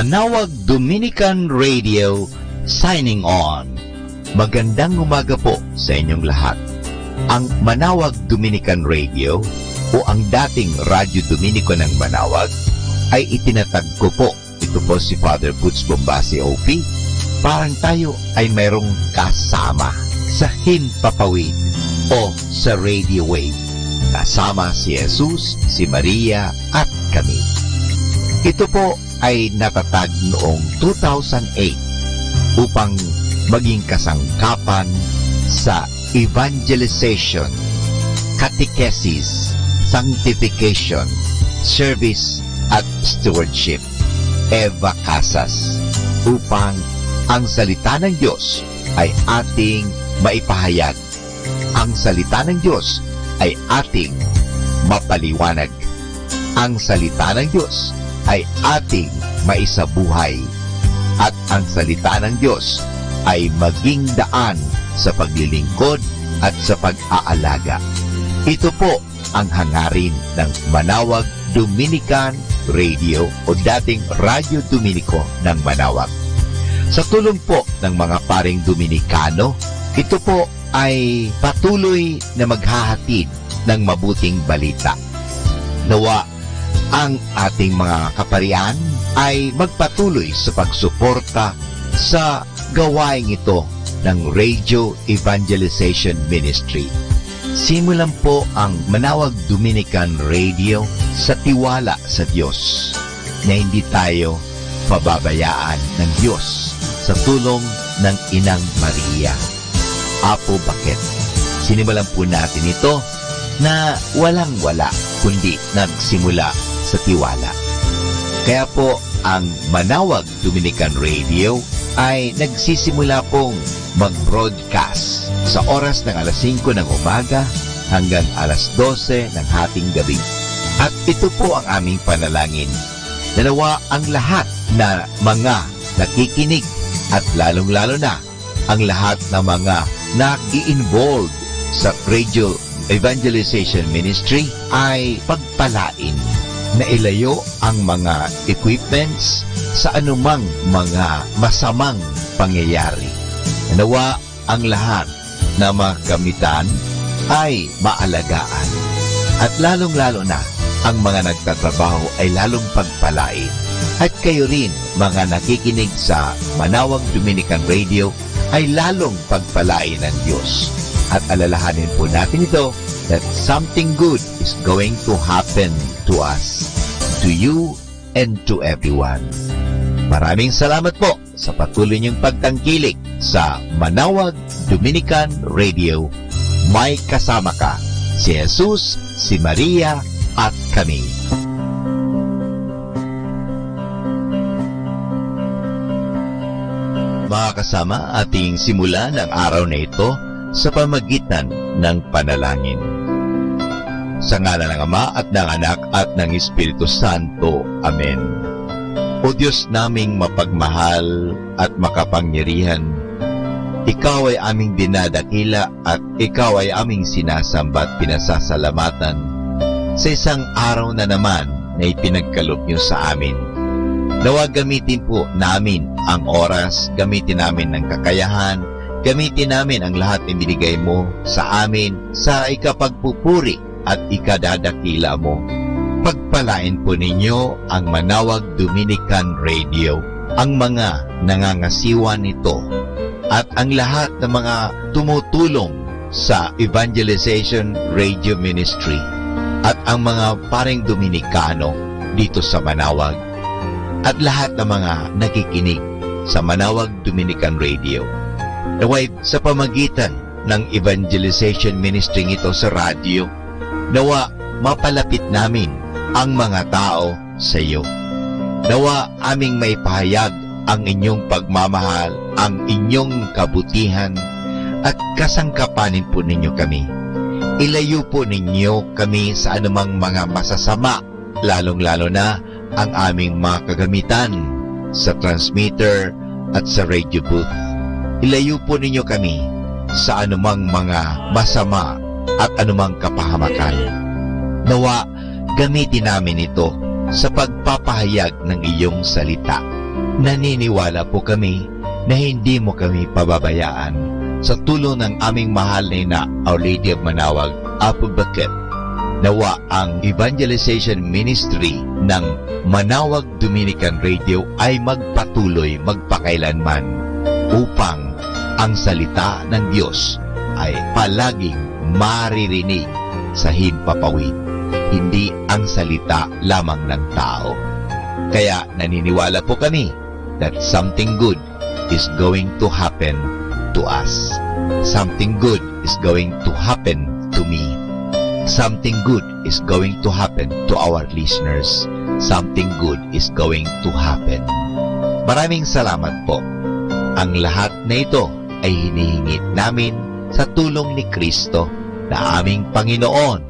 Manawag Dominican Radio signing on. Magandang umaga po sa inyong lahat. Ang Manawag Dominican Radio o ang dating Radyo Dominico ng Manawag ay itinatag ko po. Ito po si Father Butz Bombasi OP. Parang tayo ay mayroong kasama sa himpapawid o sa radio wave. Kasama si Jesus, si Maria at kami. Ito po ay natatag noong 2008 upang maging kasangkapan sa evangelization, catechesis, sanctification, service at stewardship, Eva Casas, upang ang salita ng Diyos ay ating maipahayag. Ang salita ng Diyos ay ating mapaliwanag. Ang salita ng Diyos ay ating maisabuhay. At ang salita ng Diyos ay maging daan sa paglilingkod at sa pag-aalaga. Ito po ang hangarin ng Manawag Dominican Radio o dating Radyo Dominico ng Manawag. Sa tulong po ng mga paring Dominikano, ito po ay patuloy na maghahatid ng mabuting balita. Nawa ang ating mga kaparian ay magpatuloy sa pagsuporta sa gawain ito ng Radio Evangelization Ministry. Simulan po ang Manawag Dominican Radio sa tiwala sa Diyos na hindi tayo pababayaan ng Diyos sa tulong ng Inang Maria. Apo bakit? Sinimulan po natin ito na walang-wala kundi nagsimula sa tiwala. Kaya po ang Manawag Dominican Radio ay nagsisimula pong mag-broadcast sa oras ng alas 5 ng umaga hanggang alas 12 ng hating gabi. At ito po ang aming panalangin. Nawa ang lahat na mga nakikinig at lalong-lalo na ang lahat na mga nag-i-involved sa Radio Evangelization Ministry ay pagpalain na ilayo ang mga equipments sa anumang mga masamang pangyayari. Nawa ang lahat na mga gamitan ay maalagaan. At lalong-lalo na ang mga nagtatrabaho ay lalong pagpalain. At kayo rin, mga nakikinig sa Manawag Dominican Radio, ay lalong pagpalain ng Diyos. At alalahanin po natin ito that something good is going to happen to us, to you, and to everyone. Maraming salamat po sa patuloy niyong pagtangkilik sa Manawag Dominican Radio. May kasama ka, si Jesus, si Maria, at kami. Mga kasama, ating simulan ang araw na ito sa pamagitan ng panalangin. Sa ngalan ng Ama at ng Anak at ng Espiritu Santo. Amen. O Diyos naming mapagmahal at makapangyarihan, Ikaw ay aming dinadakila at Ikaw ay aming sinasamba at pinasasalamatan sa isang araw na naman na ipinagkaloob niyo sa amin. Nawa gamitin po namin ang oras, gamitin namin ang kakayahan, gamitin namin ang lahat na binigay mo sa amin sa ikapagpupuri at ikadadakila mo. Pagpalain po ninyo ang Manawag Dominican Radio, ang mga nangangasiwa nito, at ang lahat ng mga tumutulong sa Evangelization Radio Ministry, at ang mga paring Dominikano dito sa Manawag, at lahat ng mga nakikinig sa Manawag Dominican Radio. Naway sa pamagitan ng Evangelization Ministry ito sa radyo, nawa mapalapit namin ang mga tao sa iyo. Nawa aming may pahayag ang inyong pagmamahal, ang inyong kabutihan, at kasangkapanin po ninyo kami. Ilayo po ninyo kami sa anumang mga masasama, lalong-lalo na ang aming mga kagamitan sa transmitter at sa radio booth. Ilayo po ninyo kami sa anumang mga masama at anumang kapahamakan. Nawa, gamitin namin ito sa pagpapahayag ng iyong salita. naniniwala po kami na hindi mo kami pababayaan. Sa tulong ng aming mahal na ina, Our Lady of Manawag, Apo Bakit, nawa ang evangelization ministry ng Manawag Dominican Radio ay magpatuloy magpakailanman upang ang salita ng Diyos ay palaging maririnig sa himpapawid, hindi ang salita lamang ng tao. Kaya naniniwala po kami that something good is going to happen to us. Something good is going to happen to me. Something good is going to happen to our listeners. Something good is going to happen. Maraming salamat po. Ang lahat na ito ay hinihingit namin sa tulong ni Kristo na aming Panginoon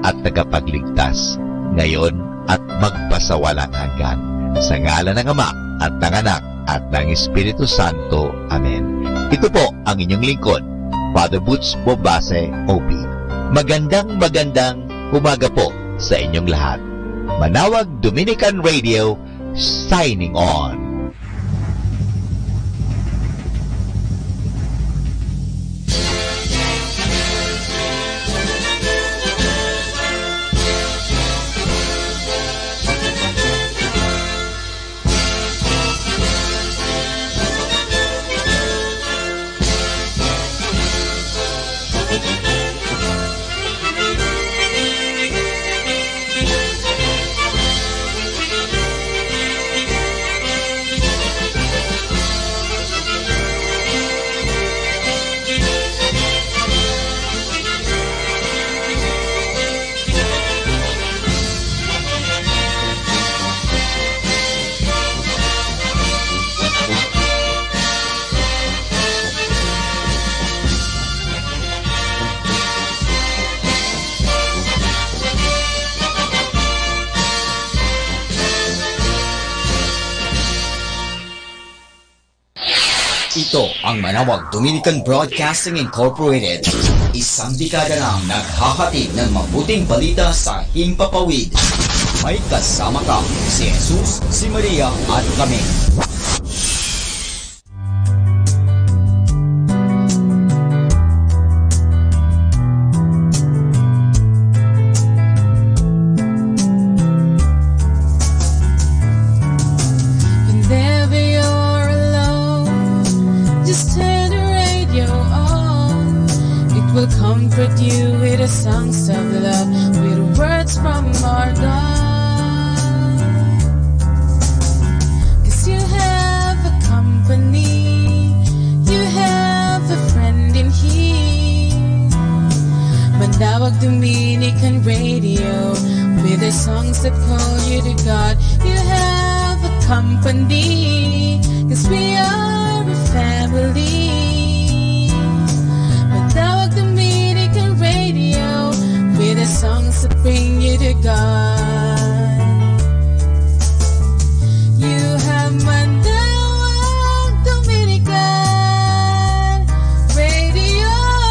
at tagapagligtas ngayon at magpasawalang hanggan. Sa ngalan ng Ama at ng Anak at ng Espiritu Santo. Amen. Ito po ang inyong lingkod, Father Butch Bobase, OB. Magandang umaga po sa inyong lahat. Manawag Dominican Radio, signing on. Ito ang Manawag Dominican Broadcasting Incorporated. Isang dekada nang naghahatid ng mabuting balita sa himpapawid. May kasama ka, si Jesus, si Maria at kami. Comfort you with the songs of love, with words from our God. 'Cause you have a company, you have a friend in here. Manawag Dominican Radio, with the songs that call you to God. You have a company, 'cause we are a family. With the songs that bring you to God. You have Manawag Dominican Radio FM.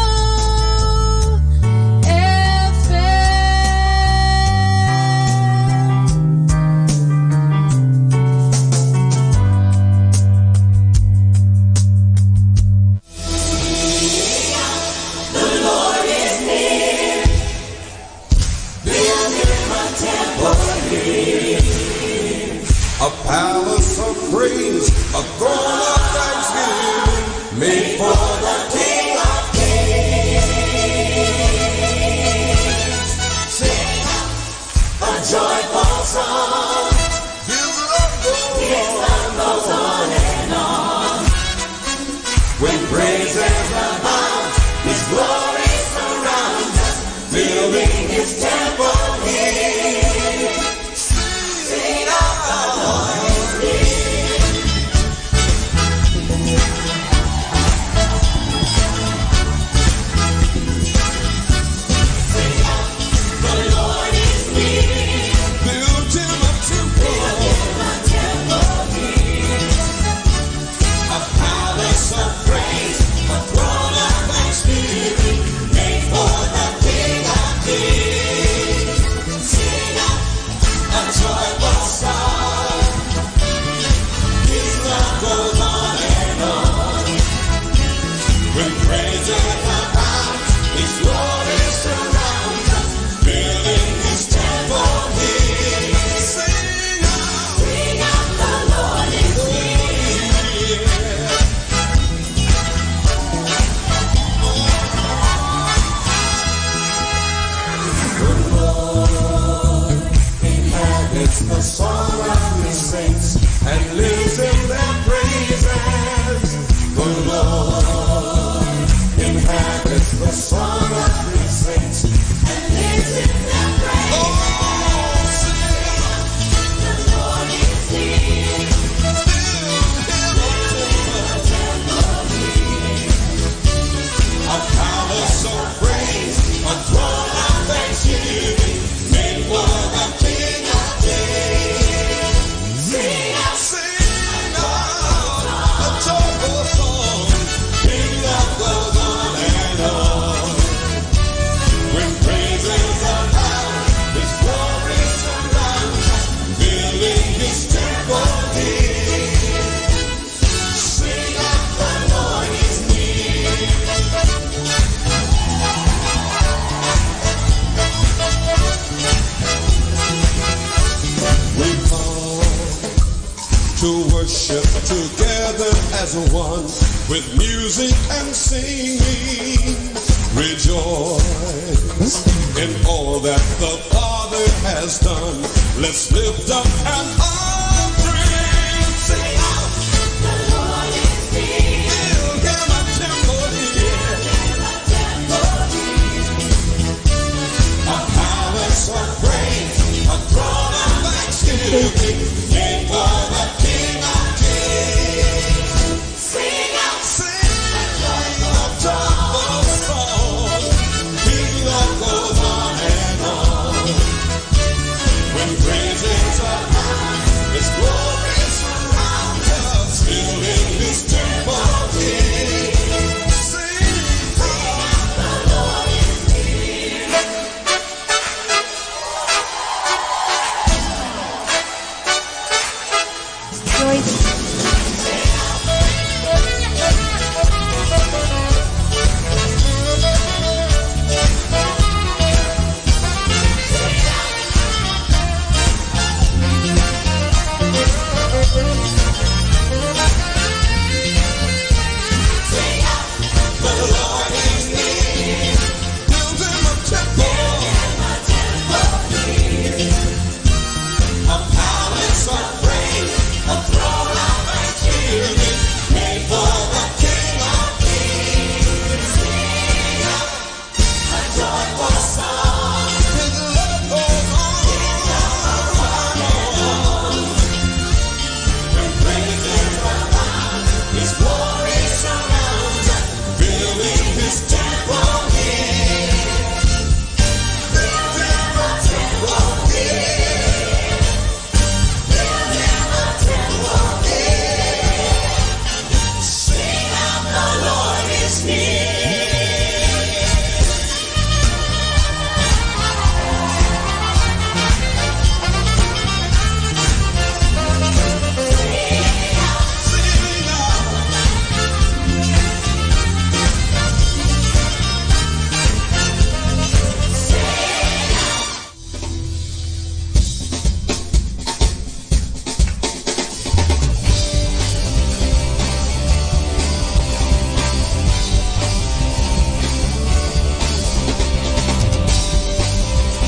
worship together as one, with music and singing. Rejoice in all that the Father has done. Let's lift up an offering. Sing out. The Lord is near. Build him a temple here. A palace of praise, a throne of thanksgiving, made for the King of Kings. Sing out. Sing the top of the song. King that goes on and on. When praises are high, His glory surrounds us, filling His temple here. Sing out, the Lord is near.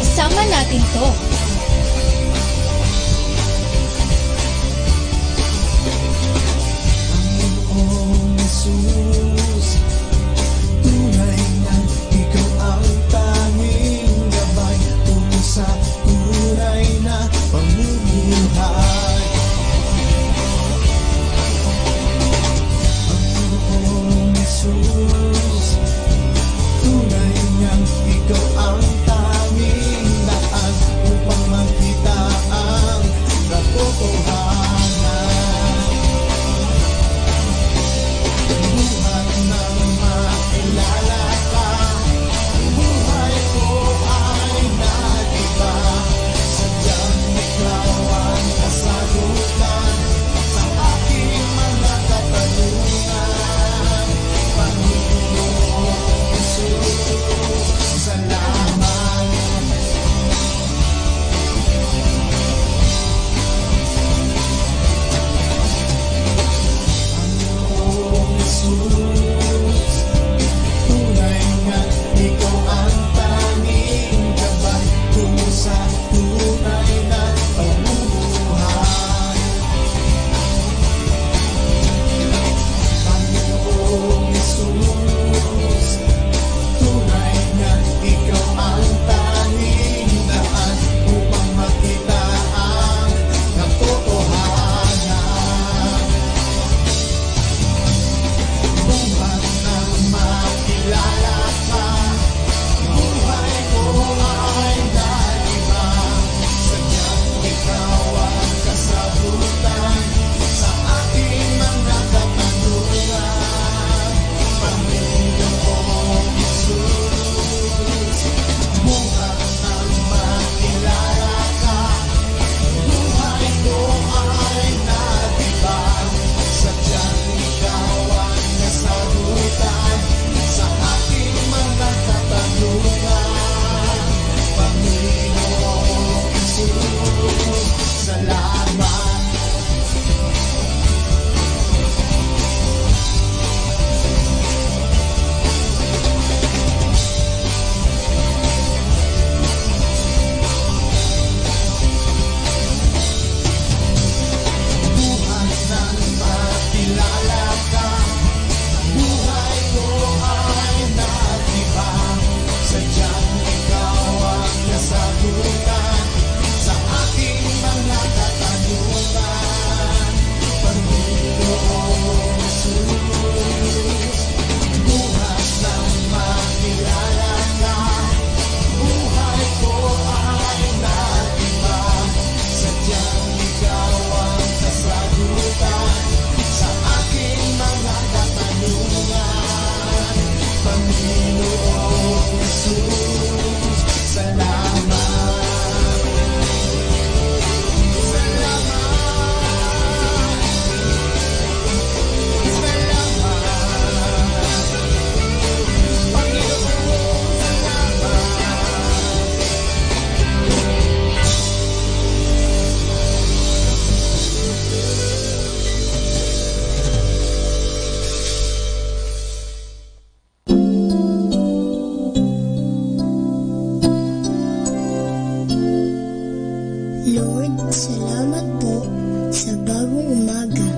Kasama natin to. Panginoong Jesus, tunay na Ikaw ang tanging gabay tungo sa tunay na pamumuhay. Panginoong Jesus, tunay nga Ikaw ang tanging daan upang Salamat po sa bagong umaga.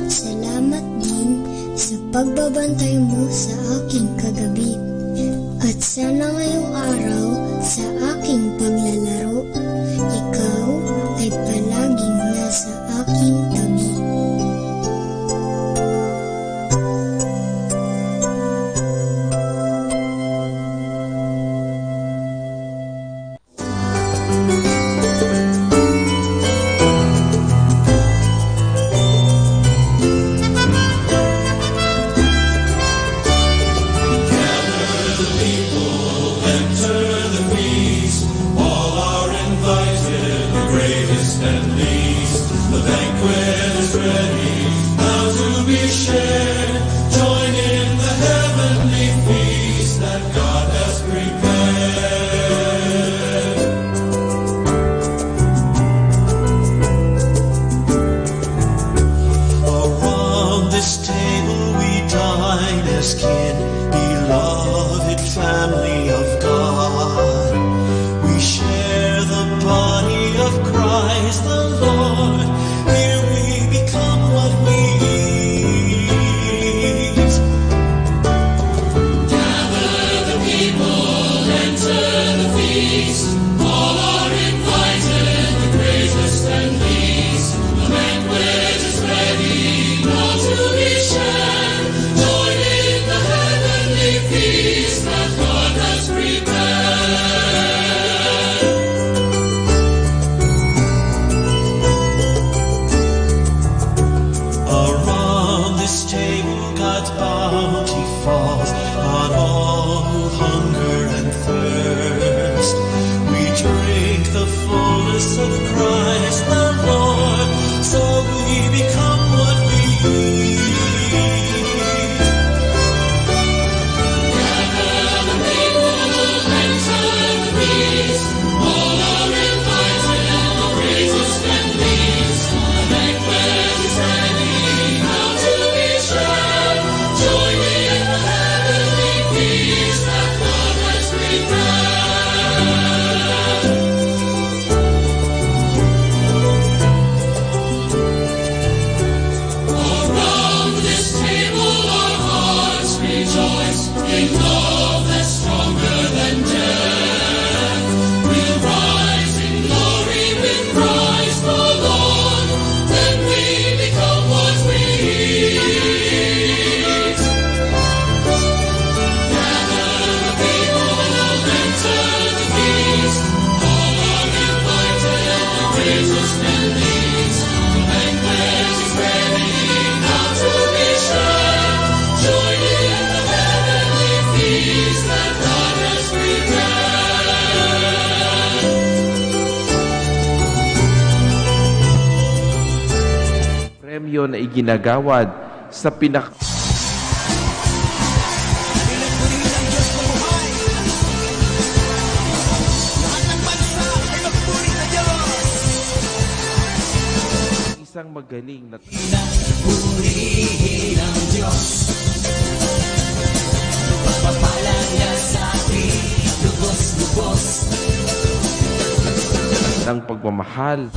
Salamat din sa pagbabantay mo sa aking kagabi. At sana ngayong araw sa aking paglalaro, ikaw ay palaging nasa aking tabi. Around this table we dine as kin, beloved family of God. We share the body of Christ the Lord. Here we become what we eat. Gather the people, enter the feast. All are invited, the greatest and least. The banquet is ready, now to be shared. Join in the heavenly feast that God has prepared. Around this table God's bounty falls on all who hunger and thirst. We drink the fullness of Christ the Lord, so we become what we eat. Gather the people, enter the feast. All are invited, the greatest and least. The banquet is ready, now to be shared. Join in the heavenly feast that God has prepared. Around this table our hearts rejoice in love that's stronger than death. We'll rise in glory with Christ the Lord, then we become what we eat. Gather the people, enter the feast. All are invited, the greatest and least. The banquet is ready, now to be shared. Join in the heavenly feast that God has prepared. Premyo na iginagawad sa isang magaling na ng pagmamahal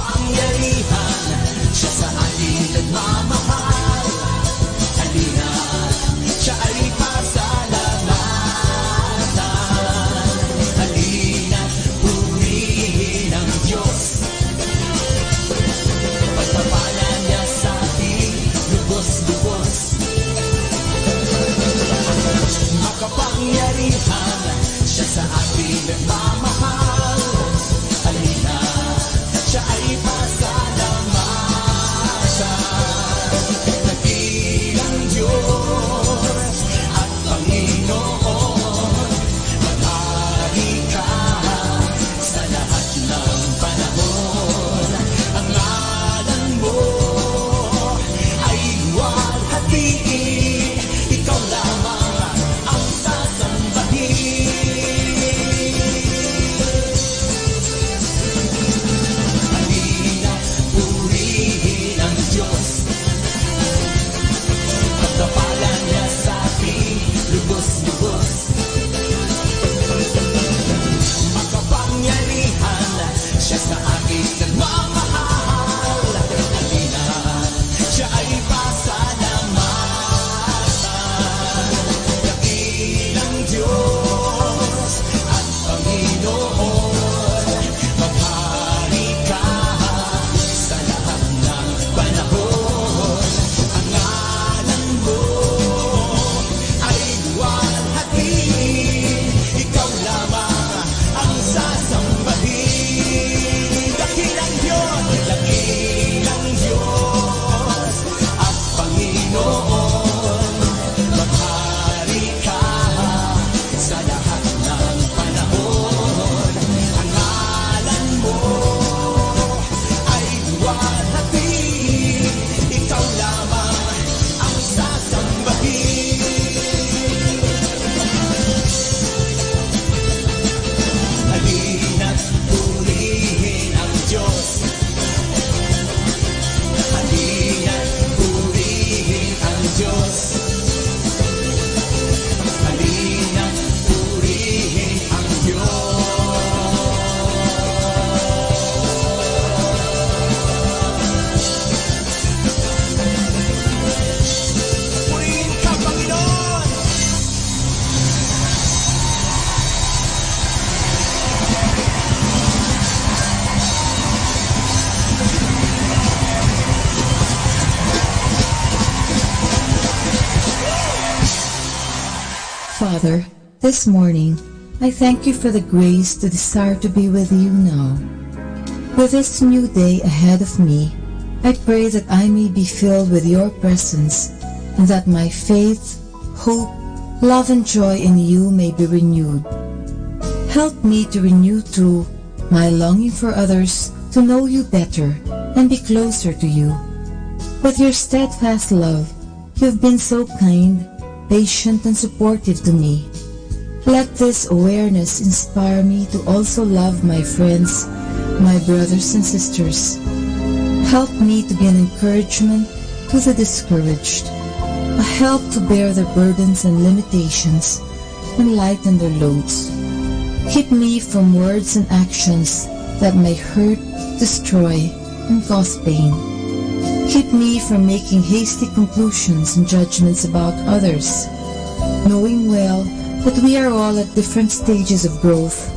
Siya sa akin nagmamahal. Father, this morning, I thank you for the grace to desire to be with you now. With this new day ahead of me, I pray that I may be filled with your presence and that my faith, hope, love and joy in you may be renewed. Help me to renew too my longing for others to know you better and be closer to you. With your steadfast love, you have been so kind, patient and supportive to me. Let this awareness inspire me to also love my friends, my brothers and sisters. Help me to be an encouragement to the discouraged, a help to bear their burdens and limitations, and lighten their loads. Keep me from words and actions that may hurt, destroy, and cause pain. Keep me from making hasty conclusions and judgments about others, knowing well that we are all at different stages of growth,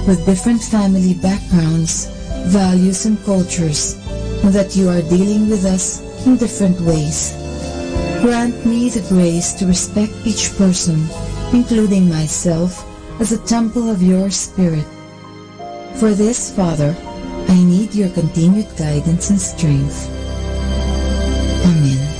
with different family backgrounds, values, and cultures, and that you are dealing with us in different ways. Grant me the grace to respect each person, including myself, as a temple of your Spirit. For this, Father, I need your continued guidance and strength. Amen.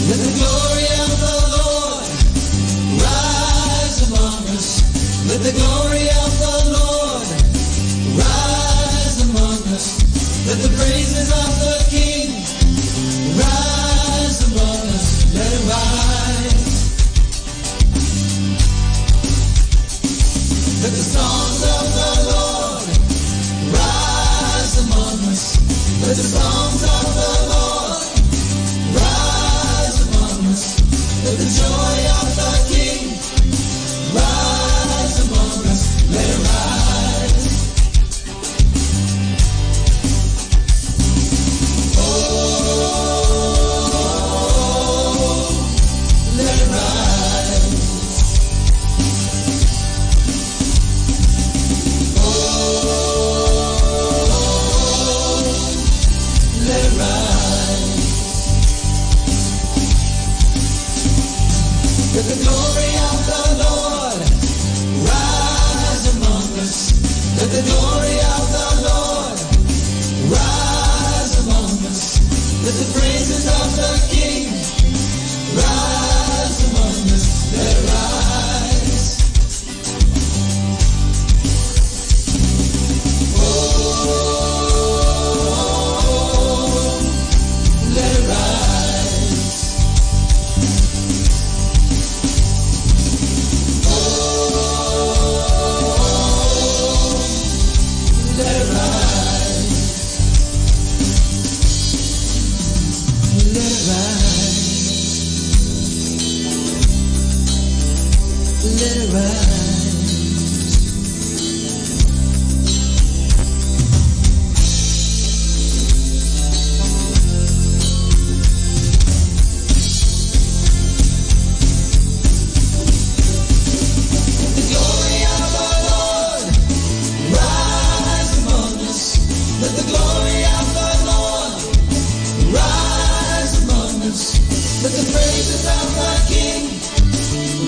Let the glory of the Lord rise among us. Let the glory of the Lord rise among us. Let the praises of the King rise among us. Let it rise. Let the songs of the Lord rise among us. Let the songs of the Lord rise among us. Let the joy of the King rise among us. Let it rise. Oh, let it rise. Oh, let it rise. Let the glory of the Lord rise among us. Let the glory of the Lord rise among us. Let the praises of the King rise among us. Let it rise. Oh, let it rise. Let it rise. Let it rise. Let it rise. The glory of the Lord rise among us. Let the glory of the Lord rise among us. Let the praises of the King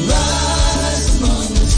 rise among us.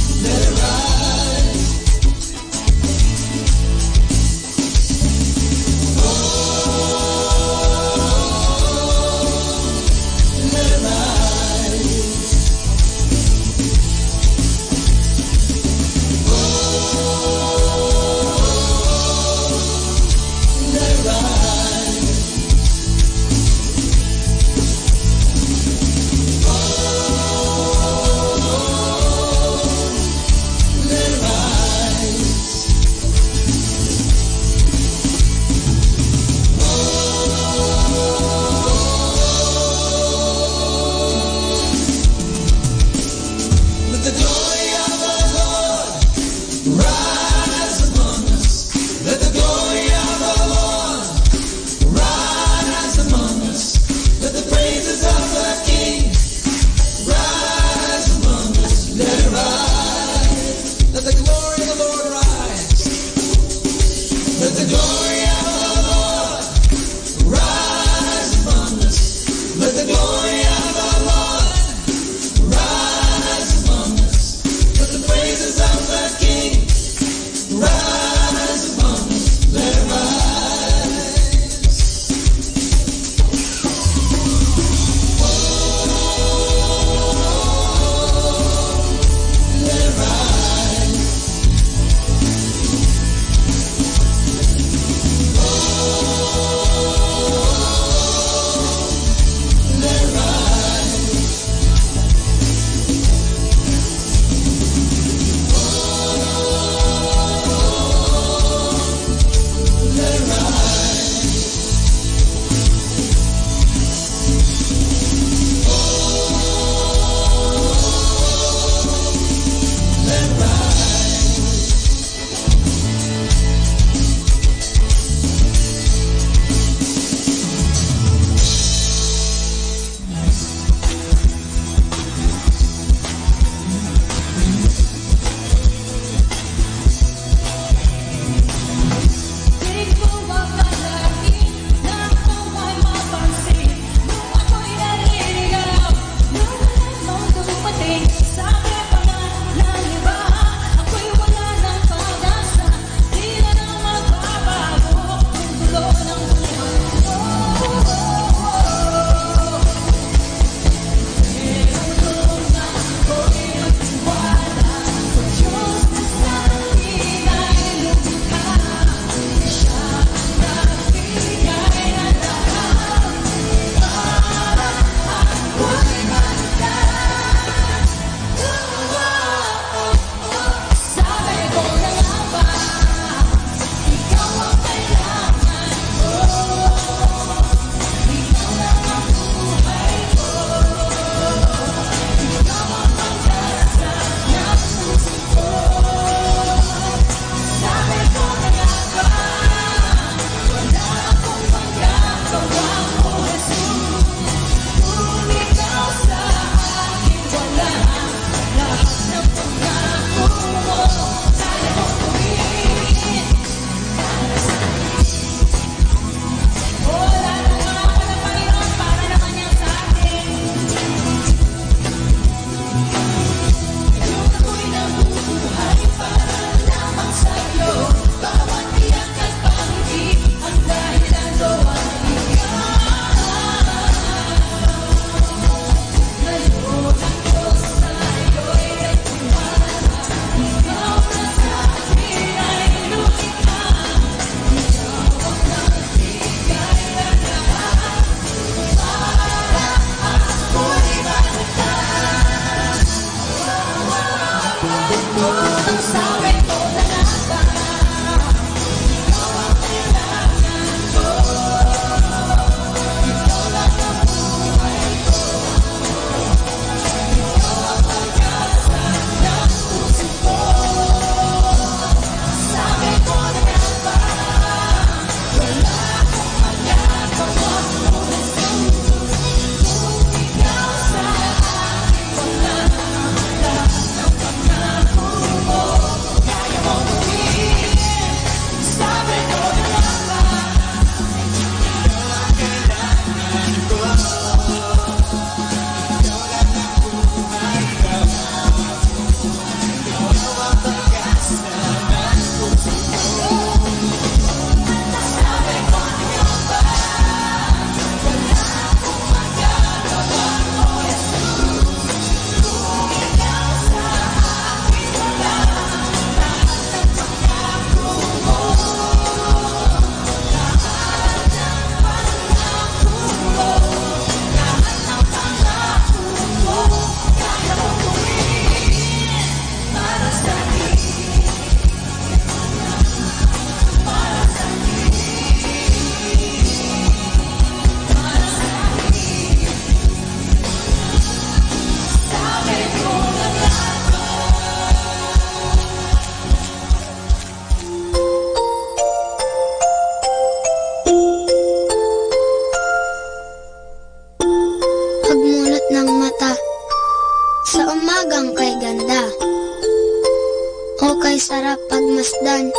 sarap pagmasdan,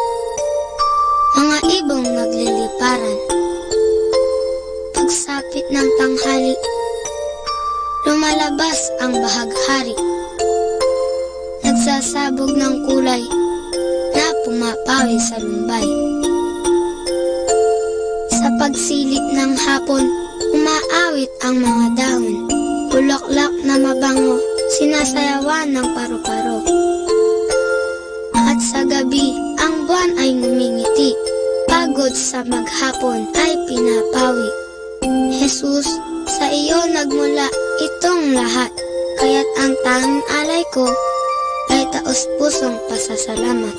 mga ibong nagliliparan. Pagsapit ng tanghali, lumalabas ang bahaghari. Nagsasabog ng kulay na pumapawi sa lumbay. Sa pagsilip ng hapon, umaawit ang mga dahon. Bulaklak na mabango, sinasayawan ng paru-paro. At sa gabi, ang buwan ay ngumingiti. Pagod sa maghapon ay pinapawi. Jesus, sa iyo nagmula itong lahat. Kaya't ang tanging alay ko ay taos-pusong pasasalamat.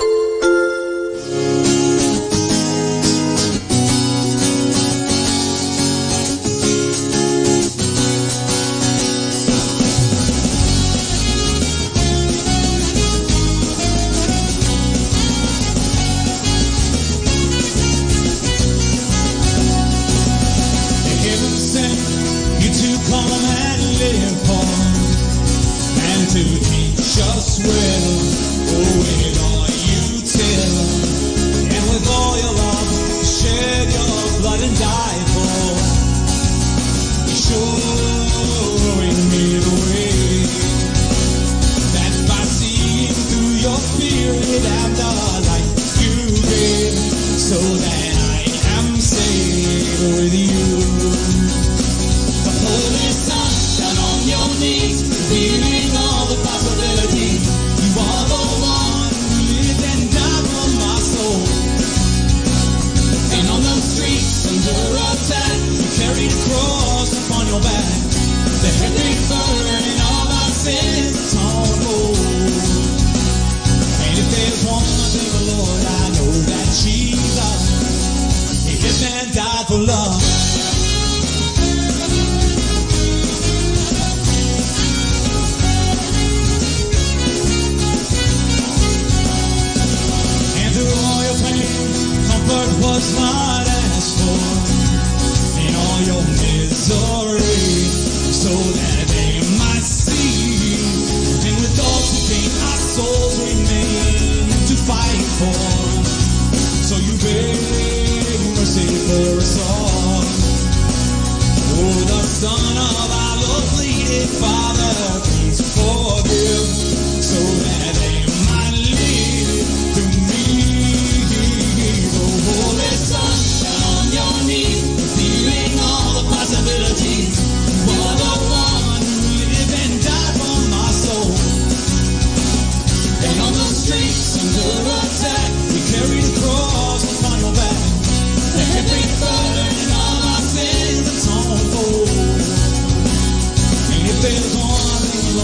To teach us well, oh, with all you tell, and with all your love, shed your blood and die for, showing me the way. Father, please forgive, so that they might live through me. The Holy Son, down on your knees, feeling all the possibilities. For the one who lived and died for my soul. And on the streets under attack, we carry the cross upon your back. Every burden and all our sins atoned for. And if there's one thing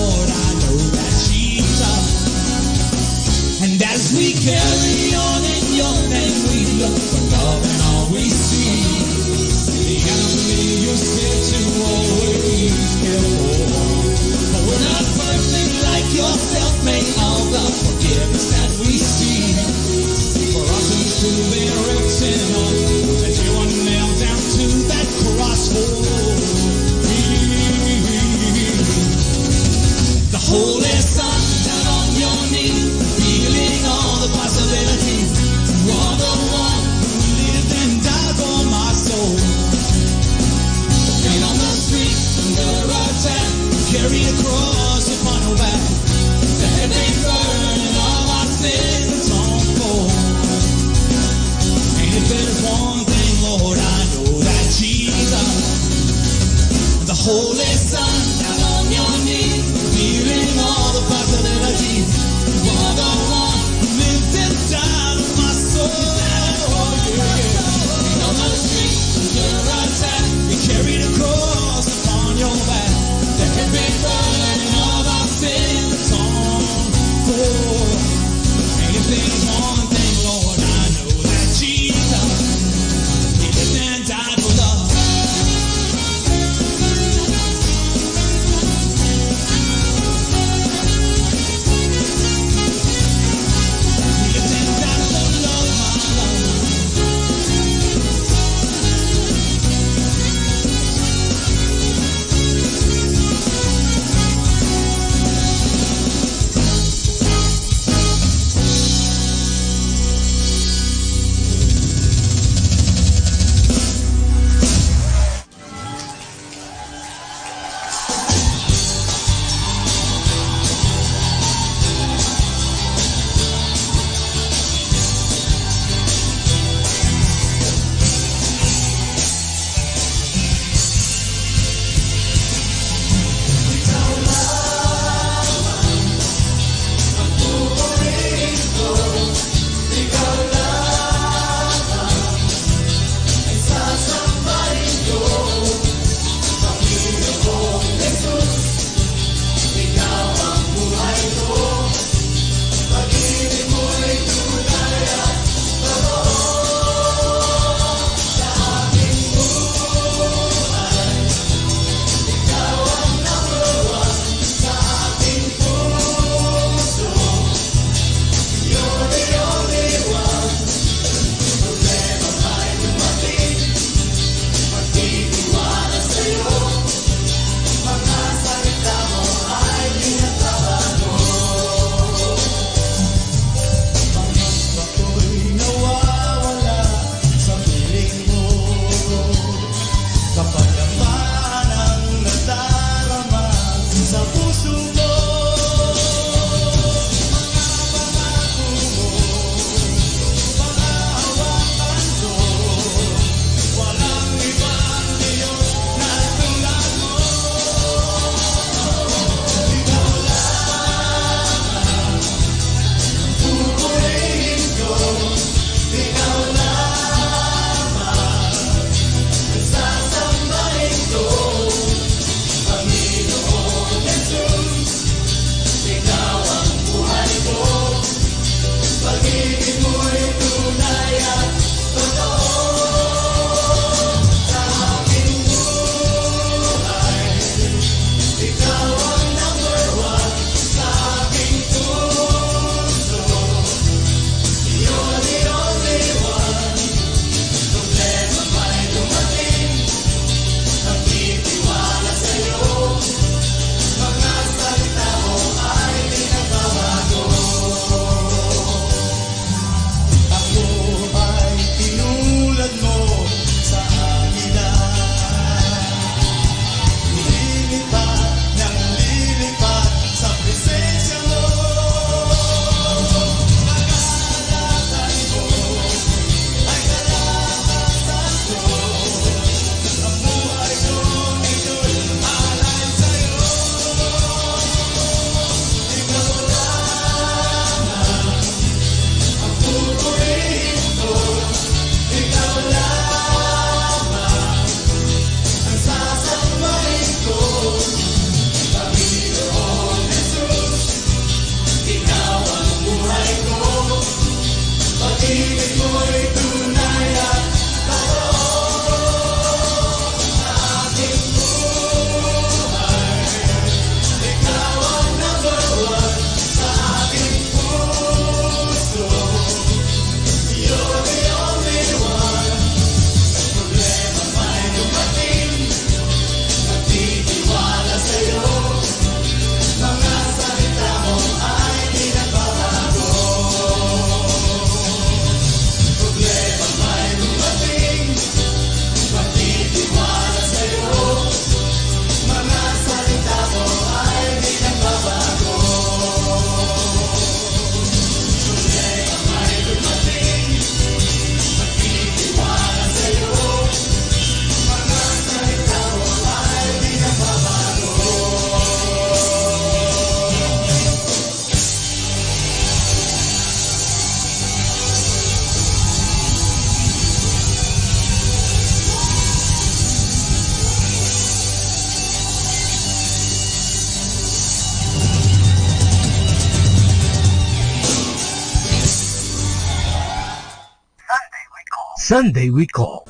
Sunday we call.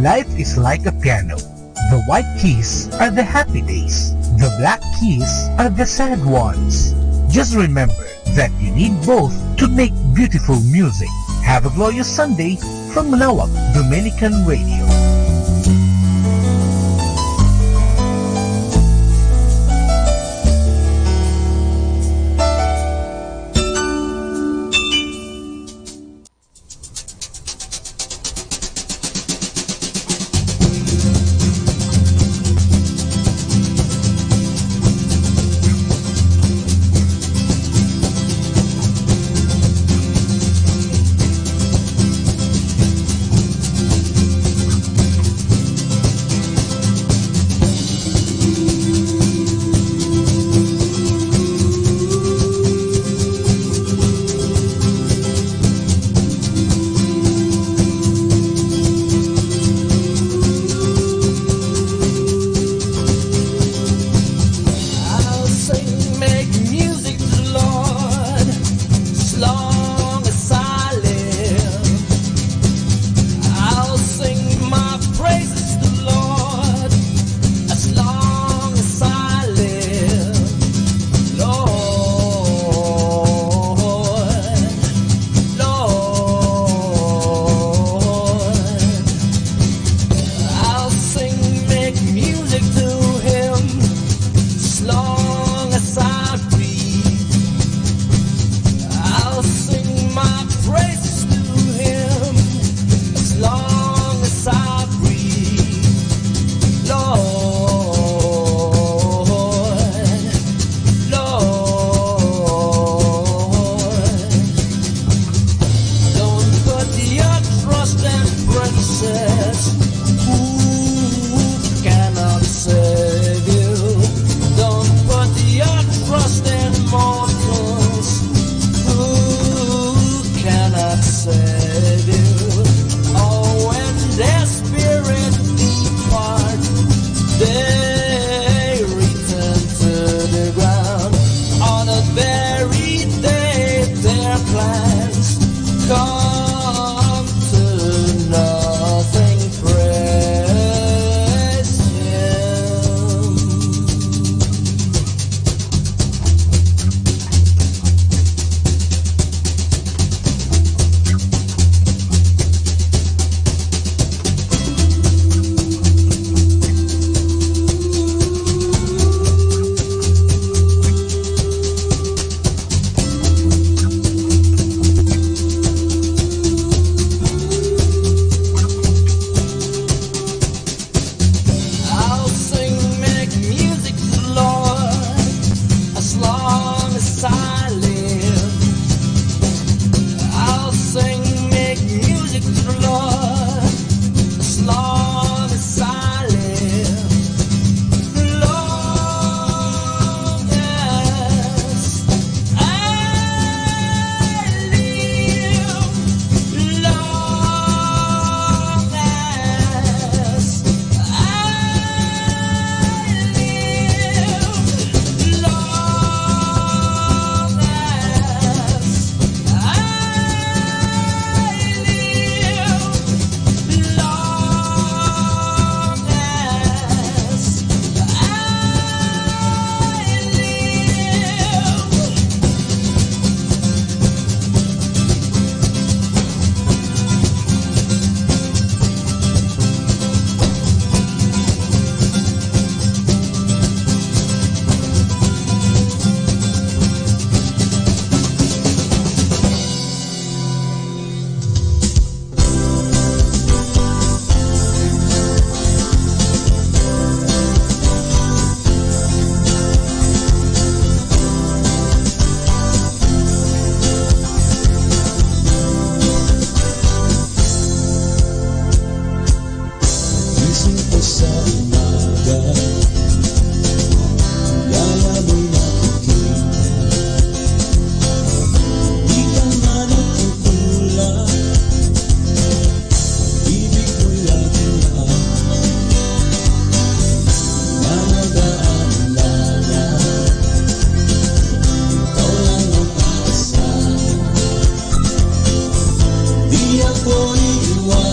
Life is like a piano. The white keys are the happy days. The black keys are the sad ones. Just remember that you need both to make beautiful music. Have a glorious Sunday from Manawag Dominican Radio. Di ako iiwan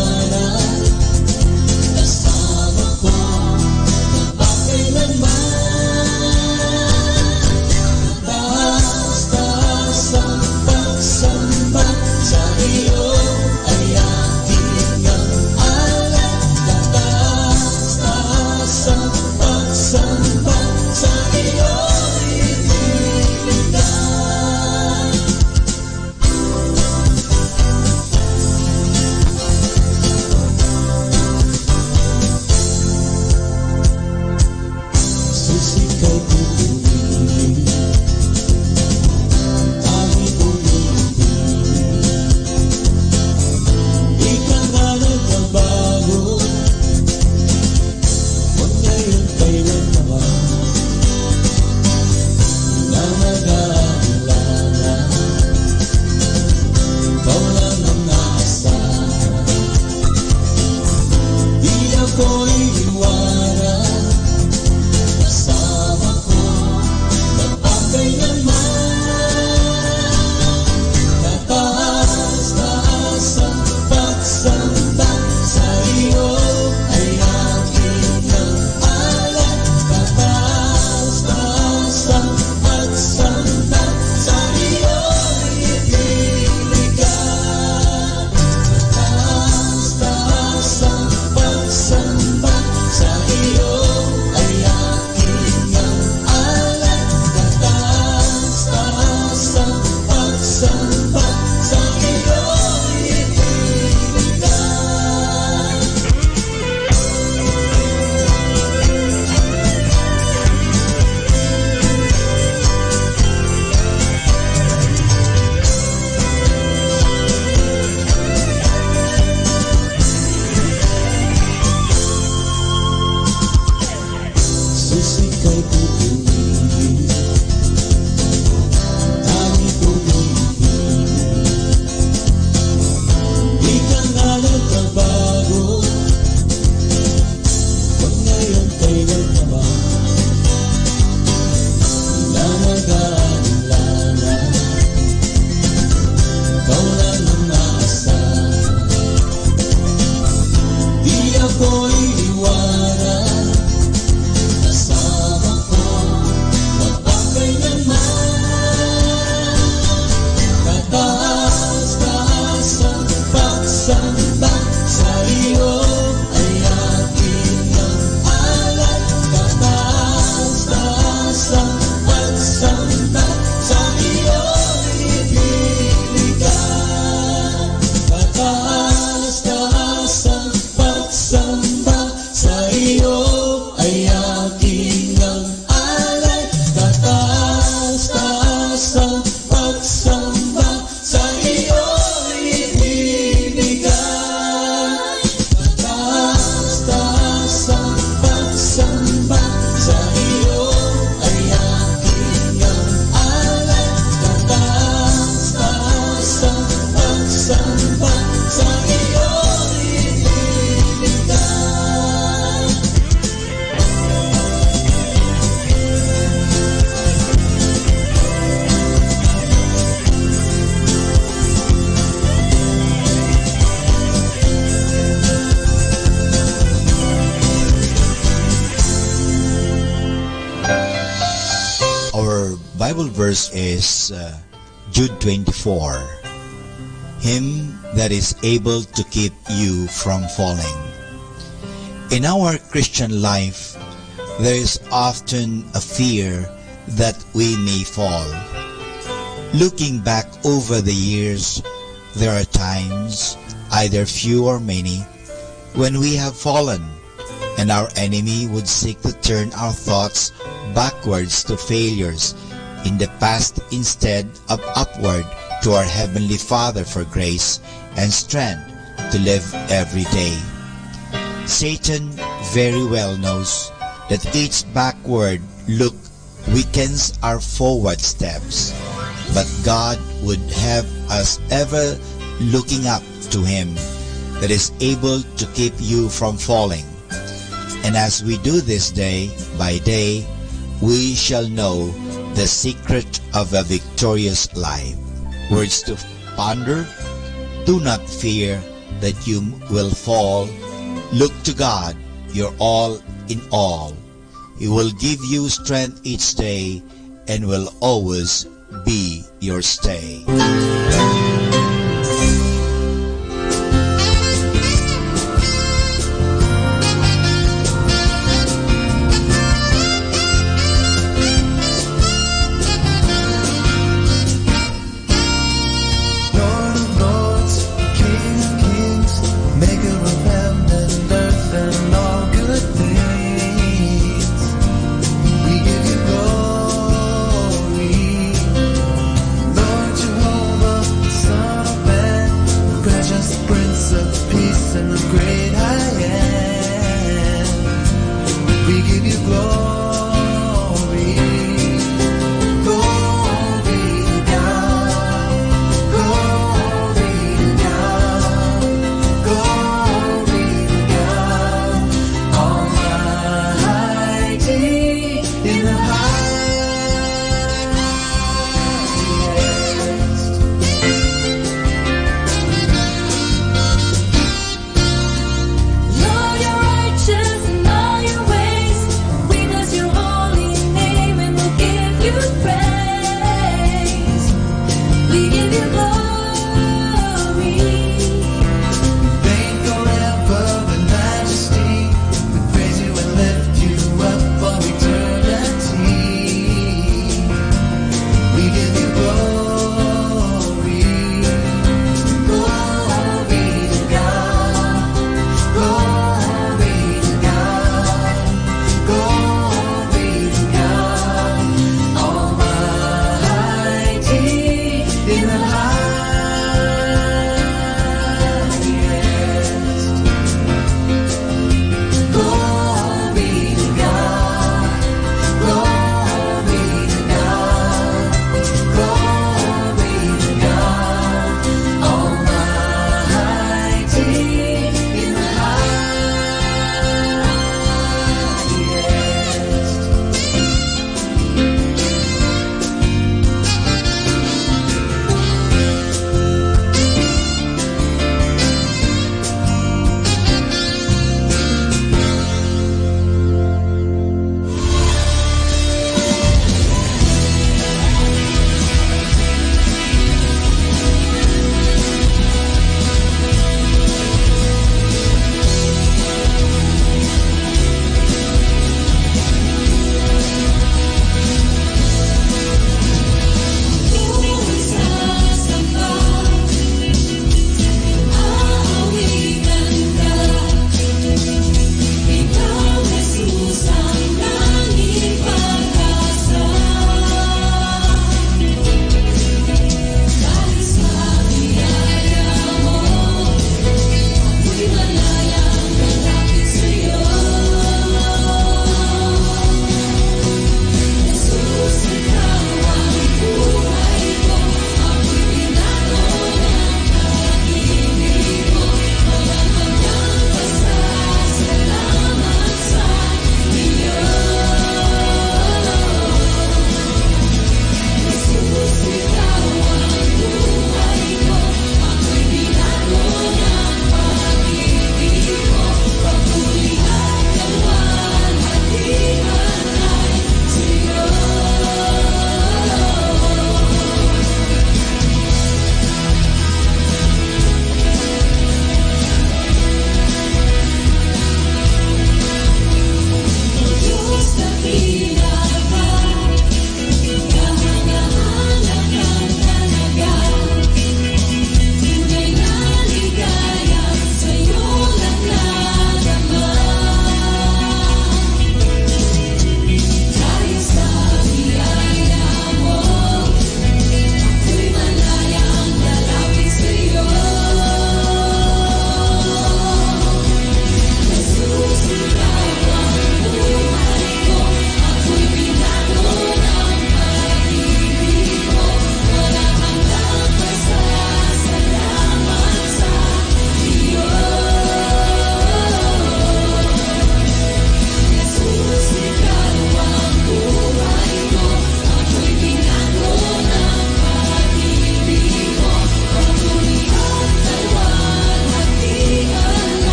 pagsamba sa iyo ibibigay. Taas-taas ang pagsamba sa iyo ay aking ang alay. Taas-taas ang pagsamba sa iyo ibibigay. Our Bible verse is Jude 24. Him that is able to keep you from falling. In our Christian life, there is often a fear that we may fall. Looking back over the years, there are times, either few or many, when we have fallen, and our enemy would seek to turn our thoughts backwards to failures in the past instead of upward to our Heavenly Father for grace and strength to live every day. Satan very well knows that each backward look weakens our forward steps, but God would have us ever looking up to Him that is able to keep you from falling. And as we do this day by day, we shall know the secret of a victorious life. Words to ponder: do not fear that you will fall. Look to God, your all in all. He will give you strength each day and will always be your stay.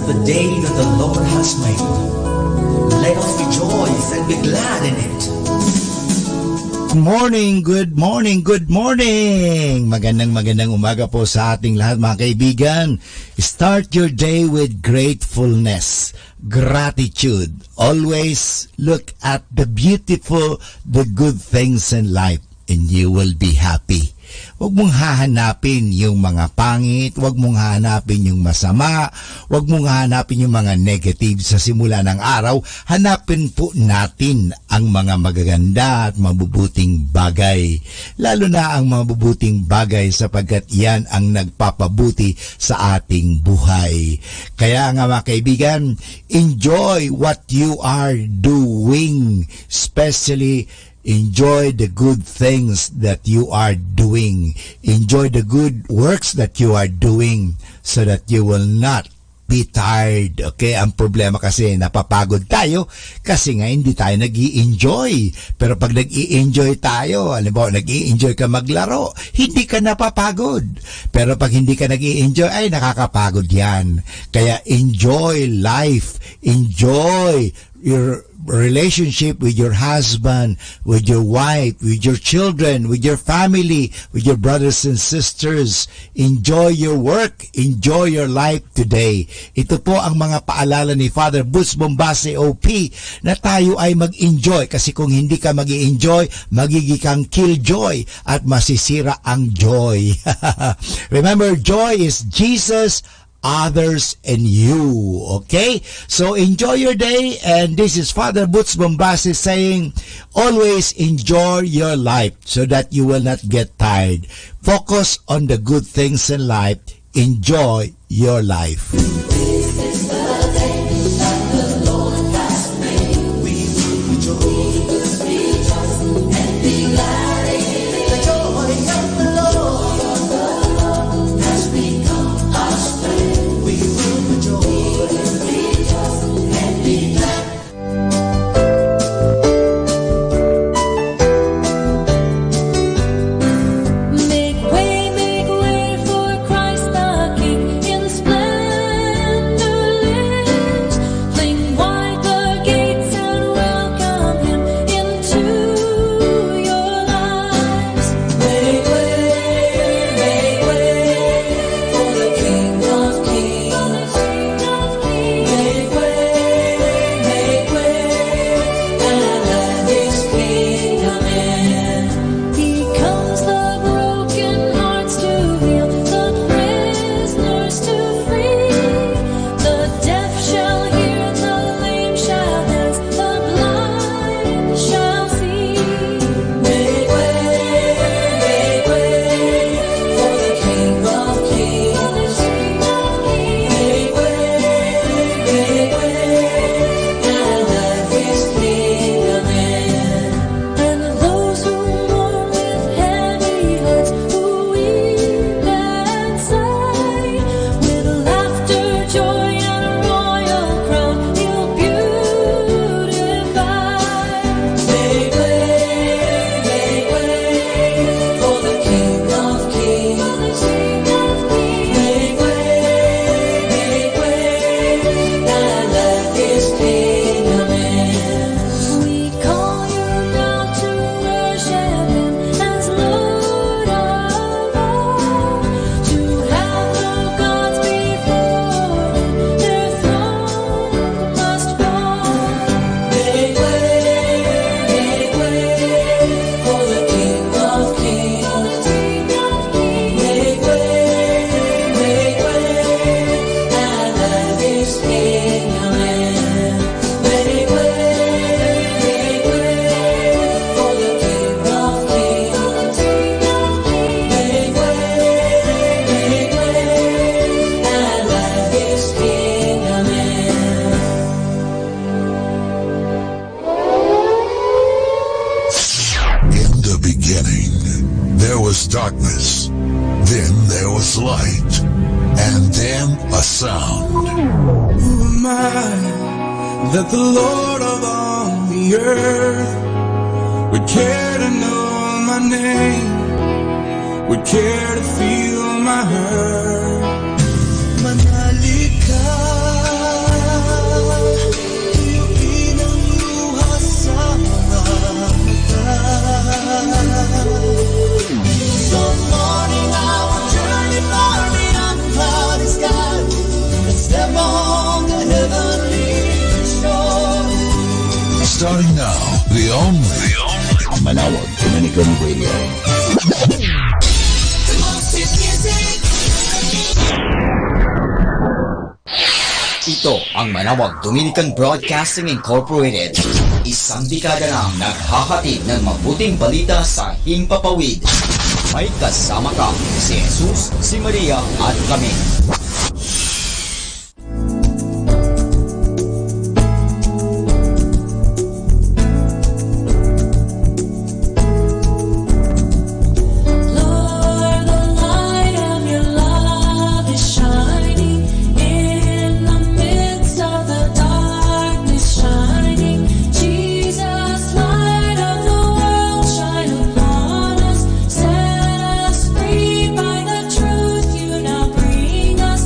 the day that the Lord has made. Let us rejoice and be glad in it. Good morning! Magandang umaga po sa ating lahat mga kaibigan. Start your day with gratefulness, gratitude. Always look at the beautiful, the good things in life and you will be happy. Huwag mong hahanapin yung mga pangit, huwag mong hahanapin yung masama, huwag mong hahanapin yung mga negative sa simula ng araw. Hanapin po natin ang mga magaganda at mabubuting bagay. Lalo na ang mabubuting bagay sapagkat yan ang nagpapabuti sa ating buhay. Kaya nga mga kaibigan, enjoy what you are doing, especially enjoy the good things that you are doing. Enjoy the good works that you are doing so that you will not be tired. Okay? Ang problema kasi napapagod tayo kasi nga hindi tayo nag-i-enjoy. Pero pag nag-i-enjoy tayo, halimbawa nag-i-enjoy ka maglaro, hindi ka napapagod. Pero pag hindi ka nag-i-enjoy, ay nakakapagod yan. Kaya enjoy life. Enjoy your relationship with your husband, with your wife, with your children, with your family, with your brothers and sisters. Enjoy your work. Enjoy your life today. Ito po ang mga paalala ni Father Butch Bombase OP na tayo ay mag-enjoy kasi kung hindi ka mag-enjoy, magiging kang killjoy at masisira ang joy. Remember, joy is Jesus, others, and you. Okay? So enjoy your day, and this is Father Butch Bombase saying, always enjoy your life so that you will not get tired. Focus on the good things in life. Enjoy your life. This is the day that the Lord has made. We will rejoice and be glad in it. The joy of the Lord has become our strength. We will rejoice and be glad. Make way for Christ the King in splendor lives. Fling wide the gates and welcome Him into your lives. Make way for the King of Kings. Make way, and let His kingdom in. He comes the broken hearts to heal, the prisoners to free. The deaf shall hear, the lame shall dance, the blind shall see. Make way for the King of Kings. Make way, and let His kingdom in. And those who mourn with heavy hearts, who weep and sigh, with laughter, joy, and royal crown, He'll beautify. Make way for the King of Kings. Make way, and let His kingdom in. We call you now to worship Him as Lord of all, to have no gods before Him, their throne must fall. Make way for the King of Kings. Make way, and let His kingdom in. Make way for the King of Kings. Make way, and let His kingdom in. In the beginning, there was darkness, then there was light, and then a sound. Who am I that the Lord of all the earth would care to know my name, would care to feel my hurt? Manali ka Starting now, the only Manawag Dominican Radio. Ito ang Manawag Dominican Broadcasting Incorporated, isang dekada nang naghahatid ng mabuting balita sa Himpapawid. May kasama ka, si Jesus, si Maria at kami. Set us free by the truth you now bring us.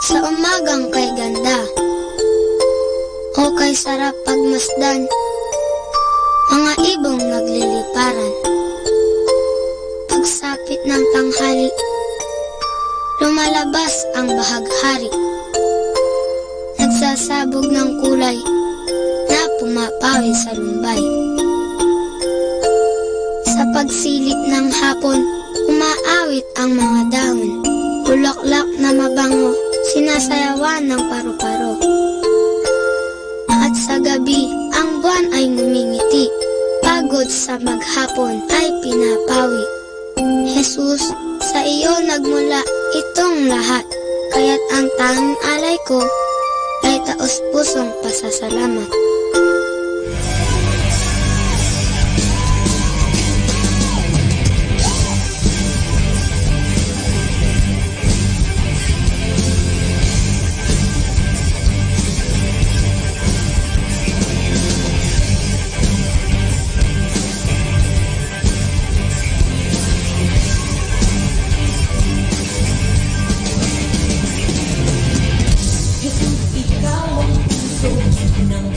Sa umagang kay ganda, o kay sarap pagmasdan, mga ibong nagliliparan. Pagsapit ng tanghali, lumalabas ang bahaghari. Nagsasabog ng kulay na pumapawi sa lumbay. Sa pagsilip ng hapon, umaawit ang mga dahon. Bulaklak na mabango, sinasayawan ng paru-paro. At sa gabi, ang buwan ay ngumingiti. Pagod sa maghapon ay pinapawi. Jesus, sa iyo nagmula itong lahat. Kaya't ang tanging alay ko ay taos-pusong pasasalamat. Jesus, ikaw ang puso ng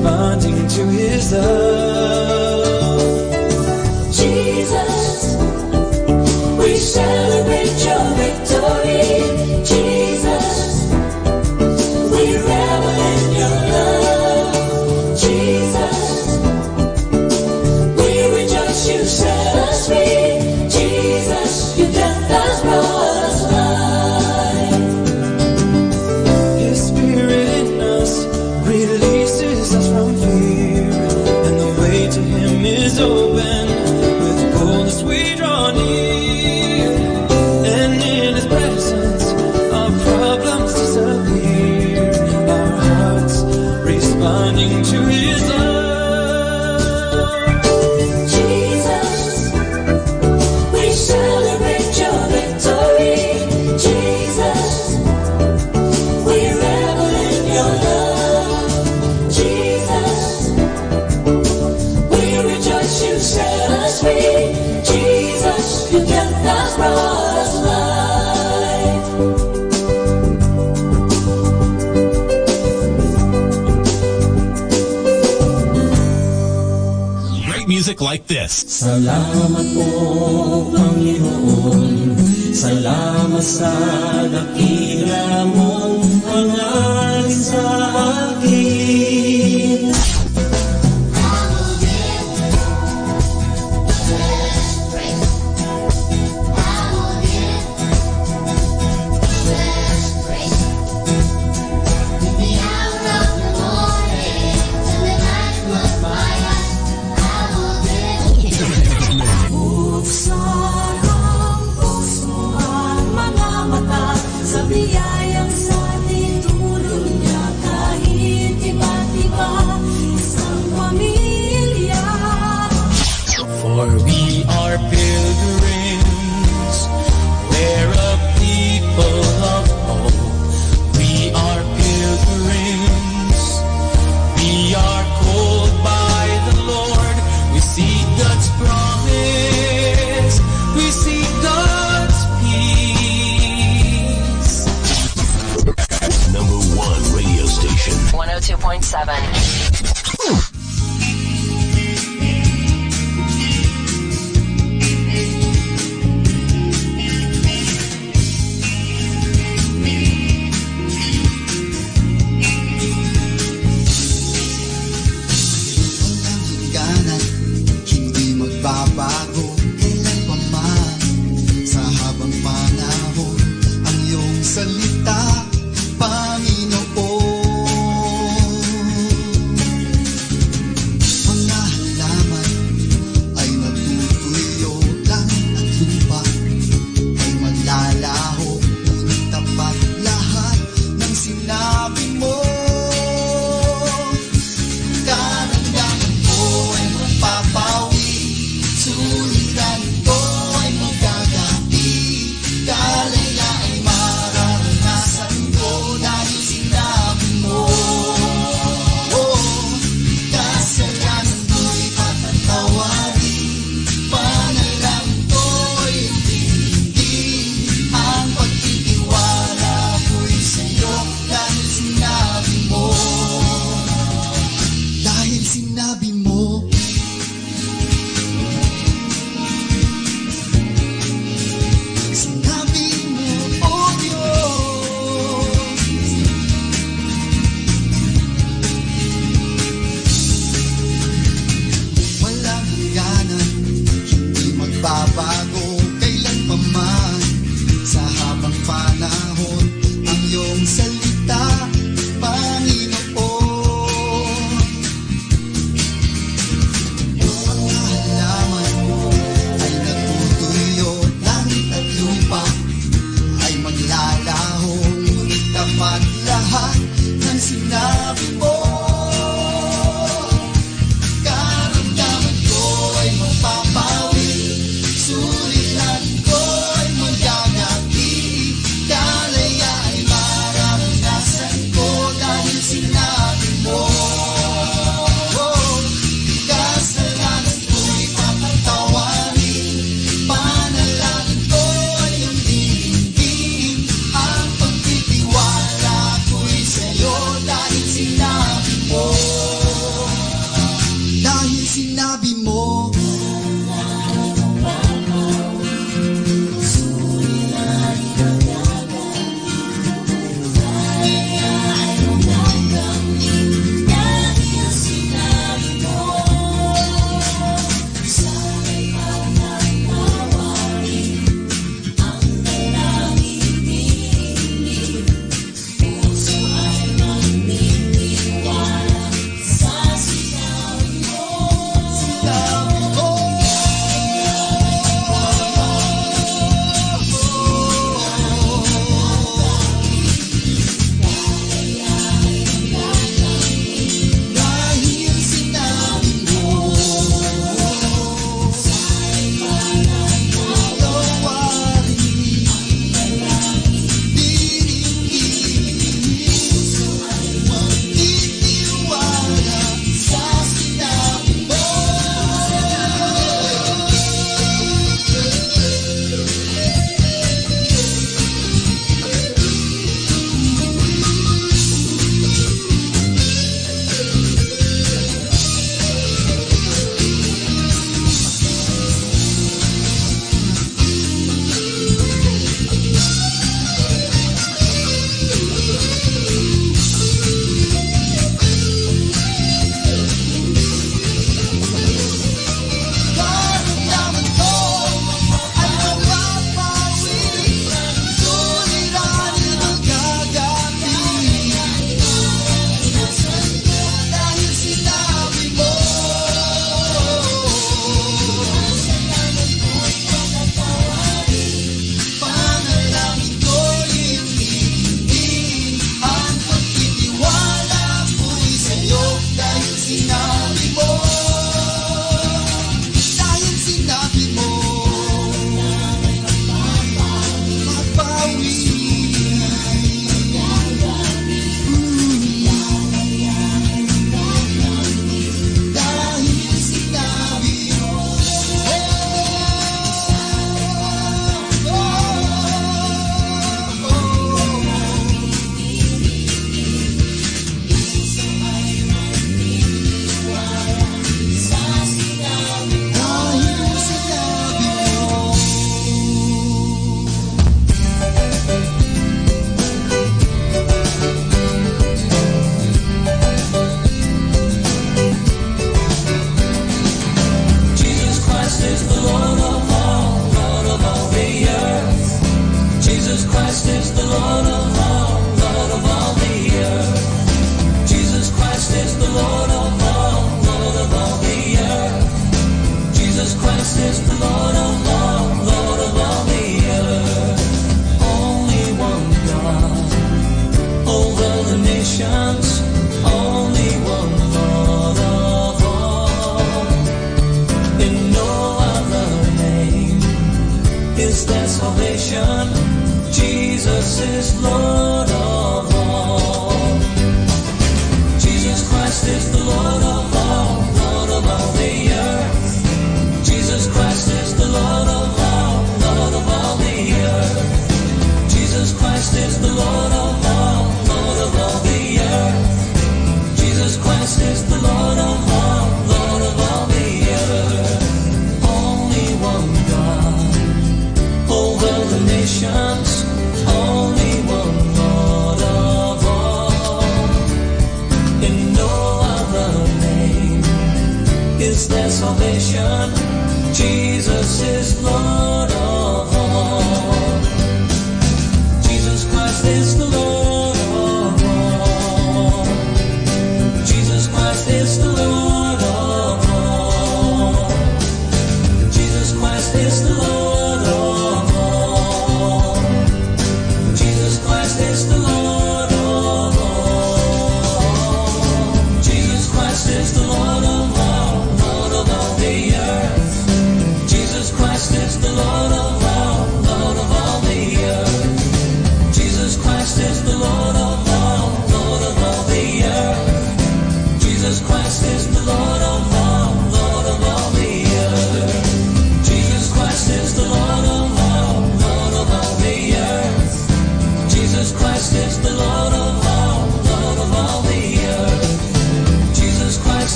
responding to His love. Jesus, we celebrate your victory. Jesus, we revel in your love. Jesus, we rejoice you set us free. Jesus, your death has brought us life. His Spirit in us releases us from fear, and the way to Him is open. With boldness we draw near, and in His presence our problems disappear. Our hearts responding to His love. Jesus, we celebrate your victory. Jesus, we revel in your love. Jesus, we rejoice you set us free. Jesus, your death has brought us life. Great music like this. Salamat po, Panginoon. Salamat sa dakila mong pangalan sa akin. Buksan ang puso at mga mata sa biyayang sa tinulong niya kahit iba't iba, isang pamilya. For we are pilgrims, we're a people of hope. We are pilgrims, we are called by the Lord. We seek God's promise, we seek God's peace. Number 1 radio station. 102.7. hangganan, hindi magbabago kailanpaman. Sa habang panahon, ang iyong salita, Panginoon. Mga halaman ay natutuyo, langit at lupa ay maglalaho, ngunit tapat lahat ng sinabi mo. Karamdaman ko ay mapapawi, suliran ko ay magagapi, kalaya ay mararanasan ko dahil sinabi mo. Kasalanan ko'y patatawarin, panalangin ko'y ibigin, ang pagtitiwala ko'y sa'yo dahil sinabi mo. Dahil sinabi mo. Sinabi mo, oh Diyos. Walang hangganan, hindi magbabago kailanpaman. Sa habang panahon, ang iyong salita, Panginoon. Mga halaman ay natutuyo, langit at lupa ay maglalaho, ngunit tapat lahat ng sinabi mo. Karamdaman ko ay mapapawi, suliran ko ay magagapi, kalaya ay mararanasan ko dahil sinabi mo. Kasalanan ko'y papatawarin, panalangin ko ay iyong diinggin, ang pagtitiwala ko'y sa'yo dahil sinabi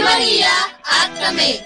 Maria at kami.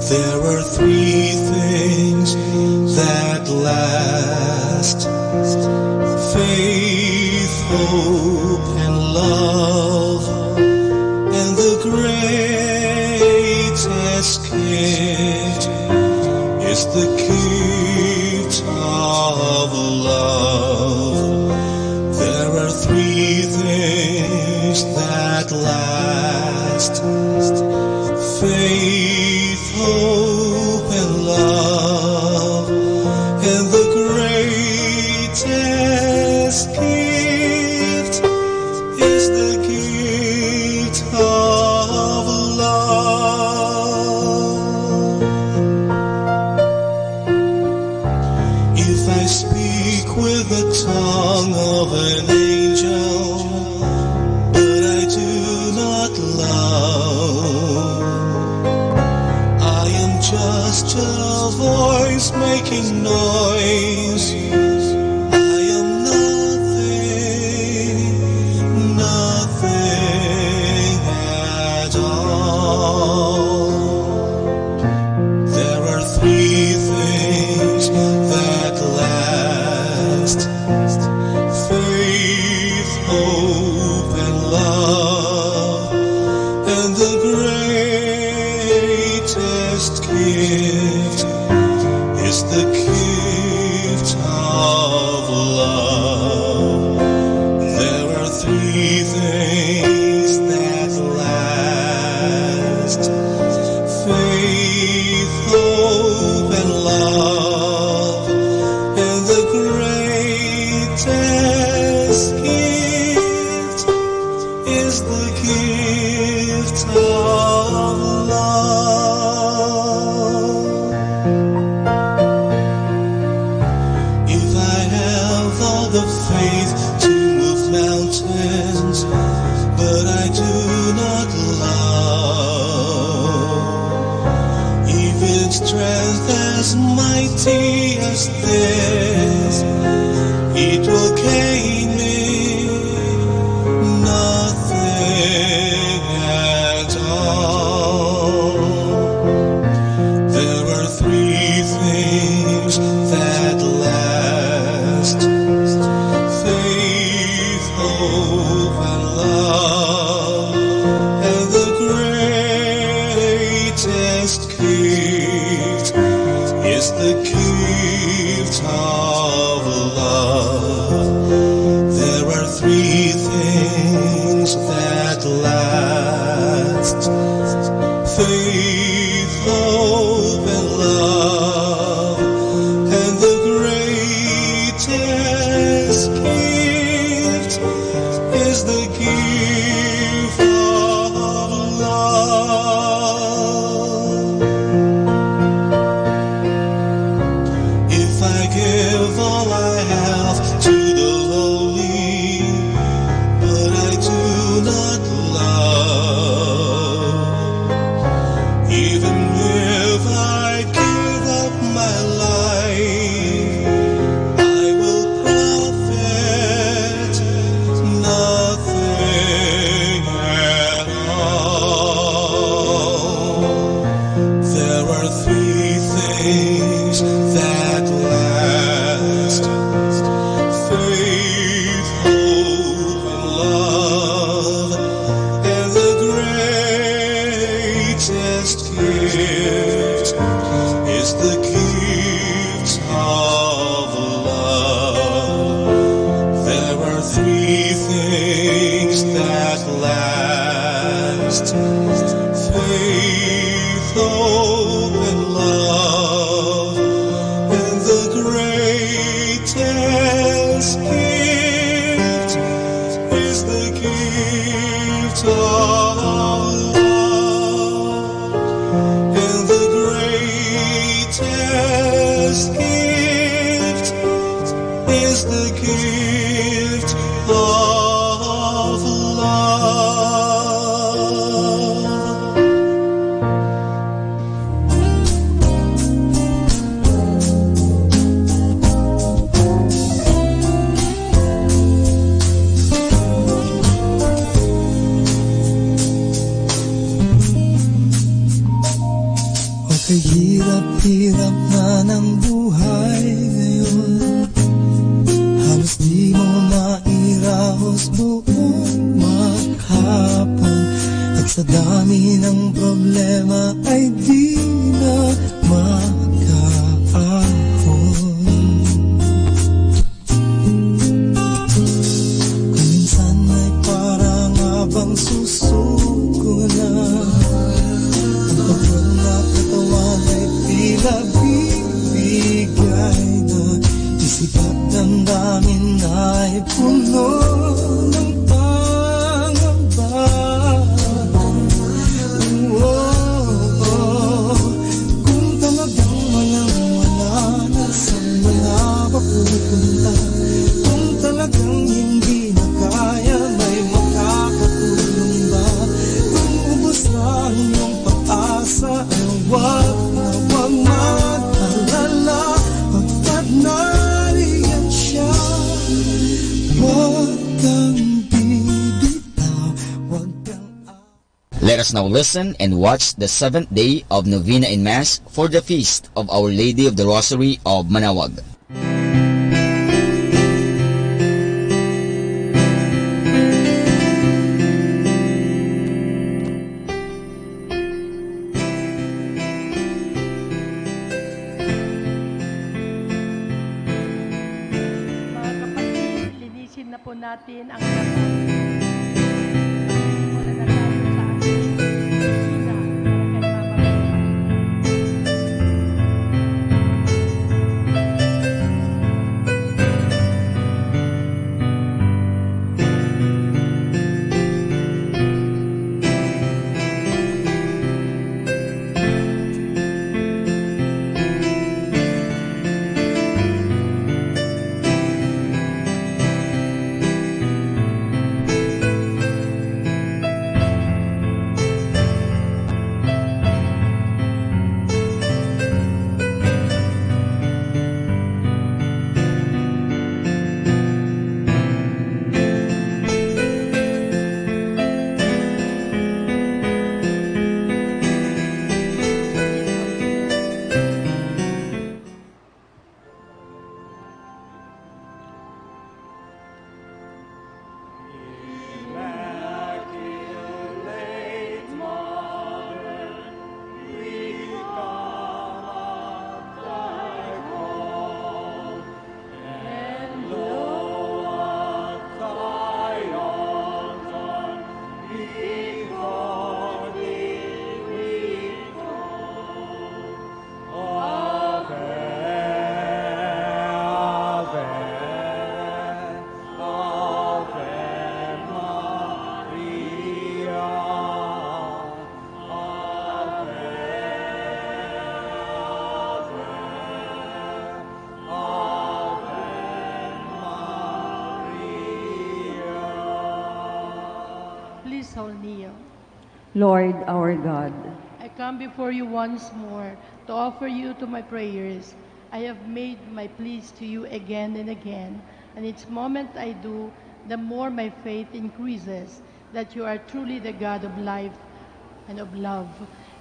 There are three things that last: faith, hope, and love. And the greatest gift is the gift of love. There are three things that last: faith, hope, and love. And the greatest gift is the gift of love. If I speak with the tongue of an angel, but I do not love, I am just a voice making noise. I am nothing, nothing at all. There are three things that last: faith, hope, and love. And the greatest gift is the gift of love. There are three things that last: faith, hope, and love. And the greatest gift is the gift of love. If I have all the faith to move mountains, but I do not love, even strength as mighty as this, it will gain me nothing at all. There are three things that last: faith, hope, and love. And the greatest gift is the gift of love. There are three things that last: faith, hope, and love. And the greatest gift is the gift of love. If I give all I have to the lowly, but I do not love, even if I give up my life, I will profit nothing at all. There are three things that last: faith, hope, and love. And the greatest gift is the gift of love. There are three things that last: faith, hope, and love. And the greatest gift is the gift of love. And the greatest gift is the gift of love. Okay, hirap-hirap na ng buhay ngayon. Halos di mo mairaos buong maghapon. At sa dami ng problema ay di na makaahon. Kung minsan ay parang abang susuko na, ang pagod na katawan ay tila bibigay na. Isip at damdamin ay puno ng pangamba. Kung talagang walang wala na sa mga Let us now listen and watch the 7th day of Novena in Mass for the Feast of Our Lady of the Rosary of Manaoag. Mga kapatid, linisin na po natin ang harapan. Wala na tayo sa ating kusina para kay Mama Bella. Please all kneel. Lord our God, I come before you once more to offer you to my prayers. I have made my pleas to you again and again, and each moment I do, the more my faith increases that you are truly the God of life and of love.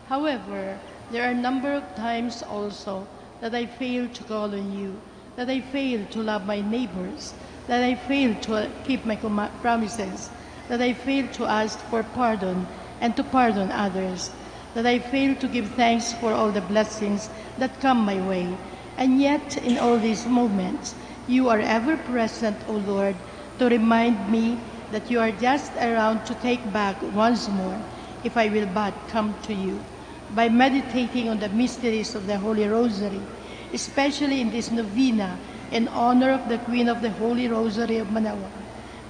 However, there are a number of times also that I fail to call on you, that I fail to love my neighbors, that I fail to keep my promises, that I fail to ask for pardon and to pardon others, that I fail to give thanks for all the blessings that come my way. And yet, in all these moments, you are ever present, O Lord, to remind me that you are just around to take back once more if I will but come to you. By meditating on the mysteries of the Holy Rosary, especially in this novena in honor of the Queen of the Holy Rosary of Manaoag,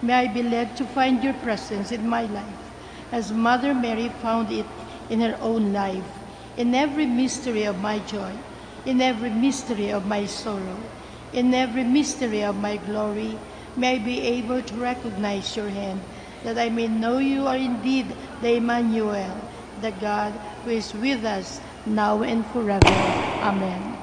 may I be led to find your presence in my life, as Mother Mary found it in her own life, in every mystery of my joy, in every mystery of my sorrow, in every mystery of my glory. May I be able to recognize your hand, that I may know you are indeed the Emmanuel, the God who is with us now and forever. Amen.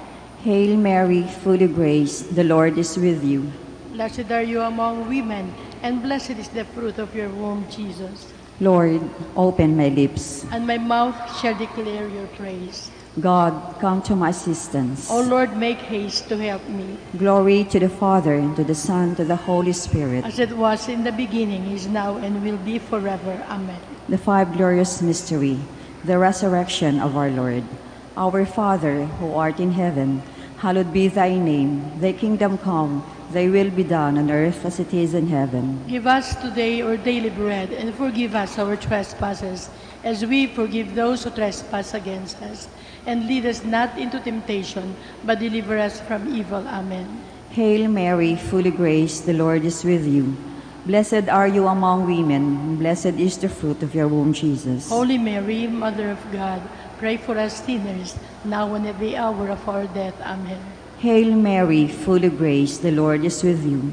Hail Mary, full of grace, the Lord is with you. Blessed are you among women, and blessed is the fruit of your womb, Jesus. Lord, open my lips. And my mouth shall declare your praise. God, come to my assistance. O Lord, make haste to help me. Glory to the Father, and to the Son, and to the Holy Spirit. As it was in the beginning, is now, and will be forever. Amen. The five glorious mystery, the resurrection of our Lord. Our Father, who art in heaven, hallowed be thy name. Thy kingdom come, thy will be done on earth as it is in heaven. Give us today our daily bread, and forgive us our trespasses, as we forgive those who trespass against us. And lead us not into temptation, but deliver us from evil. Amen. Hail Mary, full of grace, the Lord is with you. Blessed are you among women, and blessed is the fruit of your womb, Jesus. Holy Mary, Mother of God, pray for us sinners, now and at the hour of our death. Amen. Hail Mary, full of grace, the Lord is with you.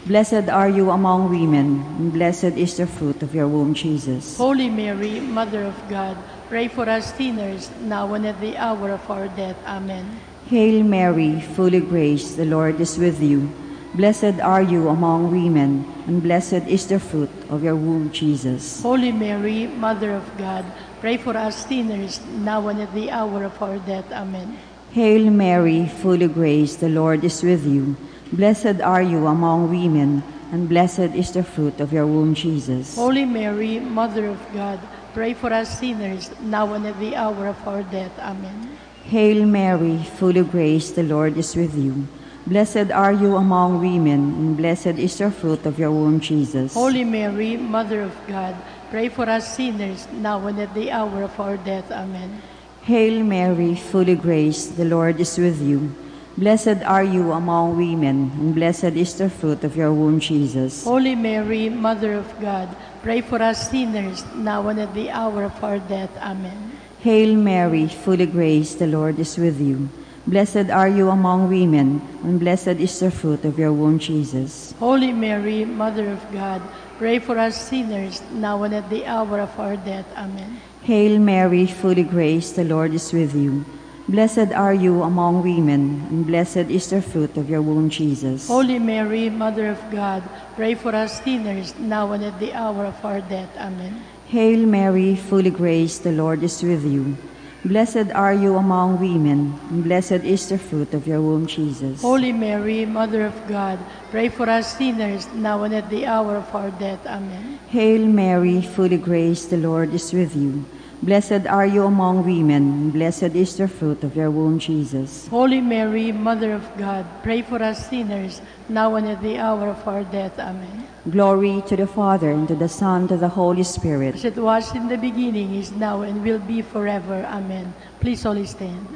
Blessed are you among women, and blessed is the fruit of your womb, Jesus. Holy Mary, Mother of God, pray for us sinners, now and at the hour of our death. Amen. Hail Mary, full of grace, the Lord is with you. Blessed are you among women, and blessed is the fruit of your womb, Jesus. Holy Mary, Mother of God, pray for us sinners, now and at the hour of our death. Amen. Hail Mary, full of grace, the Lord is with you. Blessed are you among women, and blessed is the fruit of your womb, Jesus. Holy Mary, Mother of God, pray for us sinners, now and at the hour of our death. Amen. Hail Mary, full of grace, the Lord is with you. Blessed are you among women, and blessed is the fruit of your womb, Jesus. Holy Mary, Mother of God, pray for us sinners, now and at the hour of our death. Amen. Hail Mary, full of grace, the Lord is with you. Blessed are you among women, and blessed is the fruit of your womb, Jesus. Holy Mary, Mother of God, pray for us sinners, now and at the hour of our death. Amen. Hail Mary, full of grace, the Lord is with you. Blessed are you among women, and blessed is the fruit of your womb, Jesus. Holy Mary, Mother of God, pray for us sinners, now and at the hour of our death. Amen. Hail Mary, full of grace, the Lord is with you. Blessed are you among women, and blessed is the fruit of your womb, Jesus. Holy Mary, Mother of God, pray for us sinners, now and at the hour of our death. Amen. Hail Mary, full of grace, the Lord is with you. Blessed are you among women, and blessed is the fruit of your womb, Jesus. Holy Mary, Mother of God, pray for us sinners, now and at the hour of our death. Amen. Hail Mary, full of grace, the Lord is with you. Blessed are you among women, and blessed is the fruit of your womb, Jesus. Holy Mary, Mother of God, pray for us sinners, now and at the hour of our death. Amen. Glory to the Father, and to the Son, and to the Holy Spirit. As it was in the beginning, is now, and will be forever. Amen. Please all stand.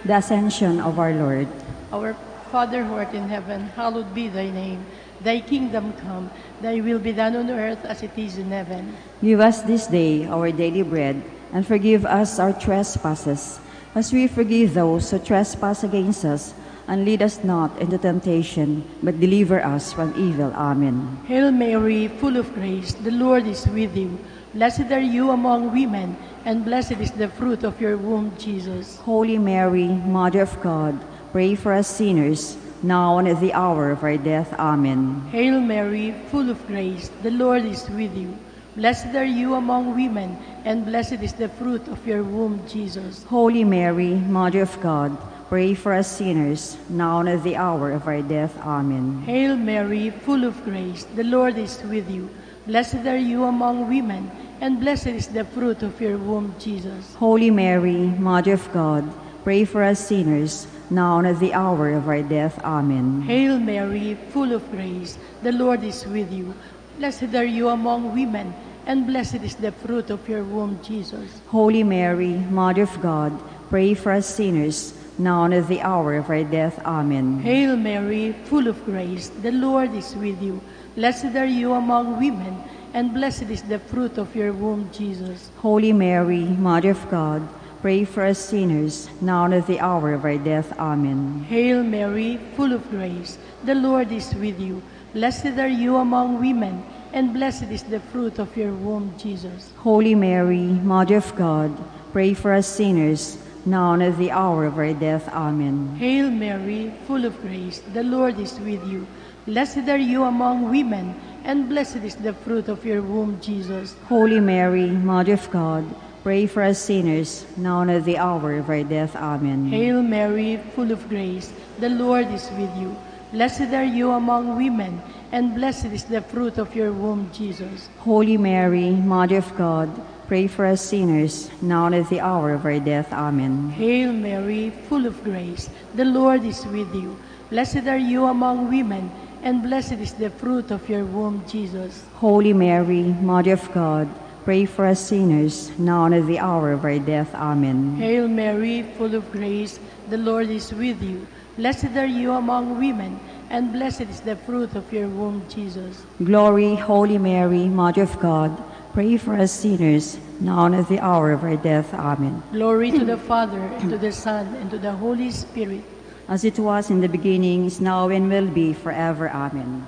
The Ascension of our Lord. Our Father who art in heaven, hallowed be thy name. Thy kingdom come, thy will be done on earth as it is in heaven. Give us this day our daily bread, and forgive us our trespasses, as we forgive those who trespass against us. And lead us not into temptation, but deliver us from evil. Amen. Hail Mary, full of grace, the Lord is with you. Blessed are you among women, and blessed is the fruit of your womb, Jesus. Holy Mary, Mother of God, pray for us sinners, now and at the hour of our death. Amen. Hail Mary, full of grace, the Lord is with you. Blessed are you among women, and blessed is the fruit of your womb, Jesus. Holy Mary, Mother of God, pray for us sinners, now and at the hour of our death. Amen. Hail Mary, full of grace, the Lord is with you. Blessed are you among women, and blessed is the fruit of your womb, Jesus. Holy Mary, Mother of God, pray for us sinners, now and at the hour of our death. Amen. Hail Mary, full of grace, the Lord is with you. Blessed are you among women, and blessed is the fruit of your womb, Jesus. Holy Mary, Mother of God, pray for us sinners, now and at the hour of our death. Amen. Hail Mary, full of grace, the Lord is with you. Blessed are you among women, and blessed is the fruit of your womb, Jesus. Holy Mary, Mother of God, pray for us sinners, now and at the hour of our death. Amen. Hail Mary, full of grace, the Lord is with you. Blessed are you among women, and blessed is the fruit of your womb, Jesus. Holy Mary, Mother of God, pray for us sinners, now and at the hour of our death. Amen. Hail Mary, full of grace, the Lord is with you. Blessed are you among women, and blessed is the fruit of your womb, Jesus. Holy Mary, Mother of God, pray for us sinners, now and at the hour of our death. Amen. Hail Mary, full of grace, the Lord is with you. Blessed are you among women, and blessed is the fruit of your womb, Jesus. Holy Mary, Mother of God, pray for us sinners, now and at the hour of our death. Amen. Hail Mary, full of grace, the Lord is with you. Blessed are you among women, and blessed is the fruit of your womb, Jesus. Holy Mary, Mother of God, pray for us sinners, now and at the hour of our death. Amen. Hail Mary, full of grace, the Lord is with you. Blessed are you among women, and blessed is the fruit of your womb, Jesus. Glory, Holy Mary, Mother of God, pray for us sinners, now and at the hour of our death. Amen. Glory to the Father, and to the Son, and to the Holy Spirit. As it was in the beginning, is now, and will be forever. Amen.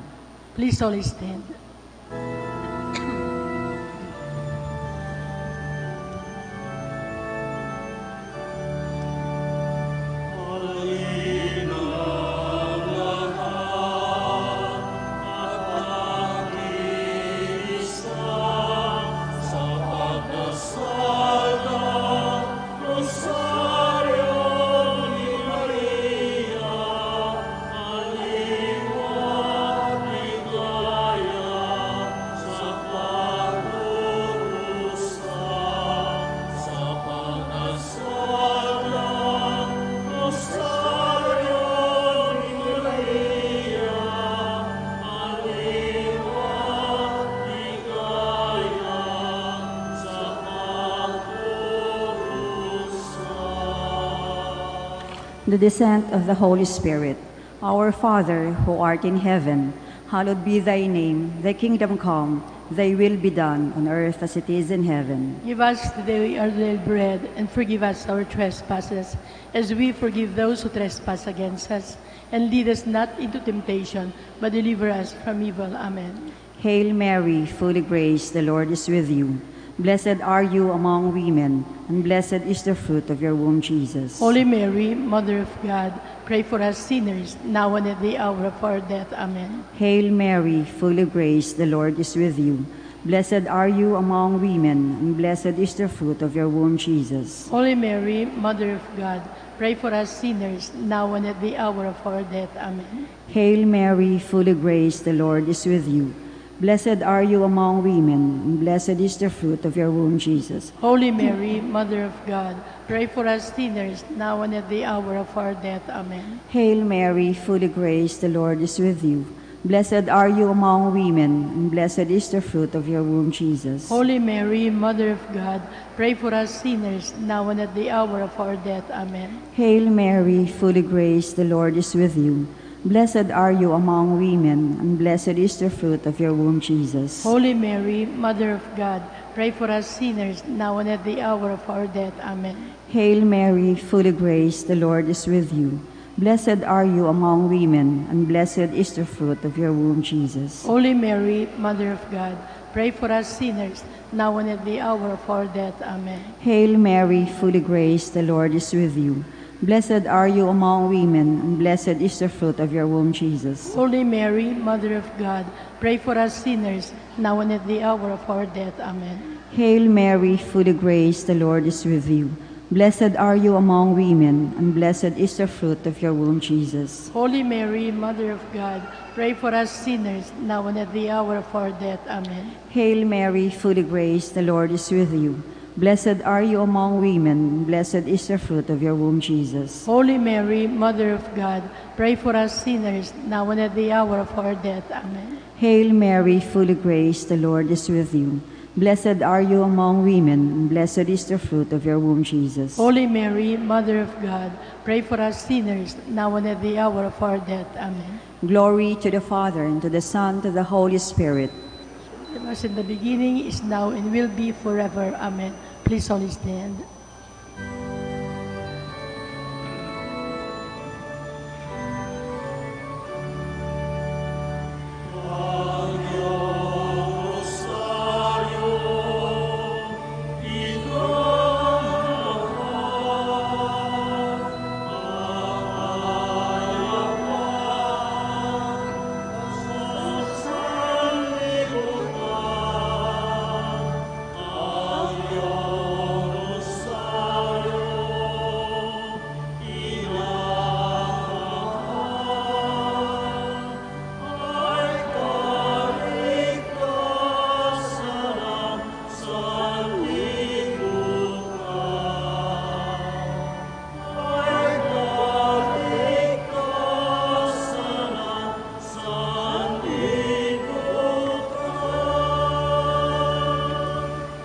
Please all stand. The descent of the Holy Spirit. Our Father, who art in heaven, hallowed be thy name. Thy kingdom come, thy will be done on earth as it is in heaven. Give us today our daily bread, and forgive us our trespasses, as we forgive those who trespass against us. And lead us not into temptation, but deliver us from evil. Amen. Hail Mary, full of grace, the Lord is with you. Blessed are you among women, and blessed is the fruit of your womb, Jesus. Holy Mary, Mother of God, pray for us sinners, now and at the hour of our death. Amen. Hail Mary, full of grace, the Lord is with you. Blessed are you among women, and blessed is the fruit of your womb, Jesus. Holy Mary, Mother of God, pray for us sinners, now and at the hour of our death. Amen. Hail Mary, full of grace, the Lord is with you. Blessed are you among women, and blessed is the fruit of your womb, Jesus. Holy Mary, Mother of God, pray for us sinners, now and at the hour of our death. Amen. Hail Mary, full of grace, the Lord is with you. Blessed are you among women, and blessed is the fruit of your womb, Jesus. Holy Mary, Mother of God, pray for us sinners, now and at the hour of our death. Amen. Hail Mary, full of grace, the Lord is with you. Blessed are you among women, and blessed is the fruit of your womb, Jesus. Holy Mary, Mother of God, pray for us sinners, now and at the hour of our death. Amen. Hail Mary, full of grace, the Lord is with you. Blessed are you among women, and blessed is the fruit of your womb, Jesus. Holy Mary, Mother of God, pray for us sinners, now and at the hour of our death. Amen. Hail Mary, full of grace, the Lord is with you. Blessed are you among women, and blessed is the fruit of your womb, Jesus. Holy Mary, Mother of God, pray for us sinners, now and at the hour of our death. Amen. Hail Mary, full of grace, the Lord is with you. Blessed are you among women, and blessed is the fruit of your womb, Jesus. Holy Mary, Mother of God, pray for us sinners, now and at the hour of our death. Amen. Hail Mary, full of grace, the Lord is with you. Blessed are you among women, and blessed is the fruit of your womb, Jesus. Holy Mary, Mother of God, pray for us sinners, now and at the hour of our death. Amen. Hail Mary, full of grace, the Lord is with you. Blessed are you among women, and blessed is the fruit of your womb, Jesus. Holy Mary, Mother of God, pray for us sinners, now and at the hour of our death. Amen. Glory to the Father, and to the Son, and to the Holy Spirit. It was in the beginning, is now, and will be forever. Amen. Please all stand. Amen.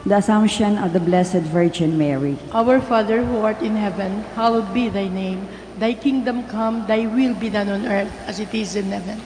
The Assumption of the Blessed Virgin Mary. Our Father who art in heaven, hallowed be thy name. Thy kingdom come, thy will be done on earth as it is in heaven.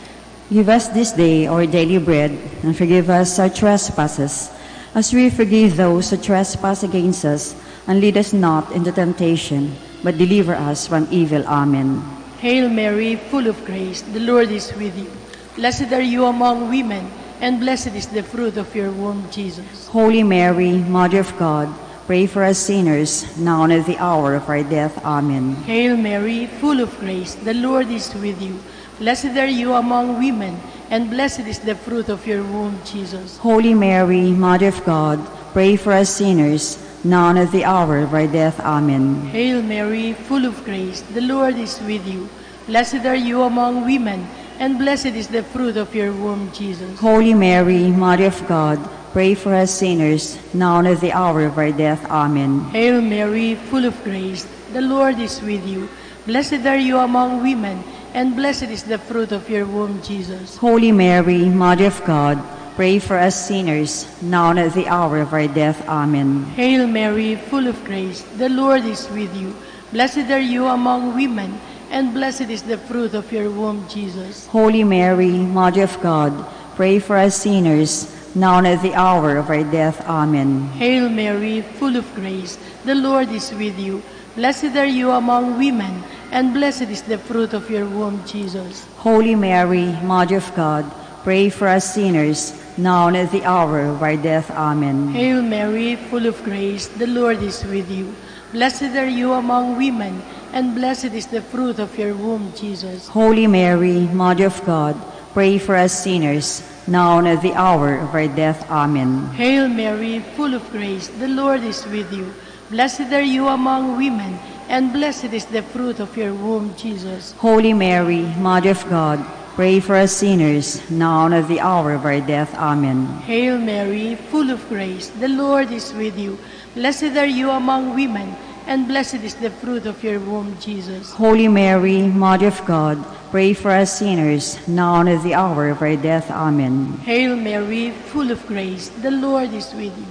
Give us this day our daily bread, and forgive us our trespasses, as we forgive those who trespass against us. And lead us not into temptation, but deliver us from evil. Amen. Hail Mary, full of grace, the Lord is with you. Blessed are you among women, and blessed is the fruit of your womb, Jesus. Holy Mary, Mother of God, pray for us sinners, now and at the hour of our death. Amen. Hail Mary, full of grace, the Lord is with you. Blessed are you among women, and blessed is the fruit of your womb, Jesus. Holy Mary, Mother of God, pray for us sinners, now and at the hour of our death. Amen. Hail Mary, full of grace, the Lord is with you. Blessed are you among women, and blessed is the fruit of your womb, Jesus. Holy Mary, Mother of God, pray for us sinners, now and at the hour of our death. Amen. Hail Mary, full of grace, the Lord is with you. Blessed are you among women, and blessed is the fruit of your womb, Jesus. Holy Mary, Mother of God, pray for us sinners, now and at the hour of our death. Amen. Hail Mary, full of grace, the Lord is with you. Blessed are you among women, and blessed is the fruit of your womb, Jesus. Holy Mary, Mother of God, pray for us sinners, now and at the hour of our death. Amen. Hail Mary, full of grace, the Lord is with you. Blessed are you among women, and blessed is the fruit of your womb, Jesus. Holy Mary, Mother of God, pray for us sinners, now and at the hour of our death. Amen. Hail Mary, full of grace, the Lord is with you. Blessed are you among women, and blessed is the fruit of your womb, Jesus. Holy Mary, Mother of God, pray for us sinners, now and at the hour of our death. Amen. Hail Mary, full of grace, the Lord is with you. Blessed are you among women, and blessed is the fruit of your womb, Jesus. Holy Mary, Mother of God, pray for us sinners, now and at the hour of our death. Amen. Hail Mary, full of grace, the Lord is with you. Blessed are you among women, and blessed is the fruit of your womb, Jesus. Holy Mary, Mother of God, pray for us sinners, now and at the hour of our death. Amen. Hail Mary, full of grace, the Lord is with you.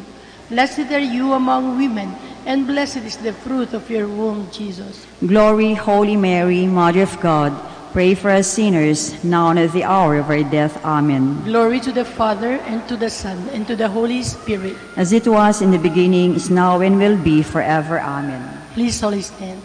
Blessed are you among women, and blessed is the fruit of your womb, Jesus. Glory, Holy Mary, Mother of God, pray for us sinners, now and at the hour of our death. Amen. Glory to the Father, and to the Son, and to the Holy Spirit. As it was in the beginning, is now, and will be forever. Amen. Please all stand.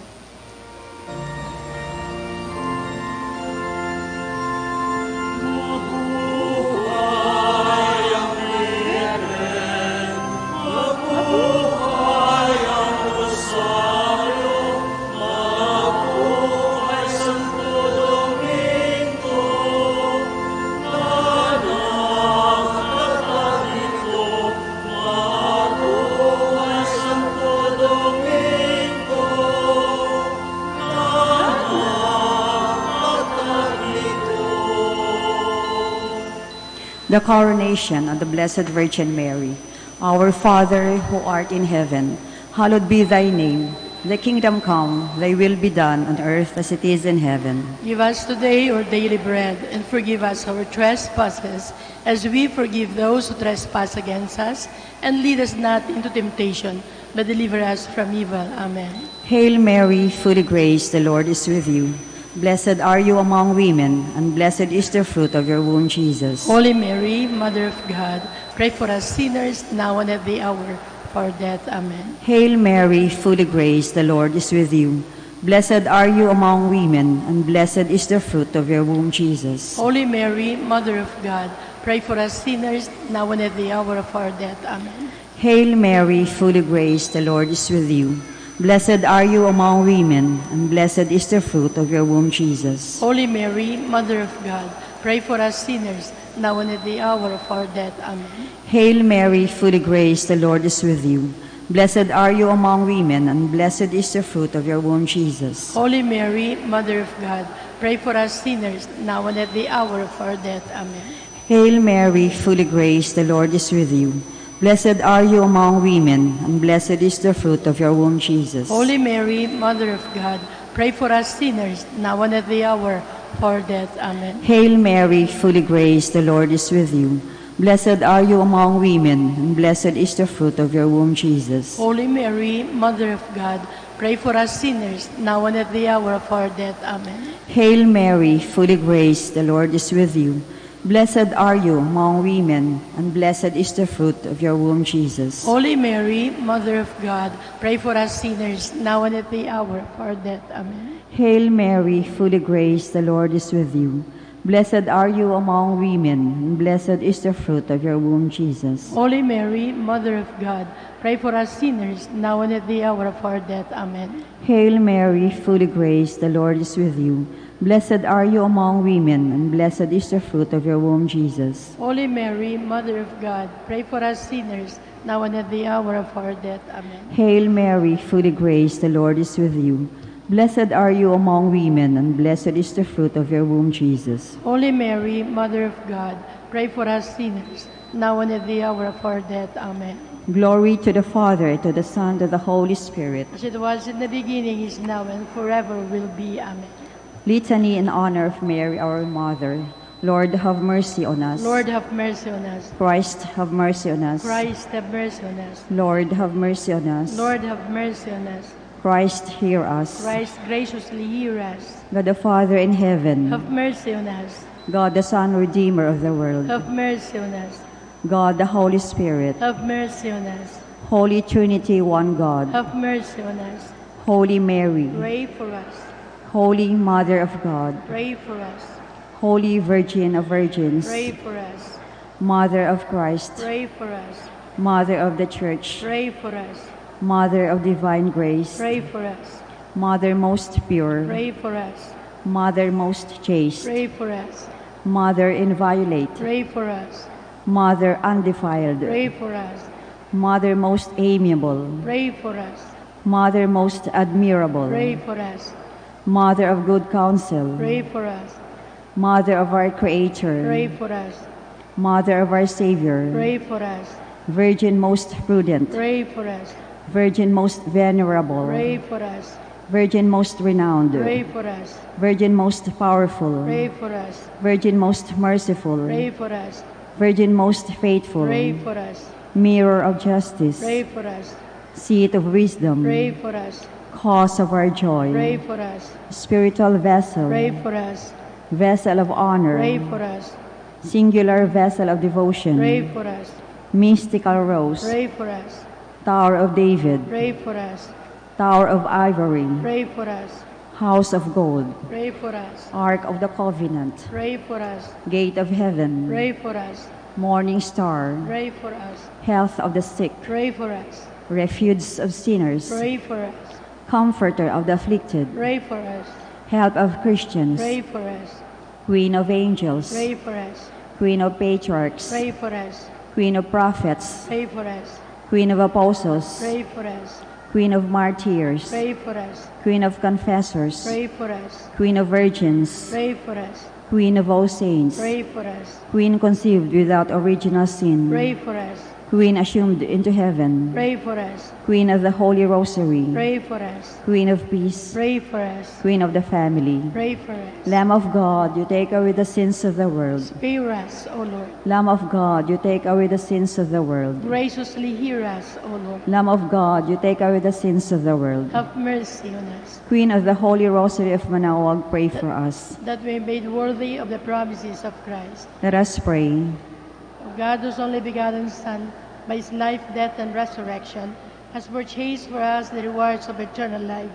The Coronation of the Blessed Virgin Mary. Our Father, who art in heaven, hallowed be thy name. Thy kingdom come, thy will be done on earth as it is in heaven. Give us today our daily bread, and forgive us our trespasses, as we forgive those who trespass against us. And lead us not into temptation, but deliver us from evil. Amen. Hail Mary, full of grace, the Lord is with you. Blessed are you among women, and blessed is the fruit of your womb, Jesus. Holy Mary, Mother of God, pray for us sinners, now and at the hour of our death. Amen. Hail Mary, full of grace, the Lord is with you. Blessed are you among women, and blessed is the fruit of your womb, Jesus. Holy Mary, Mother of God, pray for us sinners, now and at the hour of our death. Amen. Hail Mary, full of grace, the Lord is with you. Blessed are you among women, and blessed is the fruit of your womb, Jesus. Holy Mary, Mother of God, pray for us sinners, now and at the hour of our death. Amen. Hail Mary, full of grace, the Lord is with you. Blessed are you among women, and blessed is the fruit of your womb, Jesus. Holy Mary, Mother of God, pray for us sinners, now and at the hour of our death. Amen. Hail Mary, full of grace, the Lord is with you. Blessed are you among women, and blessed is the fruit of your womb, Jesus. Holy Mary, Mother of God, pray for us sinners, now and at the hour of our death. Amen. Hail Mary, full of grace, the Lord is with you. Blessed are you among women, and blessed is the fruit of your womb, Jesus. Holy Mary, Mother of God, pray for us sinners, now and at the hour of our death. Amen. Hail Mary, full of grace, the Lord is with you. Blessed are you among women, and blessed is the fruit of your womb, Jesus. Holy Mary, Mother of God, pray for us sinners, now and at the hour of our death. Amen. Hail Mary, full of grace, the Lord is with you. Blessed are you among women, and blessed is the fruit of your womb, Jesus. Holy Mary, Mother of God, pray for us sinners, now and at the hour of our death. Amen. Hail Mary, full of grace, the Lord is with you. Blessed are you among women, and blessed is the fruit of your womb, Jesus. Holy Mary, Mother of God, pray for us sinners, now and at the hour of our death. Amen. Hail Mary, full of grace, the Lord is with you. Blessed are you among women, and blessed is the fruit of your womb, Jesus. Holy Mary, Mother of God, pray for us sinners, now and at the hour of our death. Amen. Glory to the Father, to the Son, to the Holy Spirit. As it was in the beginning, is now, and forever will be. Amen. Litany in honor of Mary, our Mother. Lord, have mercy on us. Lord, have mercy on us. Christ, have mercy on us. Christ, have mercy on us. Lord, have mercy on us. Lord, have mercy on us. Christ, hear us. Christ, graciously hear us. God the Father in heaven. Have mercy on us. God the Son, Redeemer of the world. Have mercy on us. God the Holy Spirit. Have mercy on us. Holy Trinity, one God. Have mercy on us. Holy Mary. Pray for us. Holy Mother of God. Pray for us. Holy Virgin of Virgins. Pray for us. Mother of Christ. Pray for us. Mother of the Church. Pray for us. Mother of divine grace. Pray for us. Mother most pure. Pray for us. Mother most chaste. Pray for us. Mother inviolate. Pray for us. Mother undefiled. Pray for us. Mother most amiable. Pray for us. Mother most admirable. Pray for us. Mother of good counsel. Pray for us. Mother of our Creator. Pray for us. Mother of our Savior. Pray for us. Virgin most prudent. Pray for us. Virgin most venerable. Pray for us. Virgin most renowned. Pray for us. Virgin most powerful. Pray for us. Virgin most merciful. Pray for us. Virgin most faithful. Pray for us. Mirror of justice. Pray for us. Seat of wisdom. Pray for us. Cause of our joy. Pray for us. Spiritual vessel. Pray for us. Vessel of honor. Pray for us. Singular vessel of devotion. Pray for us. Mystical rose. Pray for us. Tower of David. Pray for us. Tower of ivory. Pray for us. House of gold. Pray for us. Ark of the covenant. Pray for us. Gate of heaven. Pray for us. Morning star. Pray for us. Health of the sick. Pray for us. Refuge of sinners. Pray for us. Comforter of the afflicted. Pray for us. Help of Christians. Pray for us. Queen of angels. Pray for us. Queen of patriarchs. Pray for us. Queen of prophets. Pray for us. Queen of apostles. Pray for us. Queen of martyrs. Pray for us. Queen of confessors. Pray for us. Queen of virgins. Pray for us. Queen of all saints. Pray for us. Queen conceived without original sin. Pray for us. Queen assumed into heaven. Pray for us. Queen of the Holy Rosary. Pray for us. Queen of peace. Pray for us. Queen of the family. Pray for us. Lamb of God, you take away the sins of the world. Spare us, O Lord. Lamb of God, you take away the sins of the world. Graciously hear us, O Lord. Lamb of God, you take away the sins of the world. Have mercy on us, Queen of the Holy Rosary of Manaoag, pray for us. that we may be made worthy of the promises of Christ. Let us pray. O God, whose only begotten Son, by his life, death, and resurrection, has purchased for us the rewards of eternal life,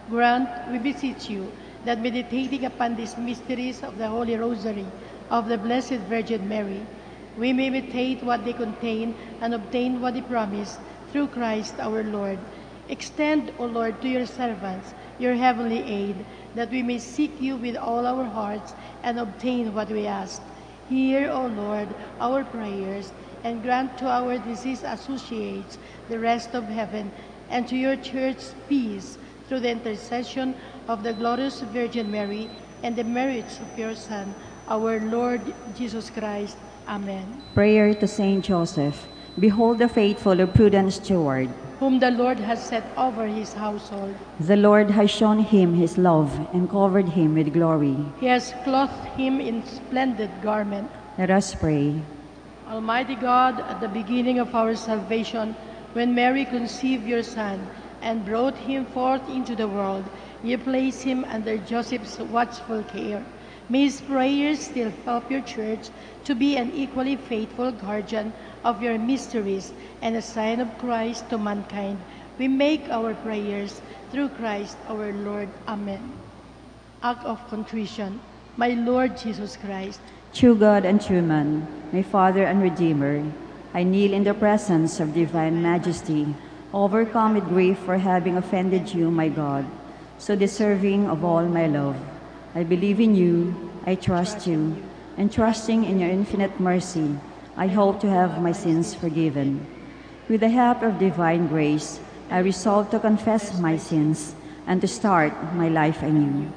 grant, we beseech you, that meditating upon these mysteries of the Holy Rosary of the Blessed Virgin Mary, we may imitate what they contain and obtain what they promise through Christ our Lord. Extend, O Lord, to your servants your heavenly aid, that we may seek you with all our hearts and obtain what we ask. Hear, O Lord, our prayers, and grant to our deceased associates the rest of heaven, and to your church peace, through the intercession of the glorious Virgin Mary and the merits of your Son, our Lord Jesus Christ. Amen. Prayer to Saint Joseph. Behold the faithful and prudent steward. Whom the Lord has set over his household. The Lord has shown him his love and covered him with glory. He has clothed him in splendid garment. Let us pray. Almighty God, at the beginning of our salvation, when Mary conceived your Son and brought him forth into the world, you placed him under Joseph's watchful care. May his prayers still help your church to be an equally faithful guardian of your mysteries and a sign of Christ to mankind. We make our prayers through Christ our Lord. Amen. Act of contrition. My Lord Jesus Christ, True God and true man, my Father and Redeemer, I kneel in the presence of divine majesty, overcome with grief for having offended you, my God, so deserving of all my love. I believe in you, I trust you, and trusting in your infinite mercy, I hope to have my sins forgiven. With the help of divine grace, I resolve to confess my sins and to start my life anew.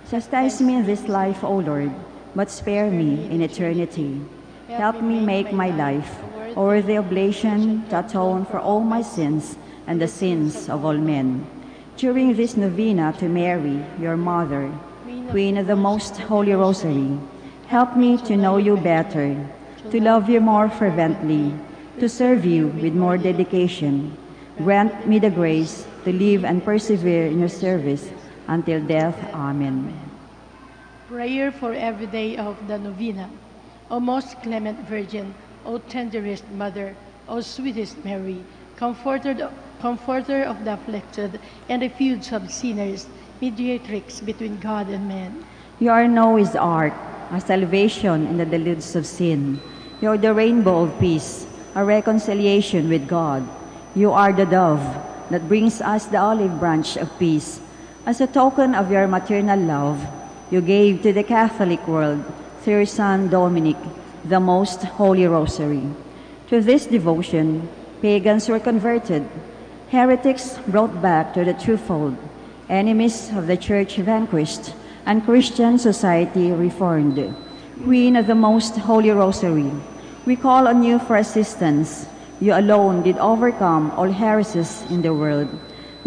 Chastise me in this life, O Lord, but spare me in eternity. Help me make my life a worthy oblation to atone for all my sins and the sins of all men. During this novena to Mary, your mother, Queen of the Most Holy Rosary, help me to know you better, to love you more fervently, to serve you with more dedication. Grant me the grace to live and persevere in your service until death. Amen. prayer for every day of the novena. O most clement Virgin, O tenderest Mother, O sweetest Mary, comforter of the afflicted and refuge of sinners, mediatrix between God and man. You are Noah's ark, a salvation in the deluge of sin. You are the rainbow of peace, a reconciliation with God. You are the dove that brings us the olive branch of peace. As a token of your maternal love, you gave to the Catholic world, through your Son Dominic, the Most Holy Rosary. To this devotion, pagans were converted, heretics brought back to the true fold, enemies of the Church vanquished, and Christian society reformed. Queen of the Most Holy Rosary, we call on you for assistance. You alone did overcome all heresies in the world.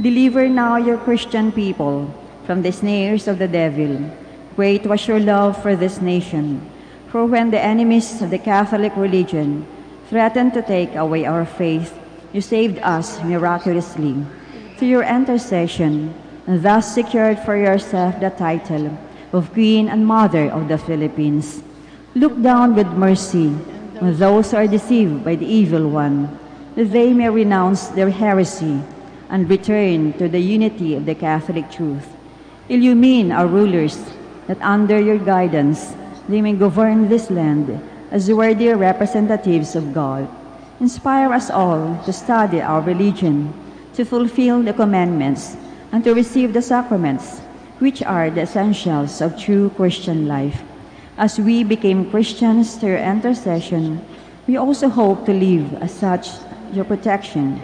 Deliver now your Christian people from the snares of the devil. Great was your love for this nation. For when the enemies of the Catholic religion threatened to take away our faith, you saved us miraculously. Through your intercession, and thus secured for yourself the title of Queen and Mother of the Philippines. Look down with mercy on those who are deceived by the evil one, that they may renounce their heresy and return to the unity of the Catholic truth. Illumine our rulers, that under your guidance they may govern this land as worthy representatives of God. Inspire us all to study our religion, to fulfill the commandments, and to receive the sacraments, which are the essentials of true Christian life. As we became Christians through your intercession, we also hope to live as such your protection.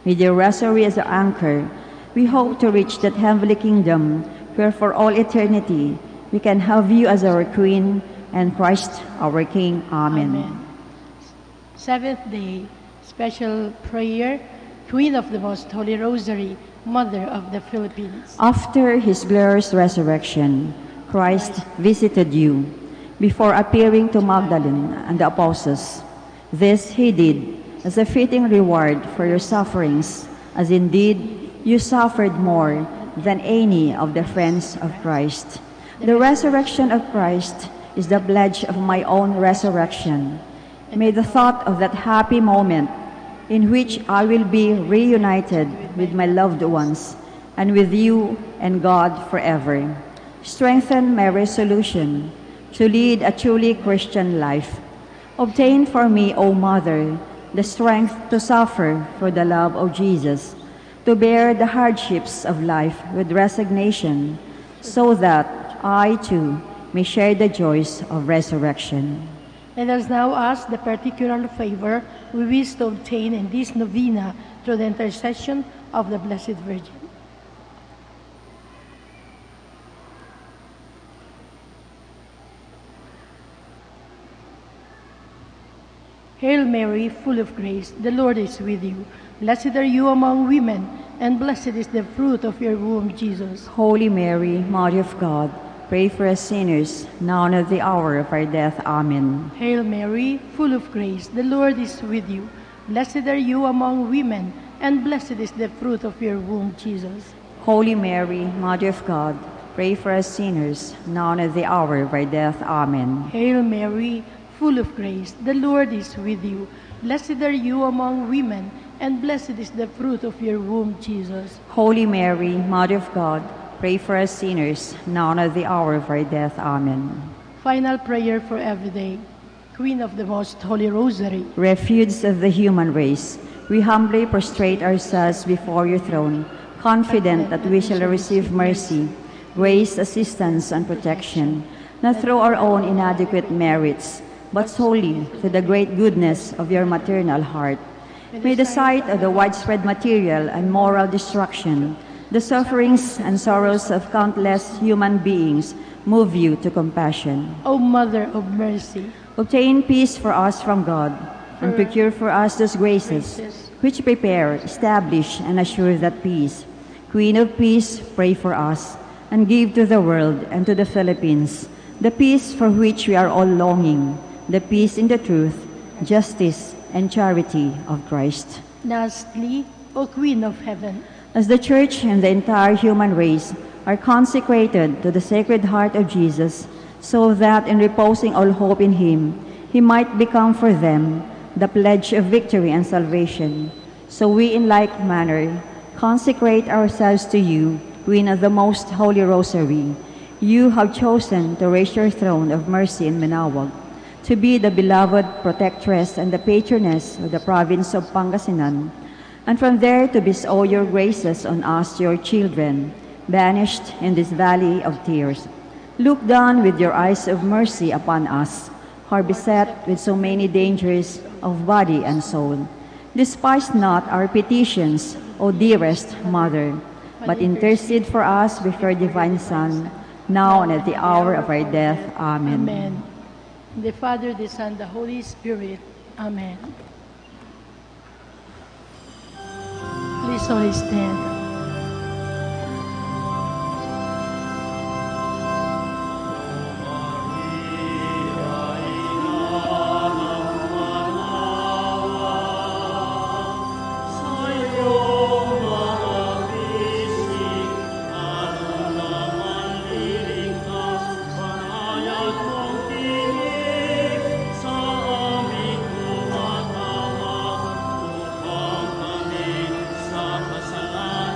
With your rosary as our anchor, we hope to reach that heavenly kingdom where for all eternity we can have you as our Queen and Christ our King. Amen. Seventh day, special prayer, Queen of the Most Holy Rosary, Mother of the Philippines. After his glorious resurrection, Christ visited you before appearing to Magdalene and the apostles. This he did as a fitting reward for your sufferings, as indeed you suffered more than any of the friends of Christ. The resurrection of Christ is the pledge of my own resurrection. May the thought of that happy moment in which I will be reunited with my loved ones and with you and God forever strengthen my resolution to lead a truly Christian life. Obtain for me, O Mother, the strength to suffer for the love of Jesus, to bear the hardships of life with resignation, so that I too may share the joys of resurrection. Let us now ask the particular favor we wish to obtain in this novena through the intercession of the Blessed Virgin. Hail Mary, full of grace, the Lord is with you. Blessed are you among women, and blessed is the fruit of your womb, Jesus. Holy Mary, Mother of God, pray for us sinners, now and at the hour of our death. Amen. Hail Mary, full of grace, the Lord is with you. Blessed are you among women, and blessed is the fruit of your womb, Jesus. Holy Mary, Mother of God, pray for us sinners, now and at the hour of our death. Amen. Hail Mary, full of grace, the Lord is with you. Blessed are you among women, and blessed is the fruit of your womb, Jesus. Holy Mary, Mother of God, pray for us sinners, now and at the hour of our death. Amen. Final prayer for every day. Queen of the Most Holy Rosary, Refuge of the human race, we humbly prostrate ourselves before your throne, confident that we shall receive mercy, grace, assistance, and protection, not through our own inadequate merits, but solely through the great goodness of your maternal heart. May the sight of the widespread material and moral destruction, the sufferings and sorrows of countless human beings move you to compassion. O Mother of Mercy, Obtain peace for us from God, and procure for us those graces which prepare, establish, and assure that peace. Queen of Peace, pray for us, and give to the world and to the Philippines the peace for which we are all longing, the peace in the truth, justice, and charity of Christ. lastly, O Queen of Heaven, As the Church and the entire human race are consecrated to the Sacred Heart of Jesus, so that in reposing all hope in Him, He might become for them the pledge of victory and salvation. So we in like manner consecrate ourselves to you, Queen of the Most Holy Rosary. You have chosen to raise your throne of mercy in Manaoag, to be the beloved protectress and the patroness of the province of Pangasinan, and from there to bestow your graces on us, your children, banished in this valley of tears. Look down with your eyes of mercy upon us, who are beset with so many dangers of body and soul. Despise not our petitions, O dearest Mother, but intercede for us before your divine Son, now and at the hour of our death. Amen. Amen. The Father, the Son, the Holy Spirit. Amen. Please all stand. Sa kasalanan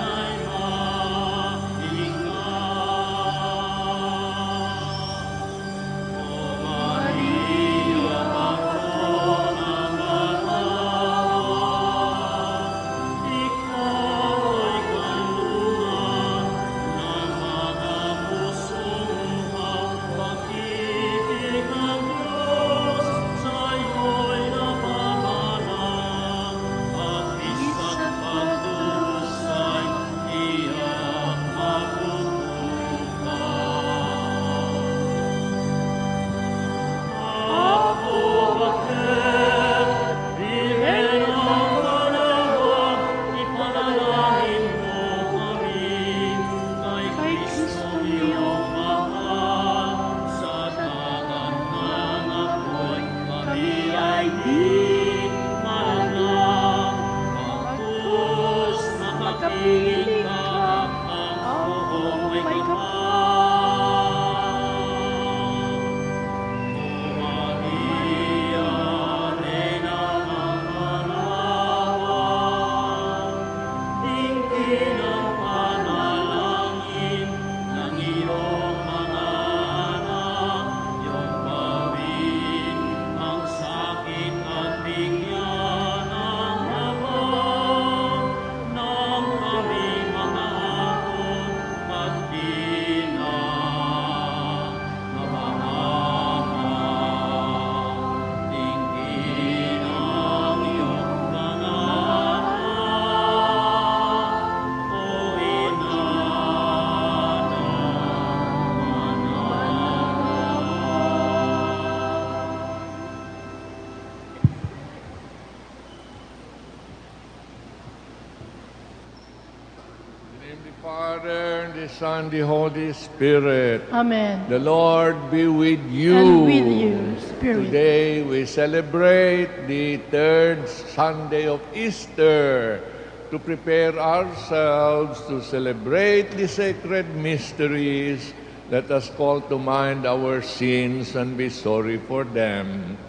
Father, the Son, the Holy Spirit. Amen. The Lord be with you. And with you, Spirit. Today we celebrate the third Sunday of Easter to prepare ourselves to celebrate the sacred mysteries. Let us call to mind our sins and be sorry for them.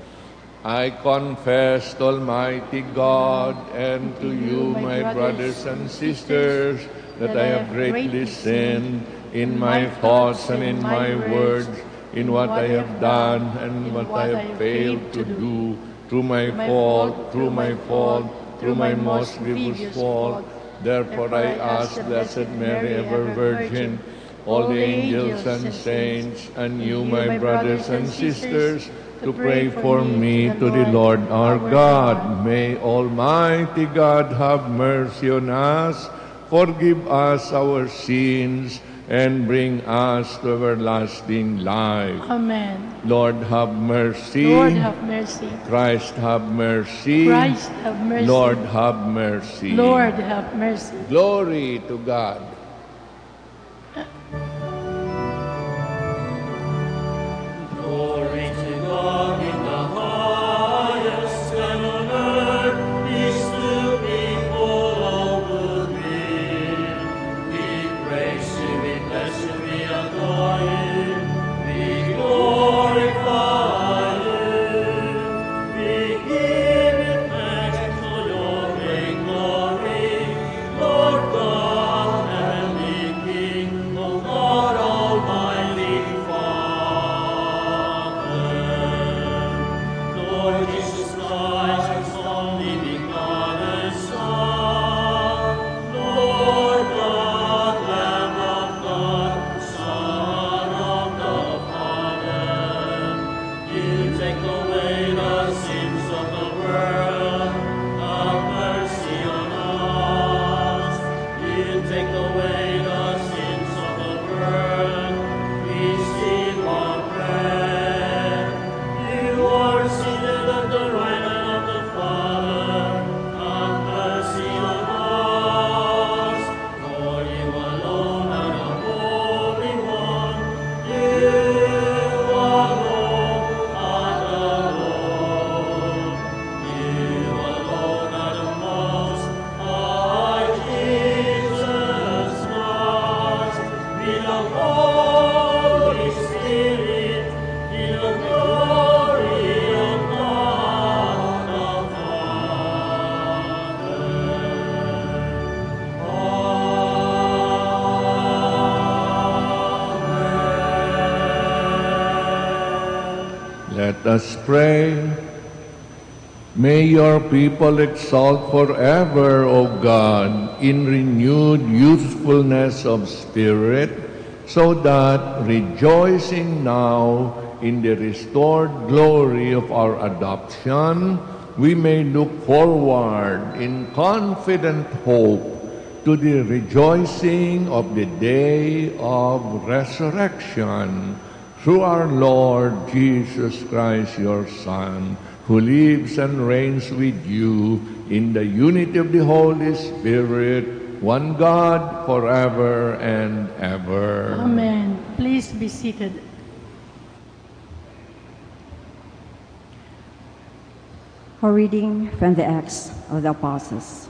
I confess to Almighty God and to you, my brothers and sisters, that I have greatly sinned in my thoughts and in my words, in what I have done and what I have failed to do, through my fault, through my most grievous fault. Therefore I ask Blessed Mary, ever Virgin, all the angels and saints, and you, my brothers and sisters, to pray for me to the Lord our God. May Almighty God have mercy on us, forgive us our sins, and bring us to everlasting life. Amen. Lord, have mercy. Lord, have mercy. Christ, have mercy. Christ, have mercy. Lord, have mercy. Lord, have mercy. Glory to God. Glory to God in the highest, and on earth peace to people all good will. We praise you, we bless you, we adore you, we glorify you. We give you thanks for your great glory, Lord God, heavenly King, O God, Almighty Father. Lord Jesus Christ, whose only begotten Son, Lord God, Lamb of God, Son of the Father, you take away the sins of the world, have mercy on us. You take away the sins of the world, receive our prayer. You are seated at the right hand of the Father, have mercy on us. For you alone are the Holy One, you alone are the Lord. You alone are the Most High Jesus Christ, with the Holy Spirit, in the glory of God the Let us pray. May your people exalt forever, O God, in renewed youthfulness of spirit, so that, rejoicing now in the restored glory of our adoption, we may look forward in confident hope to the rejoicing of the day of resurrection, through our Lord Jesus Christ, your Son, who lives and reigns with you in the unity of the Holy Spirit, one God, forever and ever. Amen. Please be seated. A reading from the Acts of the Apostles.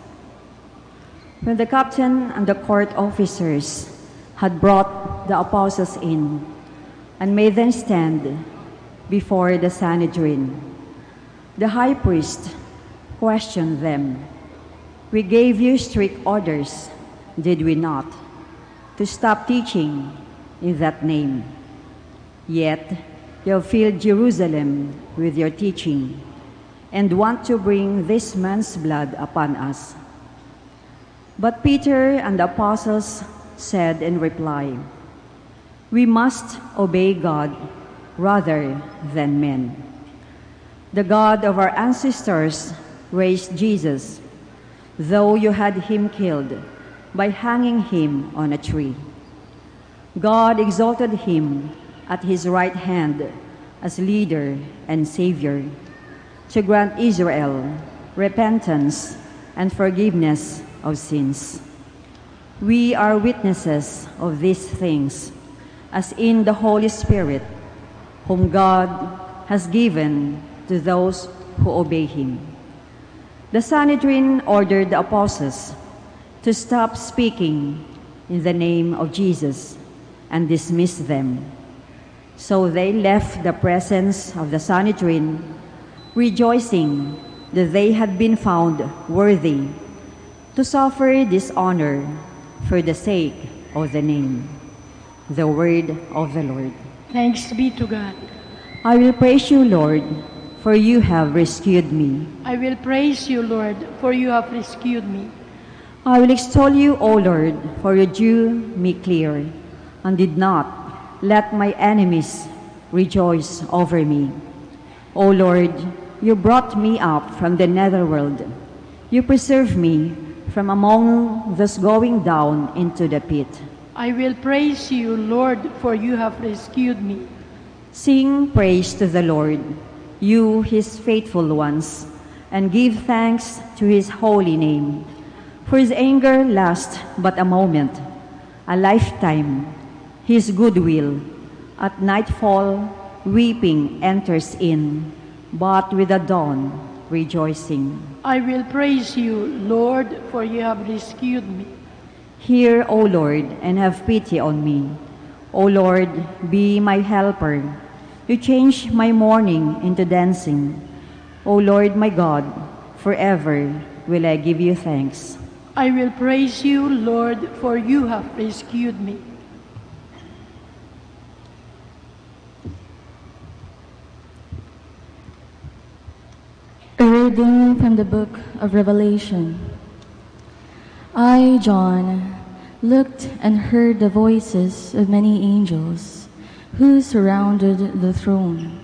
When the captain and the court officers had brought the apostles in and made them stand before the Sanhedrin, the high priest questioned them. We gave you strict orders, did we not, to stop teaching in that name? Yet you have filled Jerusalem with your teaching and want to bring this man's blood upon us. But Peter and the apostles said in reply, we must obey God rather than men. The God of our ancestors raised Jesus, though you had him killed by hanging him on a tree. God exalted him at his right hand as leader and savior, to grant Israel repentance and forgiveness of sins. We are witnesses of these things, as in the Holy Spirit, whom God has given to those who obey him. The Sanhedrin ordered the apostles to stop speaking in the name of Jesus and dismissed them. So they left the presence of the Sanhedrin, rejoicing that they had been found worthy to suffer dishonor for the sake of the name. The word of the Lord. Thanks be to God. I will praise you, Lord, for you have rescued me. I will praise you, Lord, for you have rescued me. I will extol you, O Lord, for you drew me clear, and did not let my enemies rejoice over me. O Lord, you brought me up from the netherworld. You preserved me from among those going down into the pit. I will praise you, Lord, for you have rescued me. Sing praise to the Lord, you his faithful ones, and give thanks to his holy name. For his anger lasts but a moment, a lifetime. His goodwill at nightfall, weeping enters in, but with the dawn, rejoicing. I will praise you, Lord, for you have rescued me. Hear, O Lord, and have pity on me. O Lord, be my helper. You change my mourning into dancing. O Lord my God, forever will I give you thanks. I will praise you, Lord, for you have rescued me. A reading from the book of Revelation. I, John, looked and heard the voices of many angels who surrounded the throne,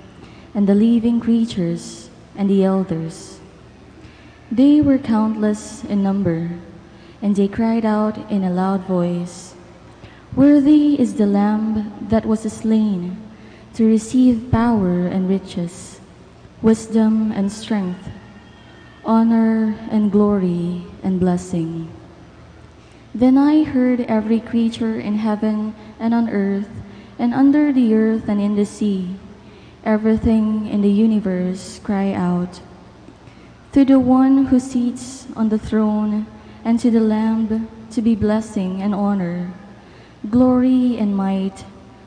and the living creatures and the elders. They were countless in number, and they cried out in a loud voice, "Worthy is the Lamb that was slain to receive power and riches, wisdom and strength, honor and glory and blessing." Then I heard every creature in heaven and on earth and under the earth and in the sea, everything in the universe cry out, "To the one who sits on the throne and to the Lamb to be blessing and honor, glory and might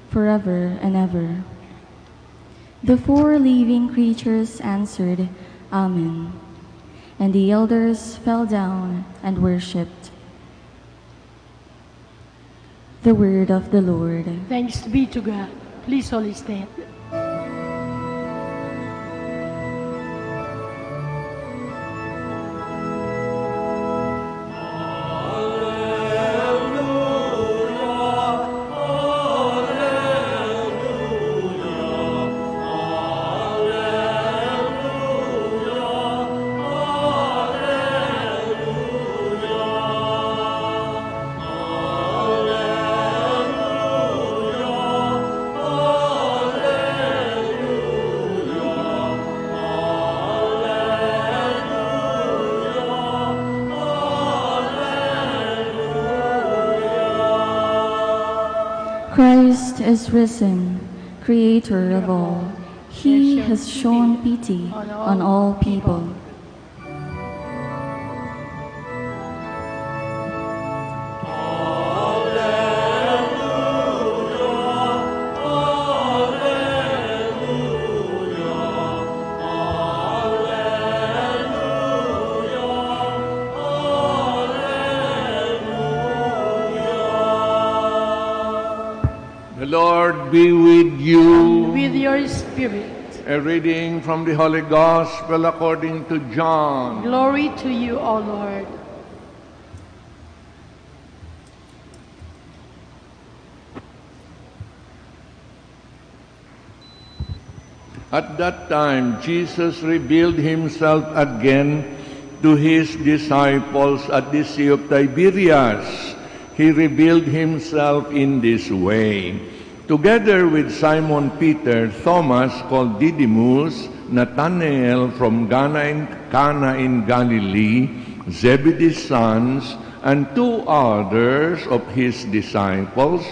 forever and ever." The four living creatures answered, "Amen." And the elders fell down and worshipped. The word of the Lord. Thanks be to God. Please all stand. Christ is risen, Creator of all. He has shown pity on all people. The Lord be with you. With your spirit. A reading from the Holy Gospel according to John. Glory to you, O Lord. At that time, Jesus revealed himself again to his disciples at the Sea of Tiberias. He revealed himself in this way. Together with Simon Peter, Thomas called Didymus, Nathanael from Cana in Galilee, Zebedee's sons, and 2 others of his disciples.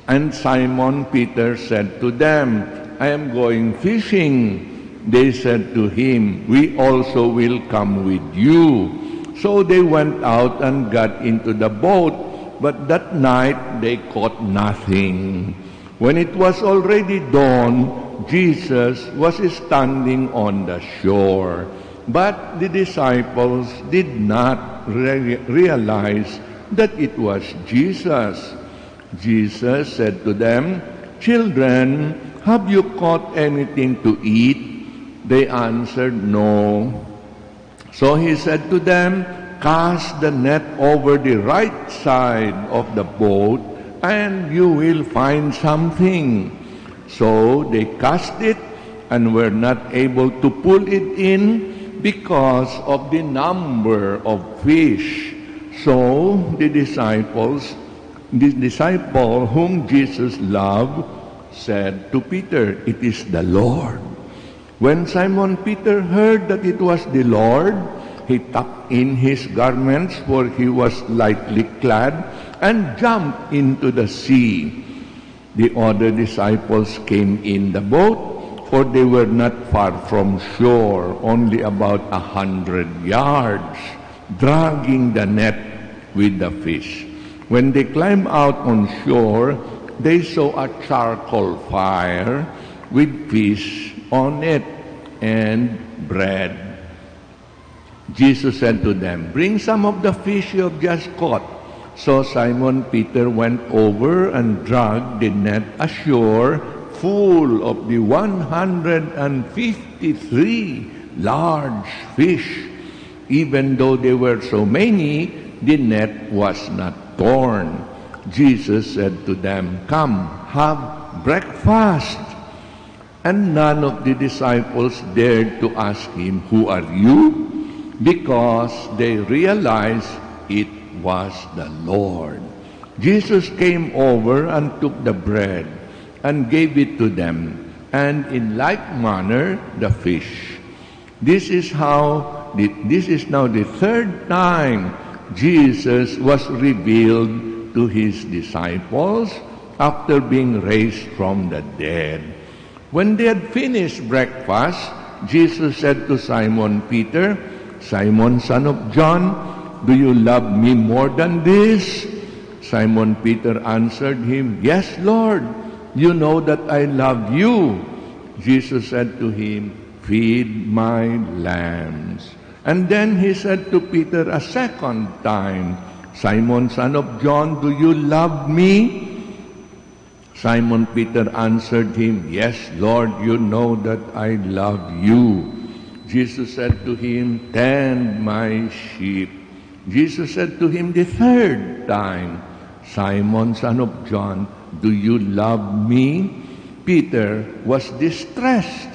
And Simon Peter said to them, I am going fishing. They said to him, we also will come with you. So they went out and got into the boat, but that night they caught nothing. When it was already dawn, Jesus was standing on the shore. But the disciples did not realize that it was Jesus. Jesus said to them, children, have you caught anything to eat? They answered, no. So he said to them, cast the net over the right side of the boat, and you will find something. So they cast it and were not able to pull it in because of the number of fish. So the disciple whom Jesus loved said to Peter, it is the Lord. When Simon Peter heard that it was the Lord, he tucked in his garments, for he was lightly clad, and jumped into the sea. The other disciples came in the boat, for they were not far from shore, only about 100 yards, dragging the net with the fish. When they climbed out on shore, they saw a charcoal fire with fish on it and bread. Jesus said to them, bring some of the fish you have just caught. So Simon Peter went over and dragged the net ashore full of the 153 large fish. Even though there were so many, the net was not torn. Jesus said to them, come, have breakfast. And none of the disciples dared to ask him, who are you? Because they realized it was the Lord. Jesus came over and took the bread and gave it to them, and in like manner the fish. This is now the third time Jesus was revealed to his disciples after being raised from the dead. When they had finished breakfast, Jesus said to Simon Peter, Simon, son of John, do you love me more than this? Simon Peter answered him, yes, Lord, you know that I love you. Jesus said to him, feed my lambs. And then he said to Peter a second time, Simon, son of John, do you love me? Simon Peter answered him, yes, Lord, you know that I love you. Jesus said to him, tend my sheep. Jesus said to him the third time, Simon, son of John, do you love me? Peter was distressed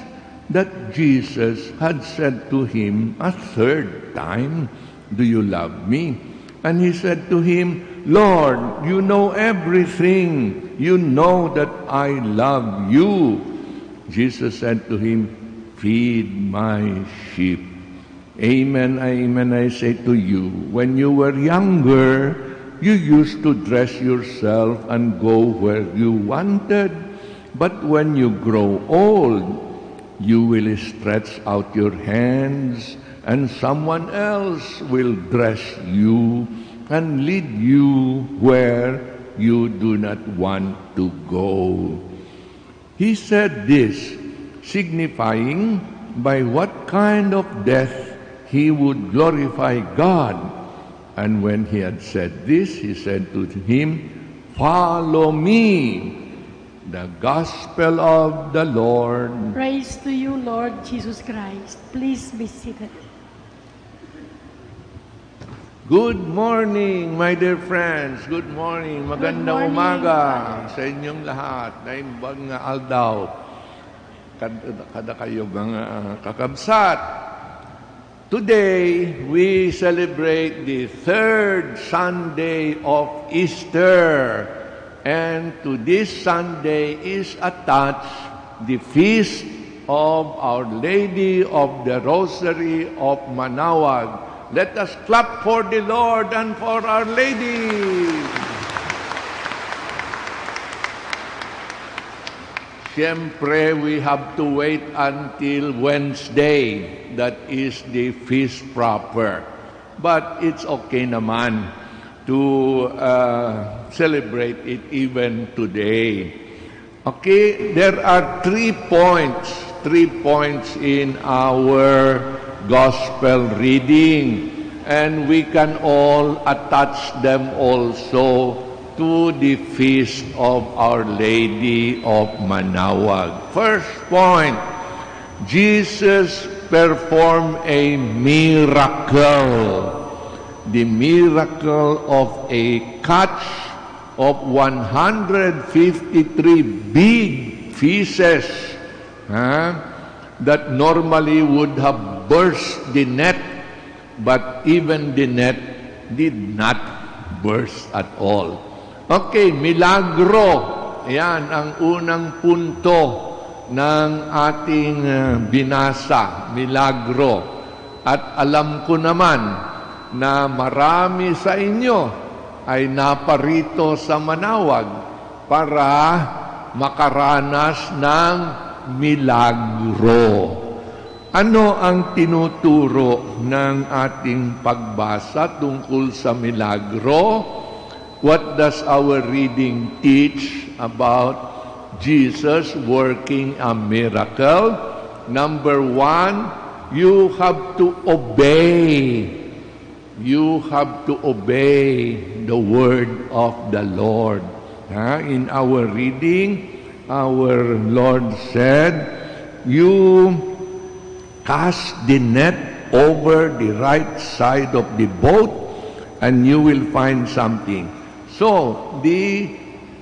that Jesus had said to him a third time, do you love me? And he said to him, Lord, you know everything. You know that I love you. Jesus said to him, feed my sheep. Amen, amen, I say to you, when you were younger, you used to dress yourself and go where you wanted. But when you grow old, you will stretch out your hands, and someone else will dress you and lead you where you do not want to go. He said this, signifying by what kind of death he would glorify God. And when he had said this, he said to him, follow me. The Gospel of the Lord. Praise to you, Lord Jesus Christ. Please be seated. Good morning, my dear friends. Good morning. Magandang umaga sa inyong lahat. Naimbag nga aldaw. Kada kayo mga kakabsat. Today, we celebrate the third Sunday of Easter. And to this Sunday is attached the feast of Our Lady of the Rosary of Manaoag, Let us clap for the Lord and for Our Lady. Siyempre, we have to wait until Wednesday. That is the feast proper. But it's okay naman to celebrate it even today. Okay, there are 3 points in our gospel reading, and we can all attach them also to the feast of Our Lady of Manaoag. First point, Jesus performed a miracle. The miracle of a catch of 153 big fishes that normally would have burst the net, but even the net did not burst at all. Okay, milagro. Yan ang unang punto ng ating binasa, milagro. At alam ko naman na marami sa inyo ay naparito sa Manaoag para makaranas ng milagro. Ano ang tinuturo ng ating pagbasa tungkol sa milagro? What does our reading teach about Jesus working a miracle? Number 1, you have to obey. You have to obey the word of the Lord. In our reading, our Lord said, you cast the net over the right side of the boat and you will find something. So, the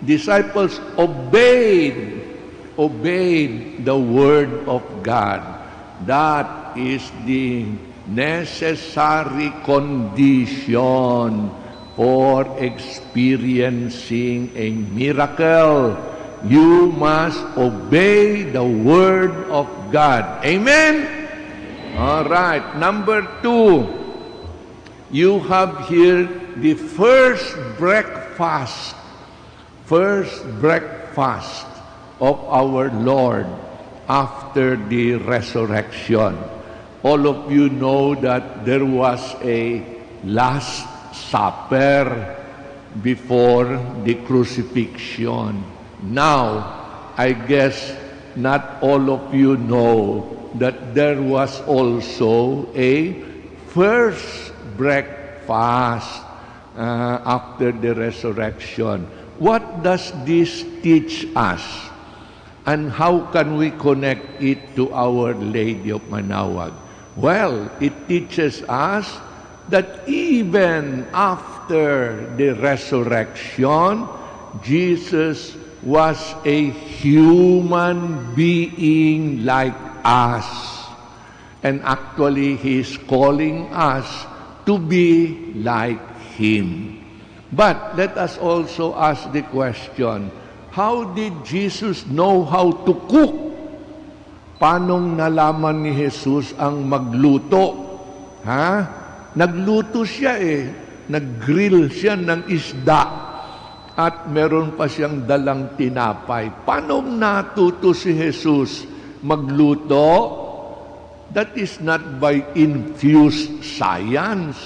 disciples obeyed the word of God. That is the necessary condition for experiencing a miracle. You must obey the word of God. Amen? All right. Number 2, you have here the first breakfast of our Lord after the resurrection. All of you know that there was a Last Supper before the crucifixion. Now, I guess not all of you know that there was also a first breakfast after the resurrection. What does this teach us? And how can we connect it to Our Lady of Manaoag? Well, it teaches us that even after the resurrection, Jesus was a human being like us. And actually, He's calling us to be like Him. But let us also ask the question, how did Jesus know how to cook? Paanong nalaman ni Jesus ang magluto? Nagluto siya Nag-grill siya ng isda. At meron pa siyang dalang tinapay. Paano natuto si Jesus magluto? That is not by infused science.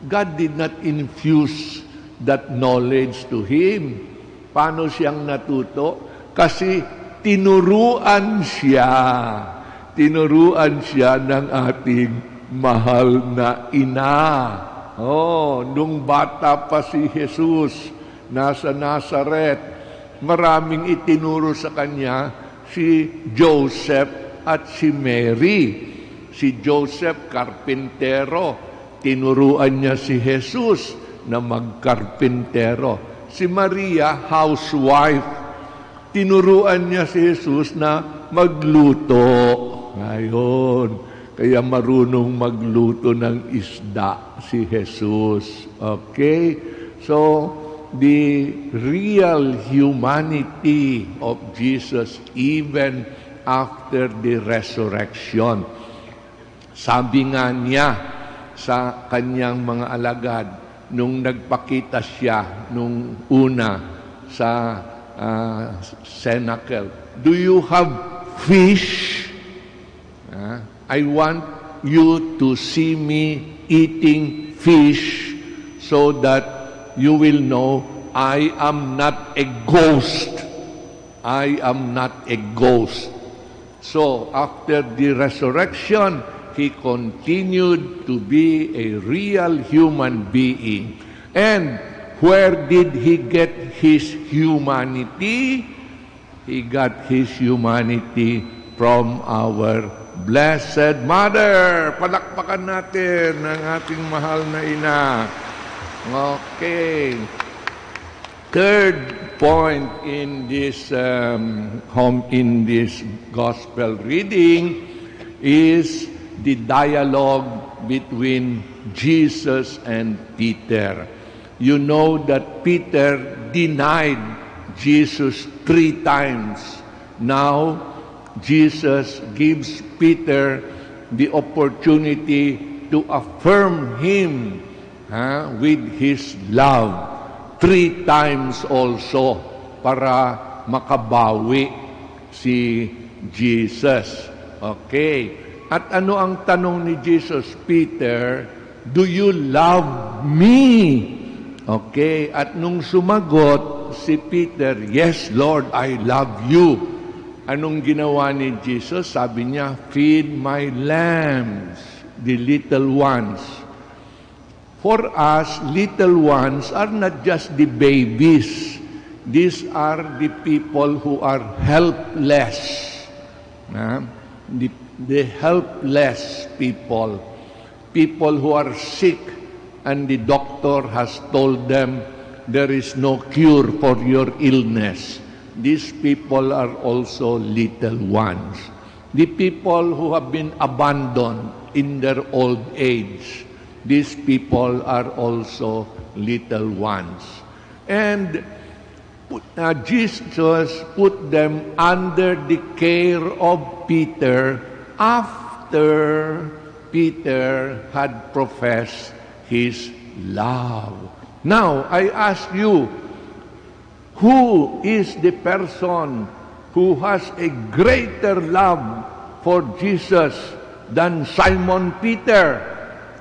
God did not infuse that knowledge to Him. Paano siyang natuto? Kasi tinuruan siya ng ating mahal na ina. Nung bata pa si Jesus, nasa Nazareth, maraming itinuro sa kanya si Joseph at si Mary. Si Joseph, karpintero, tinuruan niya si Jesus na magkarpintero. Si Maria, housewife, tinuruan niya si Jesus na magluto. Ngayon, kaya marunong magluto ng isda si Jesus. Okay? So, the real humanity of Jesus even after the resurrection. Sabi nga niya sa kanyang mga alagad nung nagpakita siya nung una sa cenacle. Do you have fish? I want you to see me eating fish so that you will know I am not a ghost. I am not a ghost. So, after the resurrection, he continued to be a real human being. And where did he get his humanity? He got his humanity from our Blessed Mother. Palakpakan natin ang ating mahal na ina. Okay. Third point in this gospel reading is the dialogue between Jesus and Peter. You know that Peter denied Jesus 3 times. Now, Jesus gives Peter the opportunity to affirm him with his love 3 times also para makabawi si Jesus. Okay. At ano ang tanong ni Jesus? Peter, do you love me? Okay. At nung sumagot si Peter, yes, Lord, I love you. Anong ginawa ni Jesus? Sabi niya, feed my lambs, the little ones. For us, little ones are not just the babies. These are the people who are helpless. The helpless people. People who are sick and the doctor has told them there is no cure for your illness. These people are also little ones. The people who have been abandoned in their old age. These people are also little ones. And Jesus put them under the care of Peter after Peter had professed his love. Now, I ask you, who is the person who has a greater love for Jesus than Simon Peter?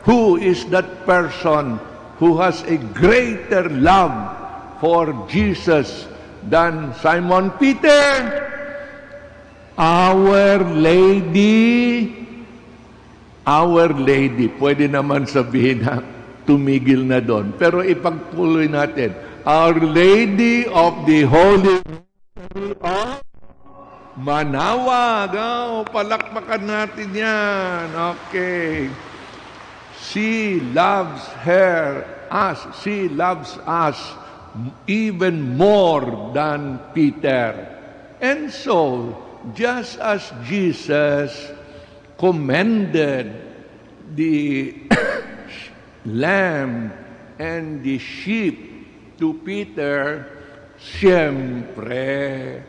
Who is that person who has a greater love for Jesus than Simon Peter? Our Lady. Our Lady. Pwede naman sabihin na tumigil na doon. Pero ipagtuloy natin. Our Lady of the Holy Mystery of Manawag. Palakpakan natin yan. Okay. She loves us. She loves us even more than Peter. And so, just as Jesus commended the lamb and the sheep to Peter, siyempre,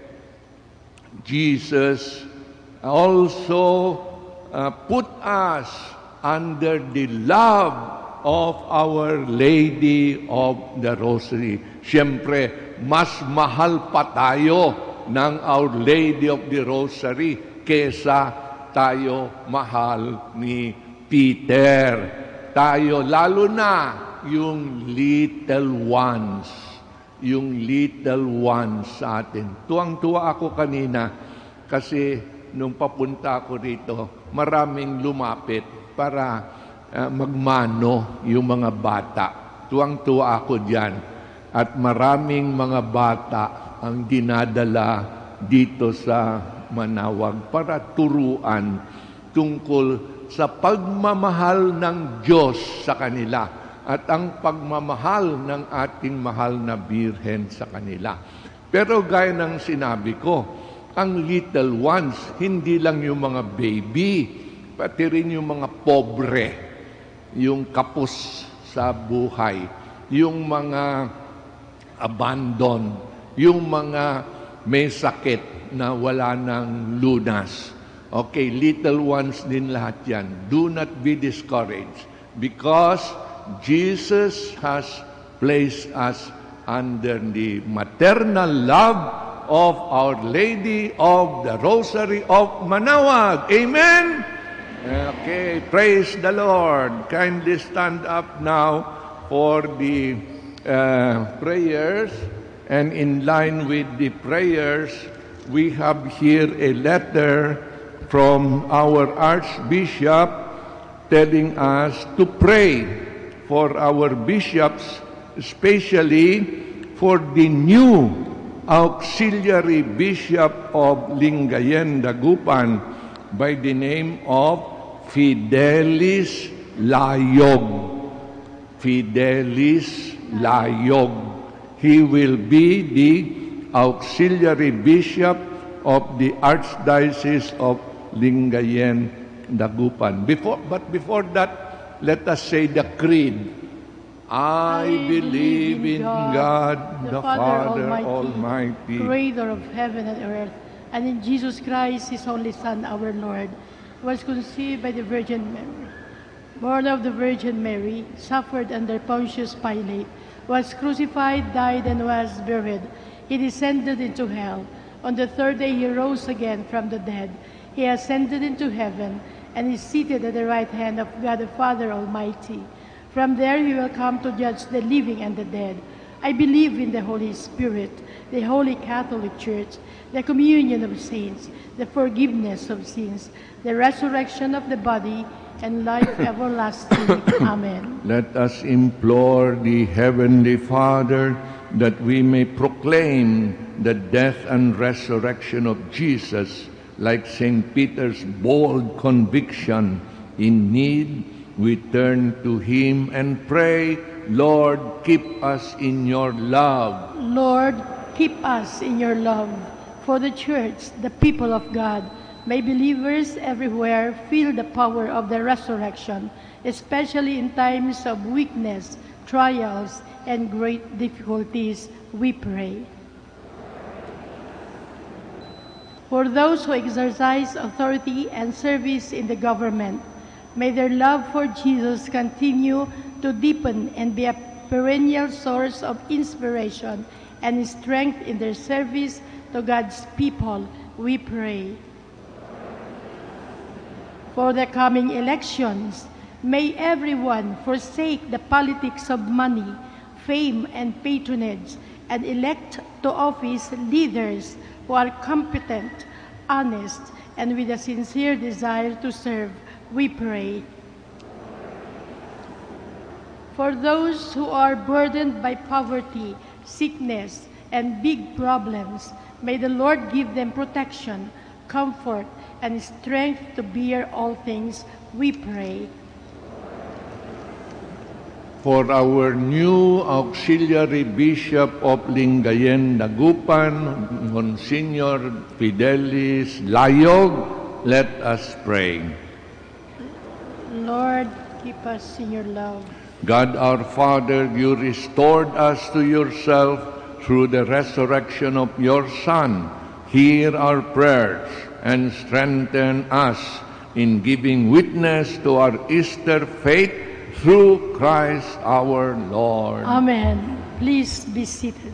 Jesus also put us under the love of Our Lady of the Rosary. Siyempre, mas mahal pa tayo ng Our Lady of the Rosary kesa tayo mahal ni Peter. Tayo, lalo na yung little ones. Yung little ones sa atin. Tuwang-tuwa ako kanina kasi nung papunta ako rito, maraming lumapit para magmano yung mga bata. Tuwang-tuwa ako diyan. At maraming mga bata ang dinadala dito sa Manawag para turuan tungkol sa pagmamahal ng Diyos sa kanila at ang pagmamahal ng ating mahal na Birhen sa kanila. Pero gaya ng sinabi ko, ang little ones, hindi lang yung mga baby, pati rin yung mga pobre, yung kapos sa buhay, yung mga abandon, yung mga may sakit na wala ng lunas. Okay, little ones din lahat yan. Do not be discouraged. because Jesus has placed us under the maternal love of Our Lady of the Rosary of Manaoag. Amen? Okay, praise the Lord. Kindly stand up now for the prayers. And in line with the prayers, we have here a letter from our Archbishop telling us to pray for our bishops, especially for the new auxiliary bishop of Lingayen, Dagupan, by the name of Fidelis Layog. Fidelis Layog. He will be the auxiliary bishop of the Archdiocese of Lingayen, Dagupan. But before that, let us say the creed. I believe in God, the Father Almighty, Creator of heaven and earth, and in Jesus Christ, His only Son, our Lord, who was conceived by the Virgin Mary, born of the Virgin Mary, suffered under Pontius Pilate, was crucified, died, and was buried. He descended into hell. On the third day he rose again from the dead. He ascended into heaven and is seated at the right hand of God the Father Almighty. From there he will come to judge the living and the dead. I believe in the Holy Spirit, the Holy Catholic Church, the communion of saints, the forgiveness of sins, the resurrection of the body, and life everlasting. Amen. Let us implore the Heavenly Father that we may proclaim the death and resurrection of Jesus like St. Peter's bold conviction. In need, we turn to Him and pray, Lord, keep us in your love. Lord, keep us in your love. For the Church, the people of God, may believers everywhere feel the power of the resurrection, especially in times of weakness, trials, and great difficulties, we pray. For those who exercise authority and service in the government, may their love for Jesus continue to deepen and be a perennial source of inspiration and strength in their service to God's people, we pray. For the coming elections, may everyone forsake the politics of money, fame, and patronage, and elect to office leaders who are competent, honest, and with a sincere desire to serve, we pray. For those who are burdened by poverty, sickness, and big problems, may the Lord give them protection, comfort, and strength to bear all things, we pray. For our new auxiliary bishop of Lingayen, Dagupan, Monsignor Fidelis Layog, let us pray. Lord, keep us in your love. God our Father, you restored us to yourself through the resurrection of your Son. Hear our prayers and strengthen us in giving witness to our Easter faith through Christ our Lord. Amen. Please be seated.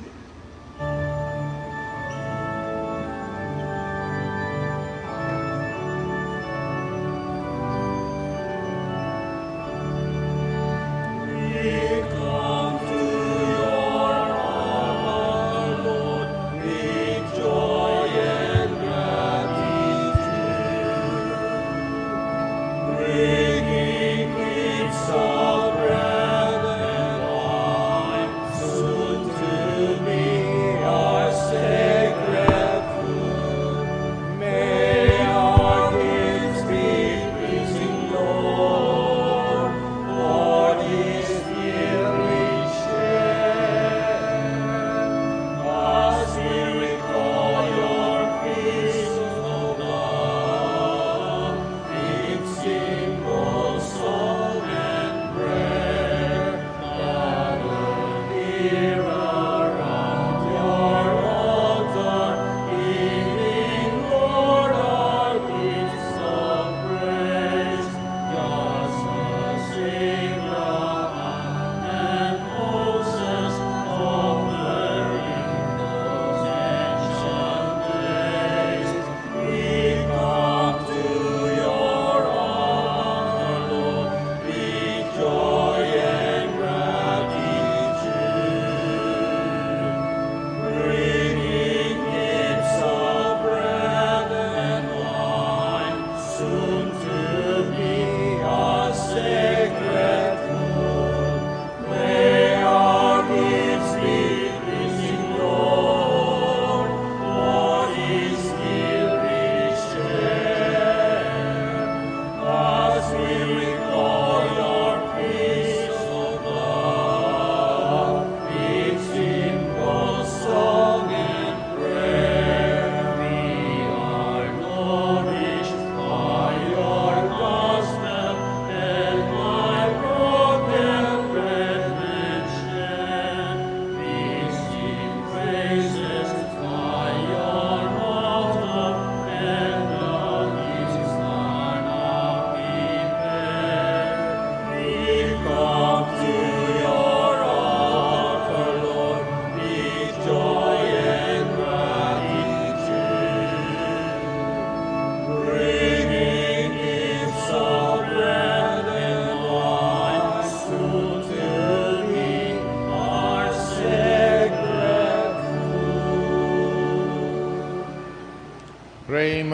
Sing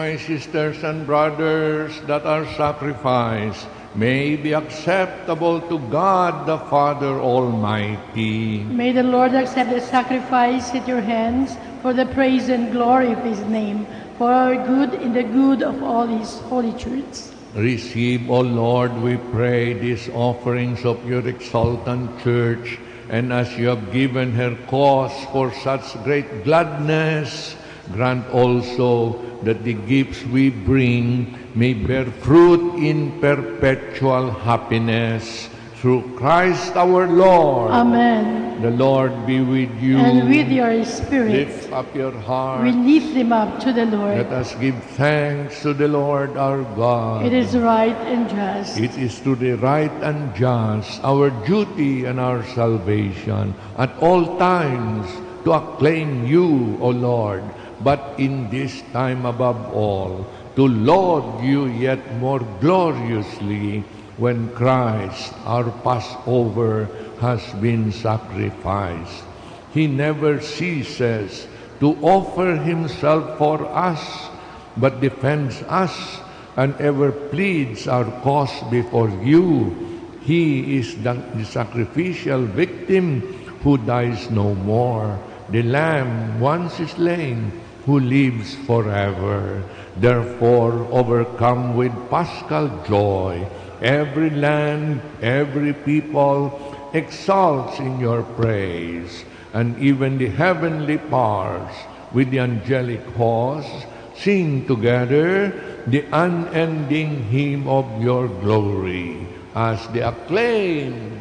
my sisters and brothers, that our sacrifice may be acceptable to God the Father Almighty. May the Lord accept the sacrifice at your hands for the praise and glory of His name, for our good and the good of all His holy church. Receive, O Lord, we pray, these offerings of your exultant church, and as you have given her cause for such great gladness, grant also that the gifts we bring may bear fruit in perpetual happiness. Through Christ our Lord. Amen. The Lord be with you. And with your spirit. Lift up your heart. We lift them up to the Lord. Let us give thanks to the Lord our God. It is right and just. It is to the right and just, our duty and our salvation, at all times to acclaim you, O Lord, but in this time above all, to laud you yet more gloriously when Christ, our Passover, has been sacrificed. He never ceases to offer himself for us, but defends us and ever pleads our cause before you. He is the sacrificial victim who dies no more, the Lamb once slain, who lives forever. Therefore, overcome with paschal joy, every land, every people exalts in your praise, and even the heavenly powers with the angelic host sing together the unending hymn of your glory as they acclaim.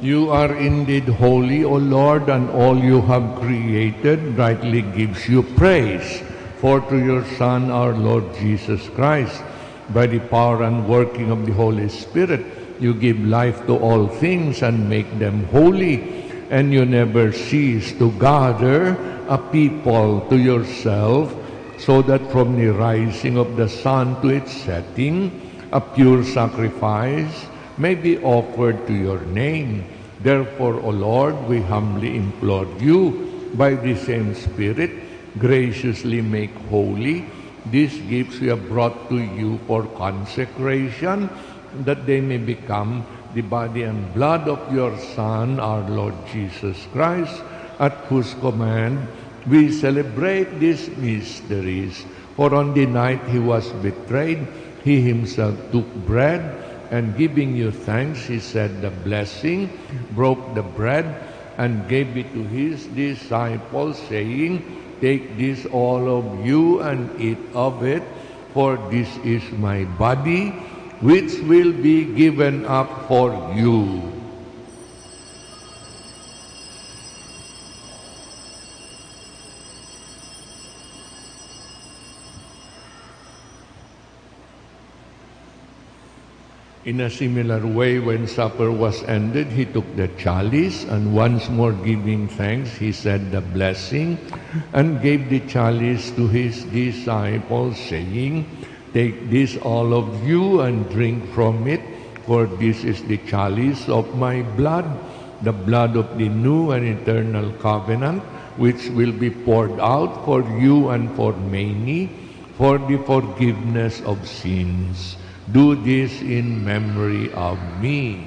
You are indeed holy, O Lord, and all you have created rightly gives you praise. For through your Son, our Lord Jesus Christ, by the power and working of the Holy Spirit, you give life to all things and make them holy, and you never cease to gather a people to yourself, so that from the rising of the sun to its setting, a pure sacrifice may be offered to your name. Therefore, O Lord, we humbly implore you, by the same Spirit, graciously make holy these gifts we have brought to you for consecration, that they may become the body and blood of your Son, our Lord Jesus Christ, at whose command we celebrate these mysteries. For on the night he was betrayed, he himself took bread, and giving you thanks, he said the blessing, broke the bread, and gave it to his disciples, saying, "Take this, all of you, and eat of it, for this is my body, which will be given up for you." In a similar way, when supper was ended, he took the chalice, and once more giving thanks, he said the blessing, and gave the chalice to his disciples, saying, "Take this, all of you, and drink from it, for this is the chalice of my blood, the blood of the new and eternal covenant, which will be poured out for you and for many, for the forgiveness of sins. Do this in memory of me."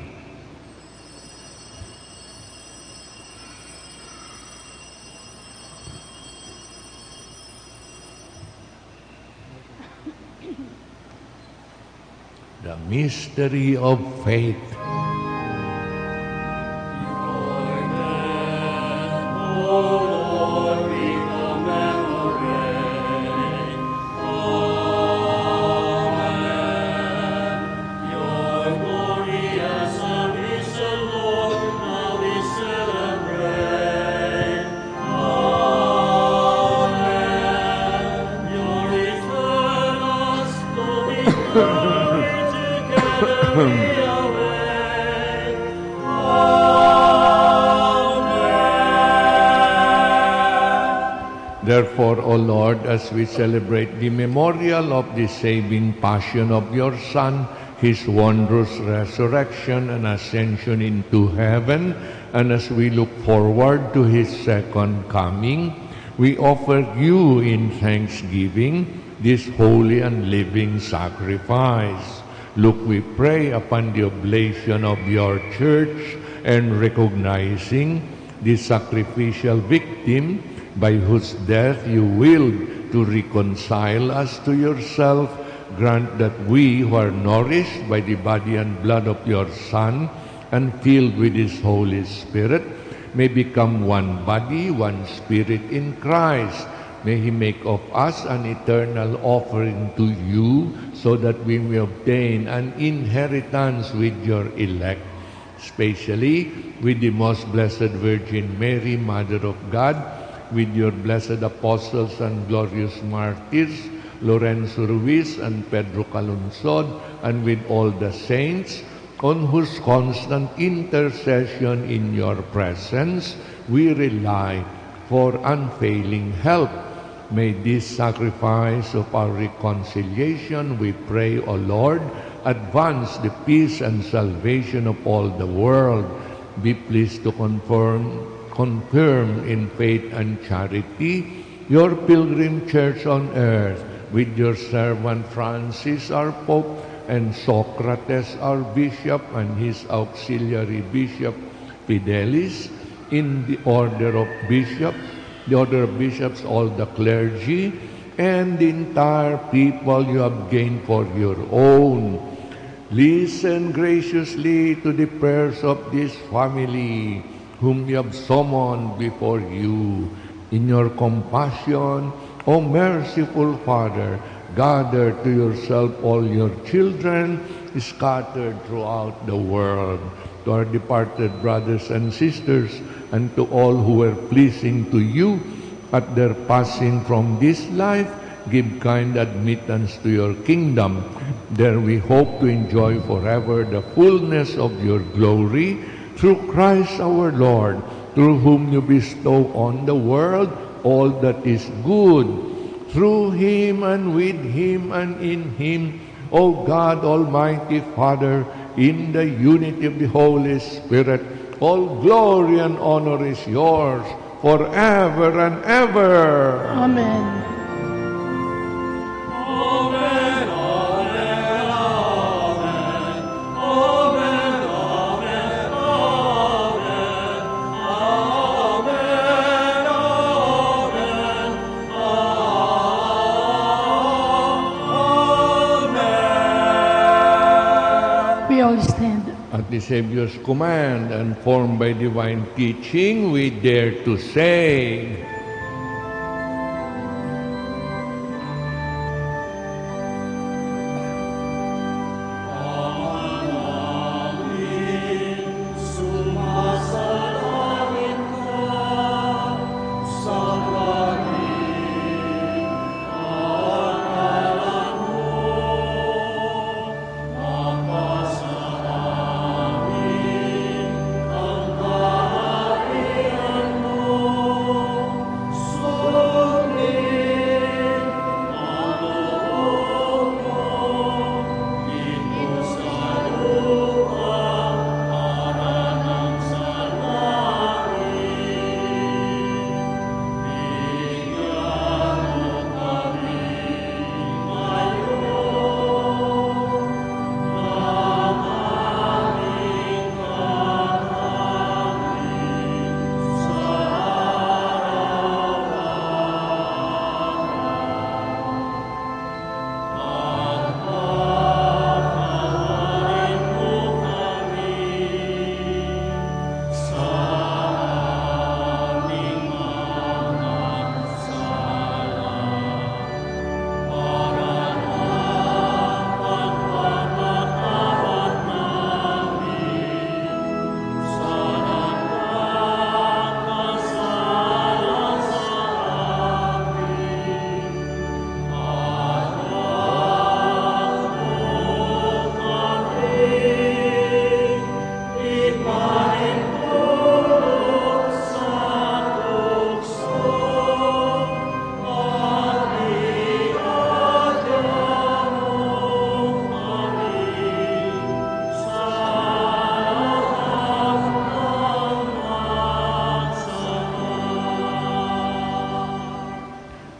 mystery of faith. Therefore, O Lord, as we celebrate the memorial of the saving passion of your Son, his wondrous resurrection and ascension into heaven, and as we look forward to his second coming, we offer you in thanksgiving this holy and living sacrifice. Look, we pray, upon the oblation of your church and recognizing the sacrificial victim by whose death you willed to reconcile us to yourself. Grant that we who are nourished by the body and blood of your Son and filled with his Holy Spirit may become one body, one spirit in Christ. May he make of us an eternal offering to you, so that we may obtain an inheritance with your elect, especially with the most blessed Virgin Mary, Mother of God, with your blessed apostles and glorious martyrs, Lorenzo Ruiz and Pedro Calungsod, and with all the saints, on whose constant intercession in your presence we rely for unfailing help. May this sacrifice of our reconciliation, we pray, O Lord, advance the peace and salvation of all the world. Be pleased to confirm in faith and charity your pilgrim church on earth, with your servant Francis, our Pope, and Socrates, our Bishop, and his auxiliary Bishop Fidelis, in the order of bishops, all the clergy, and the entire people you have gained for your own. Listen graciously to the prayers of this family, whom you have summoned before you. In your compassion, O merciful Father, gather to yourself all your children scattered throughout the world. To our departed brothers and sisters, and to all who were pleasing to you at their passing from this life, give kind admittance to your kingdom. There we hope to enjoy forever the fullness of your glory, through Christ our Lord, through whom you bestow on the world all that is good. Through him and with him and in him, O God, Almighty Father, in the unity of the Holy Spirit, all glory and honor is yours forever and ever. Amen. We all stand. At the Savior's command and formed by divine teaching, we dare to say,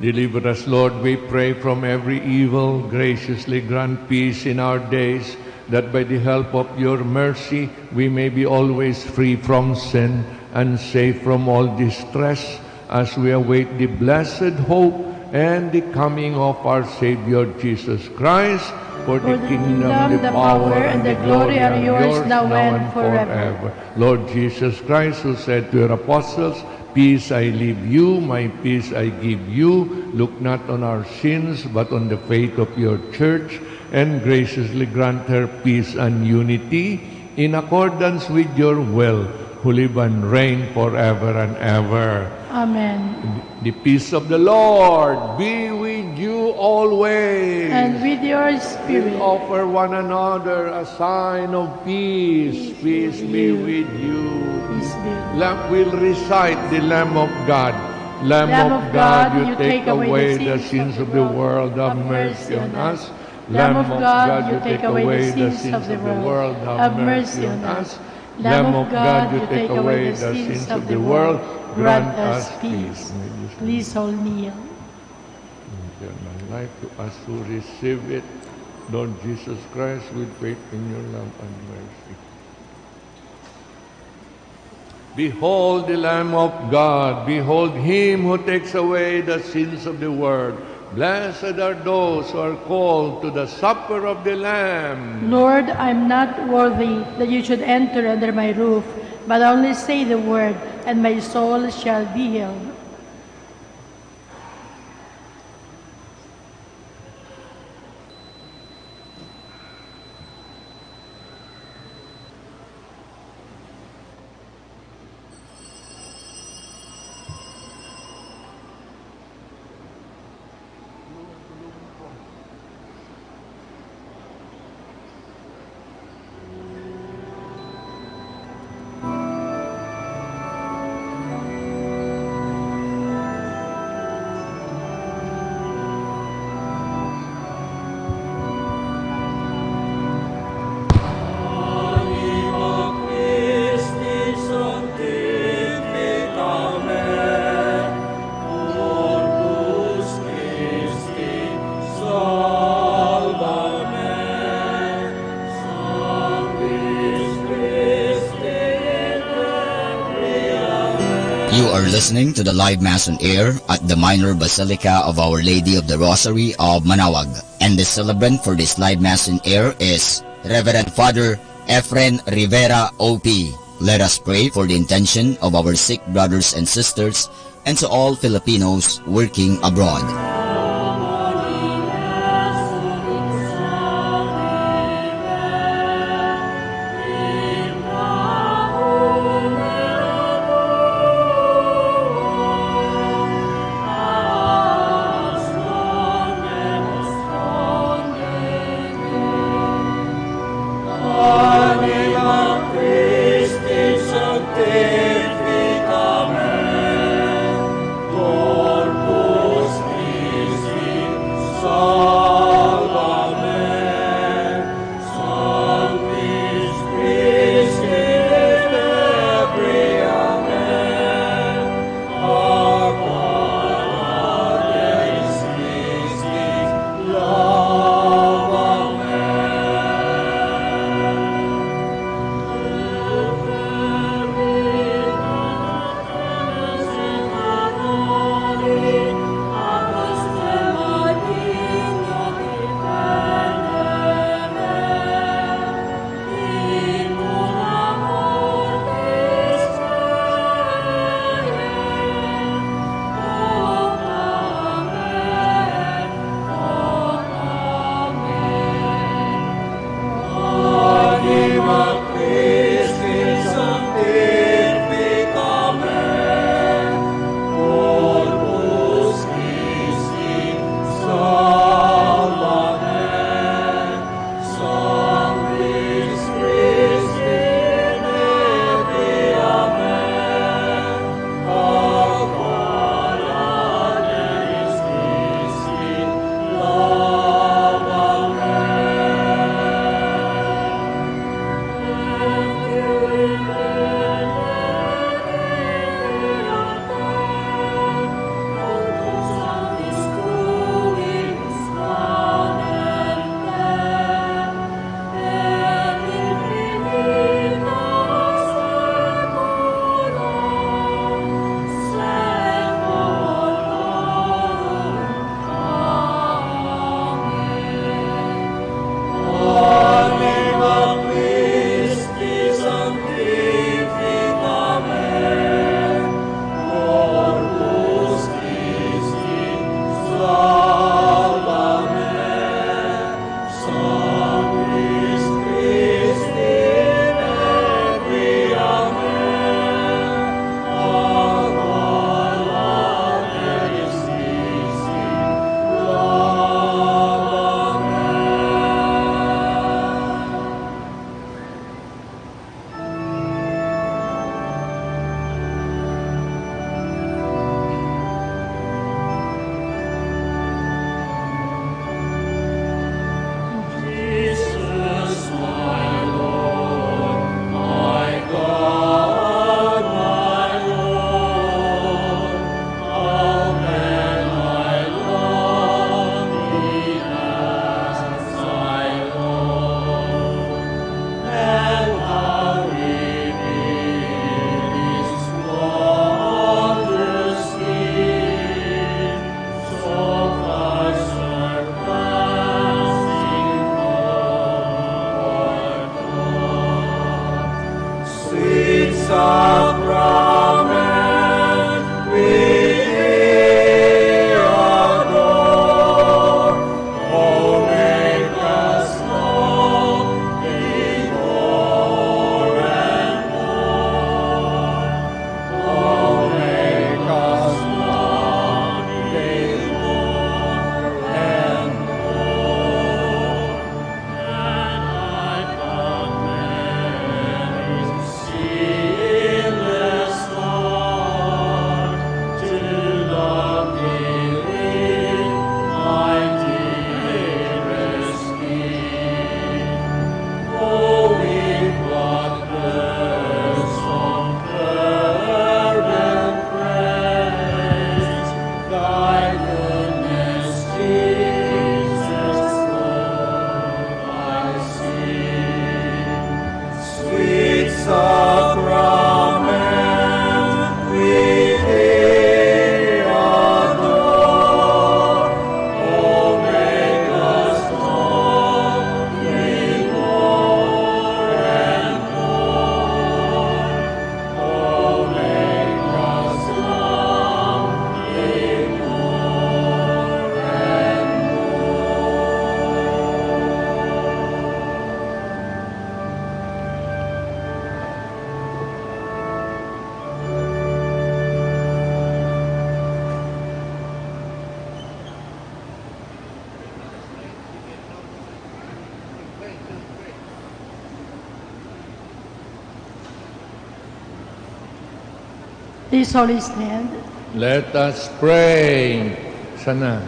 Deliver us, Lord, we pray, from every evil. Graciously grant peace in our days, that by the help of your mercy we may be always free from sin and safe from all distress, as we await the blessed hope and the coming of our Savior Jesus Christ. For the kingdom, the power, and the glory are yours now and forever. Lord Jesus Christ, who said to your apostles, "Peace I leave you, my peace I give you," look not on our sins, but on the faith of your church, and graciously grant her peace and unity in accordance with your will, who live and reign forever and ever. Amen. The peace of the Lord be with you always. And with your spirit. We offer one another a sign of peace. Peace be with you. Peace be with you. We'll recite the Lamb of God. Lamb of God, you take away the sins of the world. Have mercy on us. Lamb of God, you take away the sins of the world. Have mercy on us. Lamb of God, you take away the sins of the world. Grant us peace. Please all kneel. Give my life to us who receive it, Lord Jesus Christ, with faith in your love and mercy. Behold the Lamb of God. Behold him who takes away the sins of the world. Blessed are those who are called to the supper of the Lamb. Lord, I'm not worthy that you should enter under my roof, but only say the word, and my soul shall be healed. You are listening to the live Mass on air at the Minor Basilica of Our Lady of the Rosary of Manaoag. And the celebrant for this live Mass on air is Reverend Father Efren Rivera OP. Let us pray for the intention of our sick brothers and sisters and to all Filipinos working abroad. Sanctificame, Corpus Christi. Please all stand. Let us pray. Sana.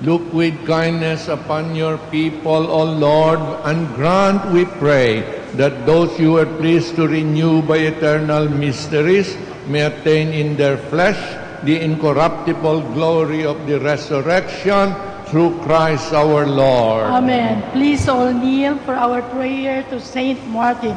Look with kindness upon your people, O Lord, and grant, we pray, that those you are pleased to renew by eternal mysteries may attain in their flesh the incorruptible glory of the resurrection through Christ our Lord. Amen. Please all kneel for our prayer to Saint Martin,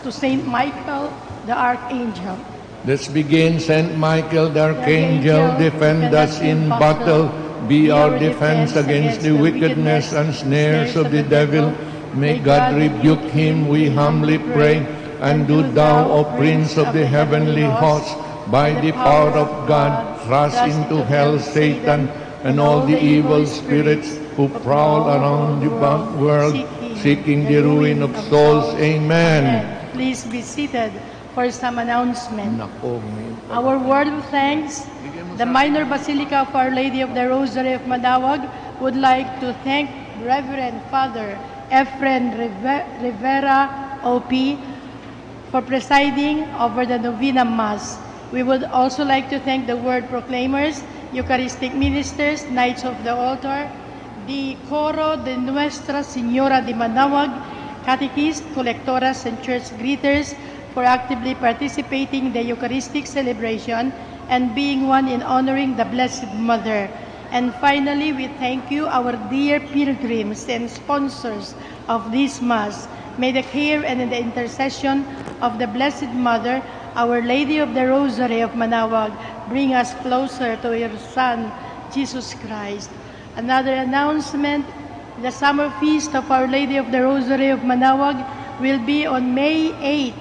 to Saint Michael, the Archangel. Let's begin. Saint Michael, the Archangel, defend us in battle. Be our defense against the wickedness and snares of the devil. May God rebuke him, we humbly pray. And do thou, O Prince of the heavenly host, by the power of God, thrust into hell Satan and all the evil spirits who prowl around the world, seeking the ruin of souls. Amen. Please be seated for some announcement. Our word of thanks, the Minor Basilica of Our Lady of the Rosary of Manawag would like to thank Reverend Father Efren Rivera, OP, for presiding over the Novena Mass. We would also like to thank the Word Proclaimers, Eucharistic Ministers, Knights of the Altar, the Coro de Nuestra Señora de Manawag, Catechists, Collectoras, and Church Greeters for actively participating in the Eucharistic celebration and being one in honoring the Blessed Mother. And finally, we thank you, our dear pilgrims and sponsors of this Mass. May the care and the intercession of the Blessed Mother, Our Lady of the Rosary of Manawag, bring us closer to your Son, Jesus Christ. Another announcement, the summer feast of Our Lady of the Rosary of Manawag will be on May 8,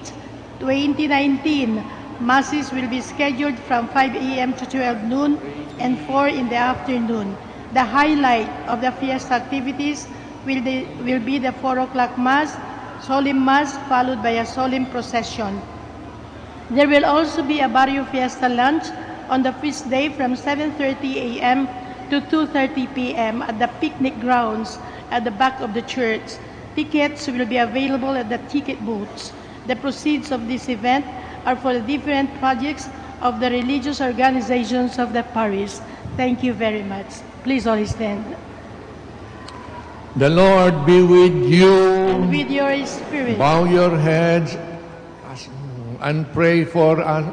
2019. Masses will be scheduled from 5 a.m. to 12 noon and 4 in the afternoon. The highlight of the fiesta activities will be the 4 o'clock Mass, solemn Mass, followed by a solemn procession. There will also be a Barrio Fiesta lunch on the feast day from 7:30 a.m. to 2:30 p.m. at the picnic grounds at the back of the church. Tickets will be available at the ticket booths. The proceeds of this event are for the different projects of the religious organizations of the parish. Thank you very much. Please all stand. The Lord be with you. And with your spirit. Bow your heads and pray for us,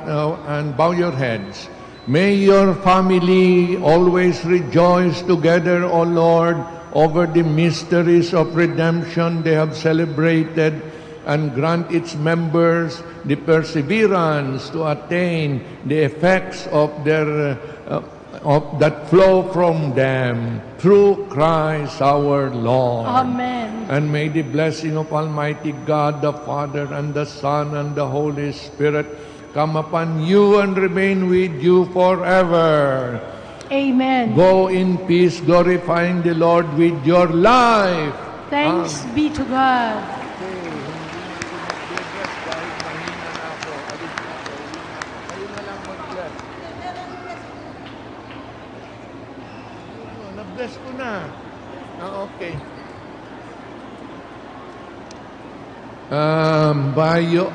and bow your heads. May your family always rejoice together, O Lord, over the mysteries of redemption they have celebrated, and grant its members the perseverance to attain the effects of their that flow from them through Christ our Lord. Amen. And may the blessing of Almighty God, the Father, and the Son, and the Holy Spirit come upon you and remain with you forever. Amen. Go in peace, glorifying the Lord with your life. Thanks be to God. Na-bless ko na. Okay. By your,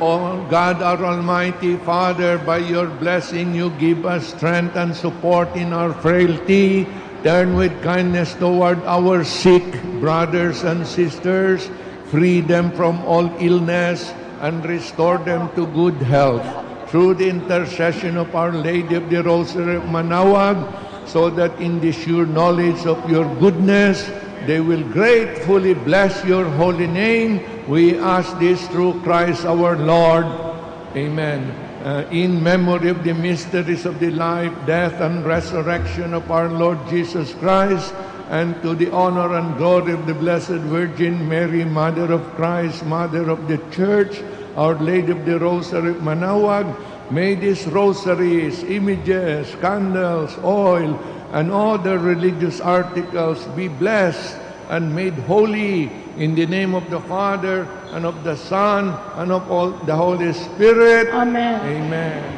God our Almighty Father, by your blessing you give us strength and support in our frailty. Turn with kindness toward our sick brothers and sisters. Free them from all illness and restore them to good health. Through the intercession of Our Lady of the Rosary of Manawag, so that in the sure knowledge of your goodness, they will gratefully bless your holy name. We ask this through Christ our Lord. Amen. In memory of the mysteries of the life, death, and resurrection of our Lord Jesus Christ, and to the honor and glory of the Blessed Virgin Mary, Mother of Christ, Mother of the Church, Our Lady of the Rosary of Manawag, may these rosaries, images, candles, oil, and other religious articles be blessed and made holy in the name of the Father, and of the Son, and of all the Holy Spirit. Amen. Amen.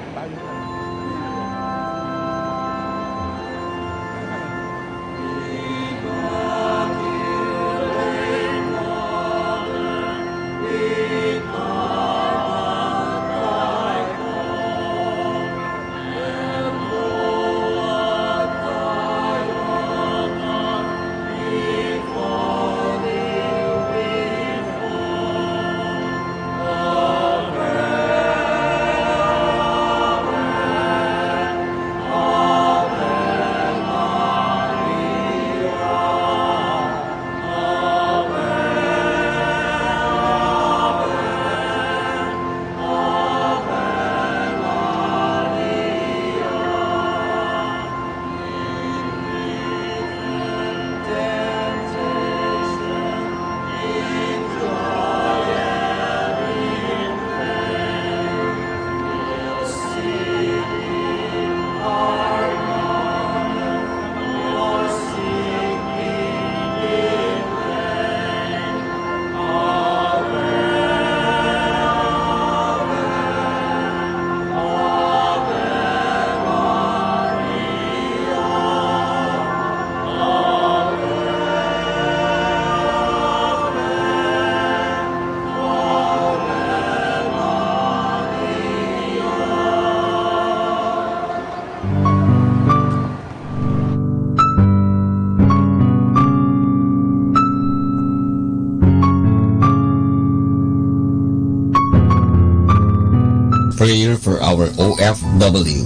Prayer for our OFW.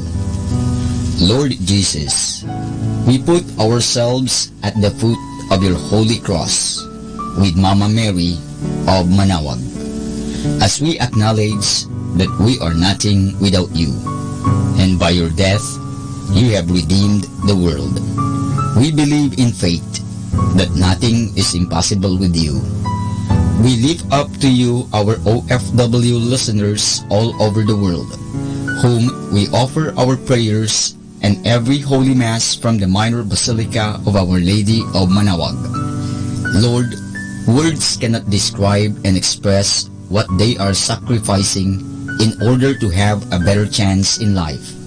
Lord Jesus, we put ourselves at the foot of your holy cross with Mama Mary of Manawag, as we acknowledge that we are nothing without you, and by your death, you have redeemed the world. We believe in faith that nothing is impossible with you. We lift up to you our OFW listeners all over the world, whom we offer our prayers and every Holy Mass from the Minor Basilica of Our Lady of Manawag. Lord, words cannot describe and express what they are sacrificing in order to have a better chance in life.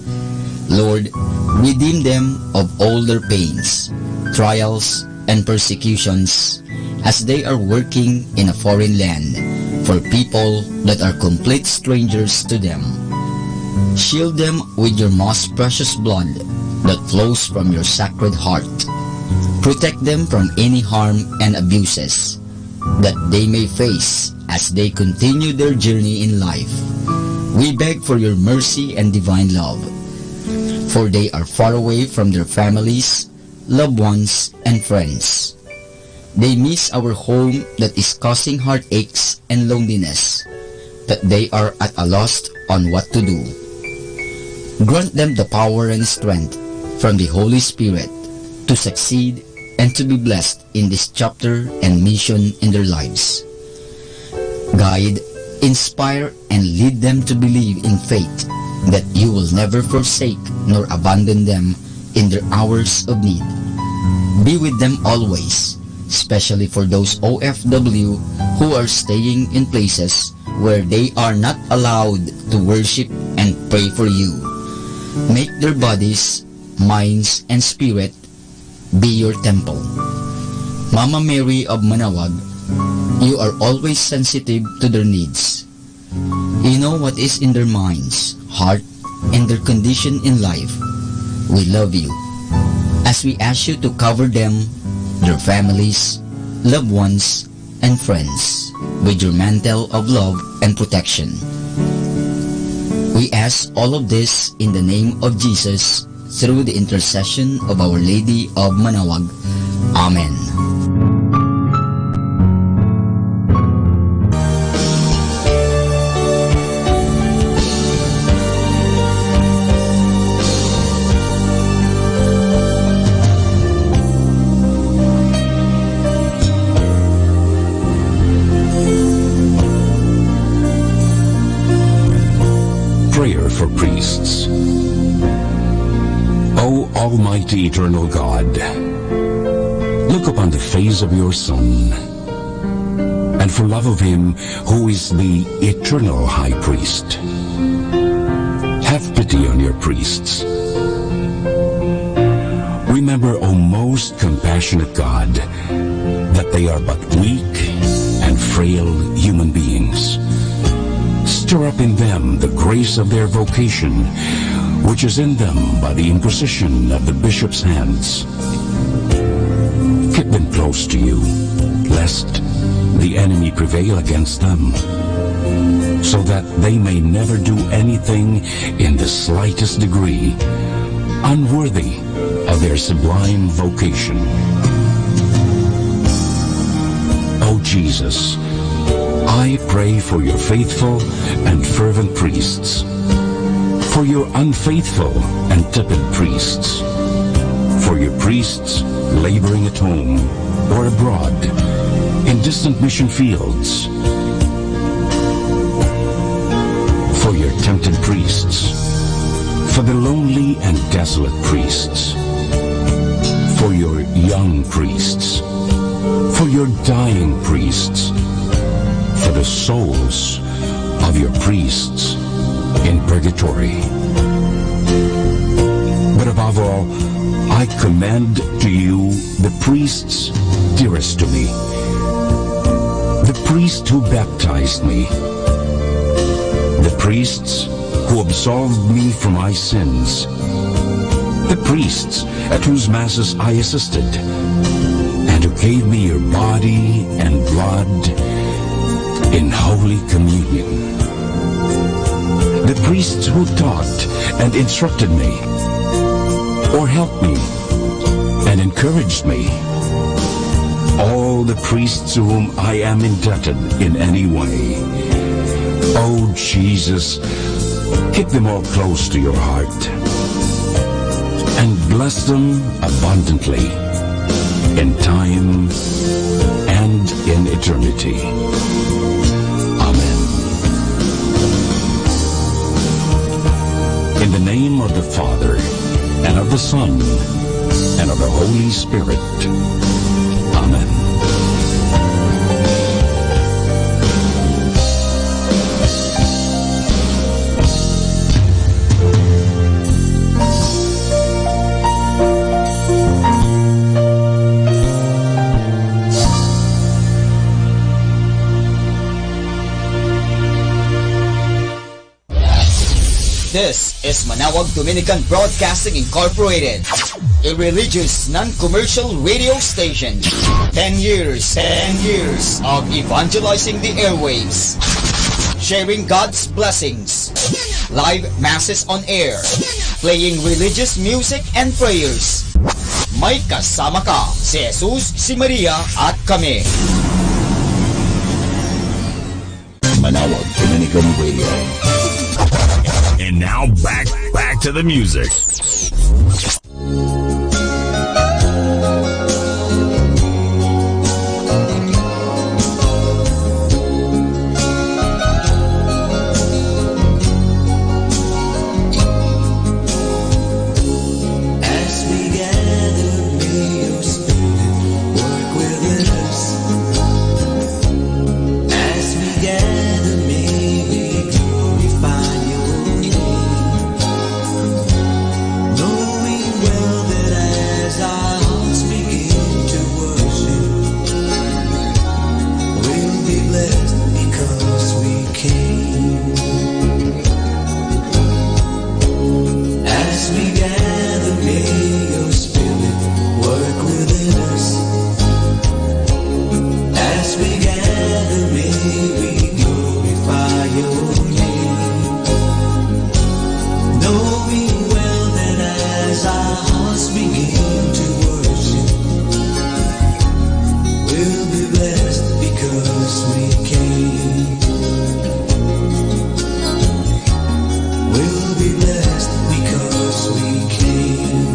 Lord, redeem them of all their pains, trials, and persecutions as they are working in a foreign land for people that are complete strangers to them. Shield them with your most precious blood that flows from your sacred heart. Protect them from any harm and abuses that they may face as they continue their journey in life. We beg for your mercy and divine love, for they are far away from their families, loved ones, and friends. They miss our home that is causing heartaches and loneliness, that they are at a loss on what to do. Grant them the power and strength from the Holy Spirit to succeed and to be blessed in this chapter and mission in their lives. Guide, inspire, and lead them to believe in faith that you will never forsake nor abandon them in their hours of need. Be with them always, especially for those OFW who are staying in places where they are not allowed to worship and pray for you. Make their bodies, minds, and spirit be your temple. Mama Mary of Manawag, you are always sensitive to their needs. You know what is in their minds, heart, and their condition in life. We love you, as we ask you to cover them, their families, loved ones, and friends with your mantle of love and protection. We ask all of this in the name of Jesus through the intercession of Our Lady of Manawag. Amen. Prayer for priests. O Almighty Eternal God, look upon the face of your Son, and for love of him who is the eternal High Priest, have pity on your priests. Remember, O most compassionate God, that they are but weak and frail human beings. Stir up in them the grace of their vocation, which is in them by the imposition of the bishop's hands. Keep them close to you, lest the enemy prevail against them, so that they may never do anything in the slightest degree unworthy of their sublime vocation. O Jesus, I pray for your faithful and fervent priests, for your unfaithful and tepid priests, for your priests laboring at home or abroad in distant mission fields, for your tempted priests, for the lonely and desolate priests, for your young priests, for your dying priests, for the souls of your priests in purgatory. But above all, I commend to you the priests dearest to me, the priest who baptized me, the priests who absolved me from my sins, the priests at whose masses I assisted, and who gave me your body and blood in Holy Communion, the priests who taught and instructed me, or helped me and encouraged me, all the priests to whom I am indebted in any way. Oh Jesus, keep them all close to your heart and bless them abundantly in time and in eternity. Amen. In the name of the Father, and of the Son, and of the Holy Spirit. Amen. This is Manawag Dominican Broadcasting Incorporated, a religious, non-commercial radio station. 10 years of evangelizing the airwaves, sharing God's blessings, live masses on air, playing religious music and prayers. May kasama ka, si Jesus, si Maria, at kami. Manawag Dominican Radio. And now back to the music. As we gather, may your spirit work within us. As we gather, may we glorify your name. Knowing well that as our hearts begin to worship, we'll be blessed because we came. As we gather, may your spirit work within us. As we gather, may we glorify your name. Knowing well that as our hearts begin to worship, we'll be blessed because we came. We'll be blessed because we came.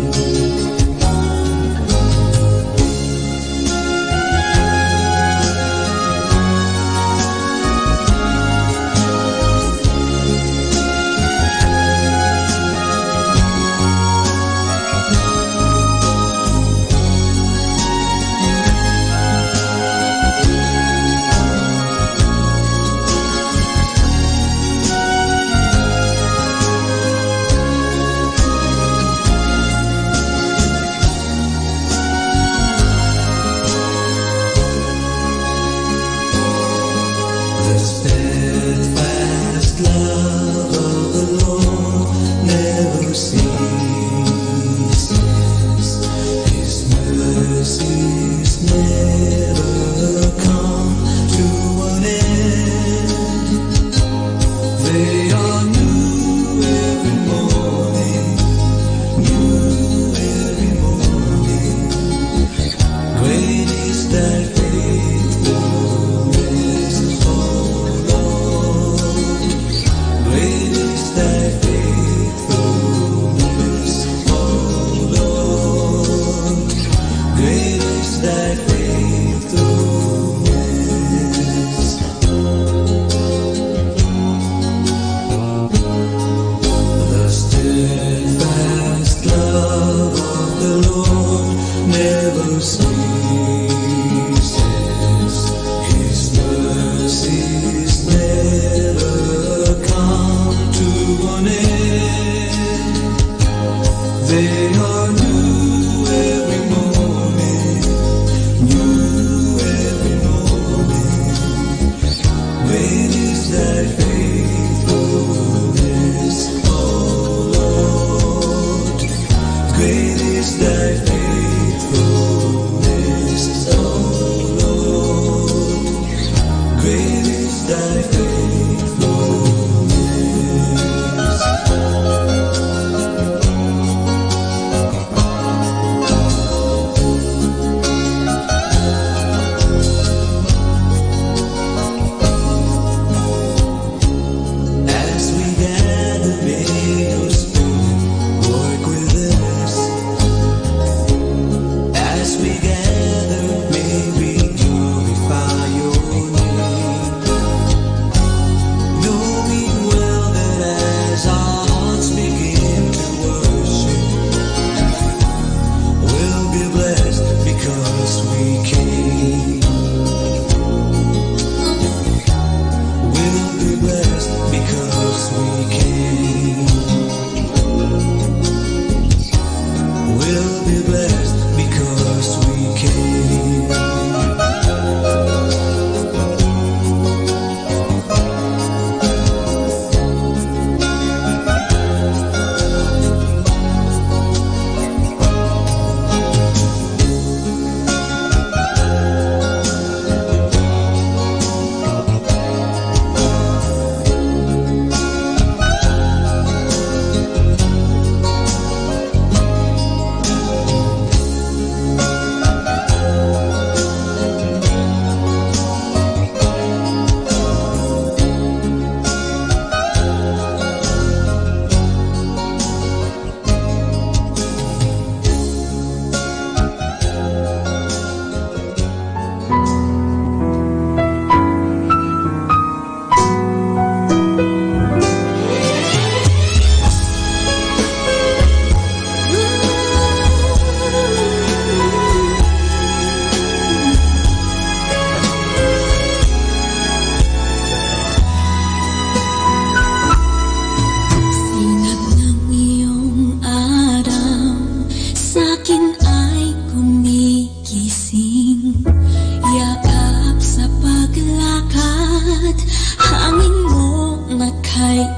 The steadfast love of the Lord never ceases. His mercies never come to an end. They are new every morning, new every morning. Great is thy faithfulness, O Lord.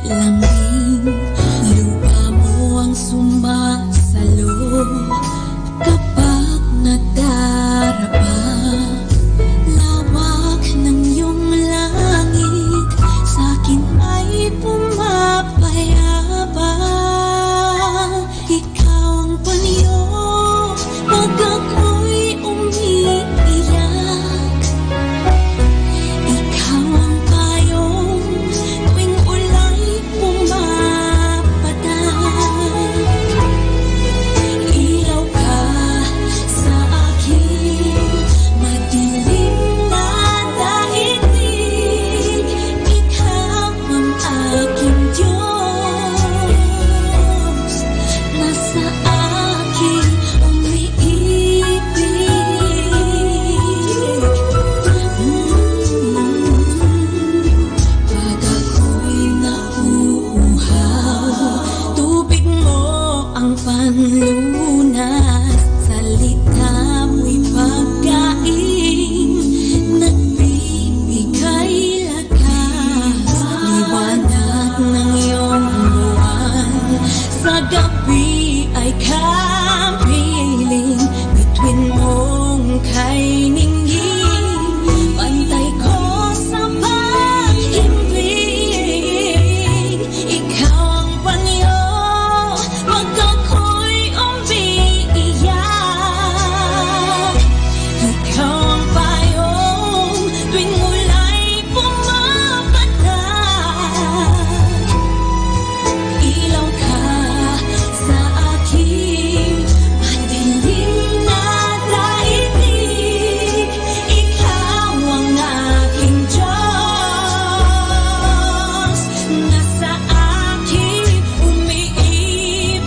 Lambing, lupa mo ang sumasalo kapag nadarapa. Lawak ng iyong langit sa'kin ay pumapayabang. Ikaw ang panyo pag ako'y umiiyak. Ikaw ang payong tuwing ulay pumapatak. Ilaw ka sa aking madilim na daigdig. Ikaw ang aking Diyos, nasa aking umiibig. Pag ako'y nauuhaw, tubig mo ang panlunas. Salita mo'y pagkain, nagbibigay lakas. Liwanag ng iyong buwan sa gabi ay kapiling. Bituin mong kay ningging, pantay ko sa pag-ibig. Ikaw ang panyo pag ako'y umiiyak. Ikaw ang payong tuwing ulay pumapatak. Ilaw ka sa aking madilim na daigdig. Ikaw ang aking Diyos, nasa aking umiibig.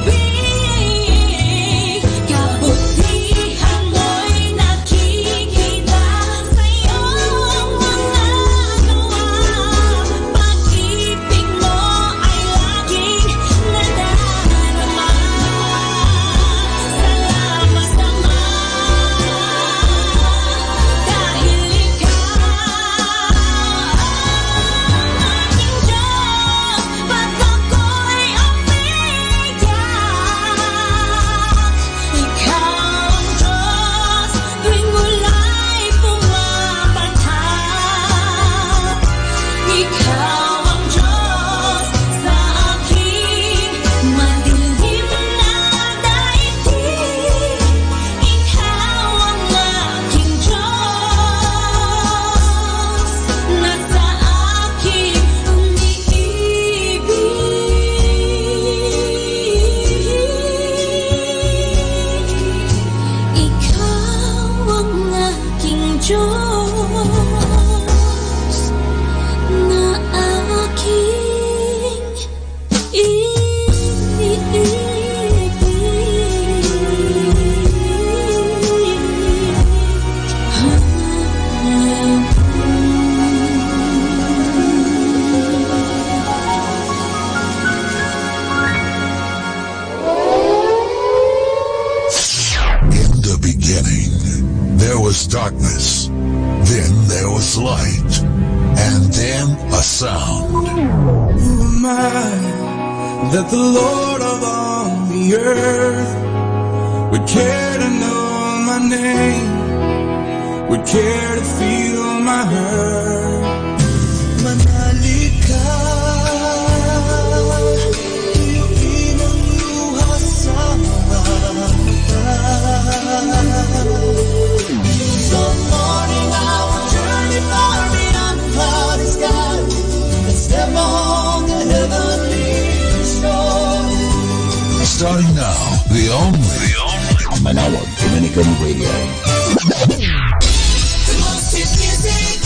Kabutihan mo'y nakikita sa iyong mga gawa. Pag-ibig mo ay laging nadarama. Salamat Ama, dahil ikaw ang aking Diyos. Pag ako'y umiiyak, ikaw ang Diyos tuwing ulay pumapatak. Ikaw ang Diyos sa aking madilim na daigdig. Ikaw ang aking Diyos, nasa aking umiibig. Ikaw ang aking Diyos, na aking In the beginning, there was darkness. Then there was light. And then a sound. Who am I that the Lord of all the earth would care to know my name, would care to feel my hurt? Manali ka, iyuin ang luha sa mga mata. So morning I will journey far beyond the cloudy sky and step on the heavenly shore. Starting now, the only Manawag Dominican Radio. the most hit music.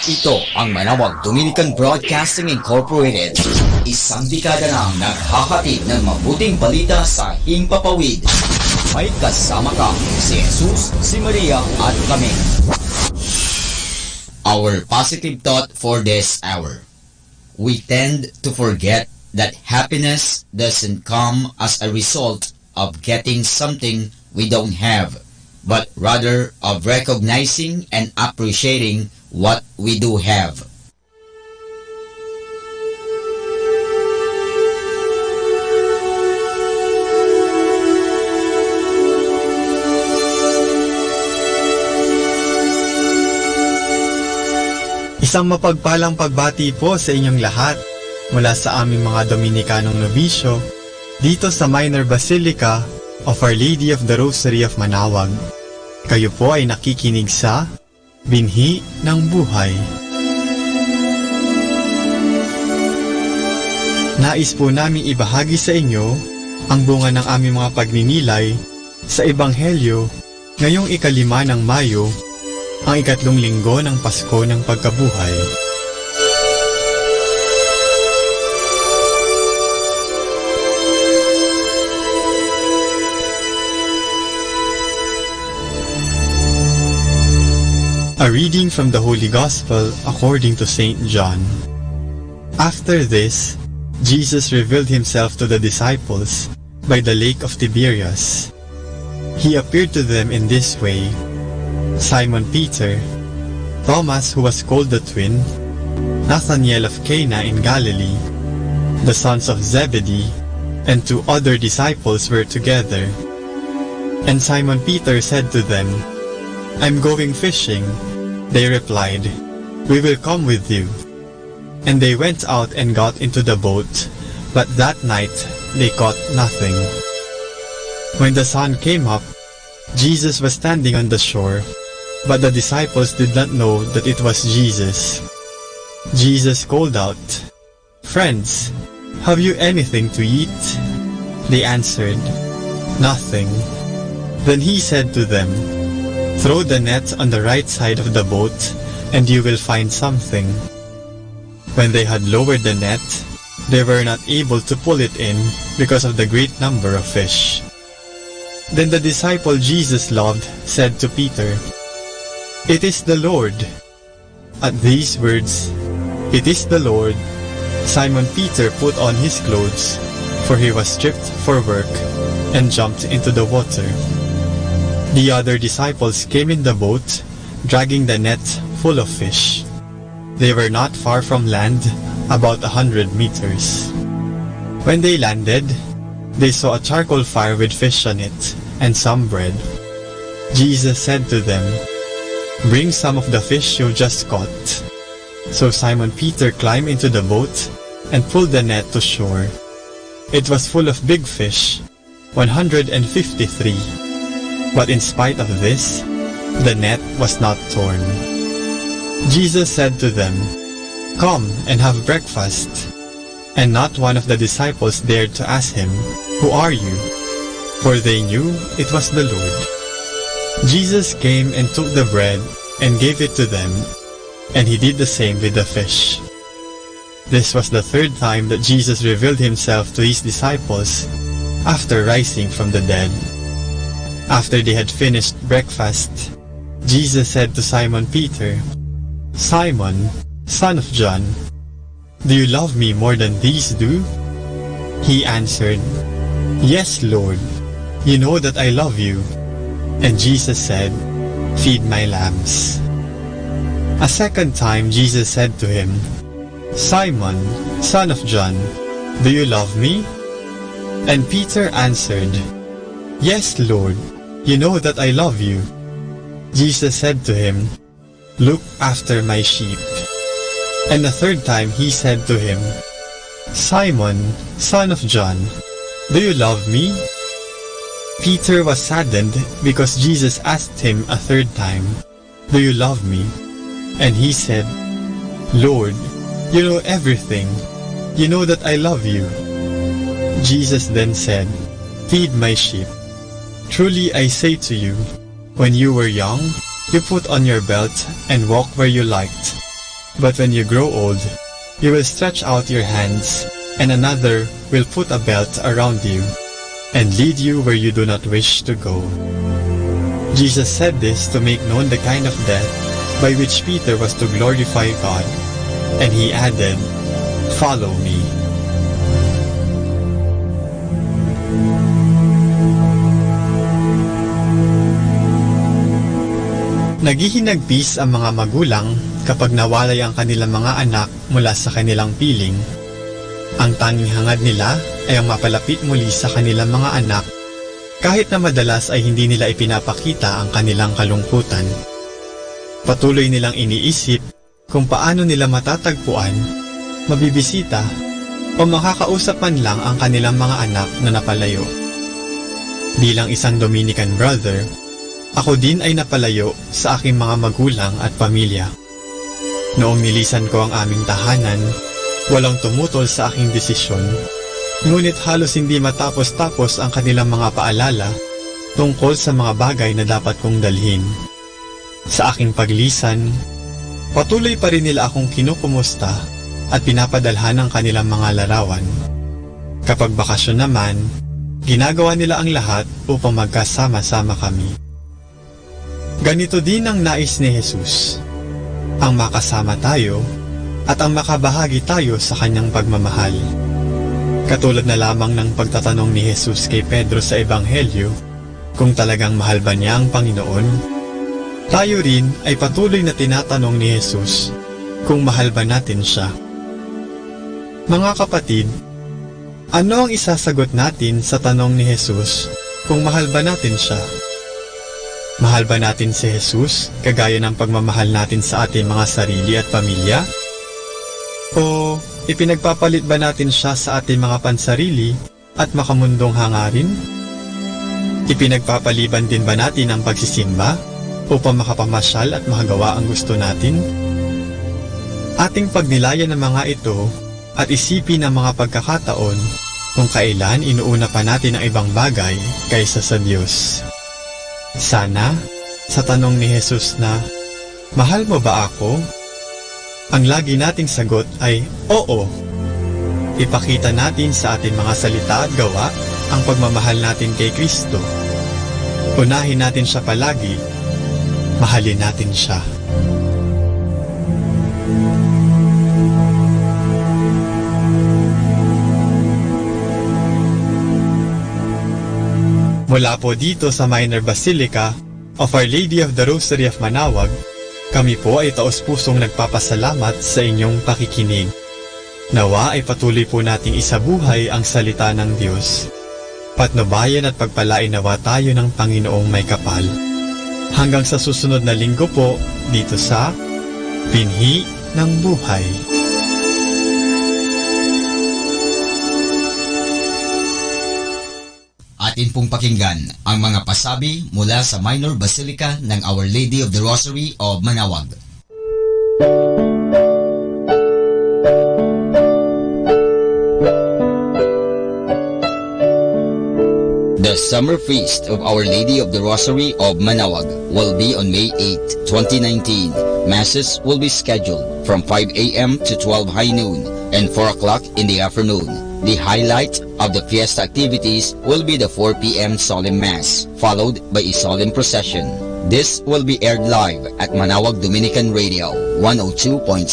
Ito ang Manawag Dominican Broadcasting Incorporated. Isang dekada nang naghahatid ng mabuting balita sa Himpapawid. May kasama ka si Jesus, si Maria at kami. Our positive thought for this hour. We tend to forget that happiness doesn't come as a result of getting something we don't have, but rather of recognizing and appreciating what we do have. Isang mapagpalang pagbati po sa inyong lahat mula sa aming mga Dominikanong nobisyo dito sa Minor Basilica of Our Lady of the Rosary of Manaoag. Kayo po ay nakikinig sa Binhi ng Buhay. Nais po namin ibahagi sa inyo ang bunga ng aming mga pagninilay sa Ebanghelyo ngayong 5 ng Mayo, ang 3 linggo ng Pasko ng Pagkabuhay. A reading from the Holy Gospel according to St. John. After this, Jesus revealed himself to the disciples by the lake of Tiberias. He appeared to them in this way: Simon Peter, Thomas who was called the twin, Nathanael of Cana in Galilee, the sons of Zebedee, and 2 other disciples were together. And Simon Peter said to them, "I'm going fishing." They replied, "We will come with you." And they went out and got into the boat, but that night they caught nothing. When the sun came up, Jesus was standing on the shore, but the disciples did not know that it was Jesus. Jesus called out, "Friends, have you anything to eat?" They answered, "Nothing." Then he said to them, "Throw the net on the right side of the boat, and you will find something." When they had lowered the net, they were not able to pull it in because of the great number of fish. Then the disciple Jesus loved said to Peter, "It is the Lord." At these words, "It is the Lord," Simon Peter put on his clothes, for he was stripped for work, and jumped into the water. The other disciples came in the boat, dragging the net full of fish. They were not far from land, about 100 meters. When they landed, they saw a charcoal fire with fish on it, and some bread. Jesus said to them, "Bring some of the fish you just caught." So Simon Peter climbed into the boat and pulled the net to shore. It was full of big fish, 153. But in spite of this, the net was not torn. Jesus said to them, "Come and have breakfast." And not one of the disciples dared to ask him, "Who are you?" For they knew it was the Lord. Jesus came and took the bread and gave it to them, and he did the same with the fish. This was the 3rd time that Jesus revealed himself to his disciples after rising from the dead. After they had finished breakfast, Jesus said to Simon Peter, "Simon, son of John, do you love me more than these do?" He answered, "Yes, Lord, you know that I love you." And Jesus said, "Feed my lambs." A 2nd time Jesus said to him, "Simon, son of John, do you love me?" And Peter answered, "Yes, Lord, you know that I love you." Jesus said to him, "Look after my sheep." And the 3rd time he said to him, "Simon, son of John, do you love me?" Peter was saddened because Jesus asked him a 3rd time, "Do you love me?" And he said, "Lord, you know everything. You know that I love you." Jesus then said, "Feed my sheep. Truly I say to you, when you were young, you put on your belt and walk where you liked. But when you grow old, you will stretch out your hands, and another will put a belt around you and lead you where you do not wish to go." Jesus said this to make known the kind of death by which Peter was to glorify God, and he added, "Follow me." Naghihinagpis ang mga magulang kapag nawalay ang kanilang mga anak mula sa kanilang piling. Ang tanging hangad nila ay ang mapalapit muli sa kanilang mga anak, kahit na madalas ay hindi nila ipinapakita ang kanilang kalungkutan. Patuloy nilang iniisip kung paano nila matatagpuan, mabibisita, o makakausap man lang ang kanilang mga anak na napalayo. Bilang isang Dominican brother, ako din ay napalayo sa aking mga magulang at pamilya. Noong nilisan ko ang aming tahanan, walang tumutol sa aking desisyon, ngunit halos hindi matapos-tapos ang kanilang mga paalala tungkol sa mga bagay na dapat kong dalhin. Sa aking paglisan, patuloy pa rin nila akong kinukumusta at pinapadalhan ng kanilang mga larawan. Kapag bakasyon naman, ginagawa nila ang lahat upang magkasama-sama kami. Ganito din ang nais ni Jesus, ang makasama tayo at ang makabahagi tayo sa kanyang pagmamahal. Katulad na lamang ng pagtatanong ni Jesus kay Pedro sa Ebanghelyo kung talagang mahal ba niya ang Panginoon, tayo rin ay patuloy na tinatanong ni Jesus kung mahal ba natin siya. Mga kapatid, ano ang isasagot natin sa tanong ni Jesus kung mahal ba natin siya? Mahal ba natin si Jesus kagaya ng pagmamahal natin sa ating mga sarili at pamilya? O ipinagpapalit ba natin siya sa ating mga pansarili at makamundong hangarin? Ipinagpapaliban din ba natin ang pagsisimba upang makapamasyal at makagawa ang gusto natin? Ating pagnilayan ng mga ito at isipin ang mga pagkakataon kung kailan inuuna pa natin ang ibang bagay kaysa sa Diyos. Sana, sa tanong ni Jesus na, mahal mo ba ako? Ang lagi nating sagot ay, oo. Ipakita natin sa ating mga salita at gawa ang pagmamahal natin kay Kristo. Unahin natin siya palagi, mahalin natin siya. Mula po dito sa Minor Basilica of Our Lady of the Rosary of Manaoag, kami po ay taos-pusong nagpapasalamat sa inyong pakikinig. Nawa ay patuloy po nating isabuhay ang salita ng Diyos. Patnubayan at pagpalain nawa tayo ng Panginoong may kapal. Hanggang sa susunod na linggo po dito sa Binhi ng Buhay. Atin pong pakinggan ang mga pasabi mula sa Minor Basilica ng Our Lady of the Rosary of Manaoag. The Summer Feast of Our Lady of the Rosary of Manaoag will be on May 8, 2019. Masses will be scheduled from 5 a.m. to 12 high noon and 4 o'clock in the afternoon. The highlight of the fiesta activities will be the 4 p.m. solemn mass, followed by a solemn procession. This will be aired live at Manaoag Dominican Radio, 102.7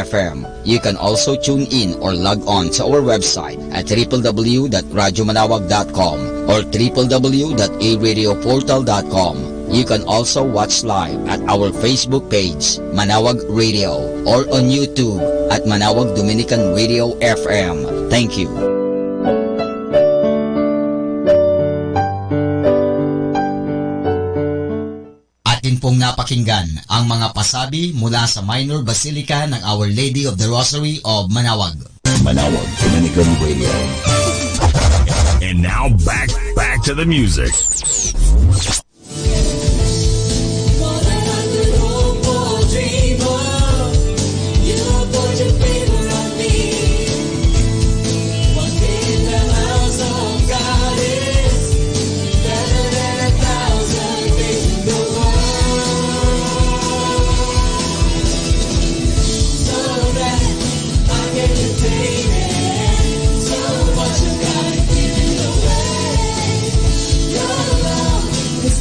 FM. You can also tune in or log on to our website at www.radyomanawag.com or www.aradioportal.com. You can also watch live at our Facebook page, Manaoag Radio, or on YouTube at Manaoag Dominican Radio FM. Thank you. Atin pong napakinggan ang mga pasabi mula sa Minor Basilica ng Our Lady of the Rosary of Manaoag. Manaoag Dominican Radio. And now back to the music. It's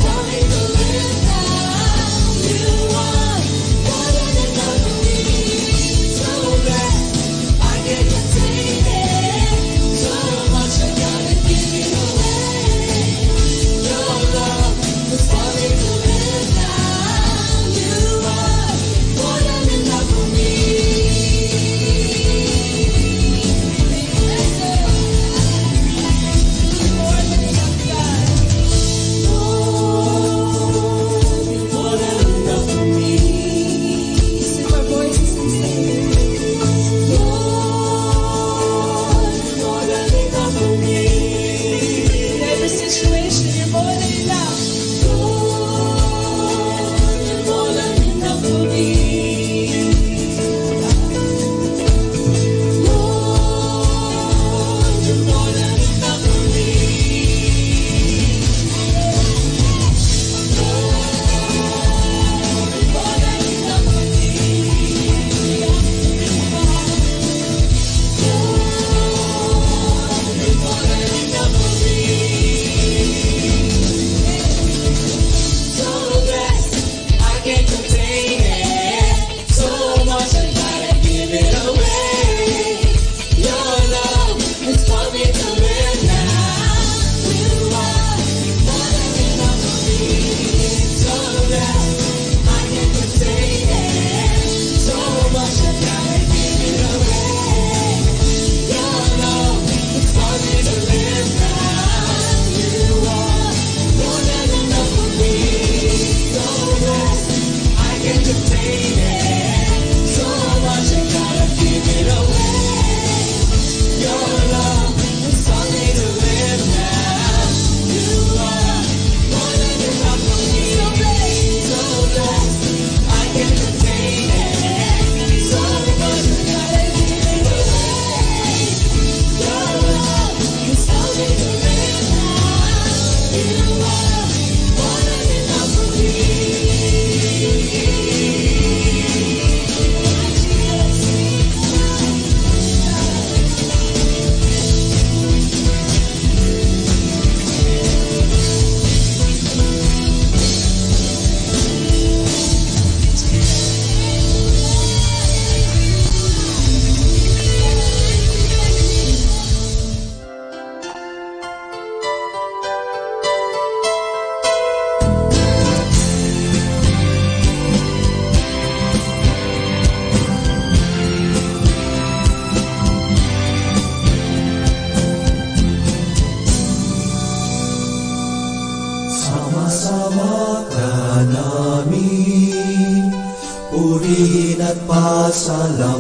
Purihin at pasalamatan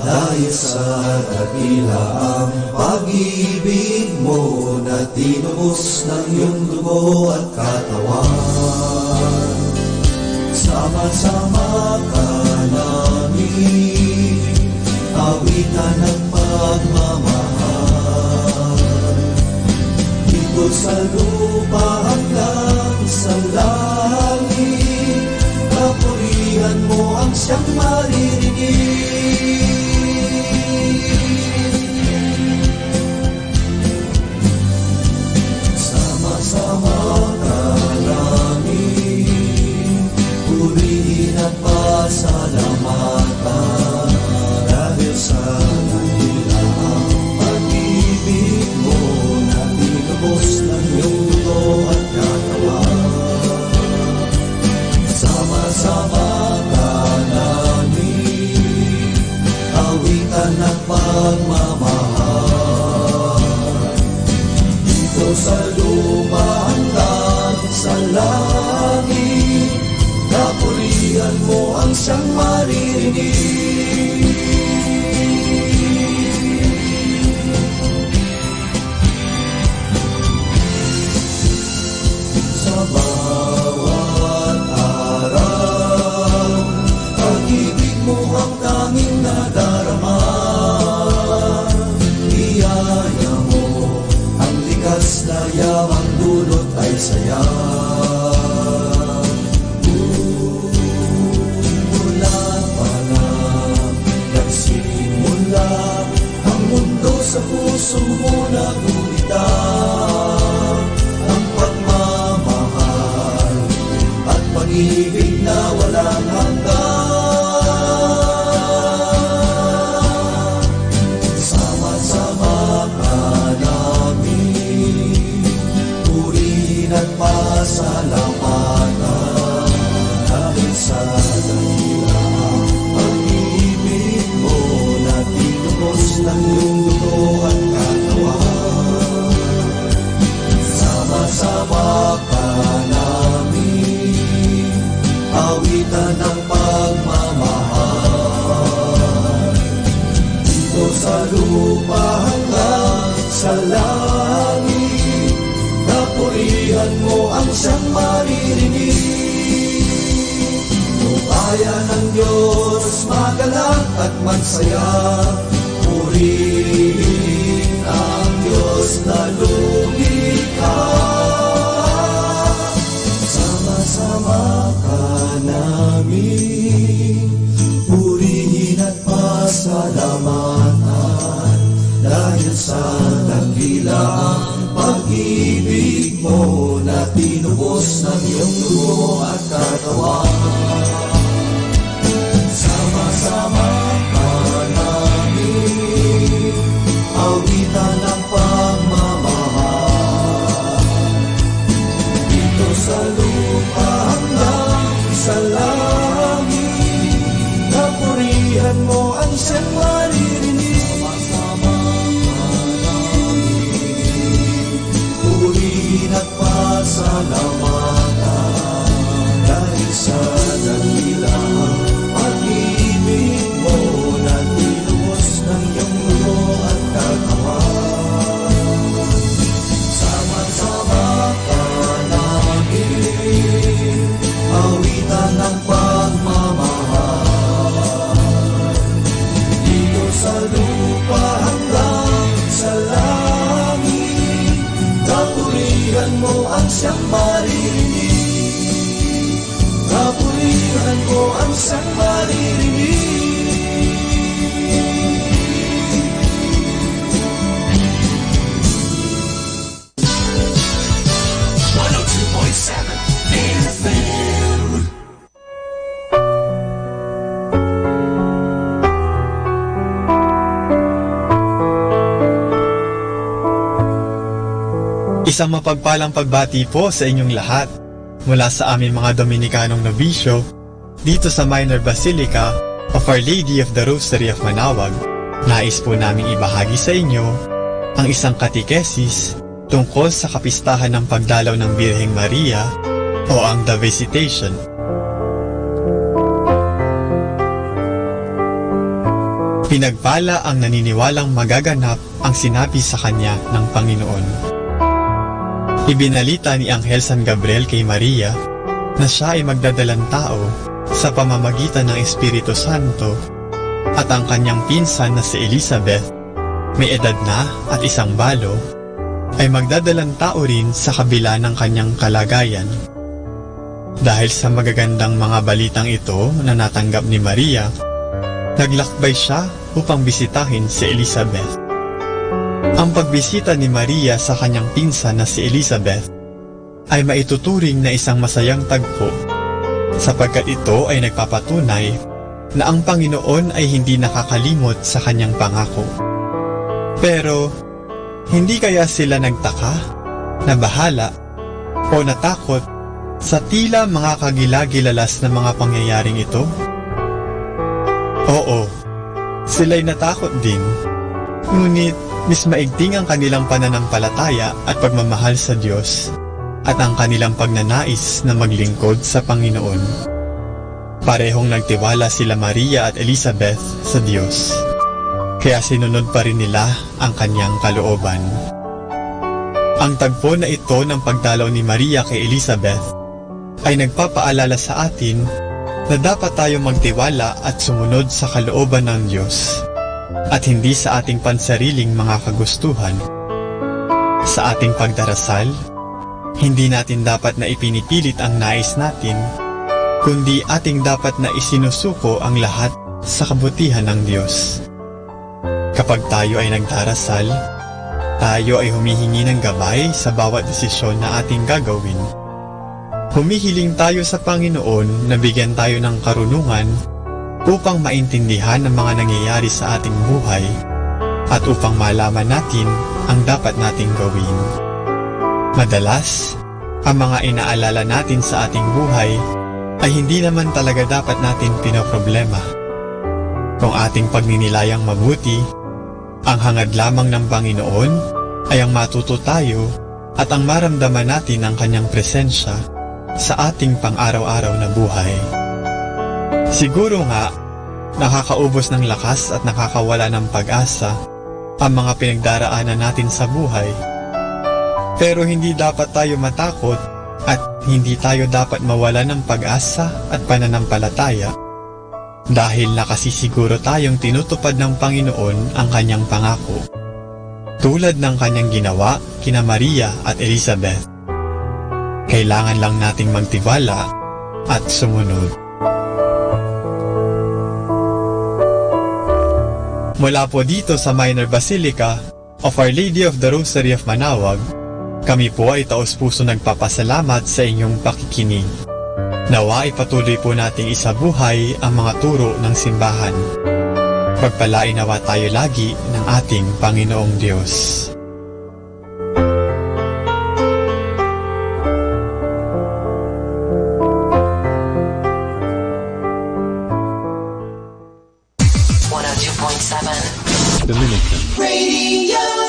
dahil sa dakilaang pag-ibig mo na tinubos ng iyong dugo at katawan. Sama-sama ka namin, awitan ng pagmamahal. Dito sa lupa hanggang sa langit, kapurihan mo ang siyang maririnig. Sama-sama ka namin, purihin at pasalamatan dahil sa dakilaang pag-ibig mo na tinubos ng iyong dugo at katawan. Sama-sama ka namin, awitan ng pagmamahal. Dito sa lupa hanggang sa langit, kapurihan mo ang siyang maririnig. Sa bawat araw, pag-ibig mo ang tanging nadarama. Biyaya mo ang likas na yamang dulot ay saya. Sa puso mo nagulita ang pagmamahal at pag-ibig na walang hanggan. Sama-sama ka namin, purihin at pasalamatan dahil sa dakilaang pag-ibig mo na tinubos ng iyong at katawan. Sama-sama ka namin, awitan ng pagmamahal. Dito sa lupa hanggang sa langit, kapurihan mo ang siyang maririnig. Kung kaya ng Diyos magalak at magsaya, purihin ang Diyos na lumikha. Sama-sama ka namin, purihin at pasalamatan dahil sa dakilaang pag-ibig mo na tinubos ng iyong dugo at katawan. Sama-sama ka namin, awitan ng pagmamahal. Dito sa lupa hanggang sa langit, kapurihan mo ang siyang maririnig. Sama-sama ka namin, purihin at pasalamatan dahil sa dakilaang pag-ibig mo na tinubos ng iyong dugo at katawan. Sama-sama ka namin, awitan ng pagmamahal. Dito sa lupa hanggang sa langit, kapurihan mo ang siyang maririnig. Kapurihan mo ang siyang maririnig. Isang mapagpalang pagbati po sa inyong lahat mula sa aming mga Dominikanong nobisyo dito sa Minor Basilica of Our Lady of the Rosary of Manaoag. Nais po naming ibahagi sa inyo ang isang katikesis tungkol sa kapistahan ng pagdalaw ng Birheng Maria o ang The Visitation. Pinagpala ang naniniwalang magaganap ang sinabi sa kanya ng Panginoon. Ibinalita ni Anghel San Gabriel kay Maria na siya ay magdadalang tao sa pamamagitan ng Espiritu Santo at ang kanyang pinsan na si Elizabeth, may edad na at isang balo, ay magdadalang tao rin sa kabila ng kanyang kalagayan. Dahil sa magagandang mga balitang ito na natanggap ni Maria, naglakbay siya upang bisitahin si Elizabeth. Ang pagbisita ni Maria sa kanyang pinsan na si Elizabeth ay maituturing na isang masayang tagpo, sapagkat ito ay nagpapatunay na ang Panginoon ay hindi nakakalimot sa kanyang pangako. Pero, hindi kaya sila nagtaka, nabahala, o natakot sa tila mga kagilagilalas na mga pangyayaring ito? Oo, sila'y natakot din. Ngunit, mas maigting ang kanilang pananampalataya at pagmamahal sa Diyos at ang kanilang pagnanais na maglingkod sa Panginoon. Parehong nagtiwala sila Maria at Elizabeth sa Diyos, kaya sinunod pa rin nila ang kanyang kalooban. Ang tagpo na ito ng pagdalaw ni Maria kay Elizabeth ay nagpapaalala sa atin na dapat tayong magtiwala at sumunod sa kalooban ng Diyos at hindi sa ating pansariling mga kagustuhan. Sa ating pagdarasal, hindi natin dapat na ipinipilit ang nais natin, kundi ating dapat na isinusuko ang lahat sa kabutihan ng Diyos. Kapag tayo ay nagdarasal, tayo ay humihingi ng gabay sa bawat desisyon na ating gagawin. Humihiling tayo sa Panginoon na bigyan tayo ng karunungan upang maintindihan ang mga nangyayari sa ating buhay at upang malaman natin ang dapat nating gawin. Madalas, ang mga inaalala natin sa ating buhay ay hindi naman talaga dapat natin pinoproblema. Kung ating pagninilayang mabuti, ang hangad lamang ng Panginoon ay ang matuto tayo at ang maramdaman natin ang kanyang presensya sa ating pang-araw-araw na buhay. Siguro nga, nakakaubos ng lakas at nakakawala ng pag-asa ang mga pinagdaraanan natin sa buhay. Pero hindi dapat tayo matakot at hindi tayo dapat mawala ng pag-asa at pananampalataya dahil nakasisiguro tayong tinutupad ng Panginoon ang kanyang pangako, tulad ng kanyang ginawa kina Maria at Elizabeth. Kailangan lang nating magtiwala at sumunod. Mula po dito sa Minor Basilica of Our Lady of the Rosary of Manaoag, kami po ay taos-puso nagpapasalamat sa inyong pakikinig. Nawa ipatuloy po nating isabuhay ang mga turo ng simbahan. Pagpalain nawa tayo lagi ng ating Panginoong Diyos. Dominican Radio.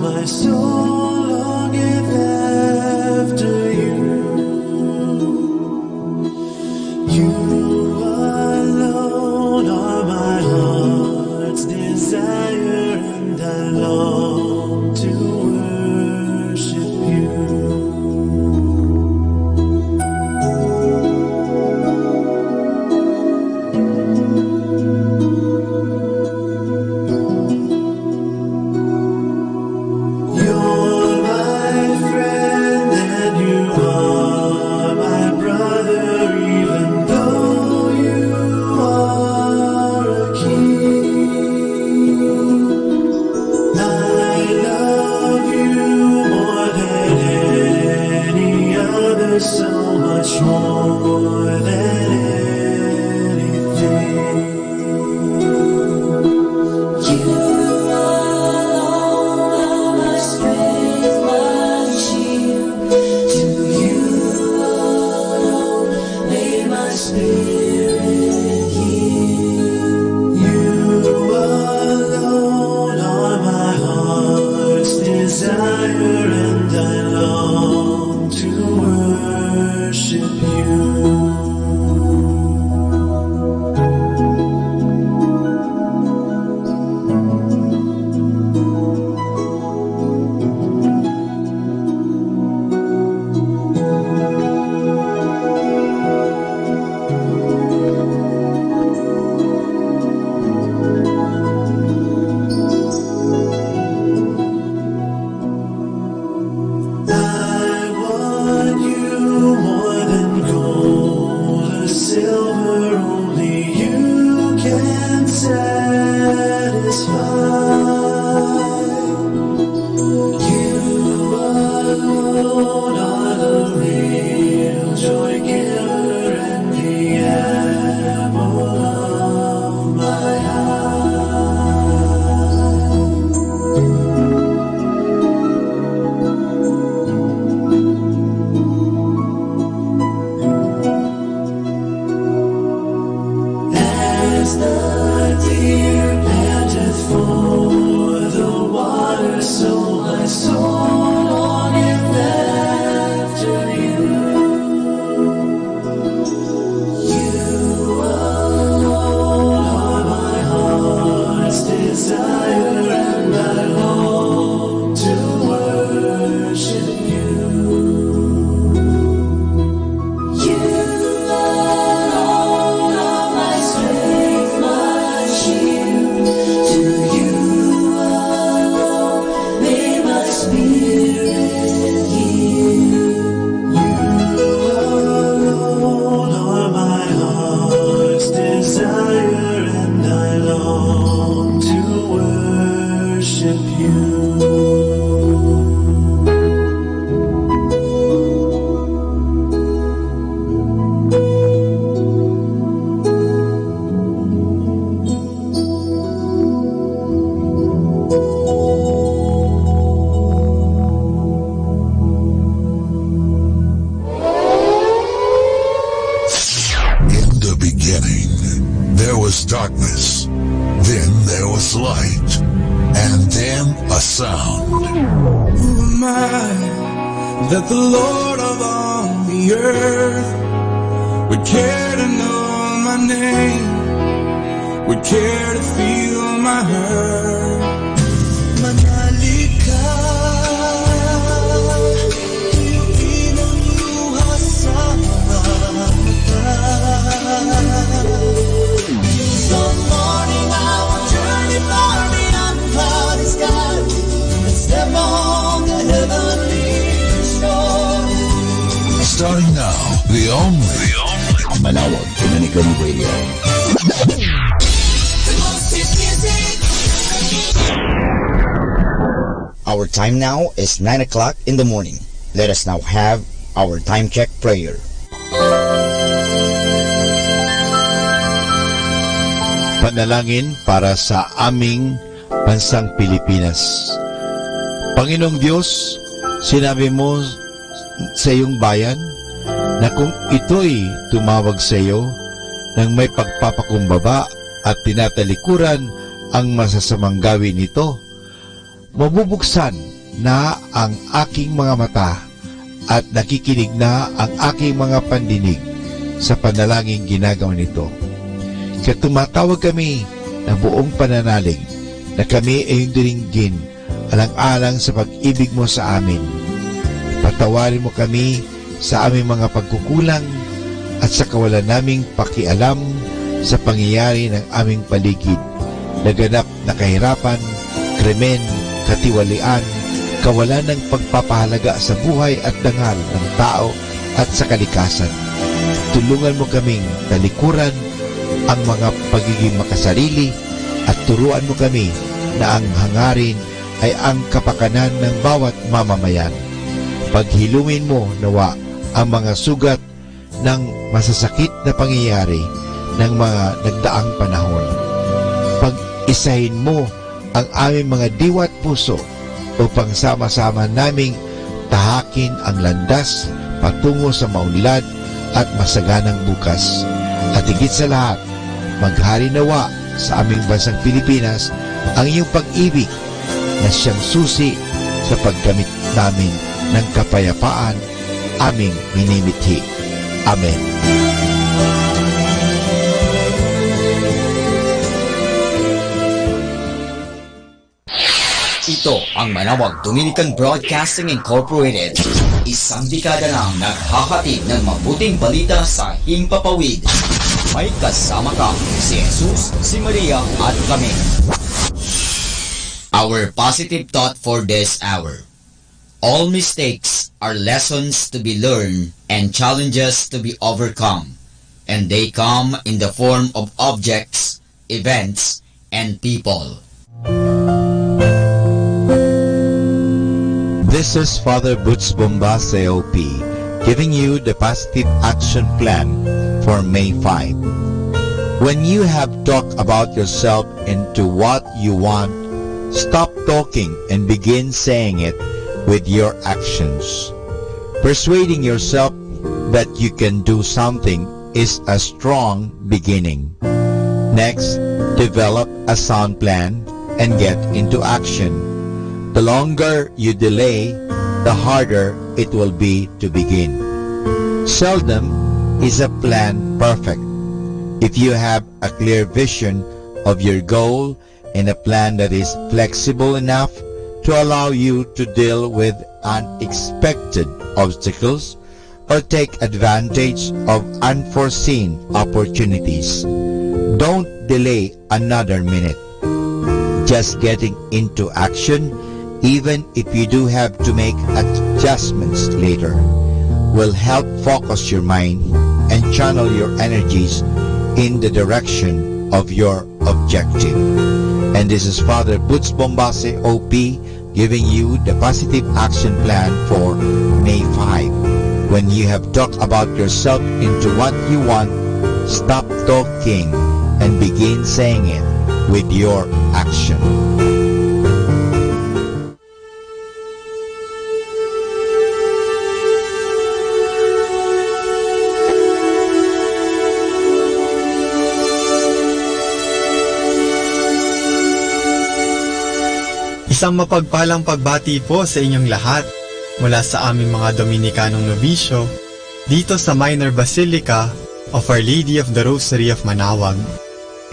my soul longeth after you. You alone are my heart's desire, and I long to worship you. You're my friend and you are my brother, even though you are a king. I love you more than any other, so much more than anything. You are my strength, my shield. To you alone may my spirit yield. You alone are my heart's desire, and I long to worship you. I want you more than gold or silver, only you can satisfy. You alone are the real joy giver and the apple of my As the deer panteth for the water, so my soul longeth after you. You alone are my heart's desire, and I long to worship you. You alone are my strength, my shield. To you alone may my spirit yield. You alone are my heart's desire, and I long to worship you. In the beginning, there was darkness, then there was light, and then a sound. Who am I that the Lord of all the earth would care to know my name, would care to feel my hurt? Manali ka, tuwin ang luha sa mga mata. Some morning I will journey far beyond the cloudy sky and step on the heavenly shore. Starting now, the only Manawag Dominican Radio. Our time now is 9 o'clock in the morning. Let us now have our time check prayer. Panalangin para sa aming bansang Pilipinas. Panginoong Diyos, sinabi mo sa iyong bayan na kung ito'y tumawag sa iyo ng may pagpapakumbaba at tinatalikuran ang masasamang gawin nito, mabubuksan na ang aking mga mata at nakikinig na ang aking mga pandinig sa panalangin ginagawa nito. Kaya tumatawag kami na buong pananalig na kami ay diringgin alang-alang sa pag-ibig mo sa amin. Patawarin mo kami sa aming mga pagkukulang at sa kawalan naming pakialam sa pangyayari ng aming paligid. Naganap na kahirapan, krimen, katiwalian, kawalan ng pagpapahalaga sa buhay at dangal ng tao at sa kalikasan. Tulungan mo kaming talikuran ang mga pagiging makasarili at turuan mo kami na ang hangarin ay ang kapakanan ng bawat mamamayan. Paghilumin mo nawa ang mga sugat ng masasakit na pangyayari ng mga nagdaang panahon. Pag-isahin mo ang aming mga diwa at puso upang sama-sama naming tahakin ang landas patungo sa maunlad at masaganang bukas. At higit sa lahat, maghari nawa sa aming bansang Pilipinas ang iyong pag-ibig na siyang susi sa paggamit namin ng kapayapaan aming minimithi. Amen. Ito ang Manawag Dominican Broadcasting Incorporated. Isang dekada nang naghahatid ng mabuting balita sa Himpapawid. May kasama ka, si Jesus, si Maria at kami. Our positive thought for this hour. All mistakes are lessons to be learned and challenges to be overcome, and they come in the form of objects, events, and people. This is Father Butch Bombase OP giving you the positive action plan for May 5. When you have talked about yourself into what you want, stop talking and begin saying it with your actions. Persuading yourself that you can do something is a strong beginning. Next, develop a sound plan and get into action. The longer you delay, the harder it will be to begin. Seldom is a plan perfect. If you have a clear vision of your goal and a plan that is flexible enough to allow you to deal with unexpected obstacles or take advantage of unforeseen opportunities, don't delay another minute. Just getting into action, even if you do have to make adjustments later, will help focus your mind and channel your energies in the direction of your objective. And this is Father Butch Bombase OP giving you the positive action plan for May 5. When you have talked about yourself into what you want, stop talking and begin saying it with your action. Isang mapagpalang pagbati po sa inyong lahat mula sa aming mga Dominikanong nobisyo dito sa Minor Basilica of Our Lady of the Rosary of Manawag.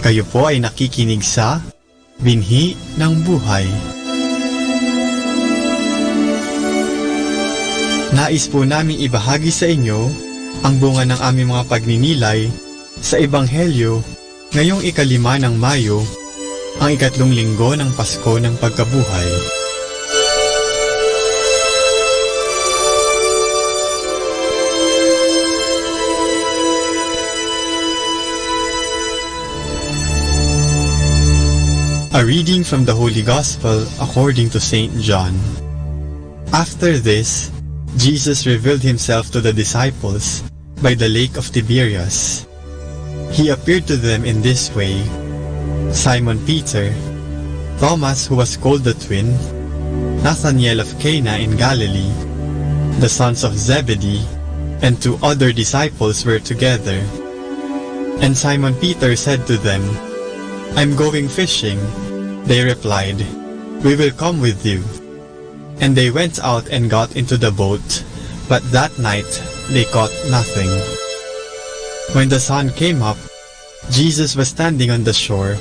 Kayo po ay nakikinig sa Binhi ng Buhay. Nais po namin ibahagi sa inyo ang bunga ng aming mga pagninilay sa Ebanghelyo ngayong 5 ng Mayo, ang 3 linggo ng Pasko ng Pagkabuhay. A reading from the Holy Gospel according to St. John. After this, Jesus revealed himself to the disciples by the lake of Tiberias. He appeared to them in this way: Simon Peter, Thomas who was called the twin, Nathanael of Cana in Galilee, the sons of Zebedee, and 2 other disciples were together. And Simon Peter said to them, "I'm going fishing." They replied, "We will come with you." And they went out and got into the boat, but that night they caught nothing. When the sun came up, Jesus was standing on the shore,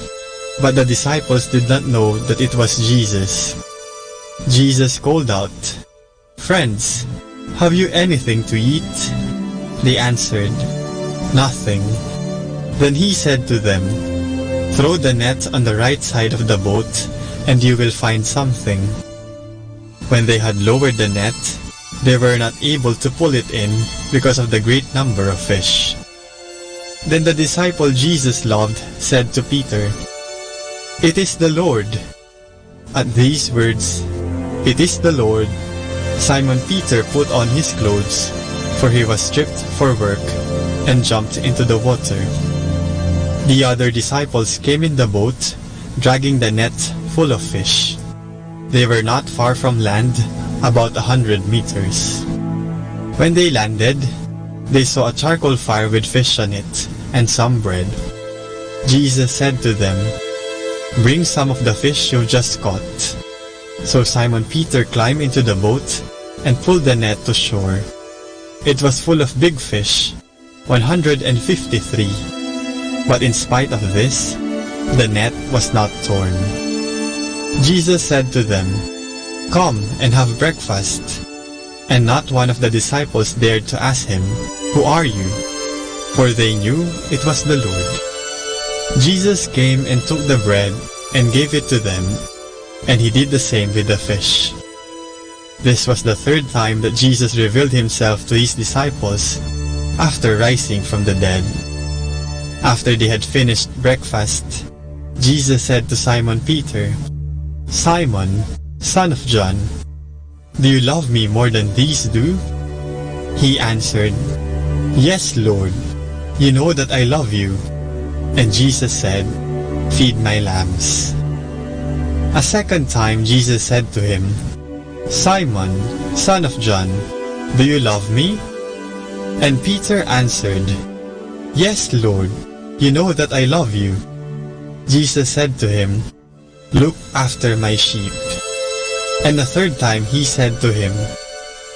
but the disciples did not know that it was Jesus. Jesus called out, "Friends, have you anything to eat?" They answered, "Nothing." Then he said to them, "Throw the net on the right side of the boat, and you will find something." When they had lowered the net, they were not able to pull it in because of the great number of fish. Then the disciple Jesus loved said to Peter, "It is the Lord." At these words, "It is the Lord," Simon Peter put on his clothes, for he was stripped for work, and jumped into the water. The other disciples came in the boat, dragging the net full of fish. They were not far from land, about 100 meters. When they landed, they saw a charcoal fire with fish on it, and some bread. Jesus said to them, "Bring some of the fish you just caught." So Simon Peter climbed into the boat and pulled the net to shore. It was full of big fish, 153. But in spite of this, the net was not torn. Jesus said to them, "Come and have breakfast." And not one of the disciples dared to ask him, "Who are you?" For they knew it was the Lord. Jesus came and took the bread and gave it to them, and he did the same with the fish. This was the third time that Jesus revealed himself to his disciples after rising from the dead. After they had finished breakfast, Jesus said to Simon Peter, "Simon, son of John, do you love me more than these do?" He answered, "Yes, Lord, you know that I love you." And Jesus said, "Feed my lambs." A second time Jesus said to him, "Simon, son of John, do you love me?" And Peter answered, "Yes, Lord, you know that I love you." Jesus said to him, "Look after my sheep." And the third time he said to him,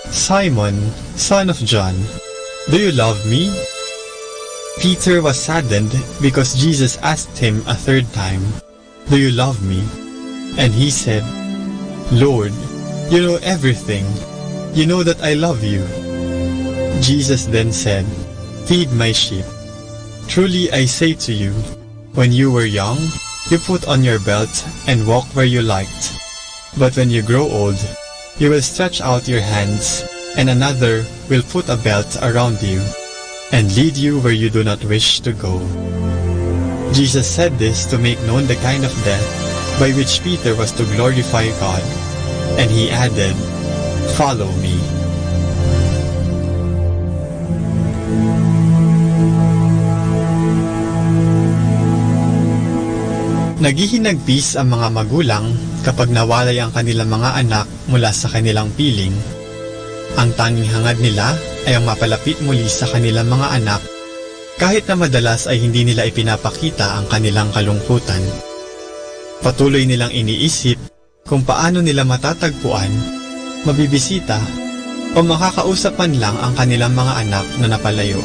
"Simon, son of John, do you love me?" Peter was saddened because Jesus asked him a third time, "Do you love me?" And he said, "Lord, you know everything. You know that I love you." Jesus then said, "Feed my sheep. Truly I say to you, when you were young, you put on your belt and walk where you liked. But when you grow old, you will stretch out your hands, and another will put a belt around you, and lead you where you do not wish to go." Jesus said this to make known the kind of death by which Peter was to glorify God, and he added, "Follow me." Naghihinagpis ang mga magulang kapag nawalay ang kanilang mga anak mula sa kanilang piling. Ang tanging hangad nila ay ang mapalapit muli sa kanilang mga anak, kahit na madalas ay hindi nila ipinapakita ang kanilang kalungkutan. Patuloy nilang iniisip kung paano nila matatagpuan, mabibisita, o makakausap man lang ang kanilang mga anak na napalayo.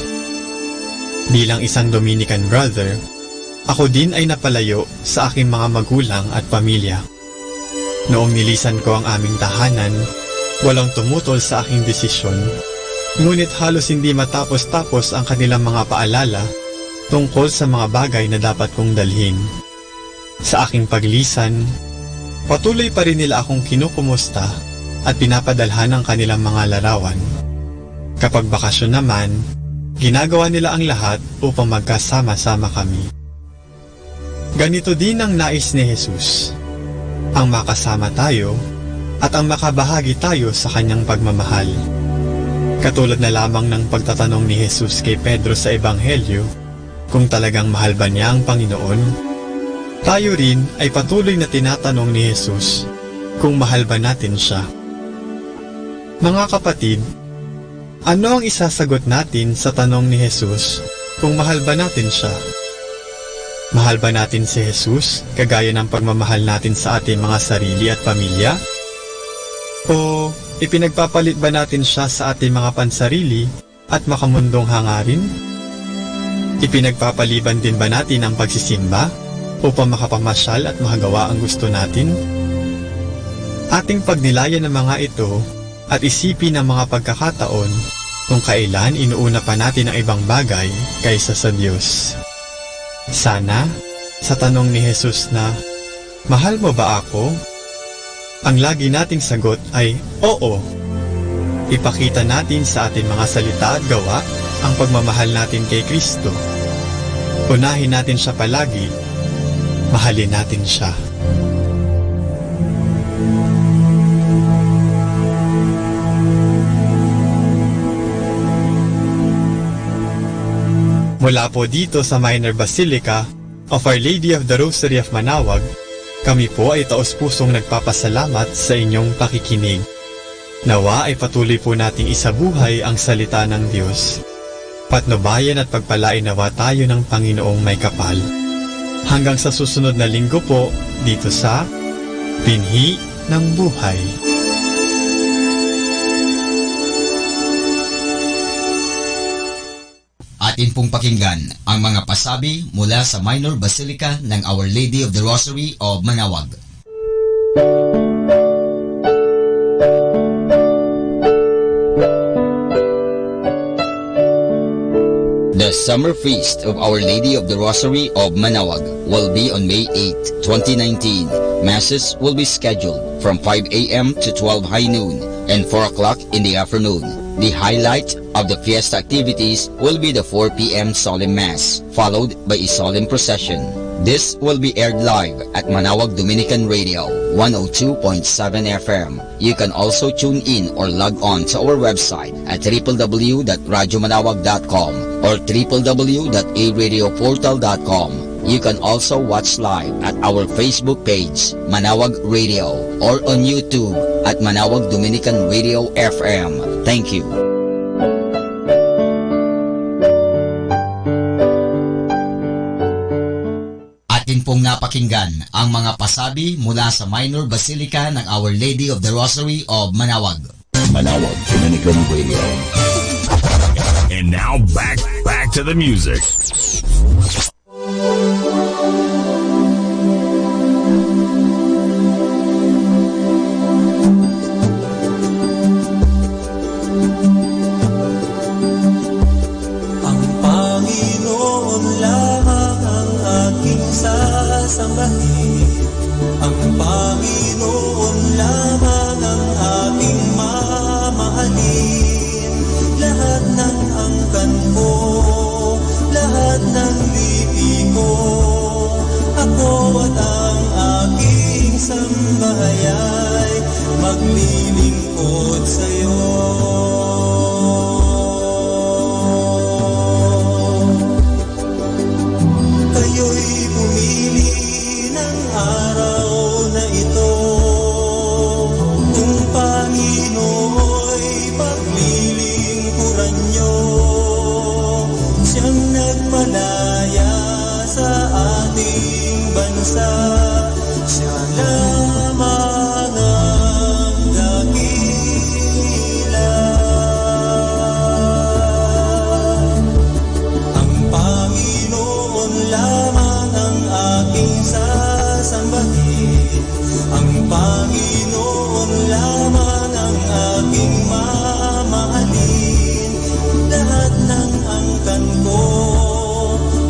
Bilang isang Dominican brother, ako din ay napalayo sa aking mga magulang at pamilya. Noong nilisan ko ang aming tahanan, walang tumutol sa aking desisyon, ngunit halos hindi matapos-tapos ang kanilang mga paalala tungkol sa mga bagay na dapat kong dalhin. Sa aking paglisan, patuloy pa rin nila akong kinukumusta at pinapadalhan ang kanilang mga larawan. Kapag bakasyon naman, ginagawa nila ang lahat upang magkasama-sama kami. Ganito din ang nais ni Jesus, ang makasama tayo at ang makabahagi tayo sa kanyang pagmamahal. Katulad na lamang ng pagtatanong ni Jesus kay Pedro sa Ebanghelyo kung talagang mahal ba niya ang Panginoon, tayo rin ay patuloy na tinatanong ni Jesus kung mahal ba natin siya. Mga kapatid, ano ang isasagot natin sa tanong ni Jesus kung mahal ba natin siya? Mahal ba natin si Jesus kagaya ng pagmamahal natin sa ating mga sarili at pamilya? O ipinagpapalit ba natin siya sa ating mga pansarili at makamundong hangarin? Ipinagpapaliban din ba natin ang pagsisimba upang makapamasyal at makagawa ang gusto natin? Ating pagnilayan ng mga ito at isipin ang mga pagkakataon kung kailan inuuna pa natin ang ibang bagay kaysa sa Diyos. Sana, sa tanong ni Jesus na, "Mahal mo ba ako?" ang lagi nating sagot ay, "Oo." Ipakita natin sa ating mga salita at gawa ang pagmamahal natin kay Kristo. Unahin natin siya palagi, mahalin natin siya. Mula po dito sa Minor Basilica of Our Lady of the Rosary of Manaoag, kami po ay taos-pusong nagpapasalamat sa inyong pakikinig. Nawa ay patuloy po nating isabuhay ang salita ng Diyos. Patnubayan at pagpalain nawa tayo ng Panginoong may kapal. Hanggang sa susunod na linggo po dito sa Binhi ng Buhay. Atin pong pakinggan ang mga pasabi mula sa Minor Basilica ng Our Lady of the Rosary of Manaoag. The Summer Feast of Our Lady of the Rosary of Manaoag will be on May 8, 2019. Masses will be scheduled from 5 a.m. to 12 high noon and 4 o'clock in the afternoon. The highlight of the fiesta activities will be the 4 p.m. Solemn Mass, followed by a solemn procession. This will be aired live at Manaoag Dominican Radio, 102.7 FM. You can also tune in or log on to our website at www.radyomanawag.com or www.aradioportal.com. You can also watch live at our Facebook page, Manaoag Radio, or on YouTube at Manaoag Dominican Radio FM. Thank you. Atin pong napakinggan ang mga pasabi mula sa Minor Basilica ng Our Lady of the Rosary of Manaoag. Manaoag Dominican Radio. And now back to the music. Sambahin ang Panginoon lamang ang ating mamahalin. Lahat ng angkan ko, lahat ng lipi ko, ako at ang aking sambayay maglilingkod sa'yo. Kayo'y pumili araw na ito, kung Panginooy paglilingkuran nyo, siyang nagpalaya sa ating bansa, siya lamang ang dakila. Ang Panginoon lamang ang aking sambahin, ang Panginoon lamang ang aking mamahalin. Lahat ng angkan ko,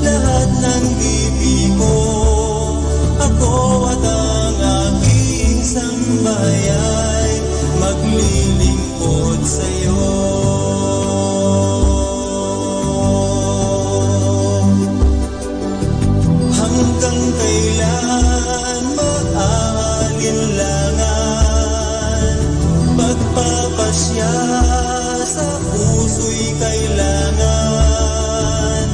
lahat ng lipi ko, ako at ang aking sambayay maglilingkod sa'yo. Hanggang kailan mag-aalinlangan, pagpapasya sa puso'y kailangan.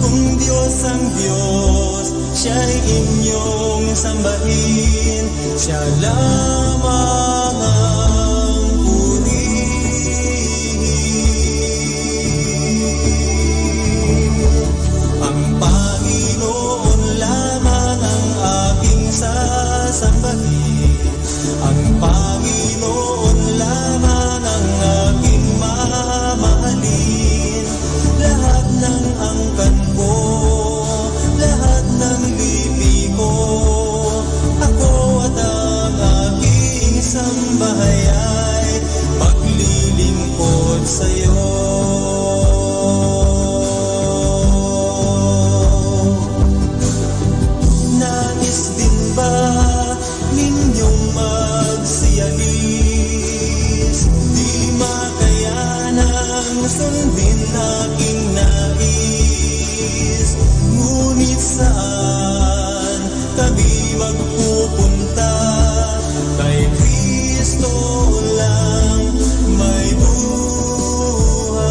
Kung Diyos ang Diyos, siya'y inyong sambahin, siya lamang ang purihin. Ang Panginoon lamang ang aking sasambahin, ang Panginoon isang bahaya'y maglilingkod sa'yo. Nais din ba ninyong magsiyalis? Di makayanang sundin aking nais. Ngunit saan kami magpupunta? Kay Kristo lang may buhay.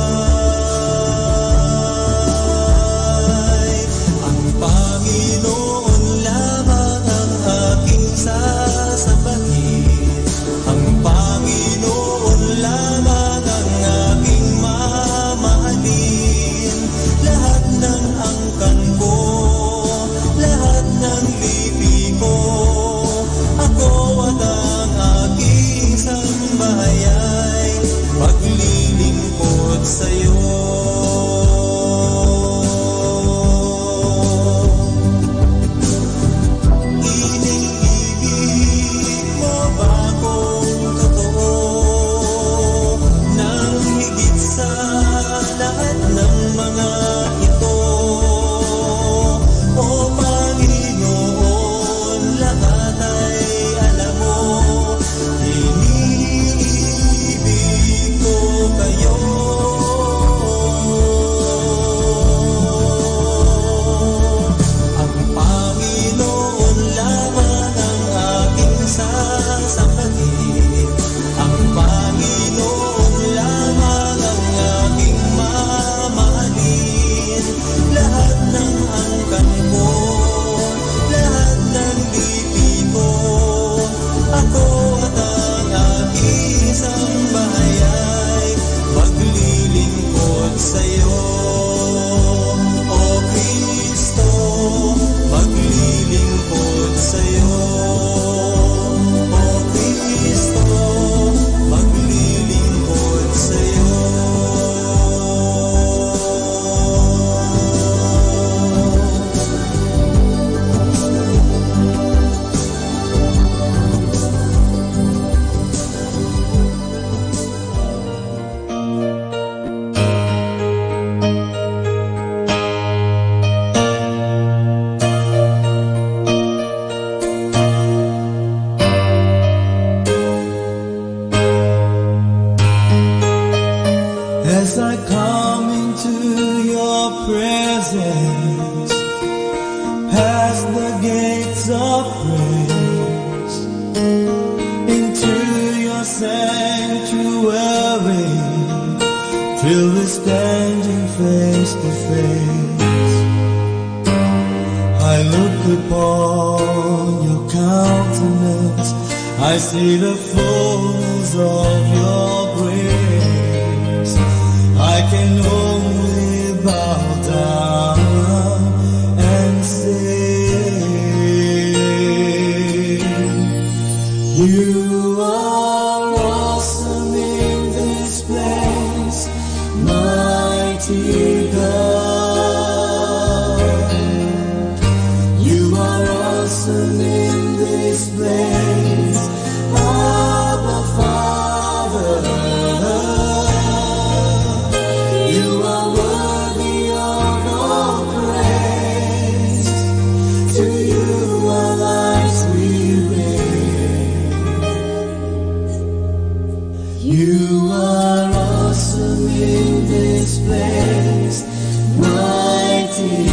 Ang Panginoon lamang ang aking sasabahin. Ang Panginoon lamang ang aking mamahalin. Lahat ng angkan ko, lahat ng lipi ko, ako at ang aking sambayay maglilingkod sa'yo. Iniibig mo ba kung totoo? Nang higit sa lahat ng mga ito, O Panginoon, lahat ay alam mo. Iniibig ko kayo. Ang Panginoon lamang ang aking sasabahin. Ang Panginoon lamang ang aking mamahalin. Lahat ng angkan ko, lahat ng lipi ko, ako at ang aking sambayay maglilingkod sa'yo. O Kristo, maglilingkod sa'yo. O Kristo, maglilingkod sa'yo. As I come into your presence, past the gates of praise, into your sanctuary, till we're standing face to face. I look upon your countenance, I see the fullness of your grace. I can only bow down and say, you are awesome in this place, mighty God. You are awesome in this place, Abba Father. You are worthy of all praise. To you our lives we raise. You are awesome in this place, mighty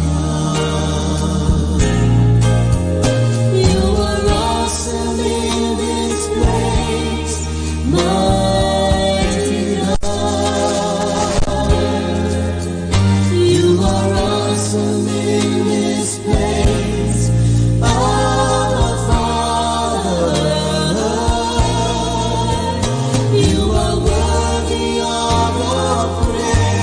God. You are awesome in this place, mighty God. You are awesome in this place, Abba Father. You are worthy of all praise.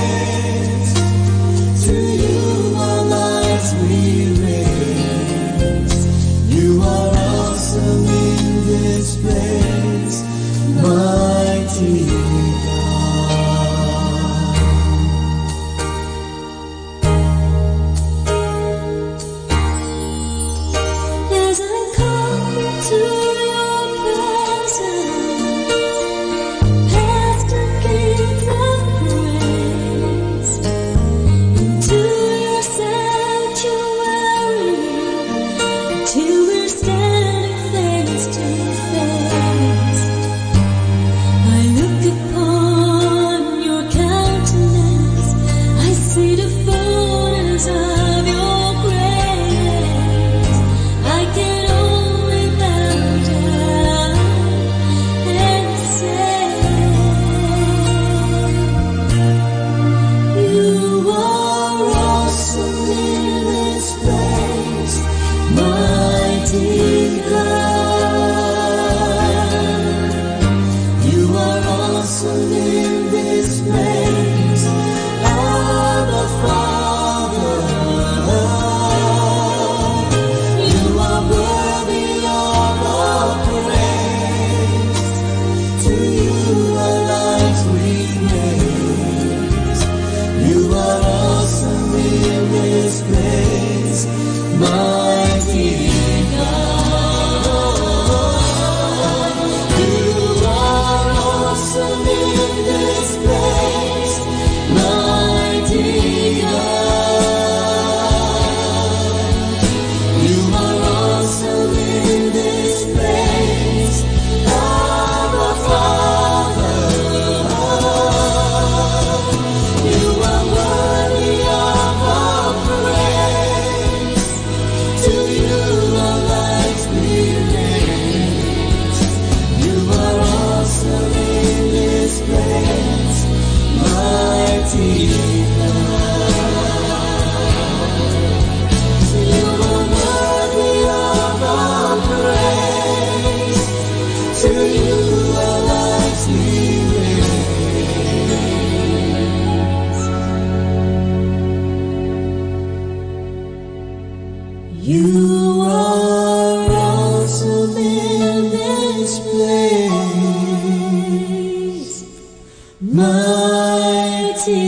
Mighty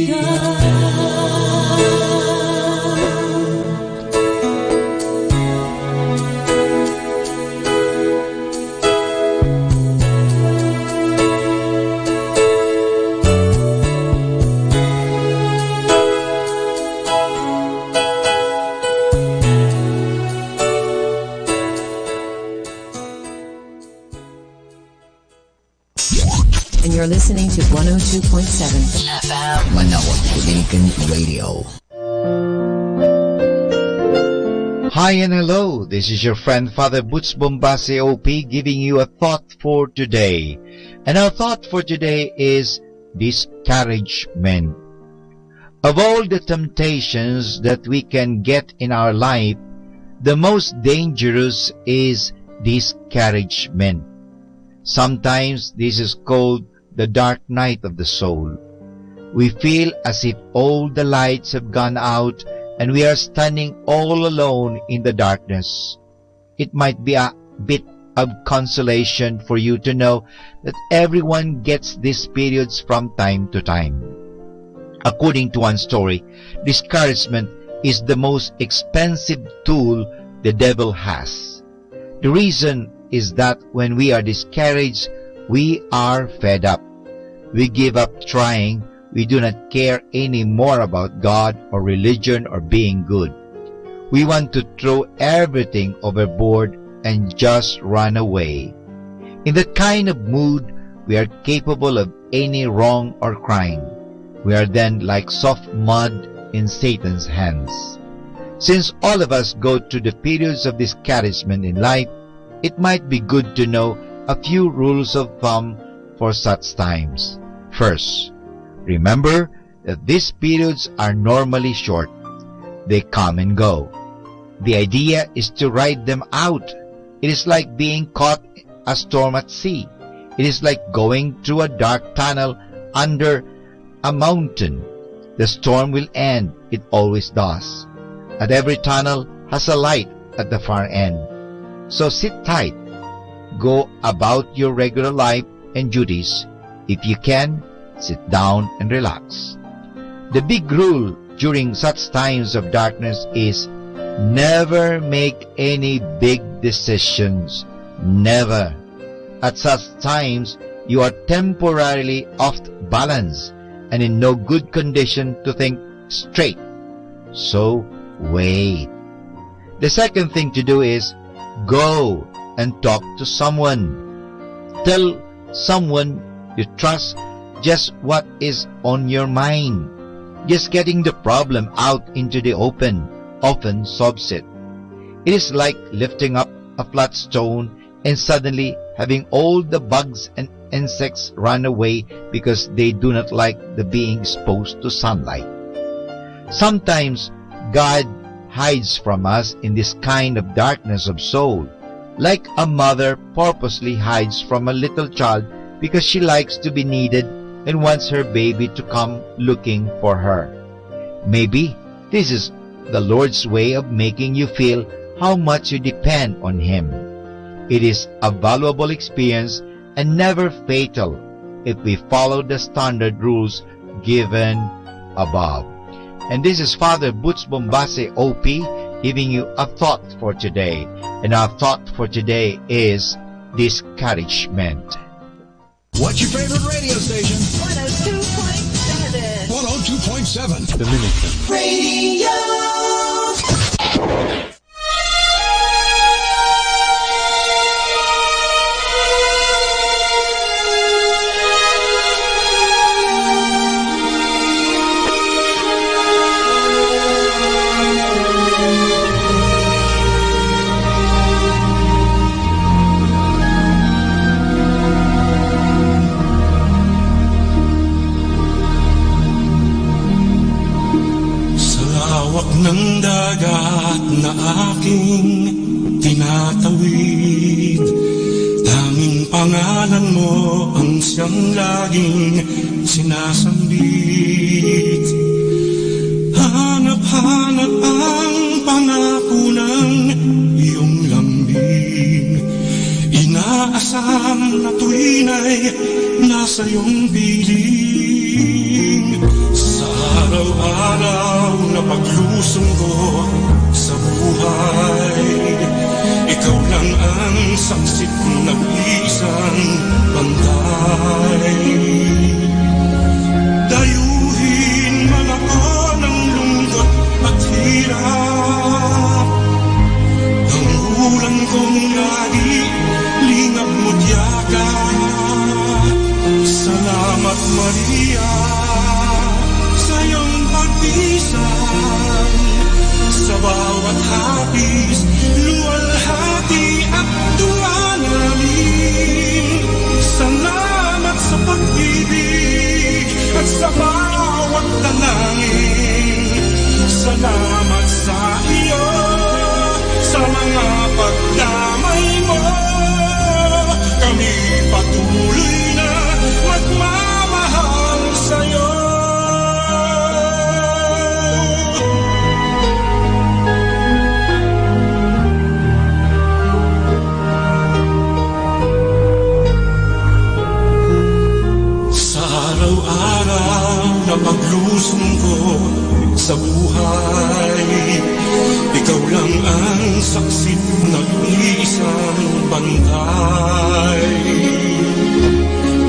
God. And you're listening to 102.7 FM Manawag Dominican Radio. Hi and hello, this is your friend Father Butz Bombase OP giving you a thought for today. And our thought for today is discouragement. Of all the temptations that we can get in our life, the most dangerous is discouragement. Sometimes this is called the dark night of the soul. We feel as if all the lights have gone out and we are standing all alone in the darkness. It might be a bit of consolation for you to know that everyone gets these periods from time to time. According to one story, discouragement is the most expensive tool the devil has. The reason is that when we are discouraged, we are fed up. We give up trying. We do not care anymore about God or religion or being good. We want to throw everything overboard and just run away. In that kind of mood, we are capable of any wrong or crime. We are then like soft mud in Satan's hands. Since all of us go through the periods of discouragement in life, it might be good to know a few rules of thumb for such times. First, remember that these periods are normally short. They come and go. The idea is to ride them out. It is like being caught in a storm at sea. It is like going through a dark tunnel under a mountain. The storm will end. It always does. And every tunnel has a light at the far end. So sit tight. Go about your regular life and duties. If you can, sit down and relax. The big rule during such times of darkness is never make any big decisions. Never. At such times, you are temporarily off balance and in no good condition to think straight. So, wait. The second thing to do is go and talk to someone. Tell someone you trust just what is on your mind. Just getting the problem out into the open often solves it. It is like lifting up a flat stone and suddenly having all the bugs and insects run away because they do not like the being exposed to sunlight. Sometimes God hides from us in this kind of darkness of soul, like a mother purposely hides from a little child because she likes to be needed and wants her baby to come looking for her. Maybe this is the Lord's way of making you feel how much you depend on Him. It is a valuable experience and never fatal if we follow the standard rules given above. And this is Father Butz Bombase OP giving you a thought for today. And our thought for today is discouragement. What's your favorite radio station? 102.7. 102.7. Dominican Radio. Ng dagat na aking tinatawid, tanging pangalan mo ang siyang laging sinasambit. Hanap-hanap ang pangako ng iyong lambing, inaas asam na tuwina'y nasa iyong piling. Sa araw-araw na paglusong ko sa buhay, ikaw lang ang saksit ng isang bantay. Dayuhin man ako ng lungkot at hirap, ang ulan kong lagi, lingap mo't yakap. Salamat Maria sa iyong pagpisan, sa bawat hapis, luwalhati at tuwa namin. Salamat sa pag-ibig at sa bawat dalangin. Salamat sa iyo, sa mga pagdamay mo. Kami patuloy na magmamahal sa iyo. Sa araw-araw na paglusong ko sa buhay, ikaw lang ang saksit ng isang bantay.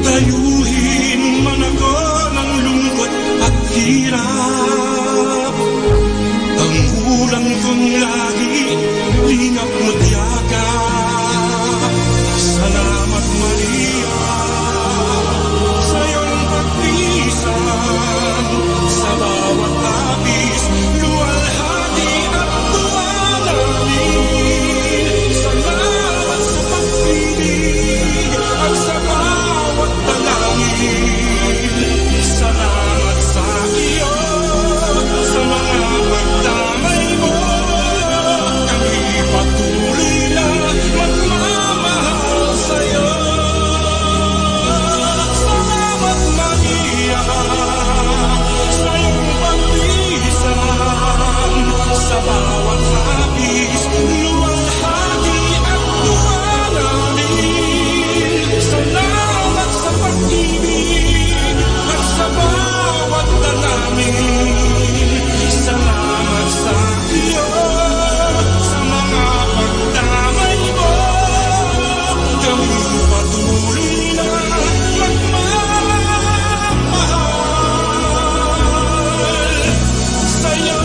Dayuhin man ako ng lungkot at hirap, ang ulan kong lagi, lingap mo't yakap. Salamat Maria sa iyong pagpisan, sa bawat tapis, luwalhati at tuwa namin. Salamat sa pag-ibig at sa bawat dalangin. Salamat sa iyo, sa mga pagdamay mo. Kami patuloy na magmamahal sa iyo. Salamat Maria sa iyong pagpisan, sa bawat hapis, luwalhati at tuwa namin. Salamat sa pag-ibig at sa bawat dalangin. Salamat sa iyo, sa mga pagdamay mo. Kami patuloy na magmamahal sa iyo.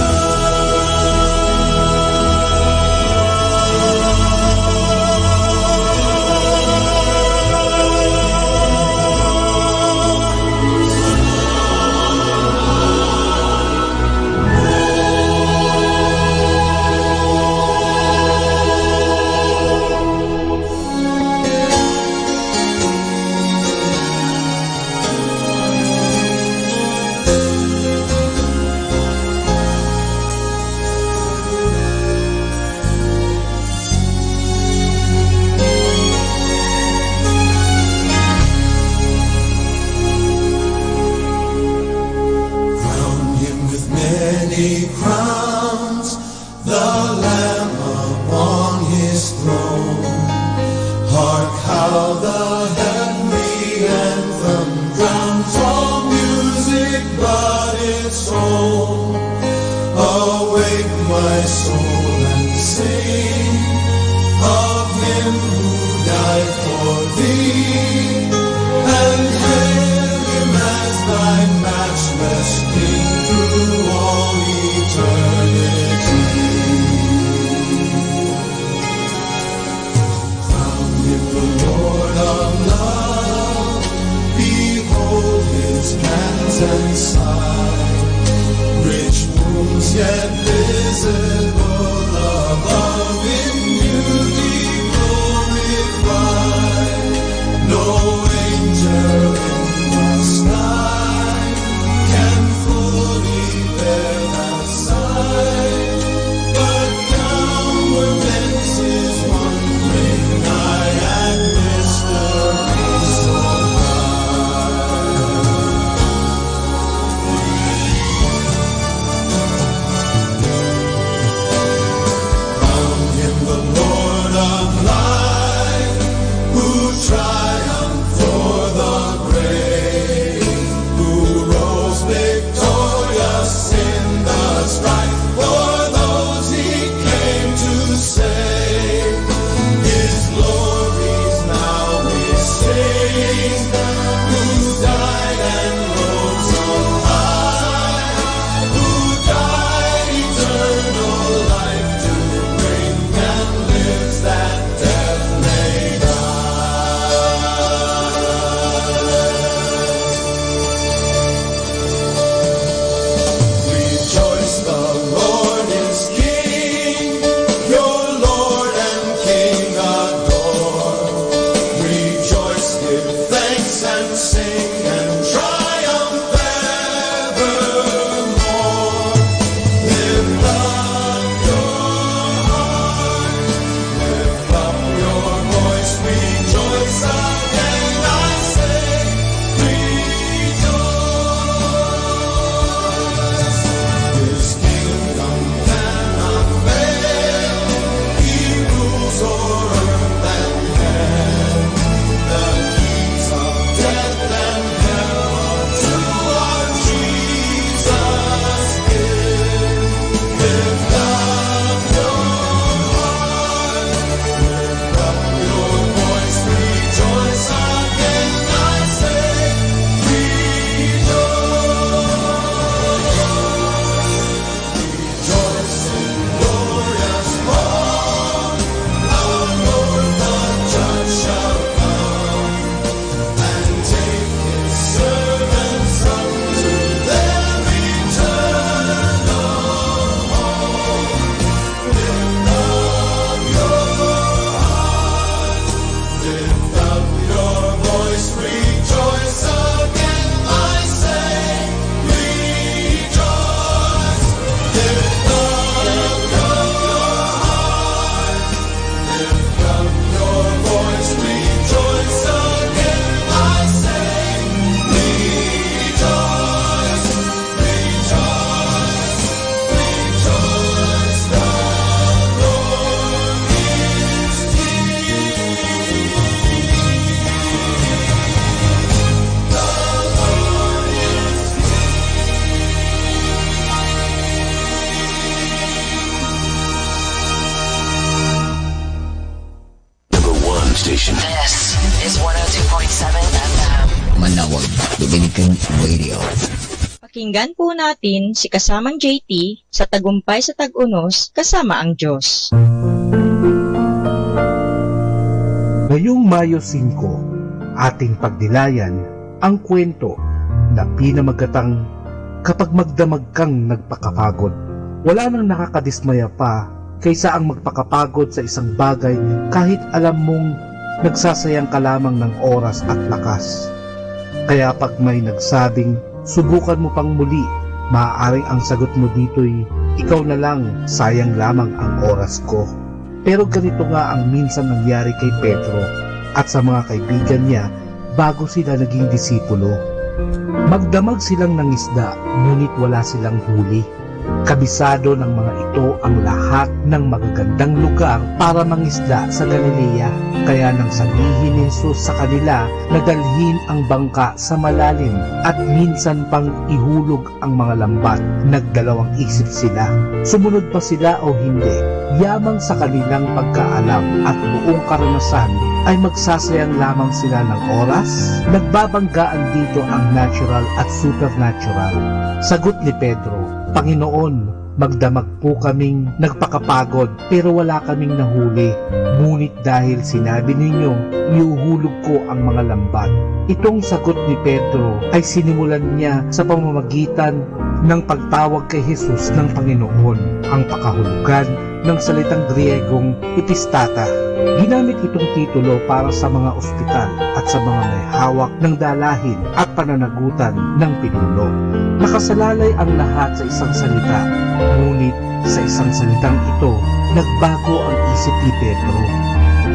Crown him with many crowns, the Lamb upon his throne. Hark how the heavenly anthem drowns all music but its own. Awake my soul and sing of him who died for thee, and hail him as thy matchless King through all eternity. Crown him the Lord of love, behold his hands and side, rich wounds yet visible, Dominican Radio. Pakinggan po natin si kasamang JT sa Tagumpay sa Tag-Unos kasama ang Diyos. Ngayong Mayo 5, ating pagnilayan ang kwento na pinamagatang kapag magdamag kang nagpakapagod. Wala nang nakakadismaya pa kaysa ang magpakapagod sa isang bagay kahit alam mong nagsasayang ka lamang ng oras at lakas. Kaya pag may nagsabing subukan mo pang muli, maaaring ang sagot mo dito'y ikaw na lang, sayang lamang ang oras ko. Pero ganito nga ang minsan nangyari kay Pedro at sa mga kaibigan niya bago sila naging disipulo. Magdamag silang ng isda, ngunit wala silang huli. Kabisado ng mga ito ang lahat ng magagandang lugar para mangisda sa Galilea. Kaya nang sabihin ni Jesus sa kanila na dalhin ang bangka sa malalim at minsan pang ihulog ang mga lambat, nagdalawang isip sila. Sumunod pa sila o hindi? Yamang sa kanilang pagkaalam at buong karanasan ay magsasayang lamang sila ng oras? Nagbabanggaan dito ang natural at supernatural. Sagot ni Pedro, Panginoon, magdamag po kaming nagpakapagod pero wala kaming nahuli. Ngunit dahil sinabi ninyo, iuhulog ko ang mga lambat. Itong sagot ni Pedro ay sinimulan niya sa pamamagitan ng pagtawag kay Jesus ng Panginoon, ang pakahulugan ng salitang Griegong epistata. Ginamit itong titulo para sa mga ospital at sa mga may hawak ng dalahin at pananagutan ng pinuno. Nakasalalay ang lahat sa isang salita, ngunit sa isang salitang ito, nagbago ang isip ni Pedro.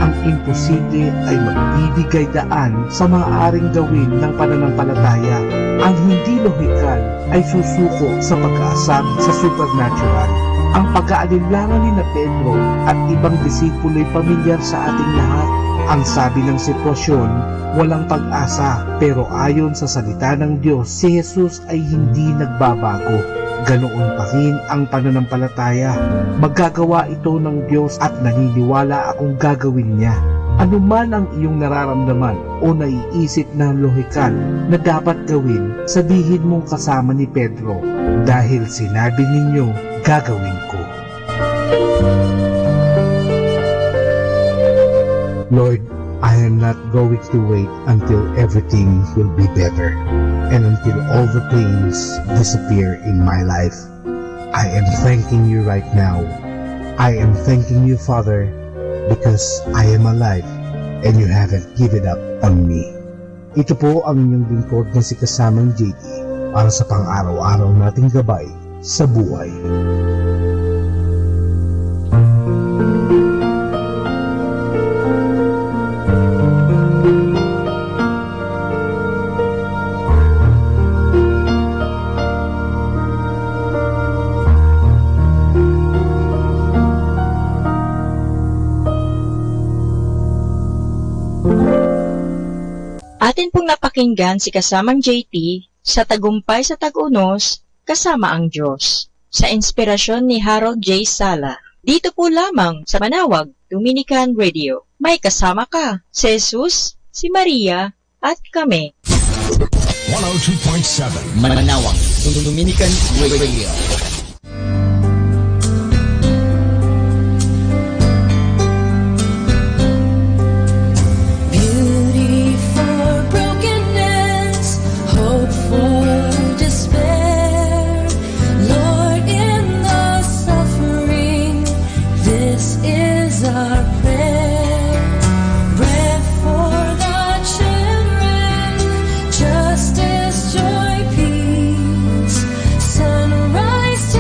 Ang imposible ay magbibigay daan sa maaaring gawin ng pananampalataya. Ang hindi lohikal ay susuko sa pag-aasam sa supernatural. Ang pag-aalinlangan ni Pedro at ibang disipulo'y pamilyar sa ating lahat. Ang sabi ng sitwasyon, walang pag-asa, pero ayon sa salita ng Diyos, si Jesus ay hindi nagbabago. Ganoon pa rin ang pananampalataya. Magagawa ito ng Diyos at naniniwala akong gagawin niya. Ano man ang iyong nararamdaman o naiisip na lohikal na dapat gawin, sabihin mong kasama ni Pedro, dahil sinabi ninyo, gagawin ko. Lord, I am not going to wait until everything will be better and until all the pains disappear in my life. I am thanking you right now. I am thanking you, Father, because I am alive and you haven't given up on me. Ito po ang inyong lingkod na si kasamang JT para sa pang-araw-araw nating gabay sa buhay. Atin pong napakinggan si kasamang JT sa Tagumpay sa Tag-Unos kasama ang Diyos sa inspirasyon ni Harold J. Sala. Dito po lamang sa Manawag Dominican Radio. May kasama ka, si Jesus, si Maria, at kami. 102.7 Manawag Dominican Radio. Justice, joy, peace, sunrise.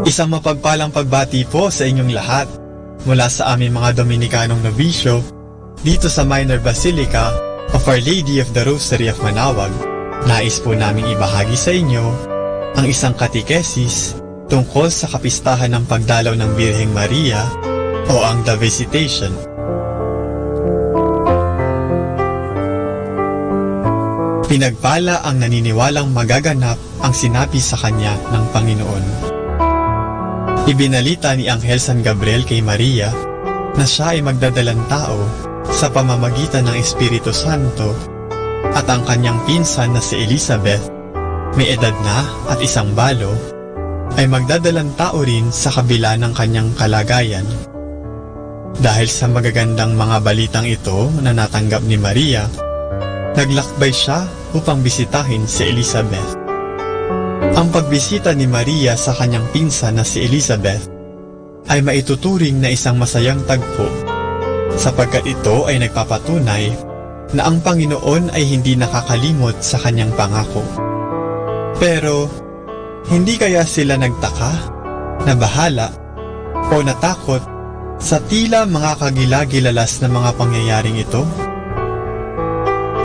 Isang mapagpalang pagbati po sa inyong lahat mula sa aming mga Dominikanong nobisyo dito sa Minor Basilica of Our Lady of the Rosary of Manaoag. Nais po naming ibahagi sa inyo ang isang katikesis tungkol sa kapistahan ng pagdalaw ng Birheng Maria o ang The Visitation. Pinagpala ang naniniwalang magaganap ang sinabi sa kanya ng Panginoon. Ibinalita ni Anghel San Gabriel kay Maria na siya ay magdadalang tao sa pamamagitan ng Espiritu Santo at ang kanyang pinsan na si Elizabeth, may edad na at isang balo, ay magdadalang tao rin sa kabila ng kanyang kalagayan. Dahil sa magagandang mga balitang ito na natanggap ni Maria, naglakbay siya upang bisitahin si Elizabeth. Ang pagbisita ni Maria sa kanyang pinsan na si Elizabeth ay maituturing na isang masayang tagpo sapagkat ito ay nagpapatunay na ang Panginoon ay hindi nakakalimot sa kanyang pangako. Pero, hindi kaya sila nagtaka, nabahala, o natakot sa tila mga kagilagilalas na mga pangyayaring ito?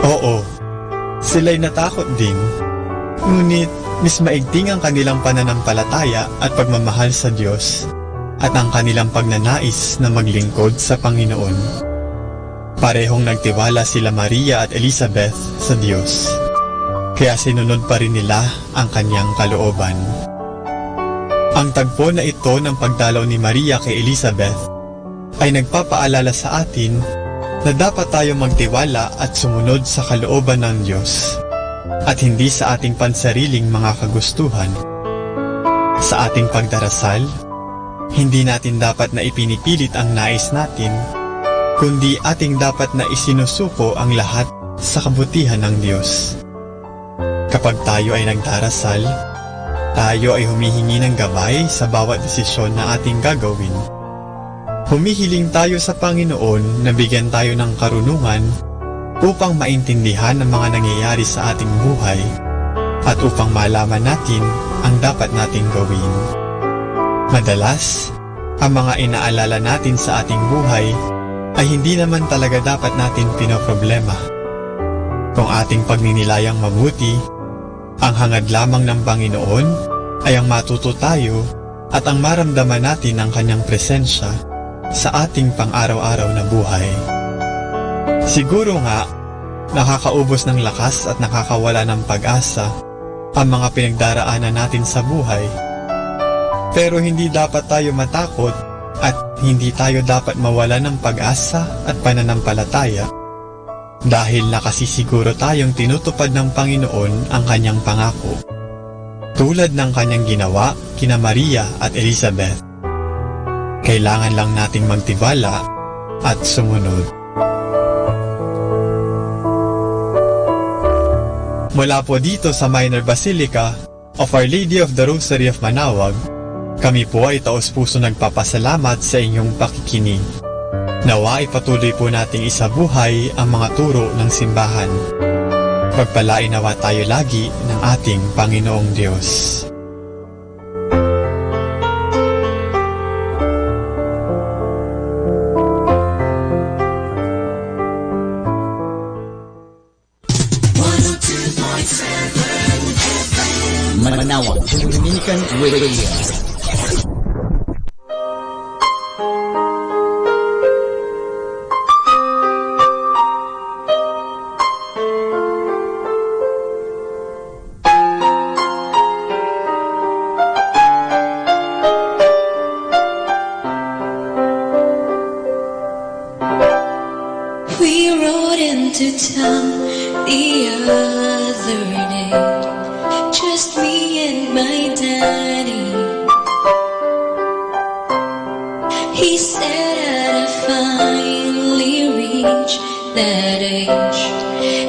Oo, sila'y natakot din, ngunit mas maigting ang kanilang pananampalataya at pagmamahal sa Diyos at ang kanilang pagnanais na maglingkod sa Panginoon. Parehong nagtiwala sila Maria at Elizabeth sa Diyos, kaya sinunod pa rin nila ang kanyang kalooban. Ang tagpo na ito ng pagdalaw ni Maria kay Elizabeth ay nagpapaalala sa atin na dapat tayo magtiwala at sumunod sa kalooban ng Diyos at hindi sa ating pansariling mga kagustuhan. Sa ating pagdarasal, hindi natin dapat na ipinipilit ang nais natin, kundi ating dapat na isinusuko ang lahat sa kabutihan ng Diyos. Kapag tayo ay nagdarasal, tayo ay humihingi ng gabay sa bawat desisyon na ating gagawin. Humihiling tayo sa Panginoon na bigyan tayo ng karunungan upang maintindihan ang mga nangyayari sa ating buhay at upang malaman natin ang dapat nating gawin. Madalas, ang mga inaalala natin sa ating buhay ay hindi naman talaga dapat natin pinoproblema. Kung ating pagninilayang mabuti, ang hangad lamang ng Panginoon ay ang matuto tayo at ang maramdaman natin ang kanyang presensya sa ating pang-araw-araw na buhay. Siguro nga, nakakaubos ng lakas at nakakawala ng pag-asa ang mga pinagdaraanan natin sa buhay. Pero hindi dapat tayo matakot at hindi tayo dapat mawala ng pag-asa at pananampalataya dahil nakasisiguro tayong tinutupad ng Panginoon ang kanyang pangako, tulad ng kanyang ginawa kina Maria at Elizabeth. Kailangan lang nating magtiwala at sumunod. Mula po dito sa Minor Basilica of Our Lady of the Rosary of Manaoag, kami po ay taos-puso nagpapasalamat sa inyong pakikinig. Nawa ay patuloy po nating isabuhay ang mga turo ng simbahan. Pagpalain nawa tayo lagi ng ating Panginoong Diyos. Manaoag, Dominican Radio. We rode into town the other day, just me and my daddy. He said I'd finally reached that age,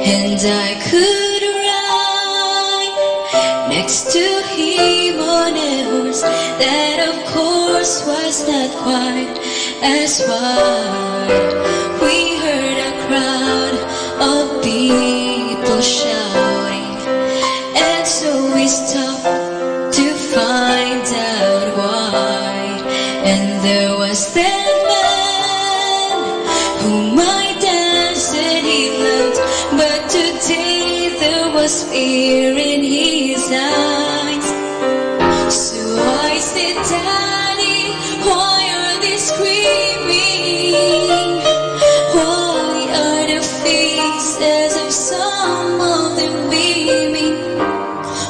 and I could ride next to him on a horse that of course was not quite as wide. We heard a crowd of people shouting, and so we stopped to find out why. was fear in his eyes. So I said, Daddy, why are they screaming? Why are the faces of some of them beaming?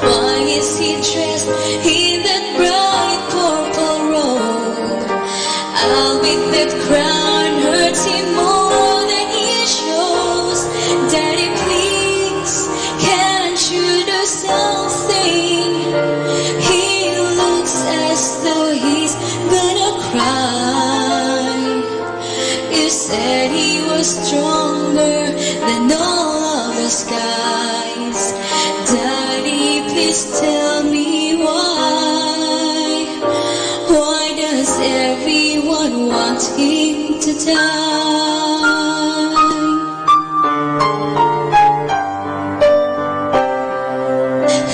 Why is he dressed in that bright purple robe? I'll bet that crown hurts him more than he shows. Daddy, please, can't you do something? He looks as though he's gonna cry. You said he was stronger than all of us guys. Daddy, please tell me why. Why does everyone want him to die?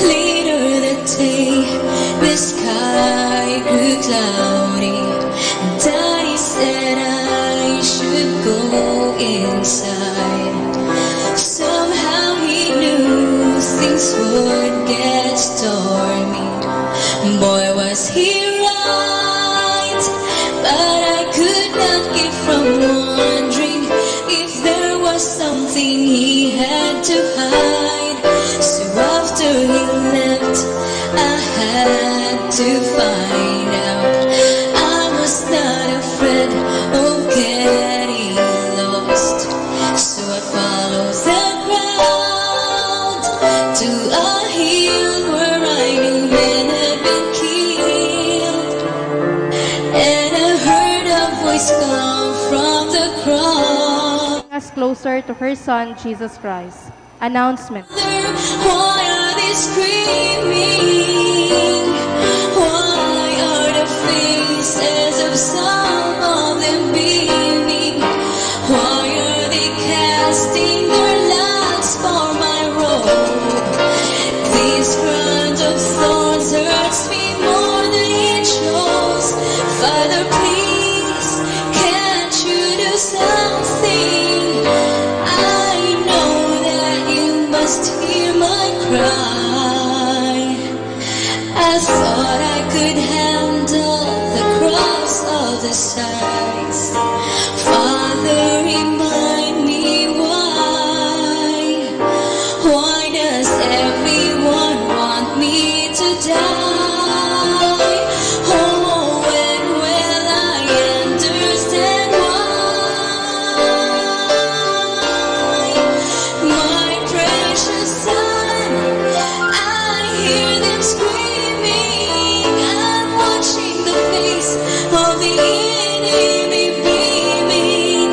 Later that day, the sky grew cloudy. Daddy said I should go inside. Somehow he knew things would get stormy. Boy, was he right, but I could not keep from wondering if there was something he had to hide. So after he left, I had to find out. I was not afraid of getting lost, so I followed the crowd to a hill where I knew men had been killed. And I heard a voice come from the crowd. Us closer to her Son, Jesus Christ. Announcement. Why are they screaming? Why are the faces of some of them beaming? Why are they casting their lots for my robe? These crowns of thorns hurts me more than it shows. Father, please, can't you do something? I know that you must hear my cry. I thought I could handle the cross of the sides. Father, remind me why. Why does everyone want me to die? Oh, when will I understand why? My precious son, I hear them screaming. I'm watching the face of the enemy beaming.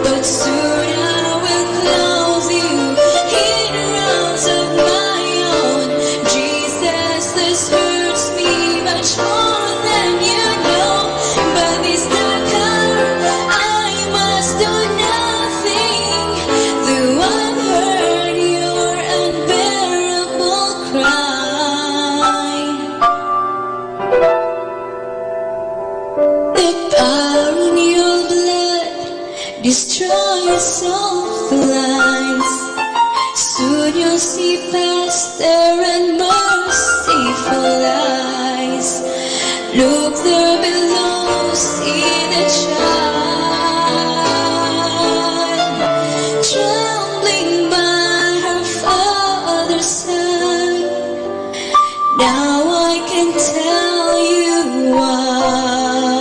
But soon I will clothe you in rounds of my own. Jesus, this hurts me much more than you know. But this dark hour, I must do nothing. Though I've heard your unbearable cry. The power in your blood destroys all the lies. Soon you'll see past their unmerciful eyes. Look there below, see the child trembling by her father's side. Now I can tell you why.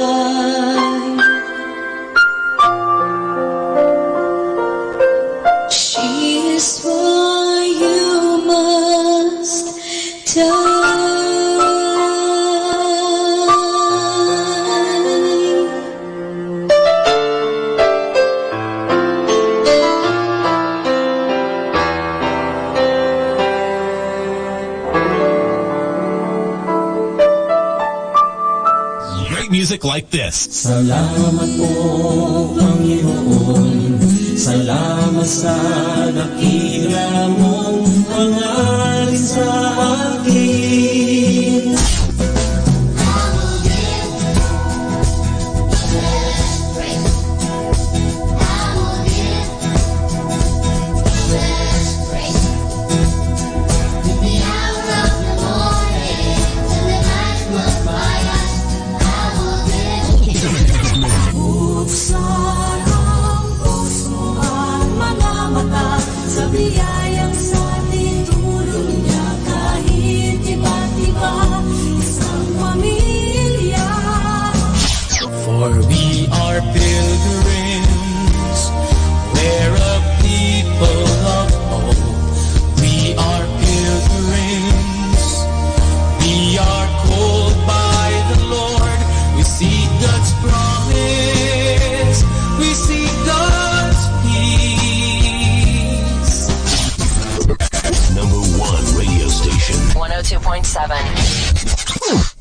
She is why you must die. Great music like this. Salamat po, Panginoon. Salamat sa dakila mong hangarin sa akin.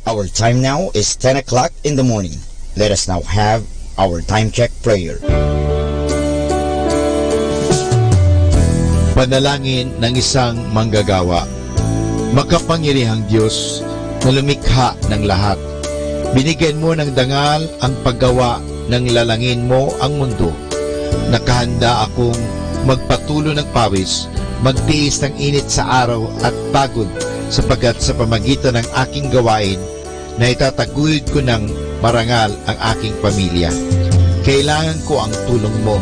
Our time now is 10 o'clock in the morning. Let us now have our time check prayer. Panalangin ng isang manggagawa. Makapangyarihang Diyos na lumikha ng lahat. Binigyan mo ng dangal ang paggawa ng lalangin mo ang mundo. Nakahanda akong magpatulo ng pawis, magtiis ng init sa araw at pagod sapagkat sa pamagitan ng aking gawain na itataguyod ko ng marangal ang aking pamilya. Kailangan ko ang tulong mo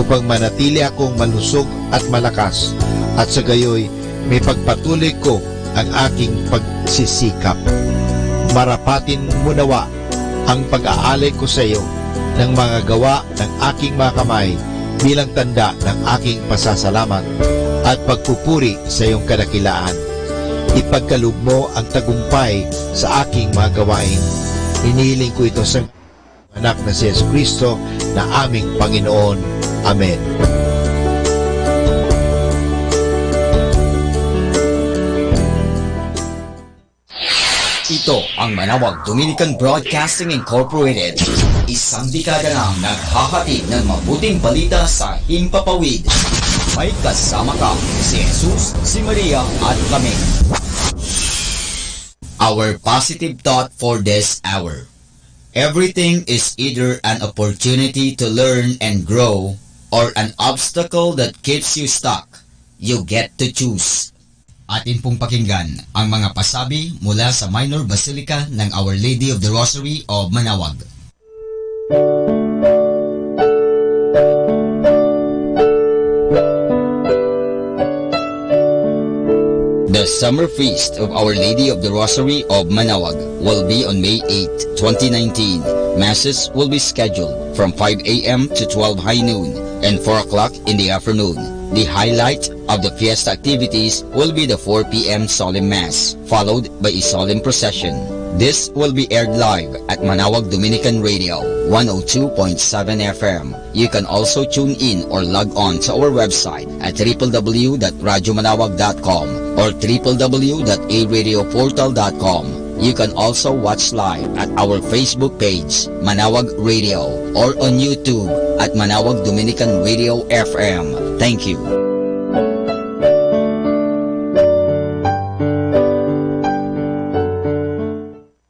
upang manatili akong malusog at malakas at sa gayoy may pagpatuloy ko ang aking pagsisikap. Marapatin mo nawa ang pag-aalay ko sa iyo ng mga gawa ng aking mga kamay bilang tanda ng aking pasasalamat at pagpupuri sa iyong kadakilaan. Ipagkaloob mo ang tagumpay sa aking mga gawain. Hinihiling ko ito sa anak na si Jesus Kristo na aming Panginoon. Amen. Ito ang Manawag Dominican Broadcasting Incorporated. Isang dekada nang naghahatid ng mabuting balita sa Himpapawid. May kasama ka si Jesus, si Maria at kami. Our positive thought for this hour. Everything is either an opportunity to learn and grow or an obstacle that keeps you stuck. You get to choose. Atin pong pakinggan ang mga pasabi mula sa Minor Basilica ng Our Lady of the Rosary of Manawag. The Summer Feast of Our Lady of the Rosary of Manawag will be on May 8, 2019. Masses will be scheduled from 5 a.m. to 12 high noon and 4 o'clock in the afternoon. The highlight of the fiesta activities will be the 4 p.m. Solemn Mass, followed by a solemn procession. This will be aired live at Manawag Dominican Radio, 102.7 FM. You can also tune in or log on to our website at www.radyomanawag.com or www.aradioportal.com. You can also watch live at our Facebook page, Manawag Radio, or on YouTube at Manawag Dominican Radio FM. Thank you.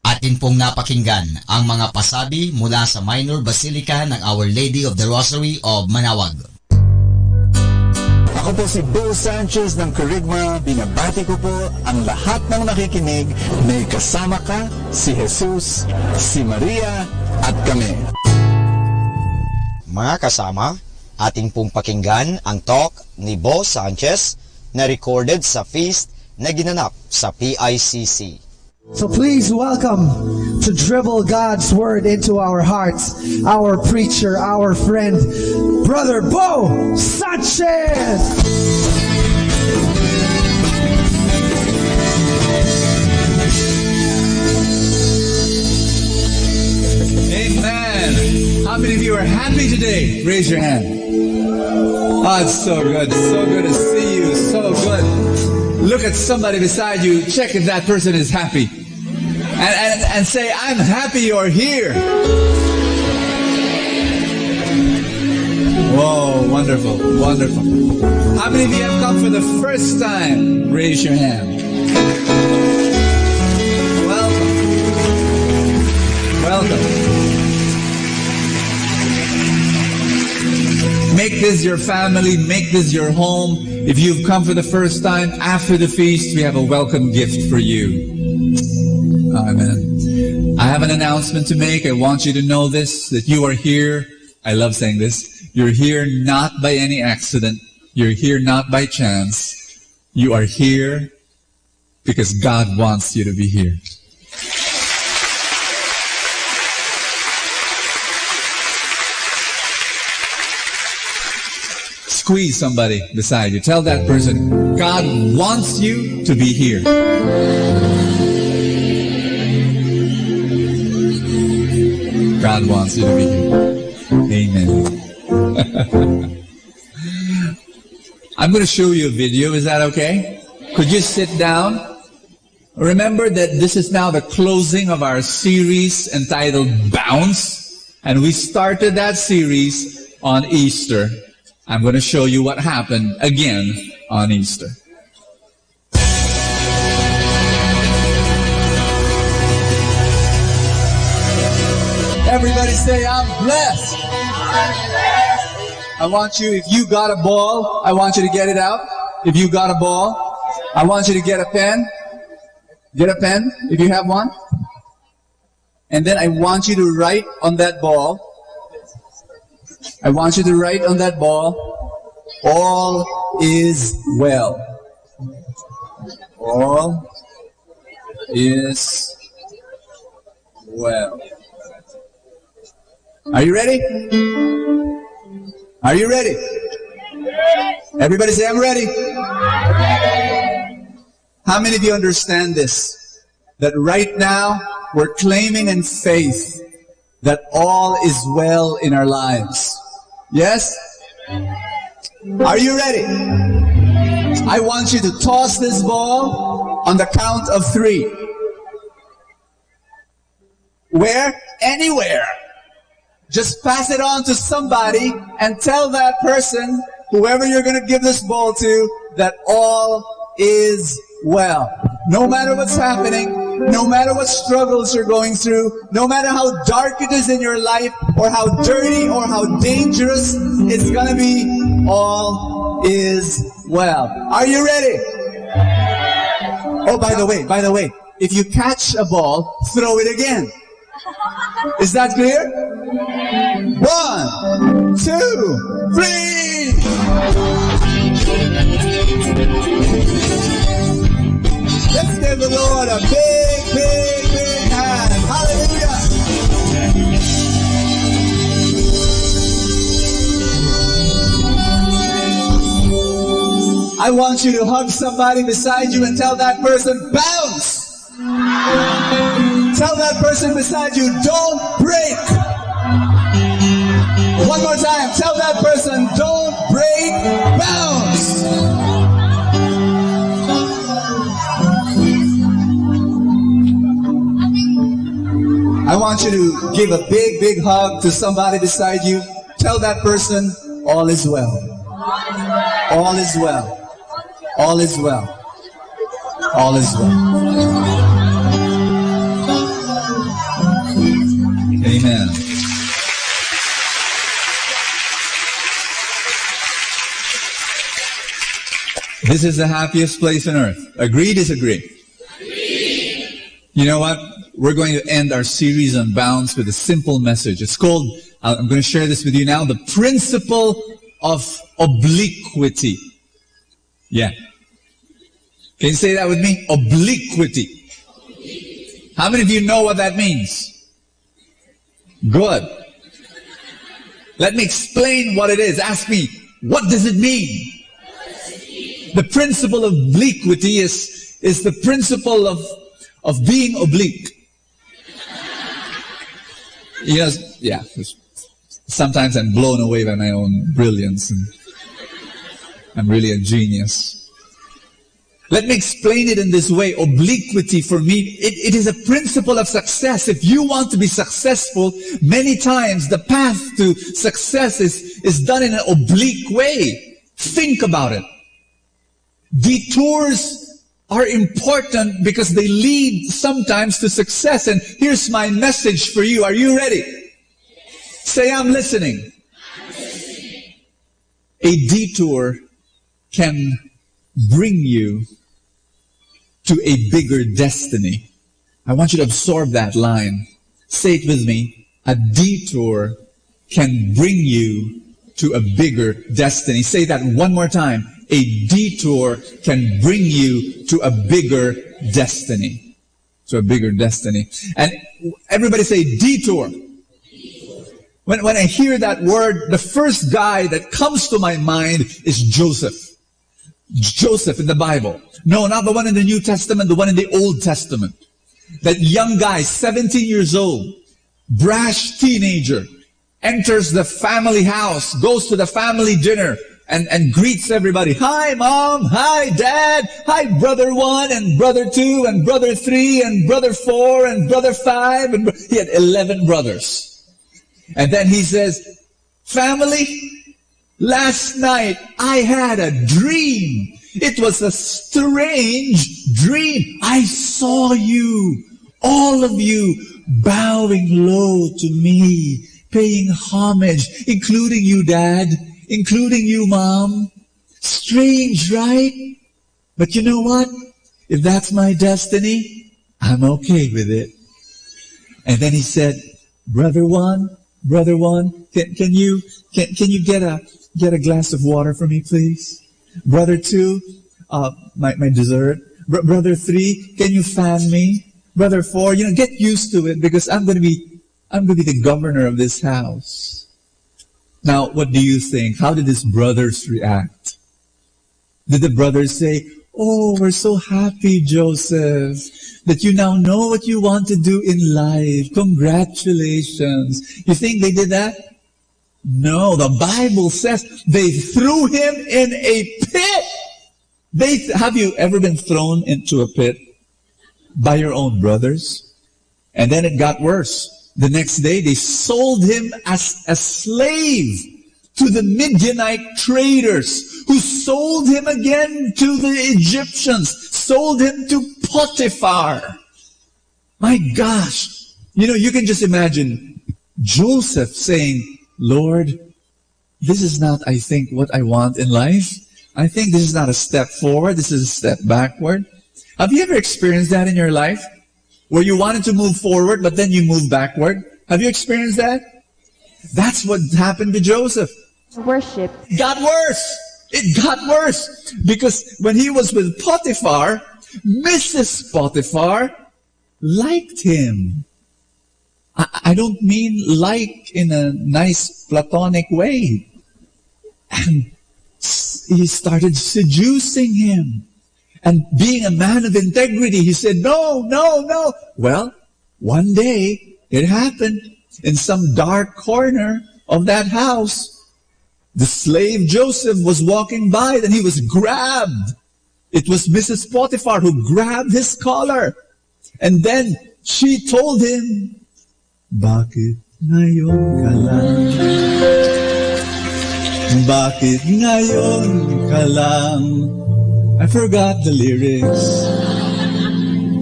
Atin pong napakinggan ang mga pasabi mula sa Minor Basilica ng Our Lady of the Rosary of Manawag. Ako po si Bo Sanchez ng Kerygma. Binabati ko po ang lahat ng nakikinig. May kasama ka, si Jesus, si Maria, at kami. Mga kasama, ating pong pakinggan ang talk ni Bo Sanchez na recorded sa feast na ginanap sa PICC. So please welcome to dribble God's word into our hearts, our preacher, our friend, Brother Bo Sanchez! Amen! How many of you are happy today? Raise your hand. Oh, it's so good. So good to see you. So good. Look at somebody beside you. Check if that person is happy. And say, I'm happy you're here. Whoa, wonderful, wonderful. How many of you have come for the first time? Raise your hand. Welcome. Welcome. Make this your family, make this your home. If you've come for the first time, after the feast, we have a welcome gift for you. Amen. I have an announcement to make. I want you to know this, that you are here. I love saying this. You're here not by any accident. You're here not by chance. You are here because God wants you to be here. Squeeze somebody beside you. Tell that person, God wants you to be here. God wants you to be here. Amen. I'm going to show you a video. Is that okay? Could you sit down? Remember that this is now the closing of our series entitled Bounce. And we started that series on Easter. I'm going to show you what happened again on Easter. Everybody say, I'm blessed. I want you, if you got a ball, I want you to get it out. If you got a ball, I want you to get a pen. Get a pen, if you have one. And then I want you to write on that ball. I want you to write on that ball, all is well. All is well. Are you ready? Are you ready? Everybody say, I'm ready. How many of you understand this? That right now, we're claiming in faith that all is well in our lives. Yes? Are you ready? I want you to toss this ball on the count of 3. Where? Anywhere. Just pass it on to somebody and tell that person, whoever you're going to give this ball to, that all is well. No matter what's happening, no matter what struggles you're going through, no matter how dark it is in your life, or how dirty or how dangerous it's going to be, all is well. Are you ready? Oh, by the way, if you catch a ball, throw it again. Is that clear? 1, 2, 3. Let's give the Lord a big, big, big hand. Hallelujah. I want you to hug somebody beside you and tell that person, bounce. Tell that person beside you, don't break. One more time, tell that person, don't break, bounce. I want you to give a big, big hug to somebody beside you. Tell that person, all is well. All is well. All is well. All is well. Amen. This is the happiest place on earth. Agree, disagree? Agree. You know what? We're going to end our series on Bounce with a simple message. It's called, I'm going to share this with you now, the principle of obliquity. Yeah. Can you say that with me? Obliquity. How many of you know what that means? Good. Let me explain what it is. Ask me, what does it mean? The principle of obliquity is the principle of being oblique. Yes, yeah. Sometimes I'm blown away by my own brilliance, and I'm really a genius. Let me explain it in this way. Obliquity for me, it is a principle of success. If you want to be successful, many times the path to success is done in an oblique way. Think about it. Detours are important because they lead sometimes to success. And here's my message for you. Are you ready? Say, I'm listening. A detour can bring you to a bigger destiny. I want you to absorb that line. Say it with me. A detour can bring you to a bigger destiny. Say that one more time. A detour can bring you to a bigger destiny. To a bigger destiny. And everybody say detour. When I hear that word, the first guy that comes to my mind is Joseph. Joseph in the Bible. No, not the one in the New Testament, the one in the Old Testament. That young guy, 17 years old, brash teenager, enters the family house, goes to the family dinner, and greets everybody. Hi, Mom. Hi, Dad. Hi, Brother 1 and Brother 2 and Brother 3 and Brother 4 and Brother 5. And he had 11 brothers. And then he says, family, last night I had a dream. It was a strange dream. I saw you, all of you, bowing low to me, paying homage, including you, Dad, including you, Mom. Strange, right? But you know what? If that's my destiny, I'm okay with it. And then he said, Brother 1, can you get a glass of water for me, please? Brother 2, my dessert. Brother 3, can you fan me? Brother 4, get used to it because I'm going to be the governor of this house. Now, what do you think? How did his brothers react? Did the brothers say, oh, we're so happy, Joseph, that you now know what you want to do in life. Congratulations. You think they did that? No, the Bible says they threw him in a pit. Have you ever been thrown into a pit by your own brothers? And then it got worse. The next day, they sold him as a slave to the Midianite traders, who sold him again to the Egyptians, sold him to Potiphar. My gosh. You can just imagine Joseph saying, Lord, this is not, I think, what I want in life. I think this is not a step forward. This is a step backward. Have you ever experienced that in your life? Where you wanted to move forward, but then you move backward? Have you experienced that? That's what happened to Joseph. Worship. It got worse. It got worse. Because when he was with Potiphar, Mrs. Potiphar liked him. I don't mean like in a nice platonic way. And he started seducing him. And being a man of integrity, he said, no. Well, one day, it happened in some dark corner of that house. The slave Joseph was walking by, and he was grabbed. It was Mrs. Potiphar who grabbed his collar. And then she told him, Bakit ngayon ka lang? Bakit ngayon ka lang? I forgot the lyrics.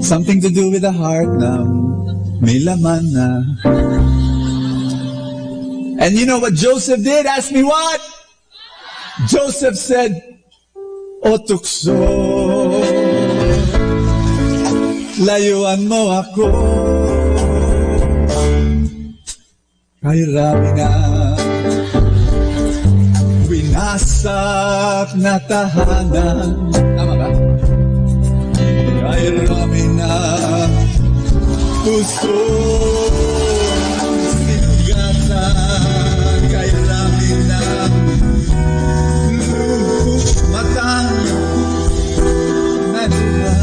Something to do with the heart now. May laman na. And you know what Joseph did? Ask me what? Joseph said, O tukso, layuan mo ako. Kay rami na winasak na tahanan. Tama ba? Kay rami na puso sinugatan. Kay rami na lubos matang manila.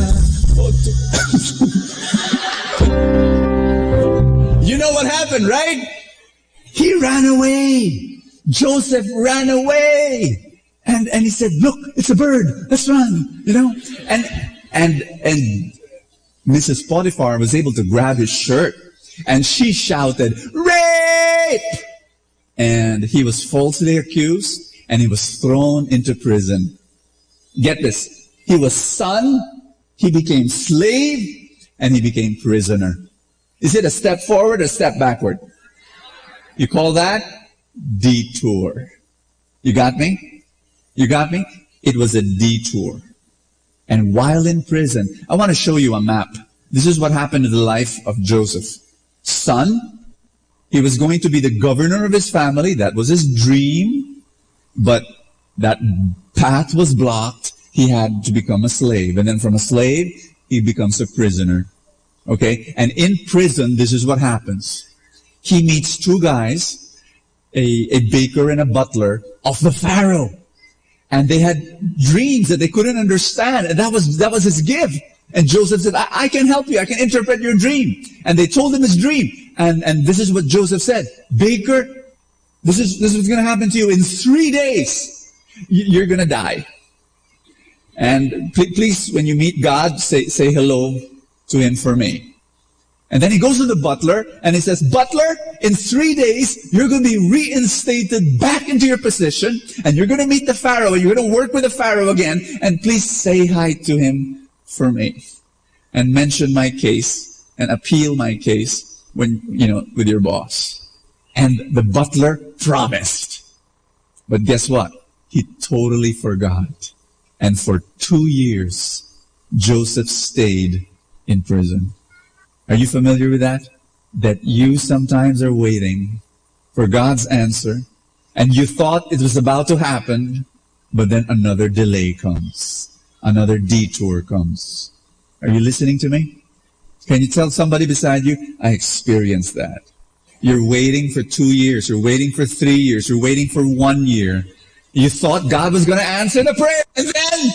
You know what happened, right? He ran away. Joseph ran away. And he said, look, it's a bird. Let's run. And Mrs. Potiphar was able to grab his shirt. And she shouted, rape! And he was falsely accused. And he was thrown into prison. Get this. He was son. He became slave. And he became prisoner. Is it a step forward or a step backward? You call that detour. You got me? You got me? It was a detour. And while in prison, I want to show you a map. This is what happened in the life of Joseph. Son, he was going to be the governor of his family. That was his dream. But that path was blocked. He had to become a slave. And then from a slave, he becomes a prisoner. Okay? And in prison, this is what happens. He meets two guys, a baker and a butler of the Pharaoh. And they had dreams that they couldn't understand. And that was his gift. And Joseph said, I can help you. I can interpret your dream. And they told him his dream. And this is what Joseph said. Baker, this is what's going to happen to you in 3 days. You're going to die. And please, when you meet God, say hello to him for me. And then he goes to the butler and he says, Butler, in 3 days, you're going to be reinstated back into your position and you're going to meet the Pharaoh and you're going to work with the Pharaoh again. And please say hi to him for me and mention my case and appeal my case when, with your boss. And the butler promised. But guess what? He totally forgot. And for 2 years, Joseph stayed in prison. Are you familiar with that? That you sometimes are waiting for God's answer, and you thought it was about to happen, but then another delay comes. Another detour comes. Are you listening to me? Can you tell somebody beside you, I experienced that. You're waiting for 2 years, you're waiting for 3 years, you're waiting for 1 year. You thought God was going to answer the prayer, and then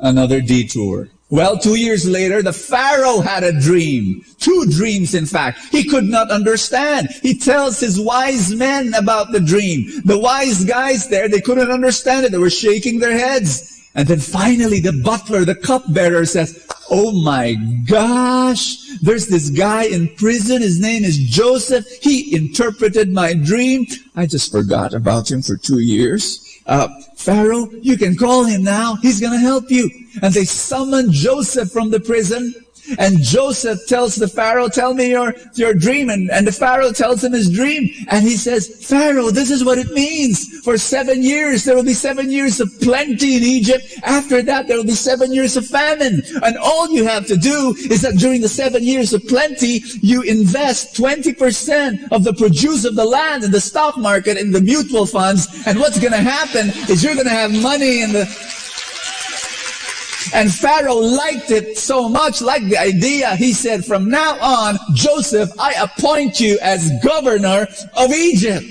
another detour. Well, 2 years later, the Pharaoh had a dream. 2 dreams, in fact. He could not understand. He tells his wise men about the dream. The wise guys there, they couldn't understand it. They were shaking their heads. And then finally, the butler, the cupbearer says, oh my gosh, there's this guy in prison. His name is Joseph. He interpreted my dream. I just forgot about him for 2 years. Pharaoh, you can call him now. He's going to help you. And they summon Joseph from the prison. And Joseph tells the Pharaoh, tell me your dream. And the Pharaoh tells him his dream. And he says, Pharaoh, this is what it means. For 7 years, there will be 7 years of plenty in Egypt. After that, there will be 7 years of famine. And all you have to do is that during the 7 years of plenty, you invest 20% of the produce of the land in the stock market, in the mutual funds. And what's going to happen is you're going to have money in the... And Pharaoh liked it so much, liked the idea. He said, from now on, Joseph, I appoint you as governor of Egypt.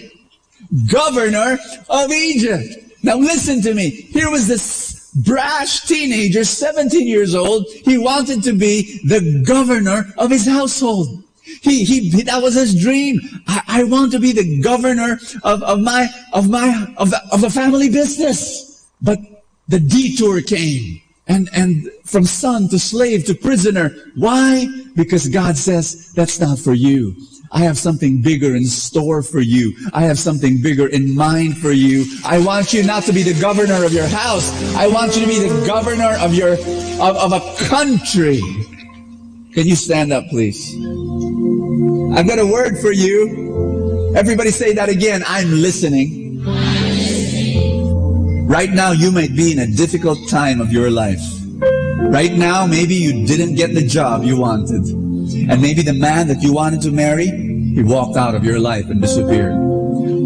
Governor of Egypt. Now listen to me. Here was this brash teenager, 17 years old. He wanted to be the governor of his household. That was his dream. I want to be the governor of the family business. But the detour came. And from son to slave to prisoner. Why? Because God says, that's not for you. I have something bigger in store for you. I have something bigger in mind for you. I want you not to be the governor of your house. I want you to be the governor of a country. Can you stand up, please? I've got a word for you. Everybody say that again. I'm listening. Right now, you might be in a difficult time of your life. Right now, maybe you didn't get the job you wanted. And maybe the man that you wanted to marry, he walked out of your life and disappeared.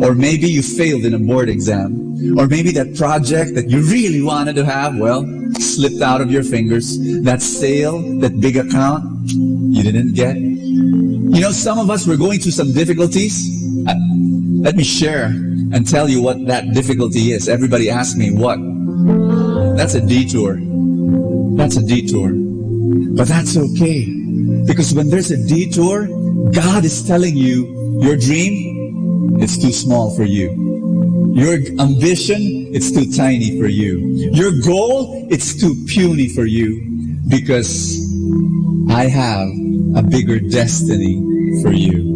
Or maybe you failed in a board exam. Or maybe that project that you really wanted to have, well, slipped out of your fingers. That sale, that big account, you didn't get. You know, some of us were going through some difficulties. Let me share and tell you what that difficulty is. Everybody asks me, what? That's a detour. That's a detour. But that's okay. Because when there's a detour, God is telling you, your dream, it's too small for you. Your ambition, it's too tiny for you. Your goal, it's too puny for you. Because I have a bigger destiny for you.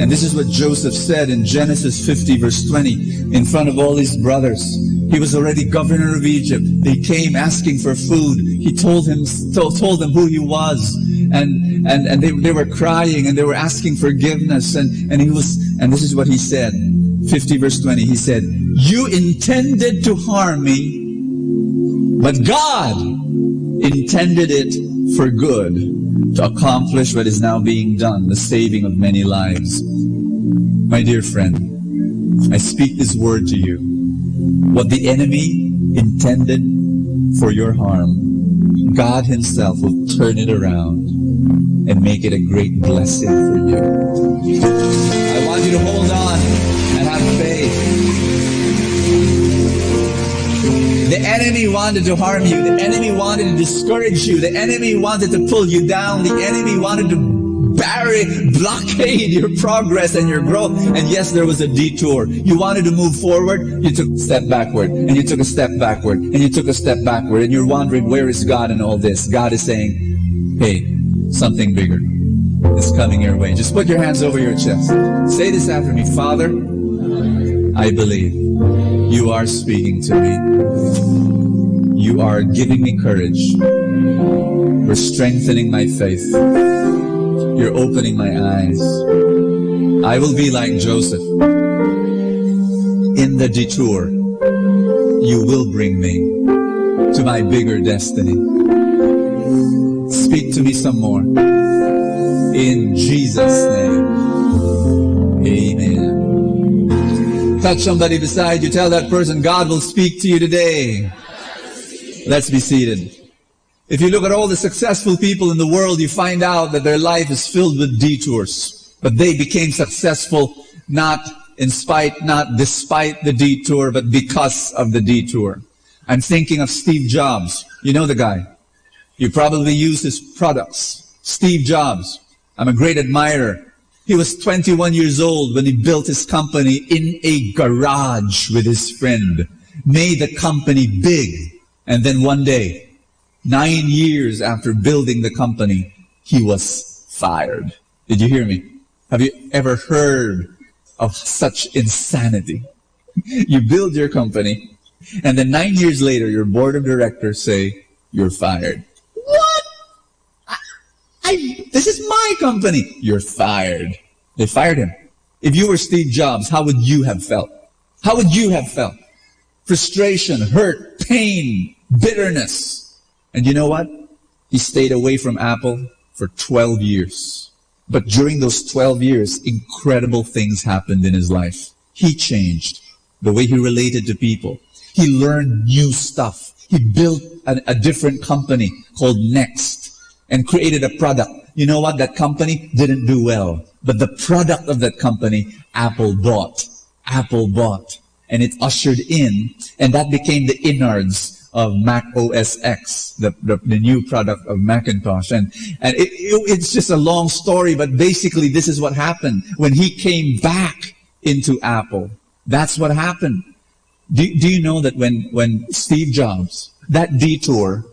And this is what Joseph said in Genesis 50 verse 20 in front of all his brothers. He was already governor of Egypt. They came asking for food. He told them who he was. And they were crying and they were asking forgiveness. And this is what he said. 50 verse 20. He said, you intended to harm me, but God intended it for good, to accomplish what is now being done, the saving of many lives. My dear friend, I speak this word to you. What the enemy intended for your harm, God himself will turn it around and make it a great blessing for you. I want you to hold on and have faith. The enemy wanted to harm you. The enemy wanted to discourage you. The enemy wanted to pull you down. The enemy wanted to blockade your progress and your growth. And yes, there was a detour. You wanted to move forward, you took a step backward, and you took a step backward, and you took a step backward, and you're wondering, where is God in all this? God is saying, hey, something bigger is coming your way. Just put your hands over your chest. Say this after me. Father, I believe you are speaking to me. You are giving me courage. You're strengthening my faith. You're opening my eyes. I will be like Joseph. In the detour, you will bring me to my bigger destiny. Speak to me some more. In Jesus' name, amen. Touch somebody beside you. Tell that person, God will speak to you today. Let's be seated. If you look at all the successful people in the world, you find out that their life is filled with detours. But they became successful not despite the detour, but because of the detour. I'm thinking of Steve Jobs. You know the guy. You probably use his products. Steve Jobs. I'm a great admirer. He was 21 years old when he built his company in a garage with his friend. Made the company big. And then one day, 9 years after building the company, he was fired. Did you hear me? Have you ever heard of such insanity? You build your company, and then 9 years later, your board of directors say, you're fired. What? This is my company. You're fired. They fired him. If you were Steve Jobs, how would you have felt? How would you have felt? Frustration, hurt, pain, bitterness. And you know what? He stayed away from Apple for 12 years. But during those 12 years, incredible things happened in his life. He changed the way he related to people. He learned new stuff. He built a different company called Next and created a product. You know what? That company didn't do well. But the product of that company, Apple bought. Apple bought. And it ushered in, and that became the innards of Mac OS X, the new product of Macintosh. And it's just a long story, but basically this is what happened. When he came back into Apple, that's what happened. Do you know that when Steve Jobs, that detour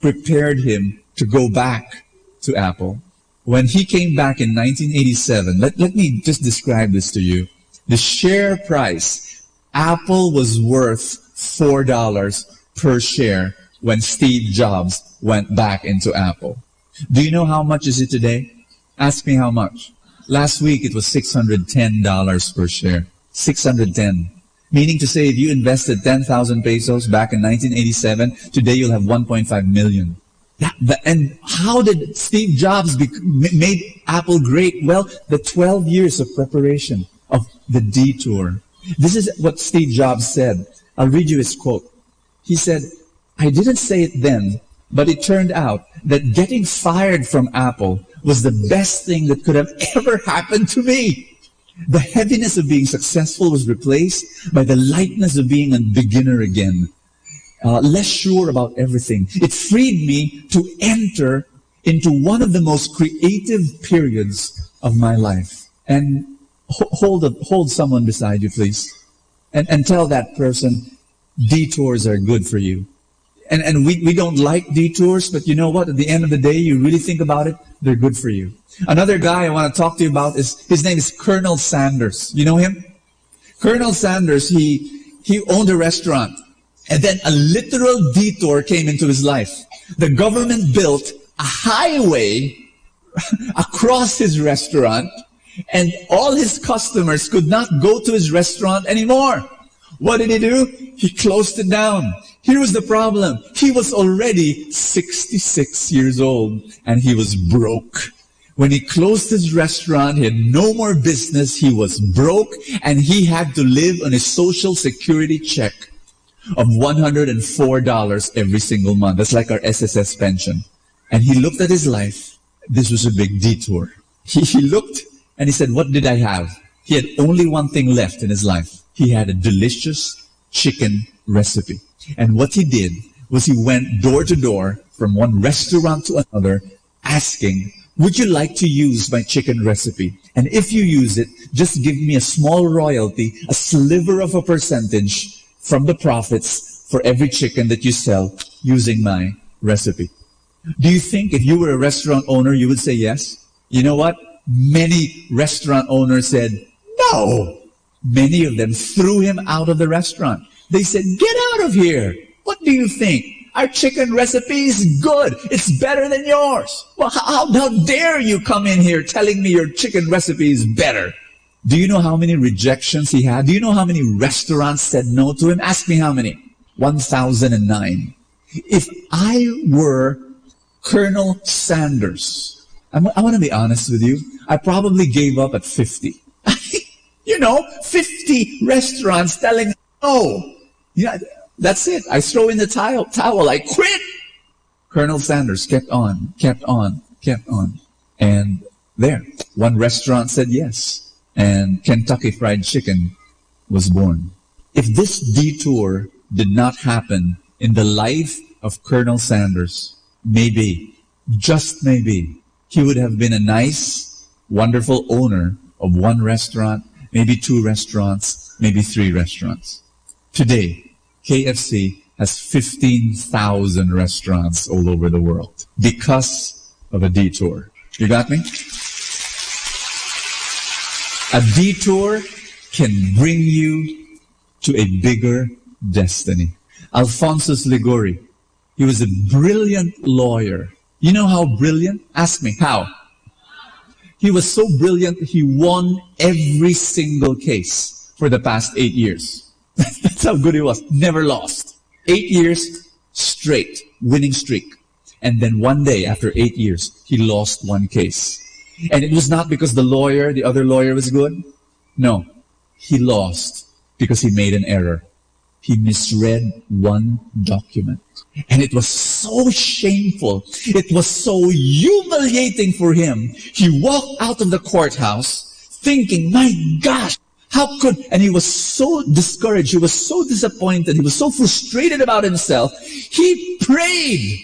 prepared him to go back to Apple? When he came back in 1987, let me just describe this to you. The share price, Apple was worth $4 per share when Steve Jobs went back into Apple. Do you know how much is it today? Ask me how much. Last week it was $610 per share. 610. Meaning to say if you invested 10,000 pesos back in 1987, today you'll have 1.5 million. And how did Steve Jobs made Apple great? Well, the 12 years of preparation of the detour. This is what Steve Jobs said. I'll read you his quote. He said, I didn't say it then, but it turned out that getting fired from Apple was the best thing that could have ever happened to me. The heaviness of being successful was replaced by the lightness of being a beginner again. Less sure about everything. It freed me to enter into one of the most creative periods of my life. And hold someone beside you, please. And tell that person, detours are good for you. And we don't like detours, but you know what? At the end of the day, you really think about it, they're good for you. Another guy I want to talk to you about his name is Colonel Sanders. You know him? Colonel Sanders, he owned a restaurant. And then a literal detour came into his life. The government built a highway across his restaurant, and all his customers could not go to his restaurant anymore. What did he do? He closed it down. Here was the problem. He was already 66 years old, and he was broke. When he closed his restaurant, he had no more business. He was broke, and he had to live on a social security check of $104 every single month. That's like our SSS pension. And he looked at his life. This was a big detour. He looked and he said, what did I have? He had only one thing left in his life. He had a delicious chicken recipe. And what he did was he went door to door from one restaurant to another asking would you like to use my chicken recipe? And if you use it, just give me a small royalty, a sliver of a percentage from the profits for every chicken that you sell using my recipe. Do you think if you were a restaurant owner, you would say yes? You know what? Many restaurant owners said no. Many of them threw him out of the restaurant. They said, get out of here. What do you think? Our chicken recipe is good. It's better than yours. Well, how dare you come in here telling me your chicken recipe is better? Do you know how many rejections he had? Do you know how many restaurants said no to him? Ask me how many. 1,009. If I were Colonel Sanders, I want to be honest with you, I probably gave up at 50. 50 restaurants telling no. Yeah, that's it. I throw in the towel. I quit. Colonel Sanders kept on. And there, one restaurant said yes. And Kentucky Fried Chicken was born. If this detour did not happen in the life of Colonel Sanders, maybe, just maybe, he would have been a nice, wonderful owner of one restaurant, maybe 2 restaurants, maybe 3 restaurants. Today, KFC has 15,000 restaurants all over the world because of a detour. You got me? A detour can bring you to a bigger destiny. Alphonsus Liguori, he was a brilliant lawyer. You know how brilliant? Ask me, how? He was so brilliant, he won every single case for the past 8 years. That's how good he was. Never lost. 8 years straight, winning streak. And then one day, after 8 years, he lost one case. And it was not because the other lawyer was good. No. He lost because he made an error. He misread one document. And it was so shameful. It was so humiliating for him. He walked out of the courthouse thinking, my gosh, how could, and he was so discouraged, he was so disappointed, he was so frustrated about himself. He prayed.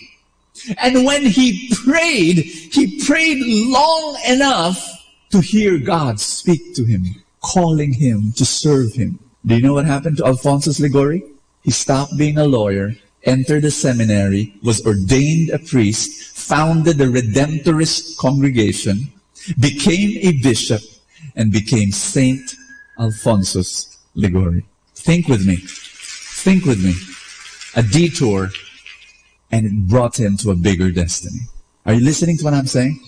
And when he prayed long enough to hear God speak to him, calling him to serve him. Do you know what happened to Alphonsus Liguori? He stopped being a lawyer, entered the seminary, was ordained a priest, founded the Redemptorist congregation, became a bishop, and became Saint Alphonsus Liguori. Think with me. Think with me. A detour, and it brought him to a bigger destiny. Are you listening to what I'm saying?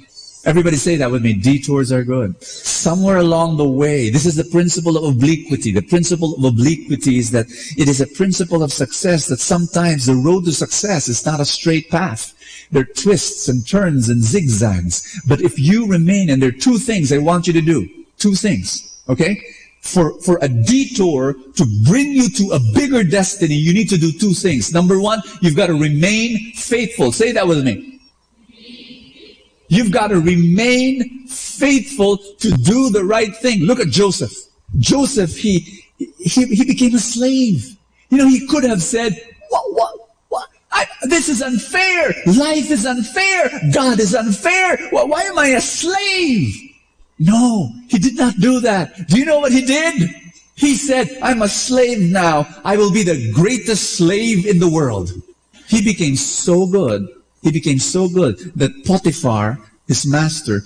Everybody say that with me. Detours are good. Somewhere along the way, this is the principle of obliquity. The principle of obliquity is that it is a principle of success, that sometimes the road to success is not a straight path. There are twists and turns and zigzags. But if you remain, and there are 2 things I want you to do. 2 things. Okay? For a detour to bring you to a bigger destiny, you need to do 2 things. Number 1, you've got to remain faithful. Say that with me. You've got to remain faithful to do the right thing. Look at Joseph. Joseph, he became a slave. He could have said, what? This is unfair. Life is unfair. God is unfair. Why am I a slave? No, he did not do that. Do you know what he did? He said, I'm a slave now. I will be the greatest slave in the world. He became so good. He became so good that Potiphar, his master,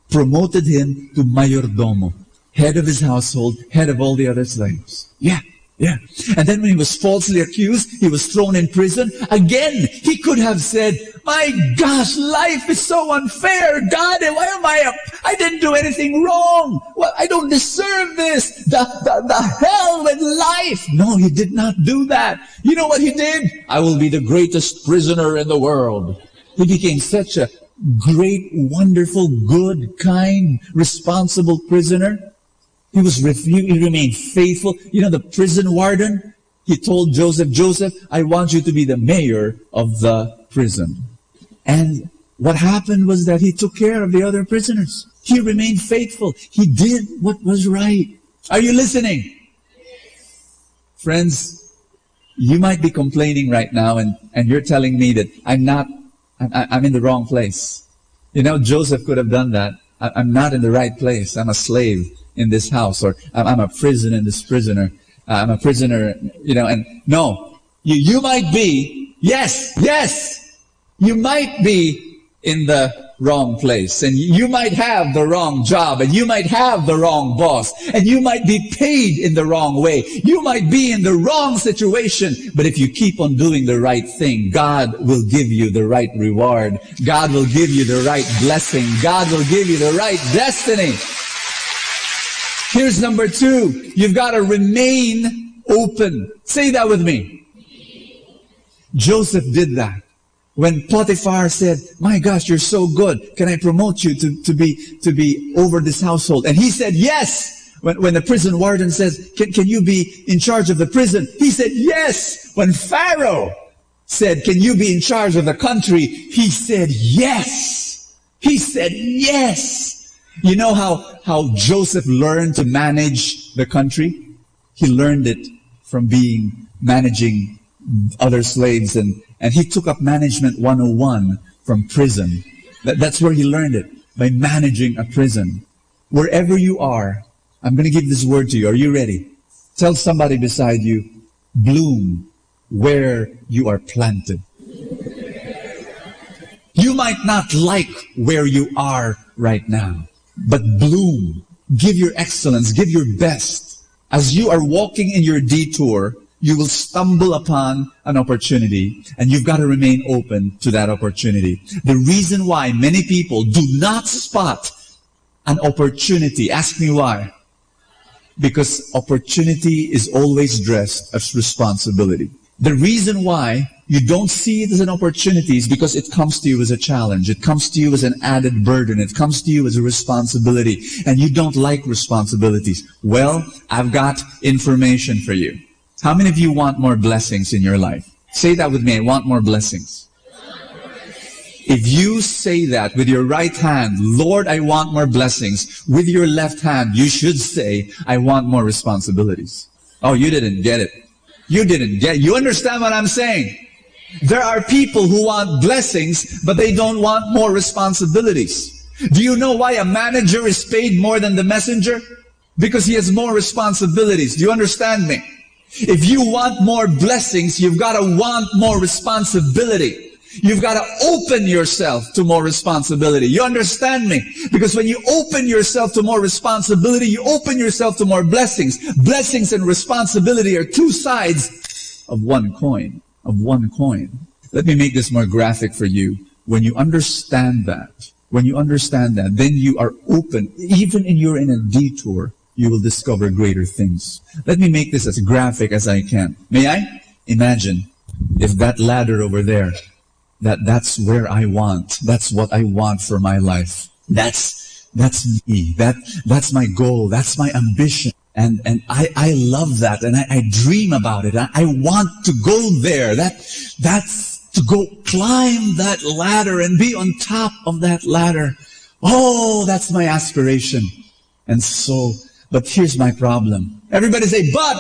promoted him to mayordomo, head of his household, head of all the other slaves. Yeah. And then when he was falsely accused, he was thrown in prison. Again, he could have said, my gosh, life is so unfair. God, I didn't do anything wrong. Well, I don't deserve this. The hell with life. No, he did not do that. You know what he did? I will be the greatest prisoner in the world. He became such a great, wonderful, good, kind, responsible prisoner. He remained faithful. The prison warden, he told Joseph, I want you to be the mayor of the prison. And what happened was that he took care of the other prisoners. He remained faithful. He did what was right. Are you listening? Friends, you might be complaining right now and you're telling me that I'm in the wrong place. You know, Joseph could have done that. I'm not in the right place. I'm a slave in this house, or I'm a prisoner in this prisoner. I'm a prisoner, you know, and no, you might be, yes, you might be in the wrong place, and you might have the wrong job, and you might have the wrong boss, and you might be paid in the wrong way. You might be in the wrong situation, but if you keep on doing the right thing, God will give you the right reward. God will give you the right blessing. God will give you the right destiny. Here's number 2. You've got to remain open. Say that with me. Joseph did that. When Potiphar said, my gosh, you're so good. Can I promote you to be over this household? And he said, yes. When the prison warden says, can you be in charge of the prison? He said, yes. When Pharaoh said, can you be in charge of the country? He said, yes. He said, yes. You know how Joseph learned to manage the country? He learned it from managing other slaves, and he took up management 101 from prison. That's where he learned it, by managing a prison. Wherever you are, I'm going to give this word to you. Are you ready? Tell somebody beside you, bloom where you are planted. You might not like where you are right now, but bloom. Give your excellence, give your best. As you are walking in your detour, you will stumble upon an opportunity, and you've got to remain open to that opportunity. The reason why many people do not spot an opportunity, ask me why. Because opportunity is always dressed as responsibility. The reason why you don't see it as an opportunity is because it comes to you as a challenge. It comes to you as an added burden. It comes to you as a responsibility, and you don't like responsibilities. Well, I've got information for you. How many of you want more blessings in your life? Say that with me. I want more blessings. If you say that with your right hand, Lord, I want more blessings. With your left hand, you should say, I want more responsibilities. Oh, you didn't get it. You didn't get it. You understand what I'm saying? There are people who want blessings, but they don't want more responsibilities. Do you know why a manager is paid more than the messenger? Because he has more responsibilities. Do you understand me? If you want more blessings, you've got to want more responsibility. You've got to open yourself to more responsibility. You understand me? Because when you open yourself to more responsibility, you open yourself to more blessings. Blessings and responsibility are two sides of one coin. Let me make this more graphic for you. When you understand that, then you are open. Even when you're in a detour, you will discover greater things. Let me make this as graphic as I can. May I? Imagine if that ladder over there, that's where I want. That's what I want for my life. That's me. That's my goal. That's my ambition. And I love that. And I dream about it. I want to go there. That's to go climb that ladder and be on top of that ladder. Oh, that's my aspiration. And so, but here's my problem. Everybody say, but!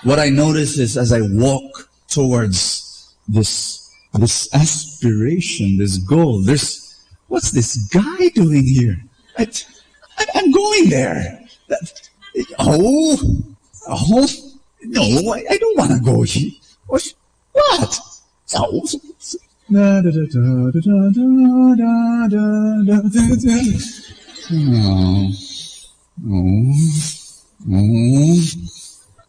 What I notice is as I walk towards this aspiration, this goal, what's this guy doing here? I'm going there. No, I don't want to go here. What?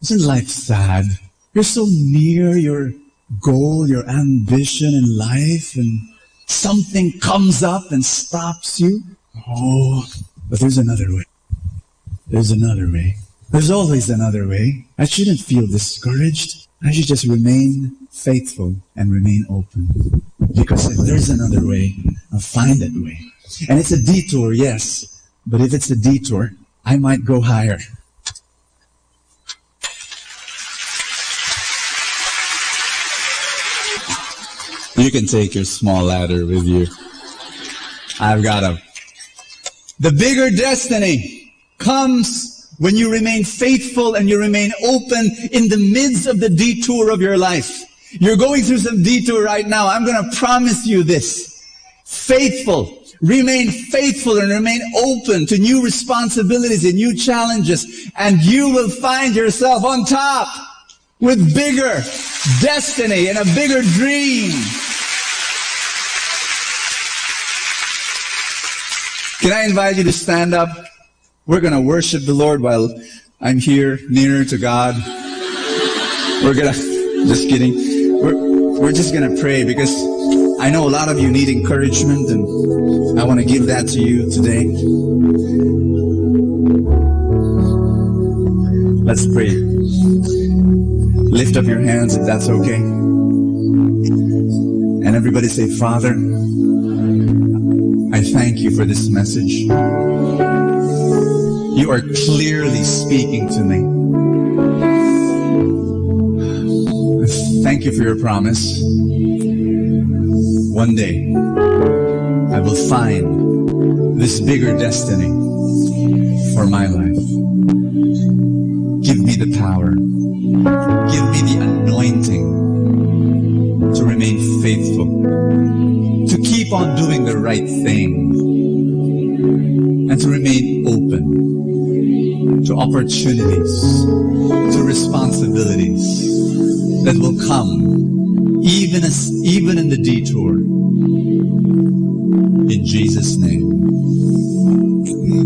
Isn't life sad? You're so near your goal, your ambition in life, and something comes up and stops you. Oh, but there's another way. There's another way. There's always another way. I shouldn't feel discouraged. I should just remain faithful and remain open. Because if there's another way, I'll find that way. And it's a detour, yes. But if it's a detour, I might go higher. You can take your small ladder with you. I've got a... The bigger destiny comes when you remain faithful and you remain open in the midst of the detour of your life. You're going through some detour right now. I'm going to promise you this. faithful. Remain faithful and remain open to new responsibilities and new challenges, and you will find yourself on top with bigger destiny and a bigger dream. Can I invite you to stand up? We're going to worship the Lord while I'm here nearer to God. Just kidding. We're just going to pray because I know a lot of you need encouragement, and I want to give that to you today. Let's pray. Lift up your hands if that's okay. And everybody say, Father, I thank you for this message. You are clearly speaking to me. Thank you for your promise. One day, I will find this bigger destiny for my life. Give me the power. Give me the anointing to remain faithful, to keep on doing the right thing, and to remain open to opportunities, to responsibilities that will come even in the detour. In Jesus' name.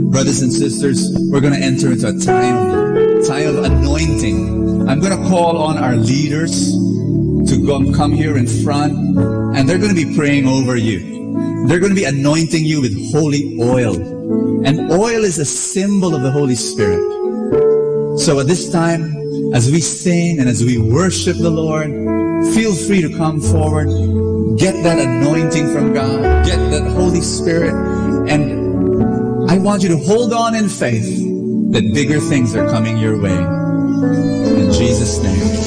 Brothers and sisters, we're going to enter into a time of anointing. I'm going to call on our leaders to come here in front, and they're going to be praying over you. They're going to be anointing you with holy oil. And oil is a symbol of the Holy Spirit. So at this time, as we sing and as we worship the Lord, feel free to come forward, get that anointing from God, get that Holy Spirit, and I want you to hold on in faith that bigger things are coming your way. In Jesus' name.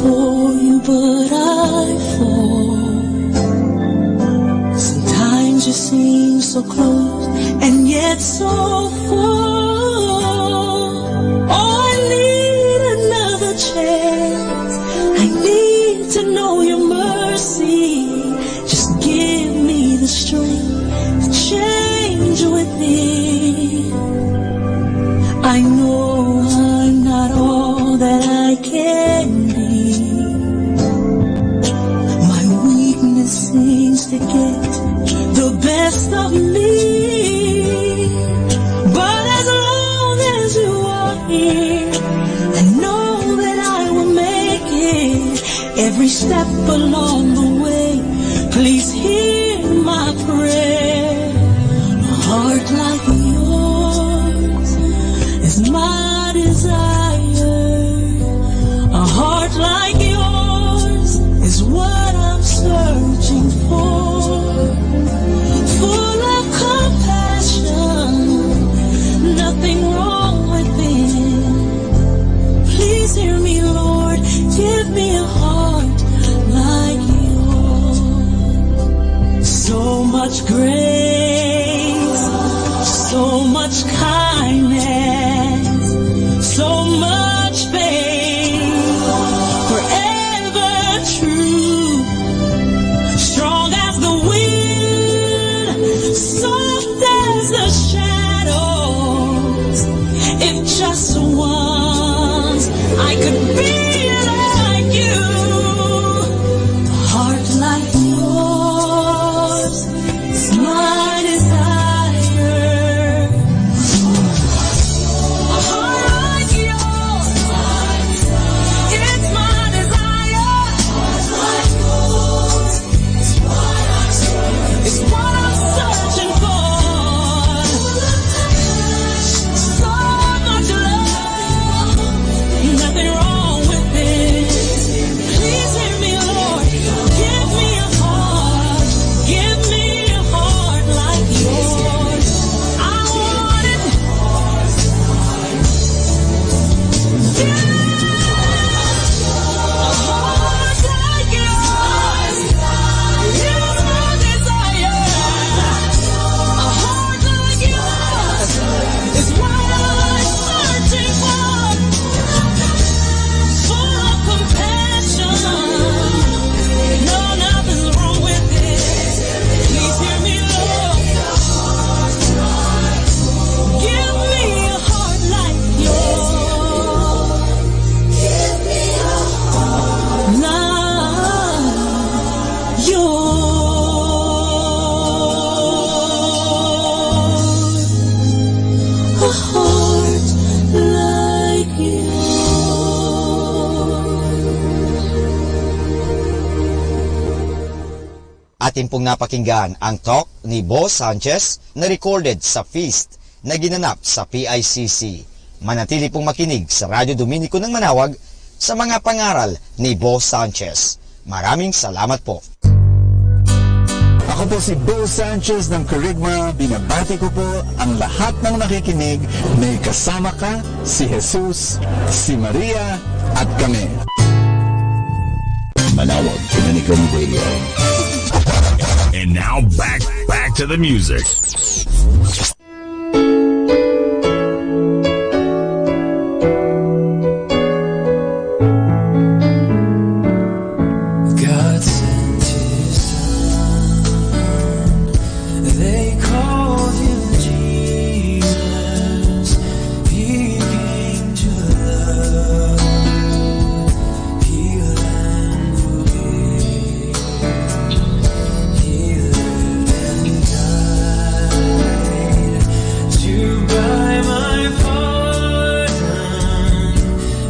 For you, but I fall. Sometimes you seem so close and yet so far. Oh, I need another chance. I need to know your mercy. Just give me the strength to change within. I know I'm not all that I can be. Seems to get the best of me, but as long as you are here, I know that I will make it every step along the way. Please hear my prayer. A heart like yours is my desire. A heart like yours is what I'm searching for. Full of compassion, nothing wrong within. Please hear me, Lord, give me a heart like yours. So much grace, so much kindness, so much faith, forever true. Strong as the wind, soft as the shadows. If just once I could be like you. A heart like yours is my Atin pong napakinggan ang talk ni Bo Sanchez na recorded sa feast na ginanap sa PICC. Manatili pong makinig sa Radyo Dominico ng Manawag sa mga pangaral ni Bo Sanchez. Maraming salamat po. Ako po si Bo Sanchez ng Kerygma. Binabati ko po ang lahat ng nakikinig. May kasama ka, si Jesus, si Maria, at kami. Manawag Dominican Radio. And now back to the music. God sent his son, they called him Jesus. He came to love, heal and forgive. He lived and died to buy my pardon.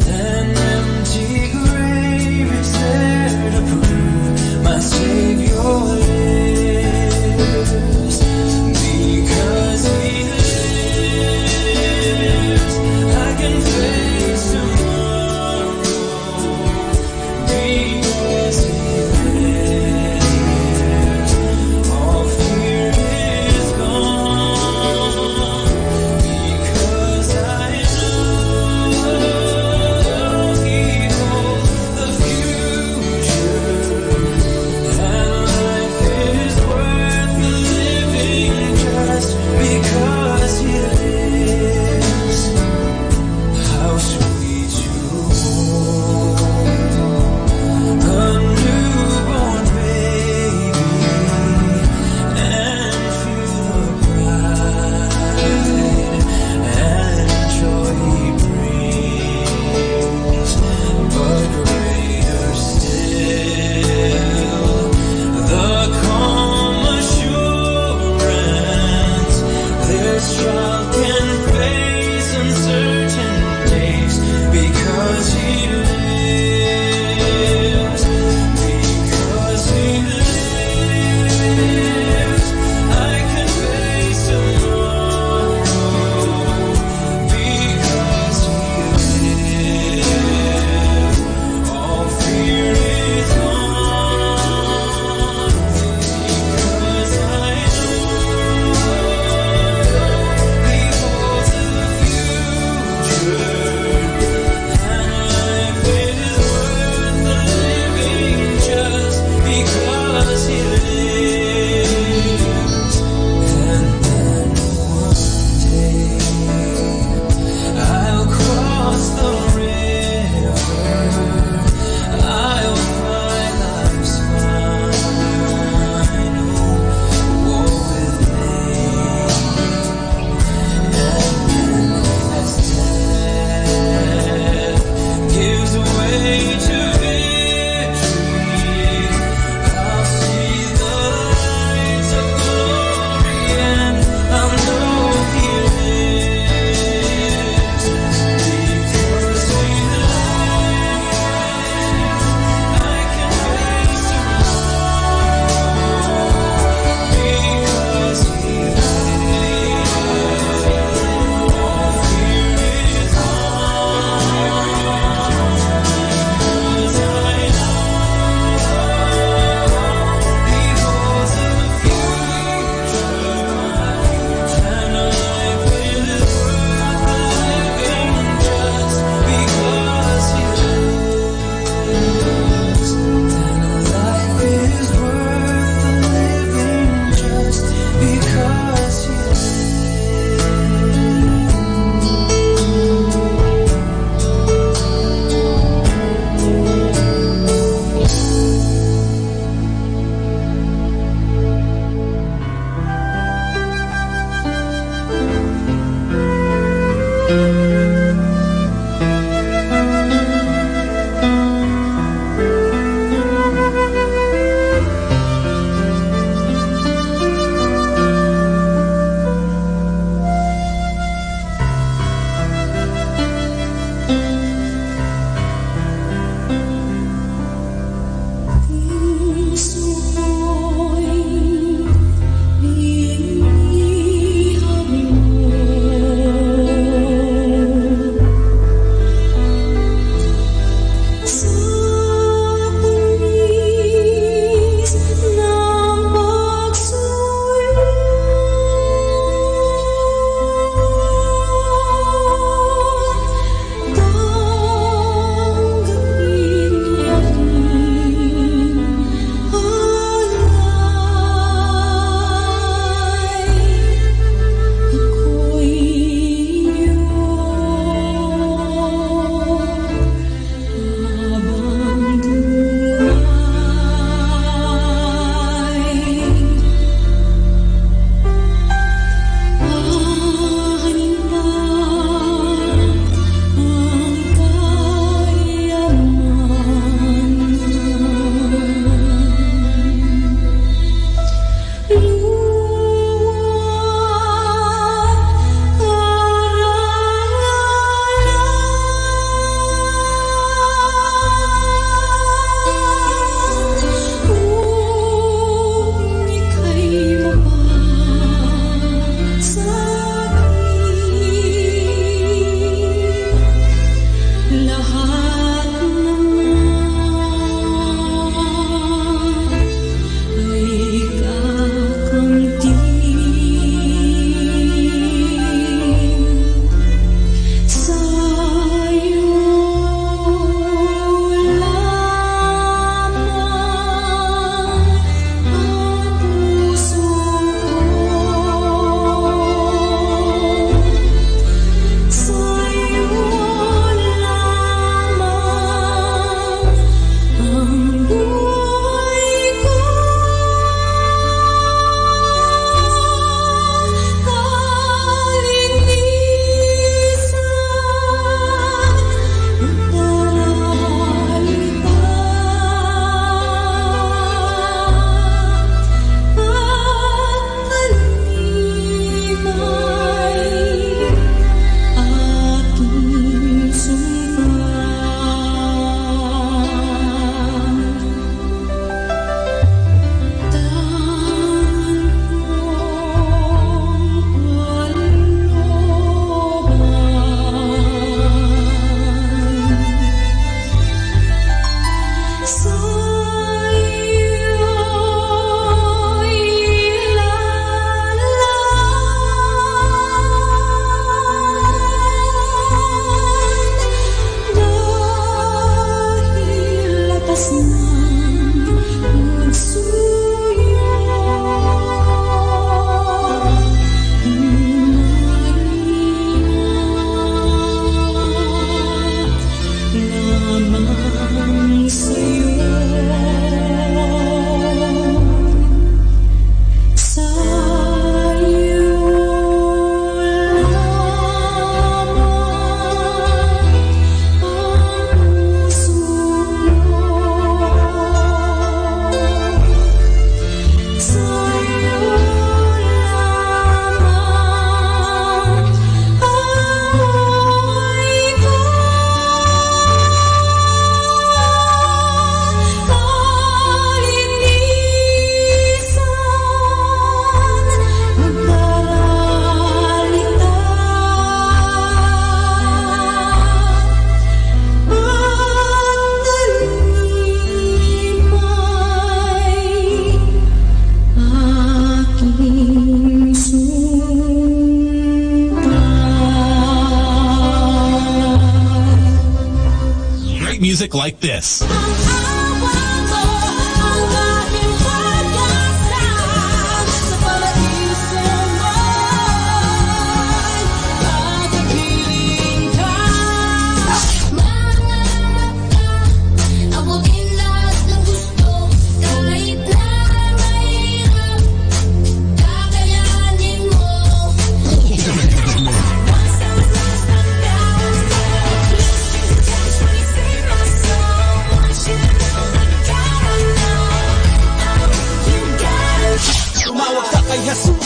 An empty grave is there to prove my Savior lives. Because he lives, I can face tomorrow. Because he lives, all fear is gone. Because I know he holds the future, and life is worth living just because he lives. How sweet to hold a newborn baby and feel the pride and joy he brings. But greater still, the calm assurance this child can face uncertain days because he lives. Because he lives, I can face tomorrow. Because he lives, all fear is gone. Because I know he holds the future, and life is worth living just because he lives. And then one day I'll cross the river, I'll find life's final war with pain. And then as death gives way to victory, I'll see the lights of glory and I'll know he lives. Because he lives, I can face tomorrow. Because he lives, all fear is gone. Because I know he holds the future, and life is worth living just because he lives. And life is worth living just because he Cristo foi music like this.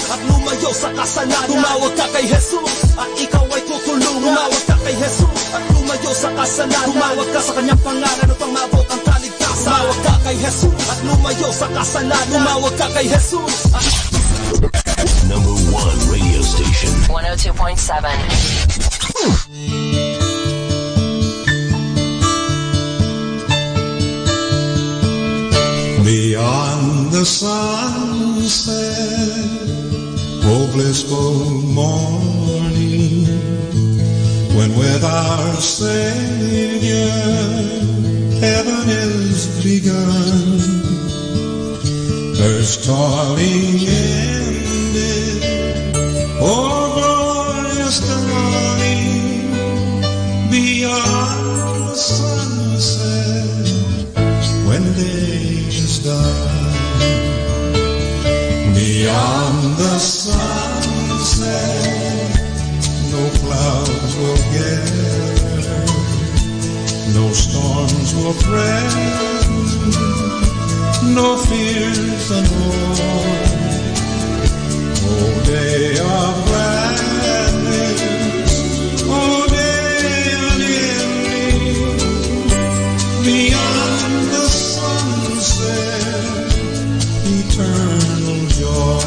At lumayo sa kasalanan. Tumawag ka kay Jesus at ikaw ay tutulungan. Tumawag ka kay Jesus at lumayo sa kasalanan. Tumawag ka sa kanyang pangalan upang maabot ang kaligtasan. Tumawag ka kay Jesus at lumayo sa kasalanan. Tumawag ka kay Jesus at... Number 1 radio station. 102.7. Beyond the sunset, oh blissful morning, when with our Savior heaven is begun, earth's toiling ended, oh glorious dawning, beyond the sunset, when day is done. Beyond the sunset, no clouds will gather, no storms will threaten, no fears annoy. Oh, day of gladness, oh, day unending, beyond the sunset, eternal joy.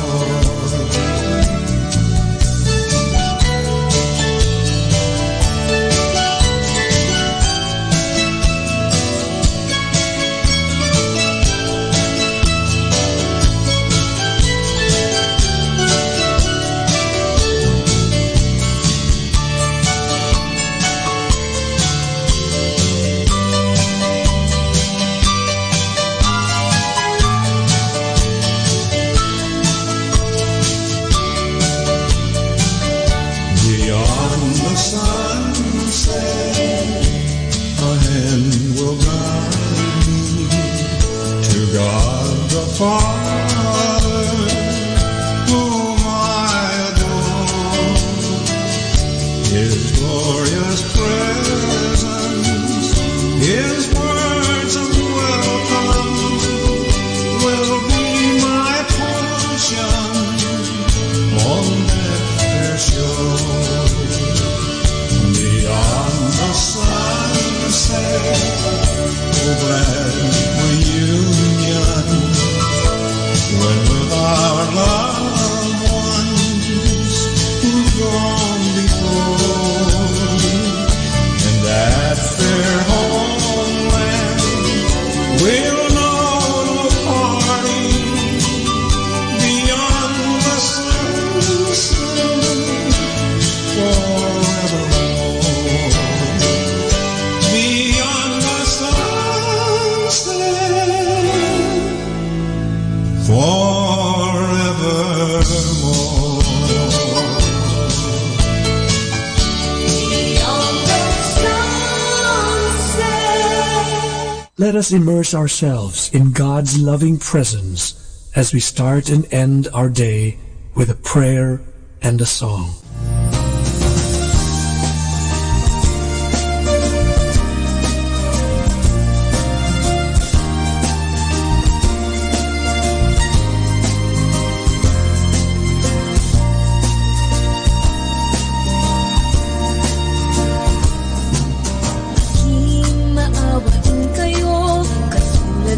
Father, whom I adore, His glorious presence, His words of welcome will be my portion on that fair shore. Beyond the sunset, oh glad reunion, when with our loved ones who've gone before, in that fair homeland we'll know no parting. Beyond the sunset, forevermore. Beyond the sunset, forevermore. Let us immerse ourselves in God's loving presence as we start and end our day with a prayer and a song.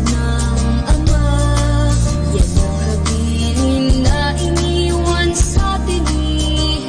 Yan ang habilin na iniwan sa atin ni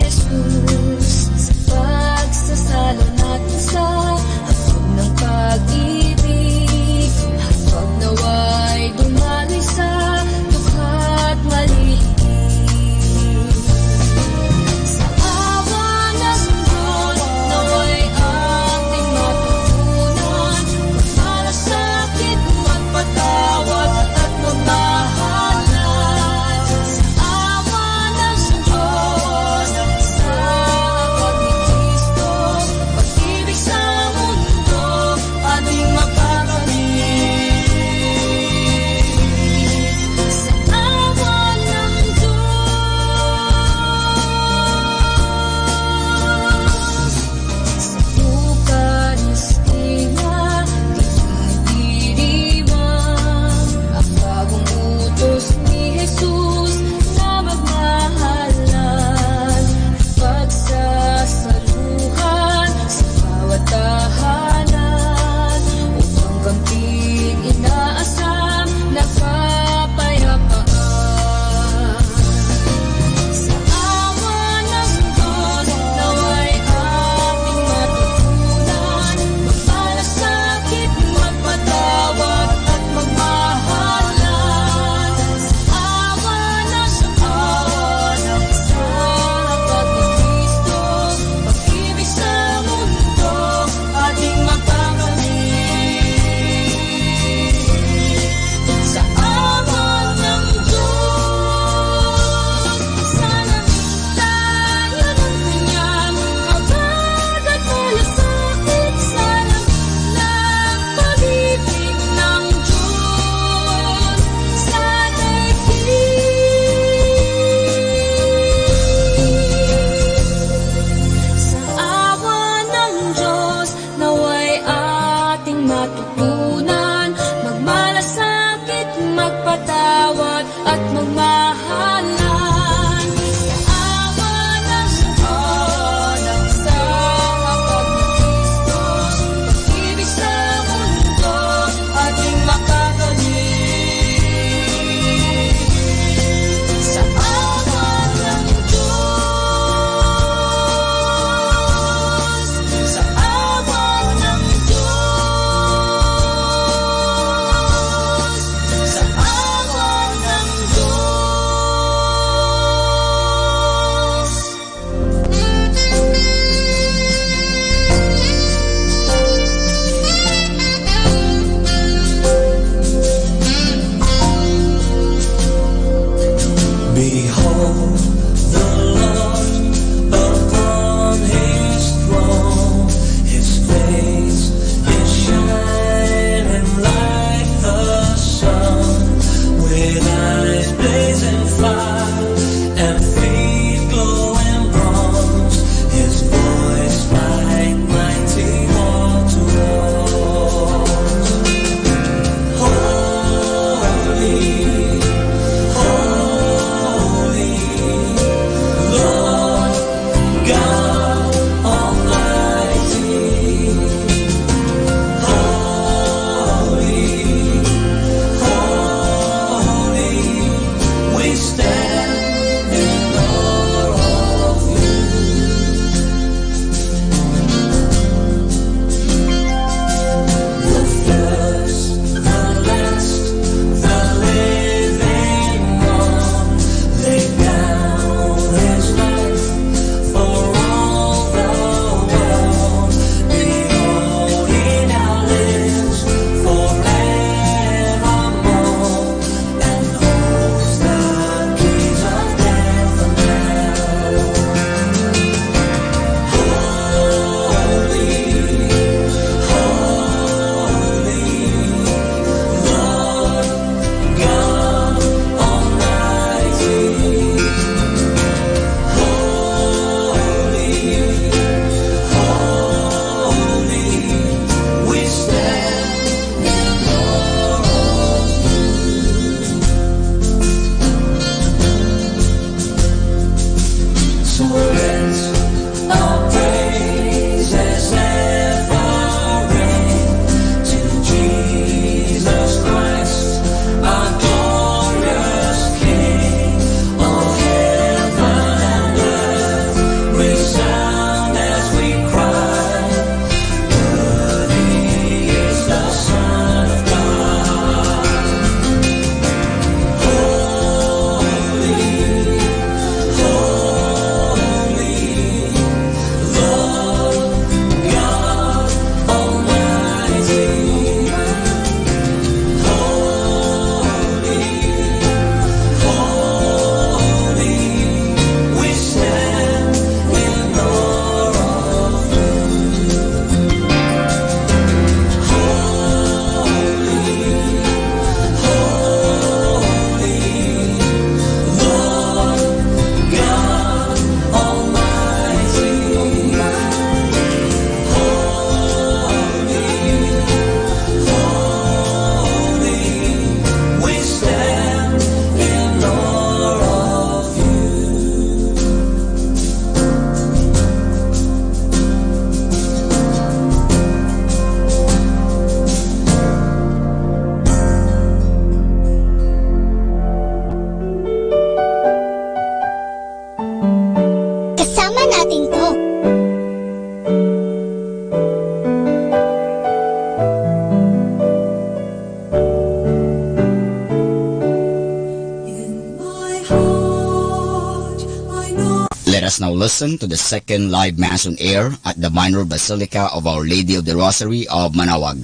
Let us now listen to the second live Mass on air at the Minor Basilica of Our Lady of the Rosary of Manaoag.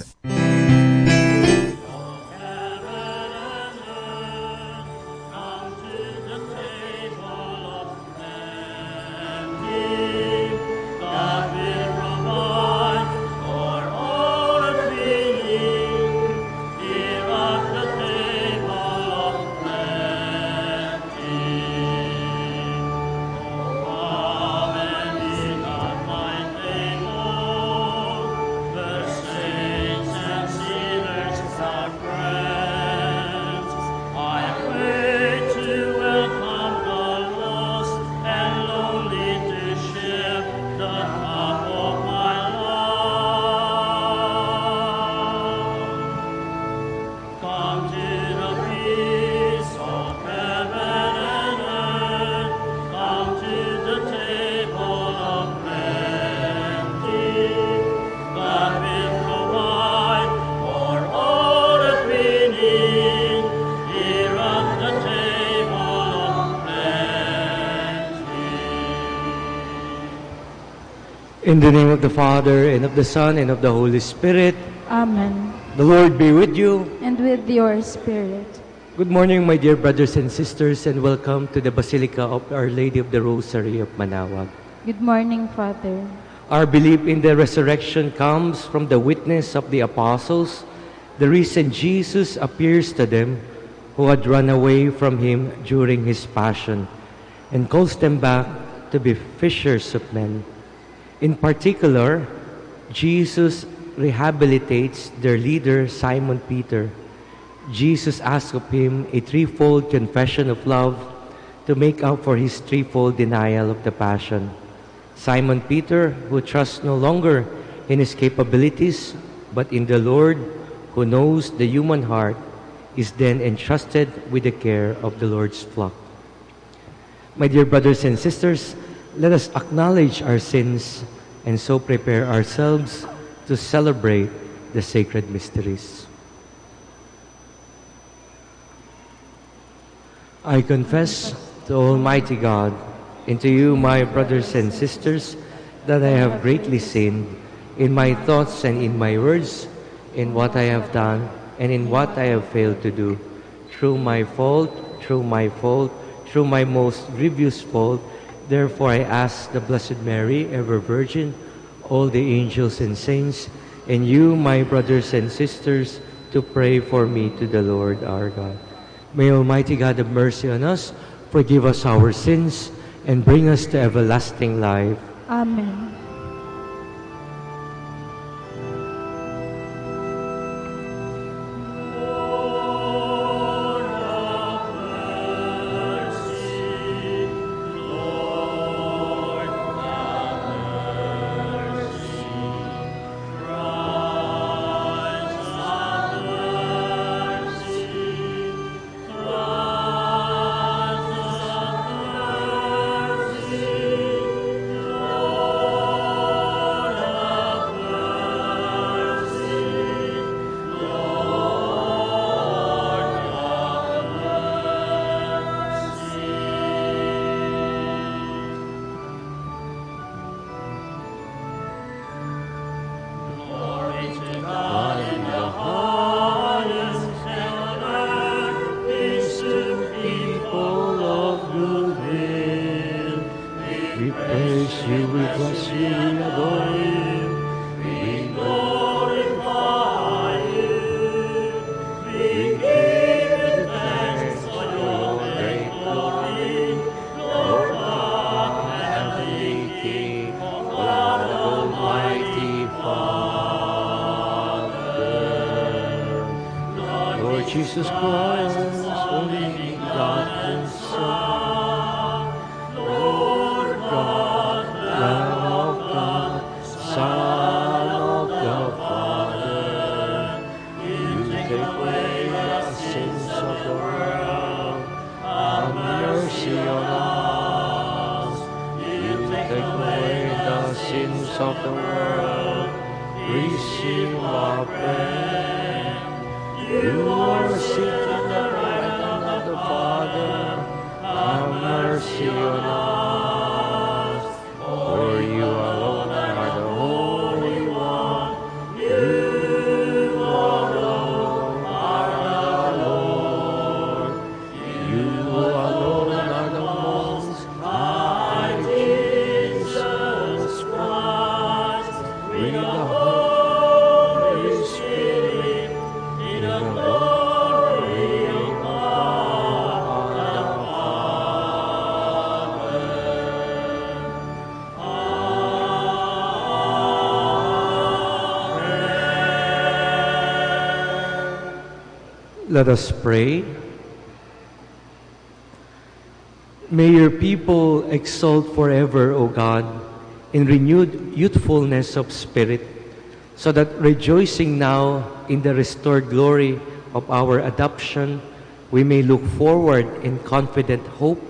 In the name of the Father, and of the Son, and of the Holy Spirit. Amen. The Lord be with you. And with your spirit. Good morning, my dear brothers and sisters, and welcome to the Basilica of Our Lady of the Rosary of Manaoag. Good morning, Father. Our belief in the resurrection comes from the witness of the apostles. The risen Jesus appears to them who had run away from him during his passion and calls them back to be fishers of men. In particular, Jesus rehabilitates their leader, Simon Peter. Jesus asks of him a threefold confession of love to make up for his threefold denial of the passion. Simon Peter, who trusts no longer in his capabilities, but in the Lord, who knows the human heart, is then entrusted with the care of the Lord's flock. My dear brothers and sisters, let us acknowledge our sins and so prepare ourselves to celebrate the sacred mysteries. I confess to Almighty God and to you, my brothers and sisters, that I have greatly sinned in my thoughts and in my words, in what I have done and in what I have failed to do, through my fault, through my most grievous fault. Therefore I ask the Blessed Mary, ever Virgin, all the angels and saints, and you, my brothers and sisters, to pray for me to the Lord our God. May Almighty God have mercy on us, forgive us our sins, and bring us to everlasting life. Amen. Jesus Christ, only begotten Son, Lord God, Lamb of God, Son of the Father, you take away the sins of the world, have mercy on us. You take away the sins of the world, receive our prayer. You are seated at the right hand of the Father, have mercy on us. Let us pray. May your people exult forever, O God, in renewed youthfulness of spirit, so that rejoicing now in the restored glory of our adoption, we may look forward in confident hope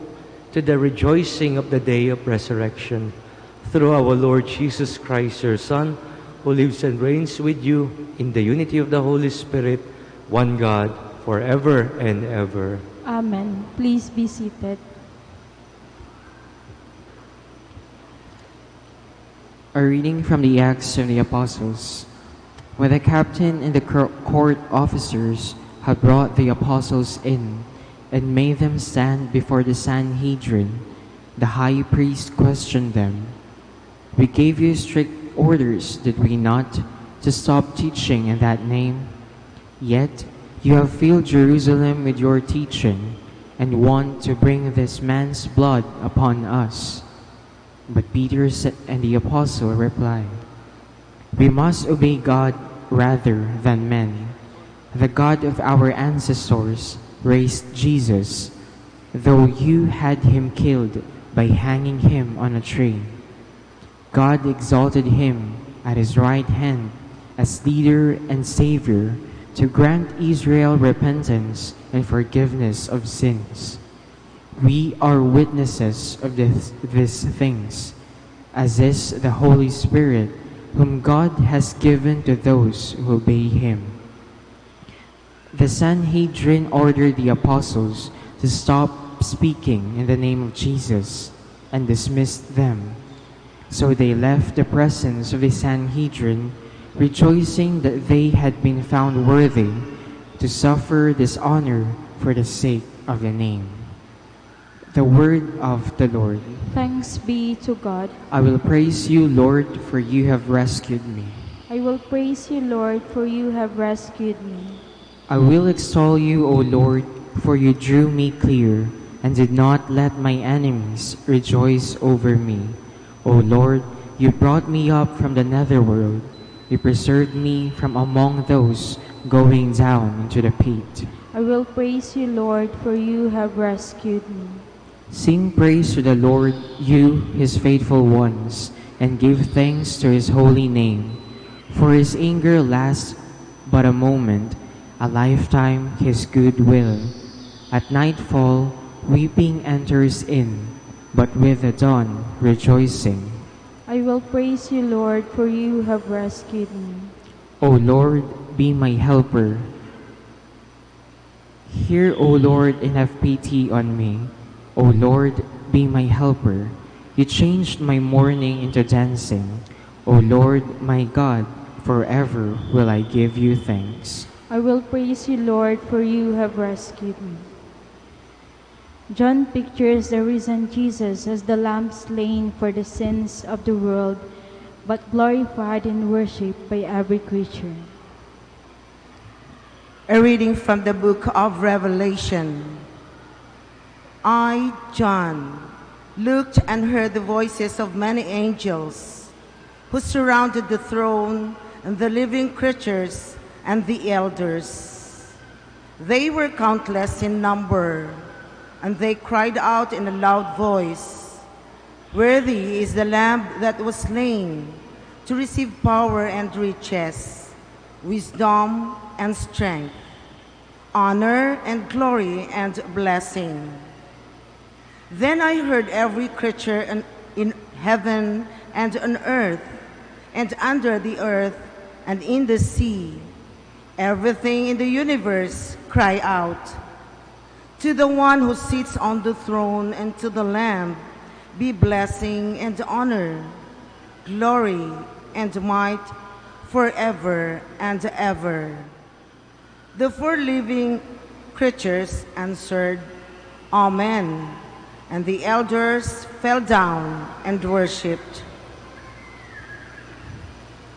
to the rejoicing of the day of resurrection. Through our Lord Jesus Christ, your Son, who lives and reigns with you in the unity of the Holy Spirit, one God, forever and ever. Amen. Please be seated. A reading from the Acts of the Apostles. When the captain and the court officers had brought the apostles in and made them stand before the Sanhedrin, the high priest questioned them, "We gave you strict orders, did we not, to stop teaching in that name? Yet you have filled Jerusalem with your teaching and want to bring this man's blood upon us." But Peter and the apostle replied, "We must obey God rather than men. The God of our ancestors raised Jesus, though you had him killed by hanging him on a tree. God exalted him at his right hand as leader and savior to grant Israel repentance and forgiveness of sins. We are witnesses of these things, as is the Holy Spirit, whom God has given to those who obey him." The Sanhedrin ordered the apostles to stop speaking in the name of Jesus and dismissed them. So they left the presence of the Sanhedrin, rejoicing that they had been found worthy to suffer dishonor for the sake of the name. The word of the Lord. Thanks be to God. I will praise you, Lord, for you have rescued me. I will praise you, Lord, for you have rescued me. I will extol you, O Lord, for you drew me clear and did not let my enemies rejoice over me. O Lord, you brought me up from the netherworld. You preserved me from among those going down into the pit. I will praise you, Lord, for you have rescued me. Sing praise to the Lord, you, his faithful ones, and give thanks to his holy name. For his anger lasts but a moment, a lifetime his goodwill. At nightfall, weeping enters in, but with the dawn, rejoicing. I will praise you, Lord, for you have rescued me. O Lord, be my helper. Hear, O Lord, and have pity on me. O Lord, be my helper. You changed my mourning into dancing. O Lord, my God, forever will I give you thanks. I will praise you, Lord, for you have rescued me. John pictures the risen Jesus as the lamb slain for the sins of the world, but glorified and worshipped by every creature. A reading from the book of Revelation. I, John, looked and heard the voices of many angels who surrounded the throne and the living creatures and the elders. They were countless in number, and they cried out in a loud voice, "Worthy is the Lamb that was slain to receive power and riches, wisdom and strength, honor and glory and blessing." Then I heard every creature in heaven and on earth and under the earth and in the sea, everything in the universe cry out, "To the one who sits on the throne and to the Lamb be blessing and honor, glory and might forever and ever." The four living creatures answered, "Amen." And the elders fell down and worshipped.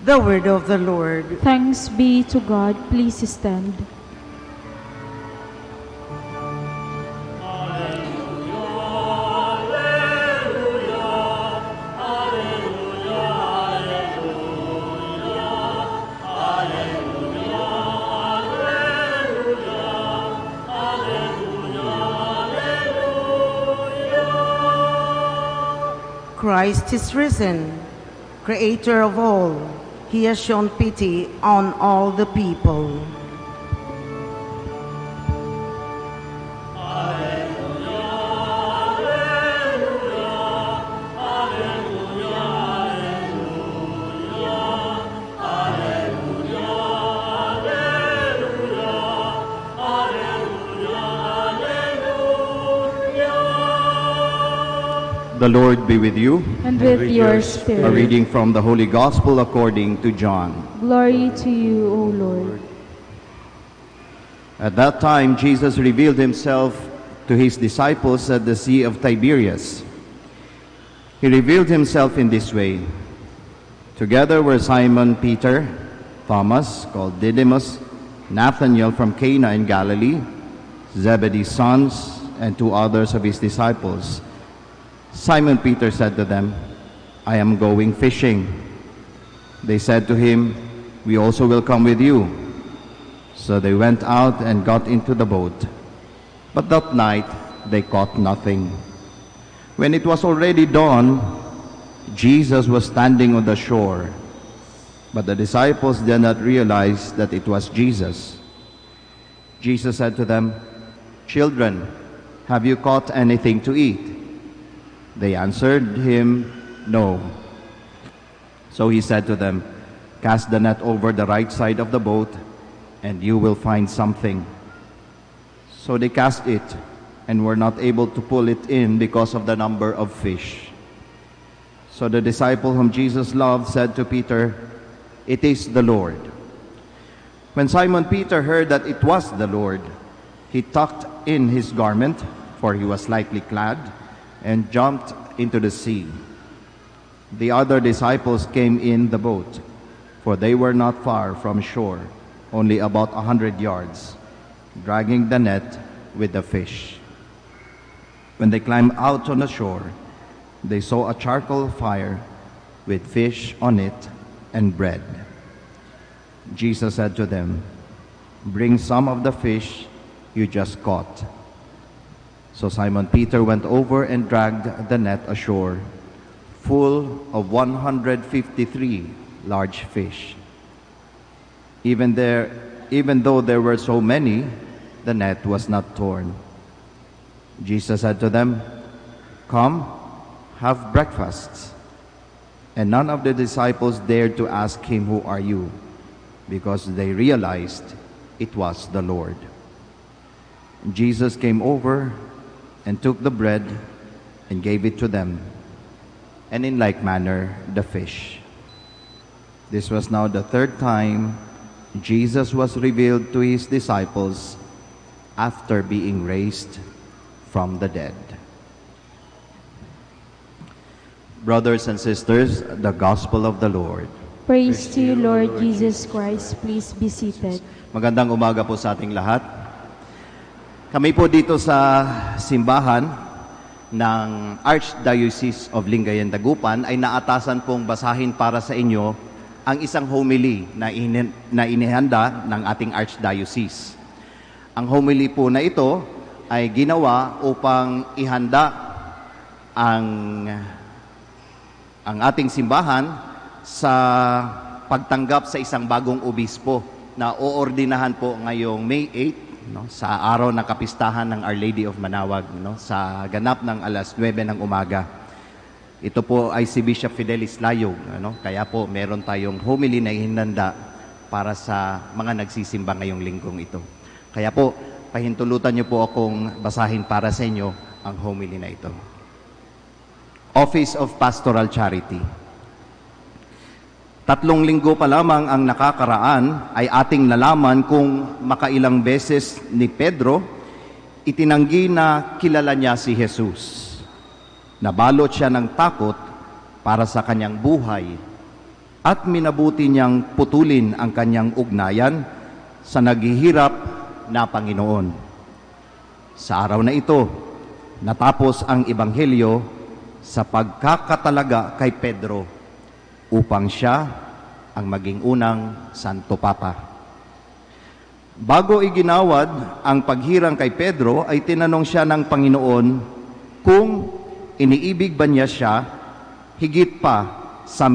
The word of the Lord. Thanks be to God. Please stand. Christ is risen, Creator of all. He has shown pity on all the people. The Lord be with you. And with your spirit. A reading from the Holy Gospel according to John. Glory to you, O Lord. At that time, Jesus revealed himself to his disciples at the Sea of Tiberias. He revealed himself in this way. Together were Simon Peter, Thomas, called Didymus, Nathanael from Cana in Galilee, Zebedee's sons, and 2 others of his disciples. Simon Peter said to them, "I am going fishing." They said to him, "We also will come with you." So they went out and got into the boat. But that night they caught nothing. When it was already dawn, Jesus was standing on the shore. But the disciples did not realize that it was Jesus. Jesus said to them, "Children, have you caught anything to eat?" They answered him, "No." So he said to them, "Cast the net over the right side of the boat, and you will find something." So they cast it, and were not able to pull it in because of the number of fish. So the disciple whom Jesus loved said to Peter, "It is the Lord." When Simon Peter heard that it was the Lord, he tucked in his garment, for he was lightly clad, and jumped into the sea. The other disciples came in the boat, for they were not far from shore, only about 100 yards, dragging the net with the fish. When they climbed out on the shore, they saw a charcoal fire with fish on it and bread. Jesus said to them, "Bring some of the fish you just caught." So Simon Peter went over and dragged the net ashore, full of 153 large fish. Even though there were so many, the net was not torn. Jesus said to them, "Come, have breakfast." And none of the disciples dared to ask him, "Who are you?" because they realized it was the Lord. Jesus came over and took the bread and gave it to them, and in like manner the fish. This was now the 3rd time Jesus was revealed to his disciples after being raised from the dead. Brothers and sisters, the Gospel of the Lord. Praise to you, Lord Jesus Christ. Please be seated. Magandang umaga po sa ating lahat. Kami po dito sa simbahan ng Archdiocese of Lingayen Dagupan ay naatasan pong basahin para sa inyo ang isang homily na inihanda ng ating Archdiocese. Ang homily po na ito ay ginawa upang ihanda ang ating simbahan sa pagtanggap sa isang bagong obispo na oordinahan po ngayong May 8, sa araw ng kapistahan ng Our Lady of Manaoag, sa ganap ng alas 9 ng umaga. Ito po ay si Bishop Fidelis Layog, kaya po meron tayong homily na ihinanda para sa mga nagsisimba ngayong linggong ito. Kaya po, pahintulutan niyo po akong basahin para sa inyo ang homily na ito. Office of Pastoral Charity. 3 linggo pa lamang ang nakakaraan ay ating nalaman kung makailang beses ni Pedro itinanggi na kilala niya si Jesus. Nabalot siya ng takot para sa kanyang buhay at minabuti niyang putulin ang kanyang ugnayan sa naghihirap na Panginoon. Sa araw na ito, natapos ang Ebanghelyo sa pagkakatalaga kay Pedro upang siya ang maging unang Santo Papa. Bago iginawad ang paghirang kay Pedro, ay tinanong siya ng Panginoon kung iniibig ba niya siya higit pa sa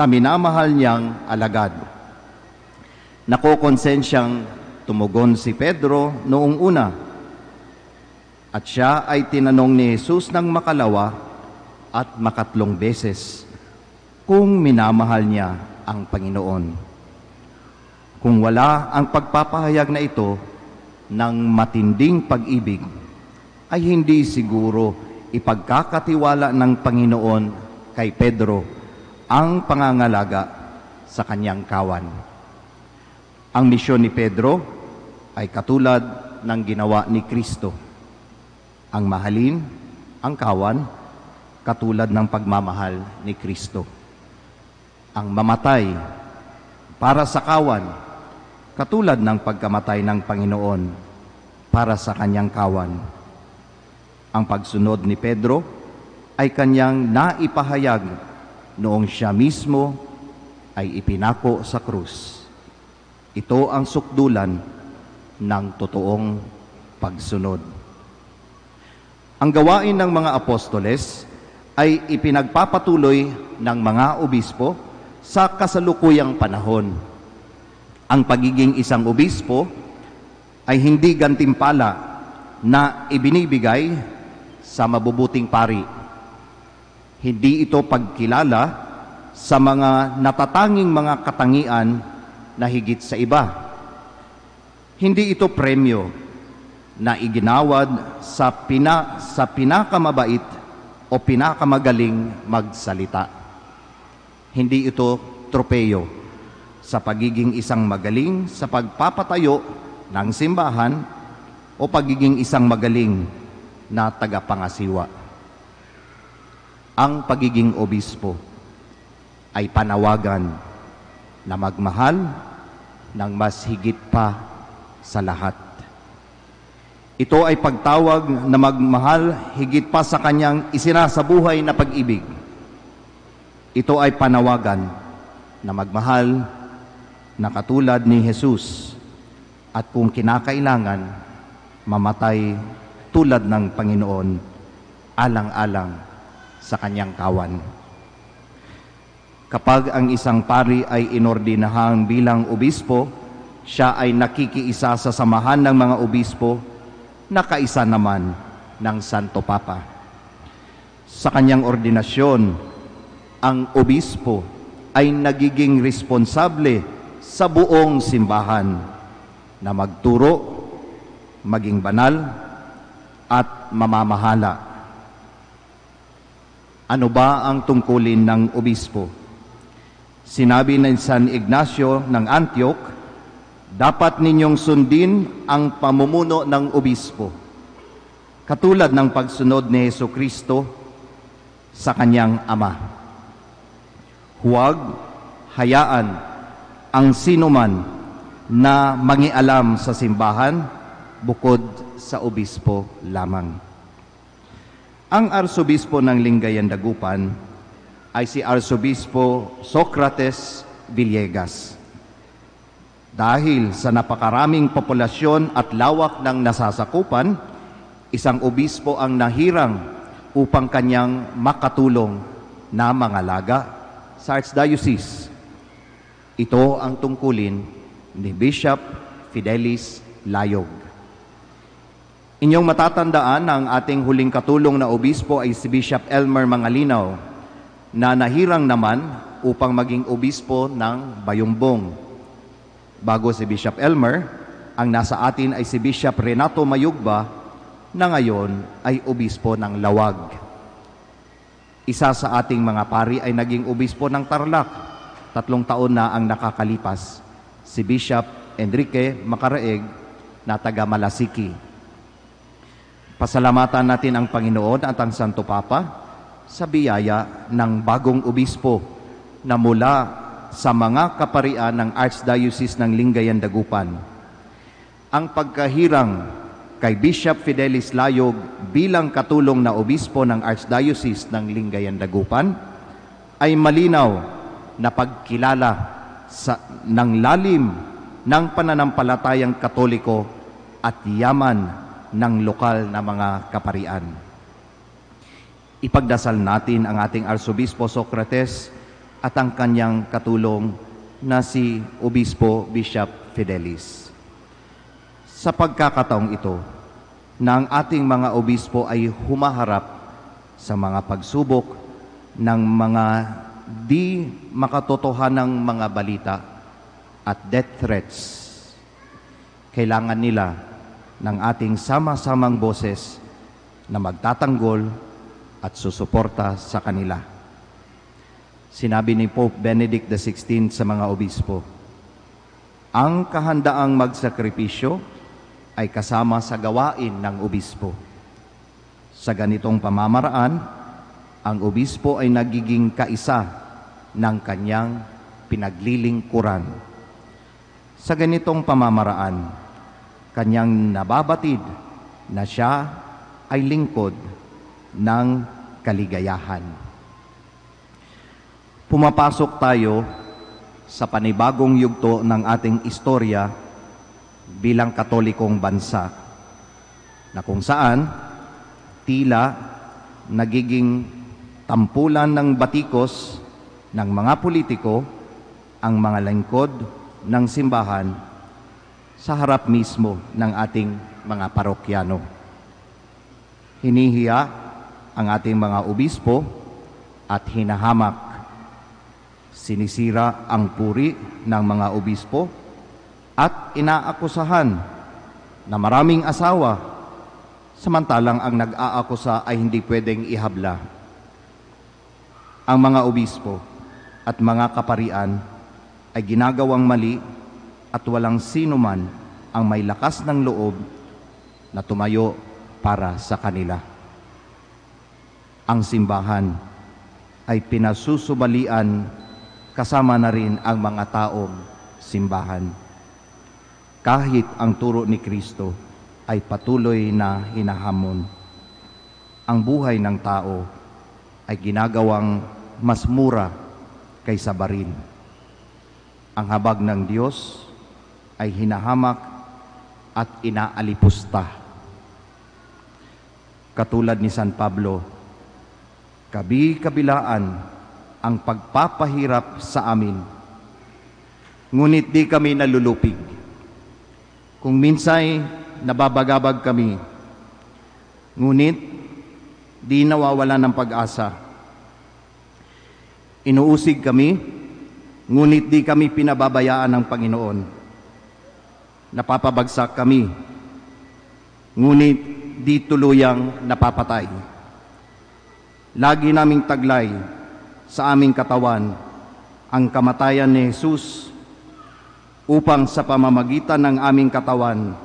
minamahal niyang alagad. Nakokonsensyang tumugon si Pedro noong una, at siya ay tinanong ni Jesus ng makalawa at makatlong beses kung minamahal niya ang Panginoon. Kung wala ang pagpapahayag na ito ng matinding pag-ibig, ay hindi siguro ipagkakatiwala ng Panginoon kay Pedro ang pangangalaga sa kanyang kawan. Ang misyon ni Pedro ay katulad ng ginawa ni Kristo. Ang mahalin ang kawan katulad ng pagmamahal ni Kristo. Ang mamatay para sa kawan katulad ng pagkamatay ng Panginoon para sa kanyang kawan. Ang pagsunod ni Pedro ay kanyang naipahayag noong siya mismo ay ipinako sa krus. Ito ang sukdulan ng totoong pagsunod. Ang gawain ng mga apostoles ay ipinagpapatuloy ng mga obispo sa kasalukuyang panahon. Ang pagiging isang obispo ay hindi gantimpala na ibinibigay sa mabubuting pari. Hindi ito pagkilala sa mga natatanging mga katangian na higit sa iba. Hindi ito premyo na iginawad sa pinakamabait o pinakamagaling magsalita. Hindi ito tropeyo sa pagiging isang magaling sa pagpapatayo ng simbahan o pagiging isang magaling na tagapangasiwa. Ang pagiging obispo ay panawagan na magmahal ng mas higit pa sa lahat. Ito ay pagtawag na magmahal higit pa sa kanyang isinasabuhay na pag-ibig. Ito ay panawagan na magmahal na katulad ni Jesus at kung kinakailangan, mamatay tulad ng Panginoon alang-alang sa kanyang kawan. Kapag ang isang pari ay inordinahang bilang obispo, siya ay nakikiisa sa samahan ng mga obispo na kaisa naman ng Santo Papa. Sa kanyang ordinasyon, ang obispo ay nagiging responsable sa buong simbahan na magturo, maging banal, at mamamahala. Ano ba ang tungkulin ng obispo? Sinabi ng San Ignacio ng Antioch, dapat ninyong sundin ang pamumuno ng obispo, katulad ng pagsunod ni Jesucristo sa kanyang ama. Huwag hayaan ang sinuman na mangialam sa simbahan bukod sa obispo lamang. Ang arsobispo ng Lingayen Dagupan ay si Arsobispo Socrates Villegas. Dahil sa napakaraming populasyon at lawak ng nasasakupan, isang obispo ang nahirang upang kanyang makatulong na mangalaga sa Archdiocese. Ito ang tungkulin ni Bishop Fidelis Layog. Inyong matatandaan na ang ating huling katulong na obispo ay si Bishop Elmer Mangalinaw, na nahirang naman upang maging obispo ng Bayumbong. Bago si Bishop Elmer, ang nasa atin ay si Bishop Renato Mayugba, na ngayon ay obispo ng Lawag. Isa sa ating mga pari ay naging obispo ng Tarlac. 3 taon na ang nakakalipas, si Bishop Enrique Macaraeg na taga Malasiki. Pasalamatan natin ang Panginoon at ang Santo Papa sa biyaya ng bagong obispo na mula sa mga kaparian ng Archdiocese ng Lingayen Dagupan. Ang pagkahirang kay Bishop Fidelis Layog bilang katulong na obispo ng Archdiocese ng Lingayen Dagupan ay malinaw na pagkilala ng lalim ng pananampalatayang Katoliko at yaman ng lokal na mga kaparian. Ipagdasal natin ang ating Arsobispo Socrates at ang kanyang katulong na si Obispo Bishop Fidelis. Sa pagkakataong ito, na ang ating mga obispo ay humaharap sa mga pagsubok ng mga di makatotohanang mga balita at death threats, kailangan nila ng ating sama-samang boses na magtatanggol at susuporta sa kanila. Sinabi ni Pope Benedict XVI sa mga obispo, ang kahandaang magsakripisyo ay kasama sa gawain ng obispo. Sa ganitong pamamaraan, ang obispo ay nagiging kaisa ng kanyang pinaglilingkuran. Sa ganitong pamamaraan, kanyang nababatid na siya ay lingkod ng kaligayahan. Pumapasok tayo sa panibagong yugto ng ating istorya bilang Katolikong bansa, na kung saan tila nagiging tampulan ng batikos ng mga politiko ang mga lingkod ng simbahan sa harap mismo ng ating mga parokyano. Hinihiya ang ating mga obispo at hinahamak. Sinisira ang puri ng mga obispo at inaakusahan na maraming asawa, samantalang ang nag-aakusa ay hindi pwedeng ihabla. Ang mga obispo at mga kaparian ay ginagawang mali at walang sino man ang may lakas ng loob na tumayo para sa kanila. Ang simbahan ay pinasusubalian kasama na rin ang mga taong simbahan. Kahit ang turo ni Kristo ay patuloy na hinahamon, ang buhay ng tao ay ginagawang mas mura kaysa baril. Ang habag ng Diyos ay hinahamak at inaalipusta. Katulad ni San Pablo, kabi-kabilaan ang pagpapahirap sa amin, ngunit di kami nalulupig. Kung minsay nababagabag kami, ngunit di nawawala ng pag-asa. Inuusig kami, ngunit di kami pinababayaan ng Panginoon. Napapabagsak kami, ngunit di tuluyang napapatay. Lagi naming taglay sa aming katawan ang kamatayan ni Jesus upang sa pamamagitan ng aming katawan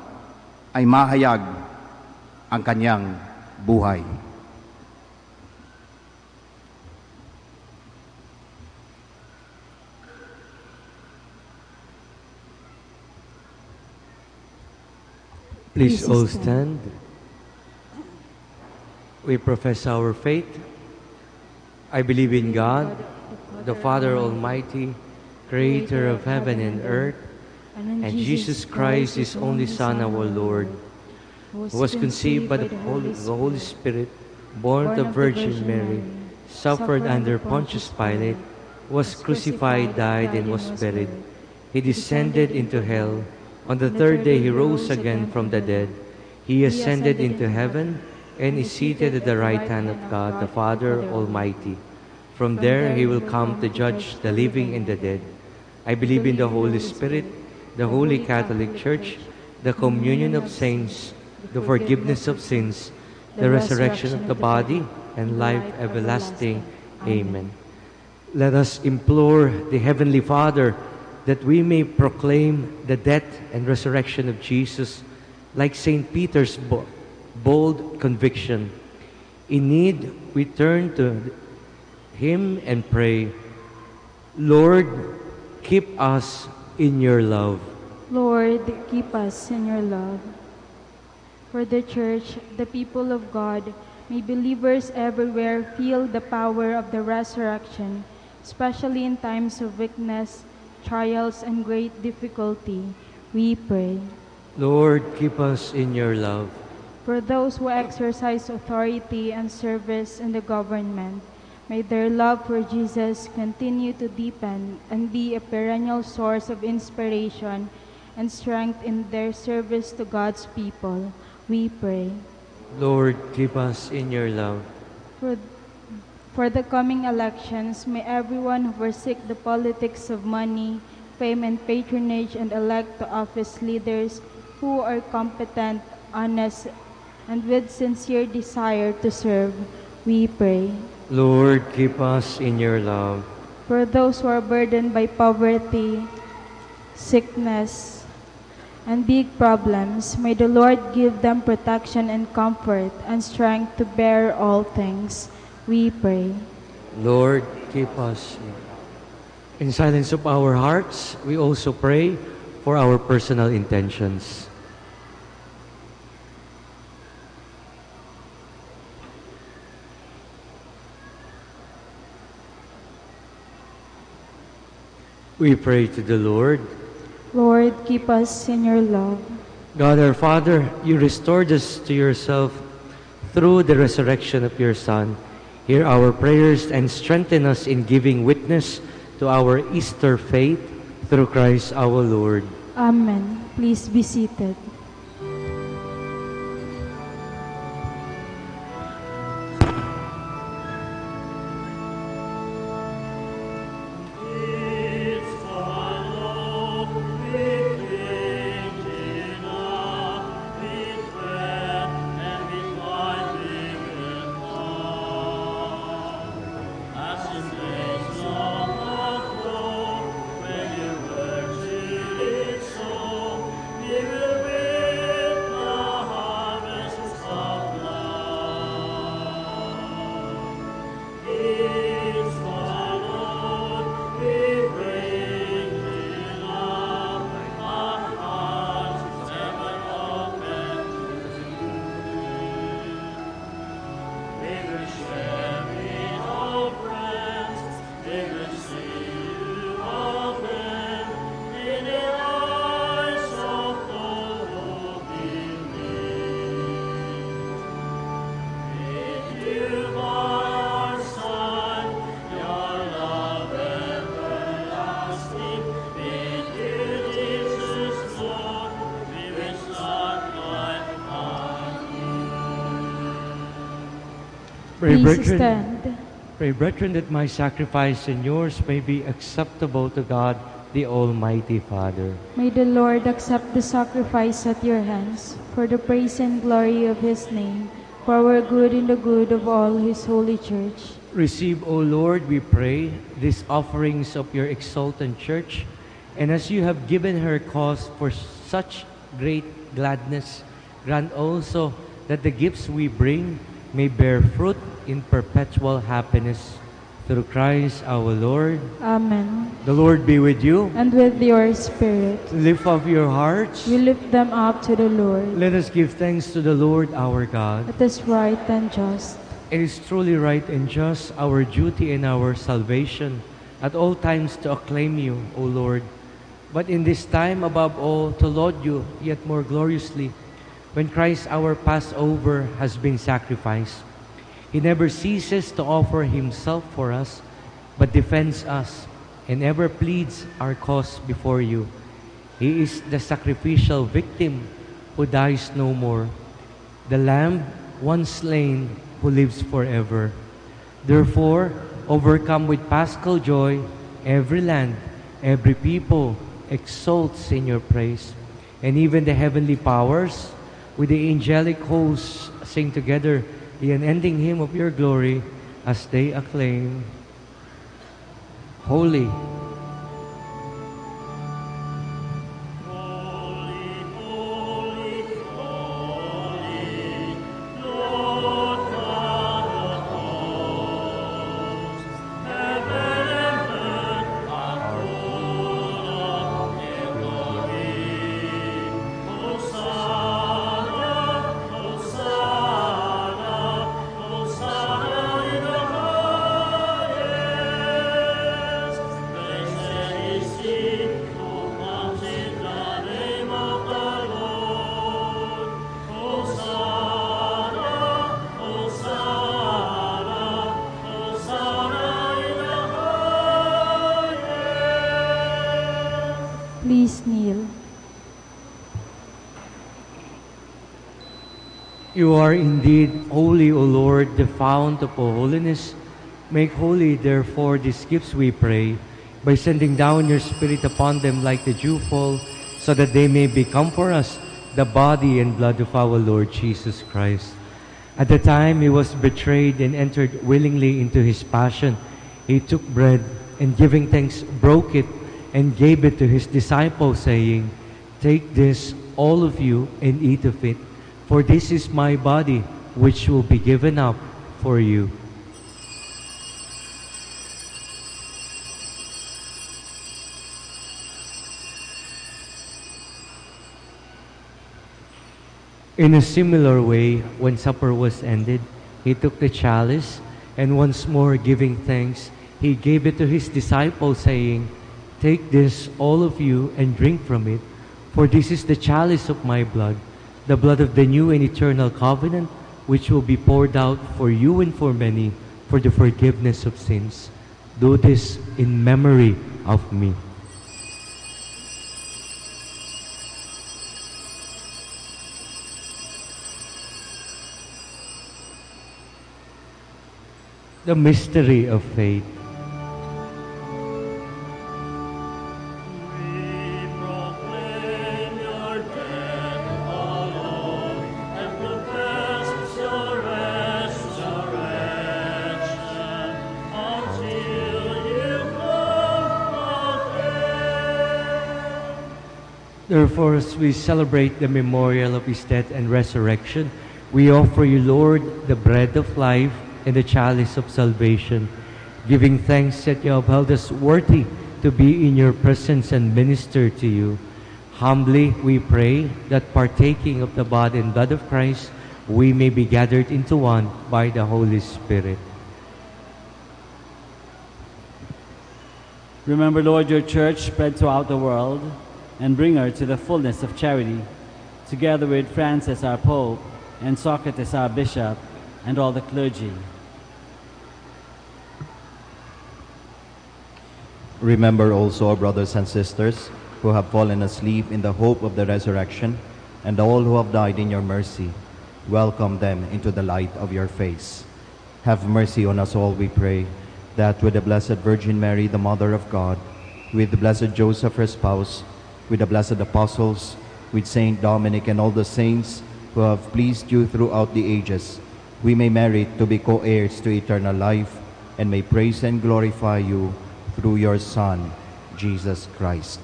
ay mahayag ang kanyang buhay. Please all stand. We profess our faith. I believe in God, the Father Almighty, creator of heaven and earth, and Jesus Christ, His only Son, our Lord, who was conceived by the Holy Spirit, born of Virgin Mary, suffered under Pontius Pilate, was crucified, died, and was buried. He descended into hell. On the third day He rose again from the dead. He ascended into heaven and is seated at the right hand of God, the Father Almighty. From there He will come to judge the living and the dead. I believe in the Holy Spirit, the Holy Catholic Church, the communion of saints, the forgiveness of sins, the resurrection of the body, and life everlasting. Amen. Let us implore the Heavenly Father that we may proclaim the death and resurrection of Jesus like St. Peter's bold conviction. In need, we turn to Him and pray, Lord, keep us in your love. Lord, keep us in your love. For the Church, the people of God, may believers everywhere feel the power of the resurrection, especially in times of weakness, trials, and great difficulty. We pray. Lord, keep us in your love. For those who exercise authority and service in the government, may their love for Jesus continue to deepen and be a perennial source of inspiration and strength in their service to God's people. We pray. Lord, keep us in your love. For the coming elections, may everyone who forsake the politics of money, fame, and patronage and elect to office leaders who are competent, honest, and with sincere desire to serve, we pray. Lord, keep us in your love. For those who are burdened by poverty, sickness, and big problems, may the Lord give them protection and comfort and strength to bear all things. We pray. Lord, keep us. In silence of our hearts, we also pray for our personal intentions. We pray to the Lord. Lord, keep us in your love. God our Father, you restored us to yourself through the resurrection of your Son. Hear our prayers and strengthen us in giving witness to our Easter faith through Christ our Lord. Amen. Please be seated. Pray, brethren, that my sacrifice and yours may be acceptable to God, the Almighty Father. May the Lord accept the sacrifice at your hands for the praise and glory of his name, for our good and the good of all his holy church. Receive, O Lord, we pray, these offerings of your exultant church, and as you have given her cause for such great gladness, grant also that the gifts we bring may bear fruit in perpetual happiness. Through Christ our Lord. Amen. The Lord be with you. And with your spirit. Lift up your hearts. We lift them up to the Lord. Let us give thanks to the Lord our God. It is right and just. It is truly right and just, our duty and our salvation, at all times to acclaim you, O Lord. But in this time, above all, to laud you yet more gloriously, when Christ our Passover has been sacrificed. He never ceases to offer himself for us, but defends us and ever pleads our cause before you. He is the sacrificial victim who dies no more, the Lamb once slain who lives forever. Therefore, overcome with paschal joy, every land, every people exalts in your praise, and even the heavenly powers with the angelic hosts sing together the unending hymn of your glory as they acclaim, Holy, Please kneel. You are indeed holy, O Lord, the fount of all holiness. Make holy, therefore, these gifts, we pray, by sending down your Spirit upon them like the dewfall, so that they may become for us the body and blood of our Lord Jesus Christ. At the time he was betrayed and entered willingly into his passion, he took bread and giving thanks broke it and gave it to his disciples, saying, "Take this, all of you, and eat of it, for this is my body, which will be given up for you." In a similar way, when supper was ended, he took the chalice, and once more giving thanks, he gave it to his disciples, saying, "Take this, all of you, and drink from it, for this is the chalice of my blood, the blood of the new and eternal covenant, which will be poured out for you and for many for the forgiveness of sins. Do this in memory of me." The mystery of faith. Therefore, as we celebrate the memorial of his death and resurrection, we offer you, Lord, the bread of life and the chalice of salvation, giving thanks that you have held us worthy to be in your presence and minister to you. Humbly we pray that partaking of the body and blood of Christ, we may be gathered into one by the Holy Spirit. Remember, Lord, your church spread throughout the world, and bring her to the fullness of charity, together with Francis our Pope, and Socrates our Bishop, and all the clergy. Remember also our brothers and sisters who have fallen asleep in the hope of the resurrection, and all who have died in your mercy. Welcome them into the light of your face. Have mercy on us all, we pray, that with the Blessed Virgin Mary, the Mother of God, with the Blessed Joseph, her spouse, with the blessed apostles, with Saint Dominic and all the saints who have pleased you throughout the ages, we may merit to be co-heirs to eternal life, and may praise and glorify you through your Son, Jesus Christ.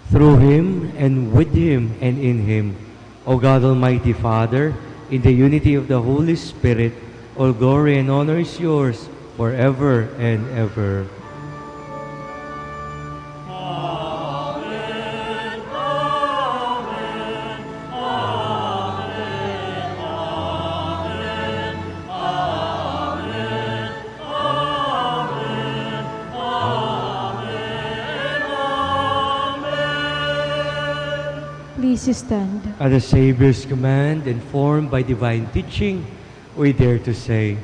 Through him, and with him, and in him, O God Almighty Father, in the unity of the Holy Spirit, all glory and honor is yours, forever and ever. Please stand. At the Savior's command, informed by divine teaching, we dare to say,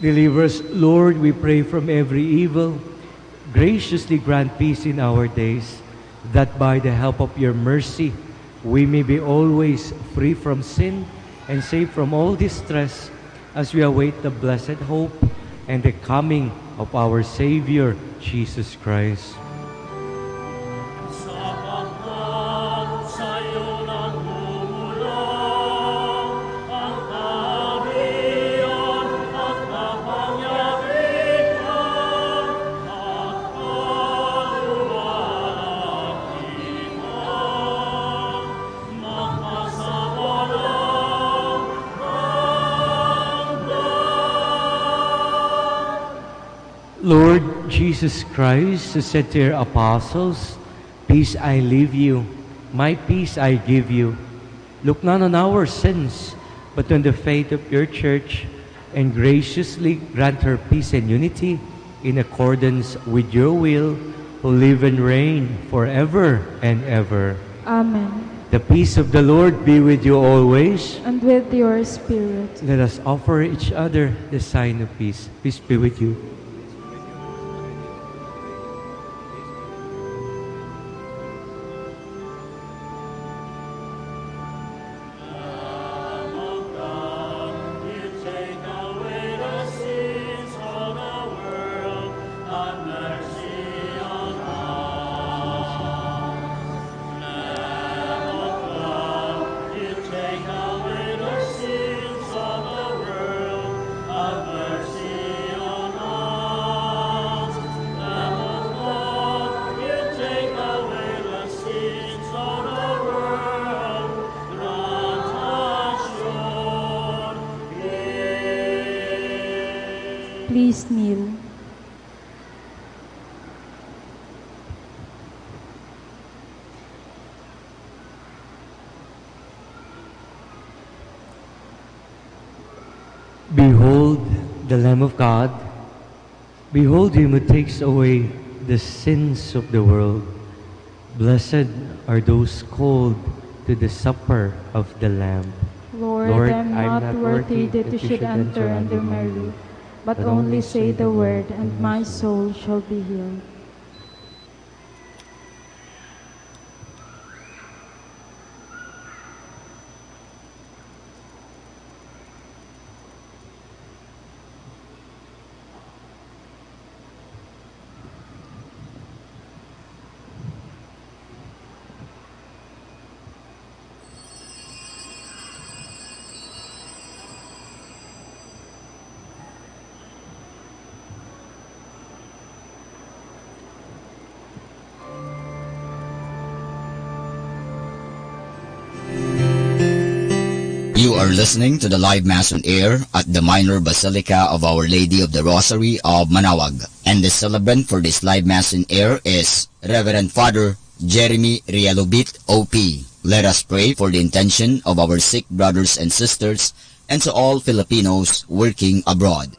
Deliver us, Lord, we pray, from every evil. Graciously grant peace in our days, that by the help of your mercy, we may be always free from sin and safe from all distress, as we await the blessed hope and the coming of our Savior, Jesus Christ. Lord Jesus Christ, who said to your apostles, "Peace I leave you, my peace I give you," look not on our sins, but on the faith of your church, and graciously grant her peace and unity in accordance with your will, who live and reign forever and ever. Amen. The peace of the Lord be with you always. And with your spirit. Let us offer each other the sign of peace. Peace be with you. Please kneel. Behold the Lamb of God. Behold him who takes away the sins of the world. Blessed are those called to the supper of the Lamb. Lord, I am not worthy that you should enter under my roof, but only say the word, and my soul shall be healed. You are listening to the live Mass on air at the Minor Basilica of Our Lady of the Rosary of Manaoag. And the celebrant for this live Mass on air is Reverend Father Jeremy Rialobit, OP. Let us pray for the intention of our sick brothers and sisters and to all Filipinos working abroad.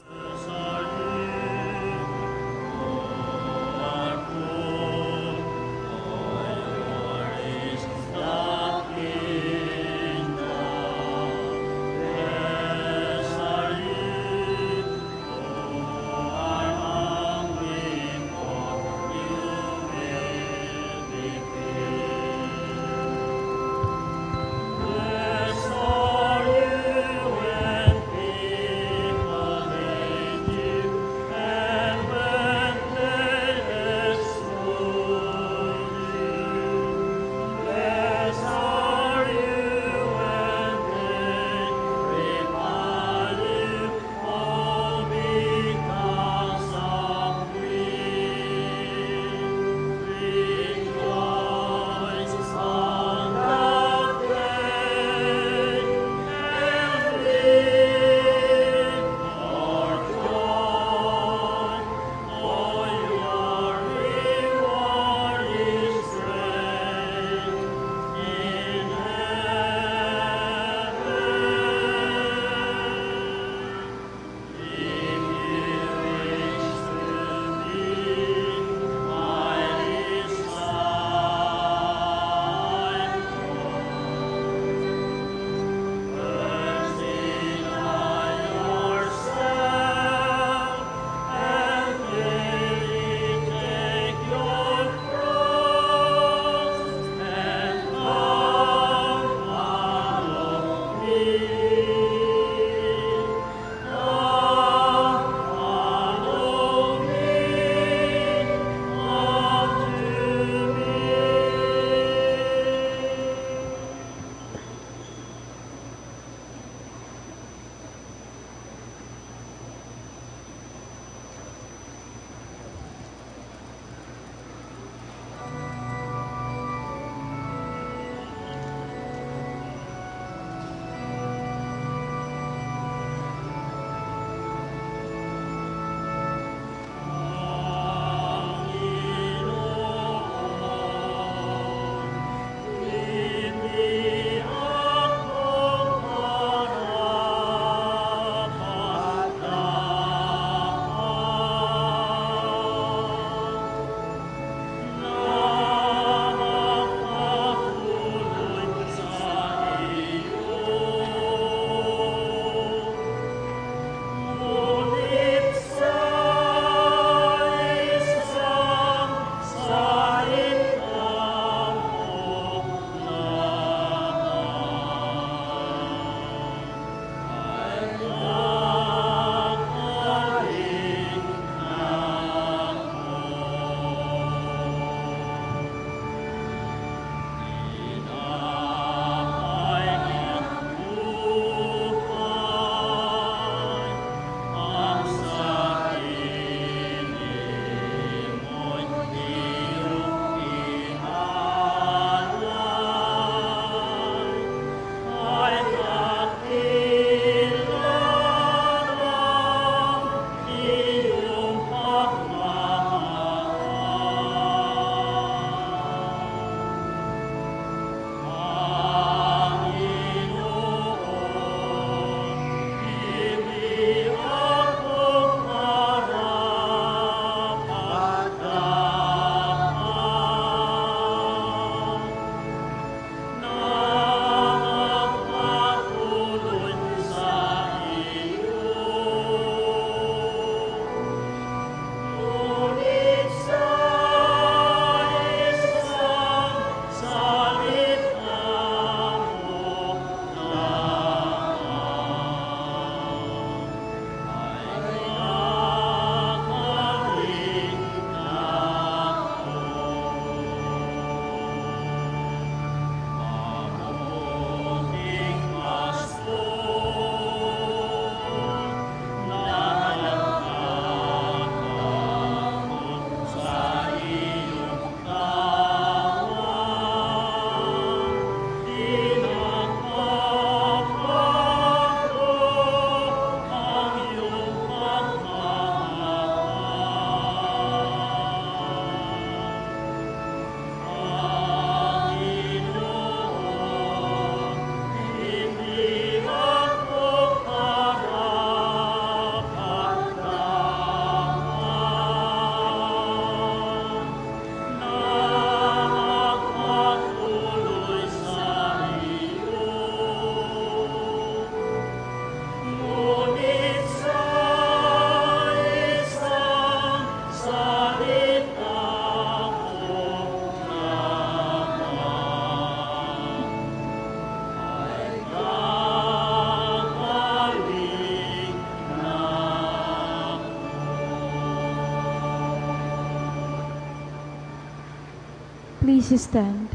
Please stand.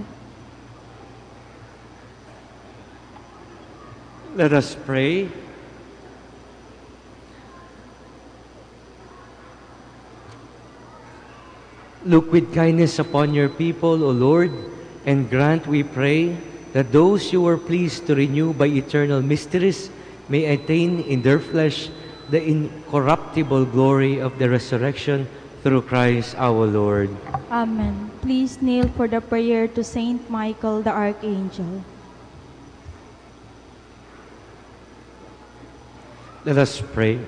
Let us pray. Look with kindness upon your people, O Lord, and grant, we pray, that those you were pleased to renew by eternal mysteries may attain in their flesh the incorruptible glory of the resurrection through Christ our Lord. Amen. Please kneel for the prayer to Saint Michael the Archangel. Let us pray.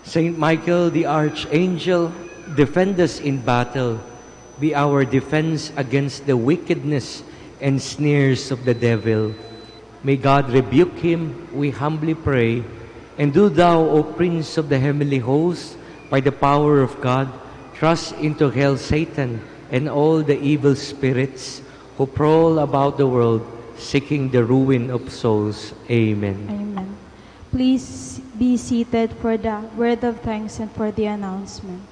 Saint Michael the Archangel, defend us in battle. Be our defense against the wickedness and snares of the devil. May God rebuke him, we humbly pray. And do thou, O Prince of the heavenly host, by the power of God, thrust into hell Satan and all the evil spirits who prowl about the world, seeking the ruin of souls. Amen. Amen. Please be seated for the word of thanks and for the announcement.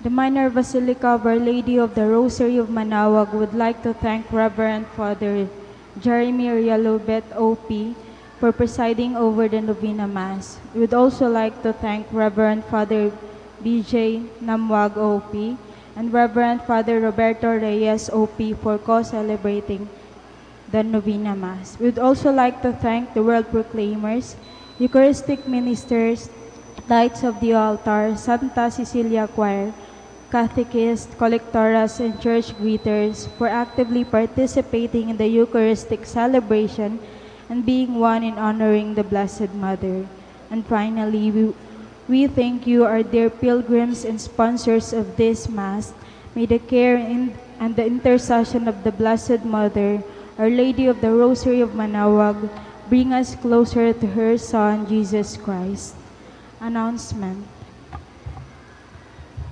The Minor Basilica of Our Lady of the Rosary of Manaoag would like to thank Reverend Father Jeremy Rialobet, OP, for presiding over the Novena Mass. We would also like to thank Reverend Father BJ Namwag, OP, and Reverend Father Roberto Reyes, OP, for co-celebrating the Novena Mass. We would also like to thank the World Proclaimers, Eucharistic Ministers, Lights of the Altar, Santa Cecilia Choir, catechists, collectoras, and church greeters for actively participating in the Eucharistic celebration and being one in honoring the Blessed Mother. And finally, we thank you, our dear pilgrims and sponsors of this Mass. May the care and the intercession of the Blessed Mother, Our Lady of the Rosary of Manaoag, bring us closer to her Son, Jesus Christ. Announcement.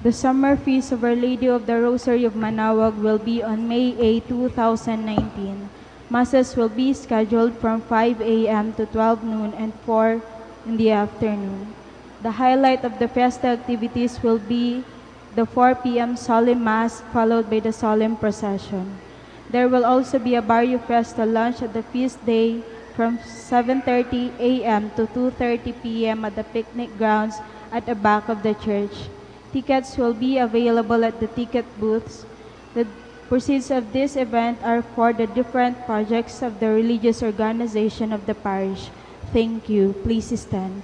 The summer feast of Our Lady of the Rosary of Manaoag will be on May 8, 2019. Masses will be scheduled from 5 a.m. to 12 noon and 4 in the afternoon. The highlight of the Fiesta activities will be the 4 p.m. Solemn Mass, followed by the Solemn Procession. There will also be a Barrio Fiesta lunch at the feast day from 7:30 a.m. to 2:30 p.m. at the picnic grounds at the back of the church. Tickets will be available at the ticket booths. The proceeds of this event are for the different projects of the religious organization of the parish. Thank you. Please stand.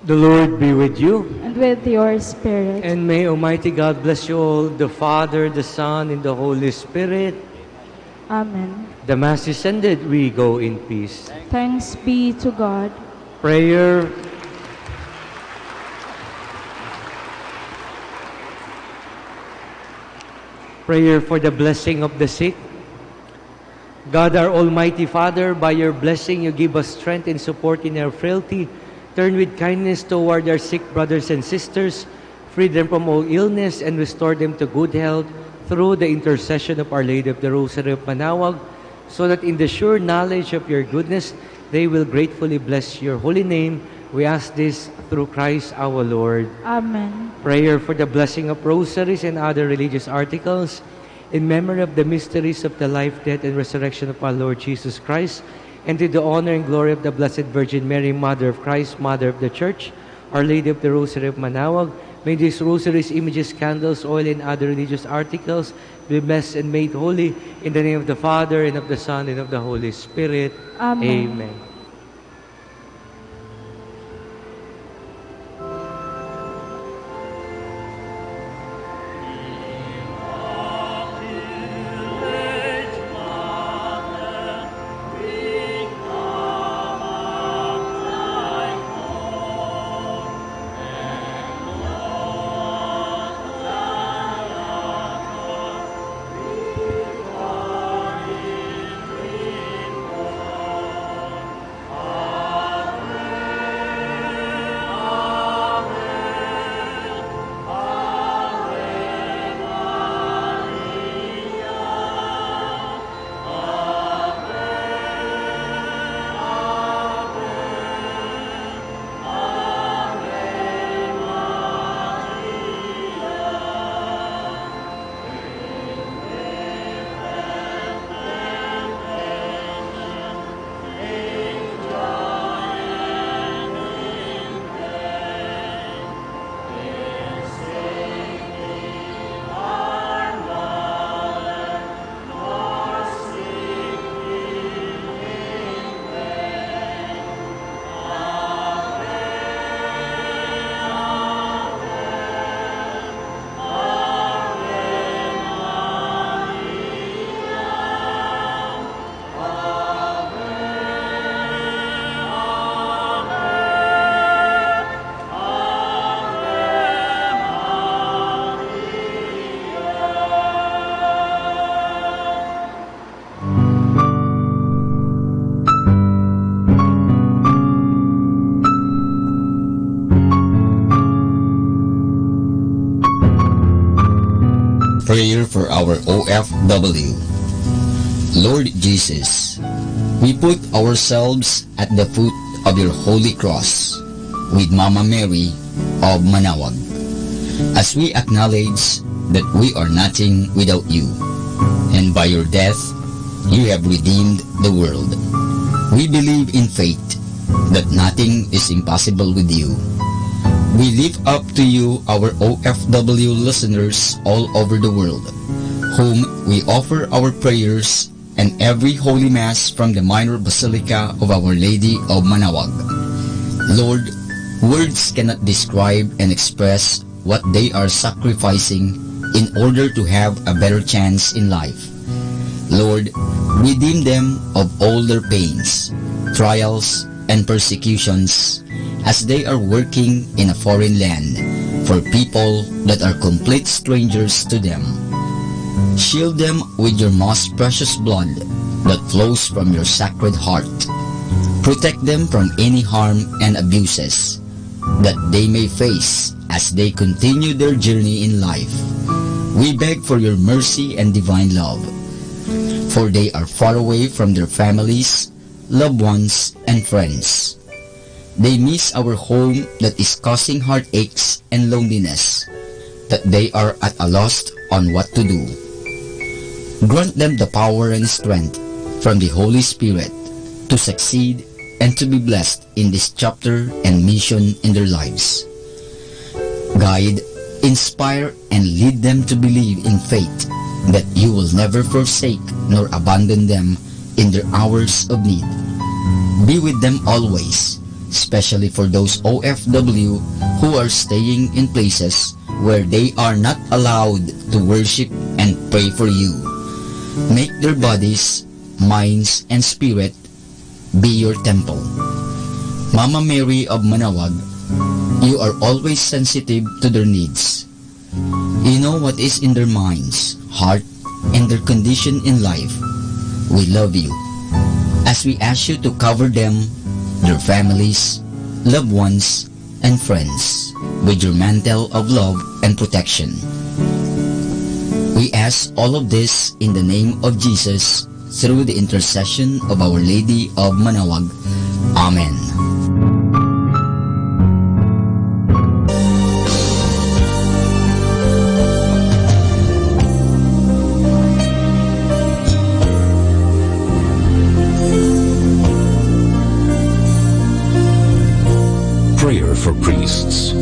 The Lord be with you. And with your spirit. And may Almighty God bless you all, the Father, the Son, and the Holy Spirit. Amen. The Mass is ended. We go in peace. Thanks be to God. Prayer. Prayer for the blessing of the sick. God, our Almighty Father, by your blessing you give us strength and support in our frailty. Turn with kindness toward our sick brothers and sisters, free them from all illness, and restore them to good health through the intercession of Our Lady of the Rosary of Manaoag, so that in the sure knowledge of your goodness, they will gratefully bless your holy name. We ask this through Christ our Lord. Amen. Prayer for the blessing of rosaries and other religious articles in memory of the mysteries of the life, death, and resurrection of our Lord Jesus Christ, and to the honor and glory of the Blessed Virgin Mary, Mother of Christ, Mother of the Church, Our Lady of the Rosary of Manaoag. May these rosaries, images, candles, oil, and other religious articles be blessed and made holy in the name of the Father, and of the Son, and of the Holy Spirit. Amen. Amen. Prayer for our OFW. Lord Jesus, we put ourselves at the foot of your holy cross with Mama Mary of Manawag, as we acknowledge that we are nothing without you, and by your death, you have redeemed the world. We believe in faith that nothing is impossible with you. We lift up to you our OFW listeners all over the world, whom we offer our prayers and every Holy Mass from the Minor Basilica of Our Lady of Manawag. Lord, words cannot describe and express what they are sacrificing in order to have a better chance in life. Lord, redeem them of all their pains, trials, and persecutions as they are working in a foreign land for people that are complete strangers to them. Shield them with your most precious blood that flows from your sacred heart. Protect them from any harm and abuses that they may face as they continue their journey in life. We beg for your mercy and divine love, for they are far away from their families, loved ones, and friends. They miss our home that is causing heartaches and loneliness, that they are at a loss on what to do. Grant them the power and strength from the Holy Spirit to succeed and to be blessed in this chapter and mission in their lives. Guide, inspire, and lead them to believe in faith that you will never forsake nor abandon them in their hours of need. Be with them always, especially for those OFW who are staying in places where they are not allowed to worship and pray for you. Make their bodies, minds, and spirit be your temple. Mama Mary of Manawag, you are always sensitive to their needs. You know what is in their minds, heart, and their condition in life. We love you, as we ask you to cover them, their families, loved ones, and friends with your mantle of love and protection. We ask all of this in the name of Jesus through the intercession of Our Lady of Manawag. Amen. Prayer for priests.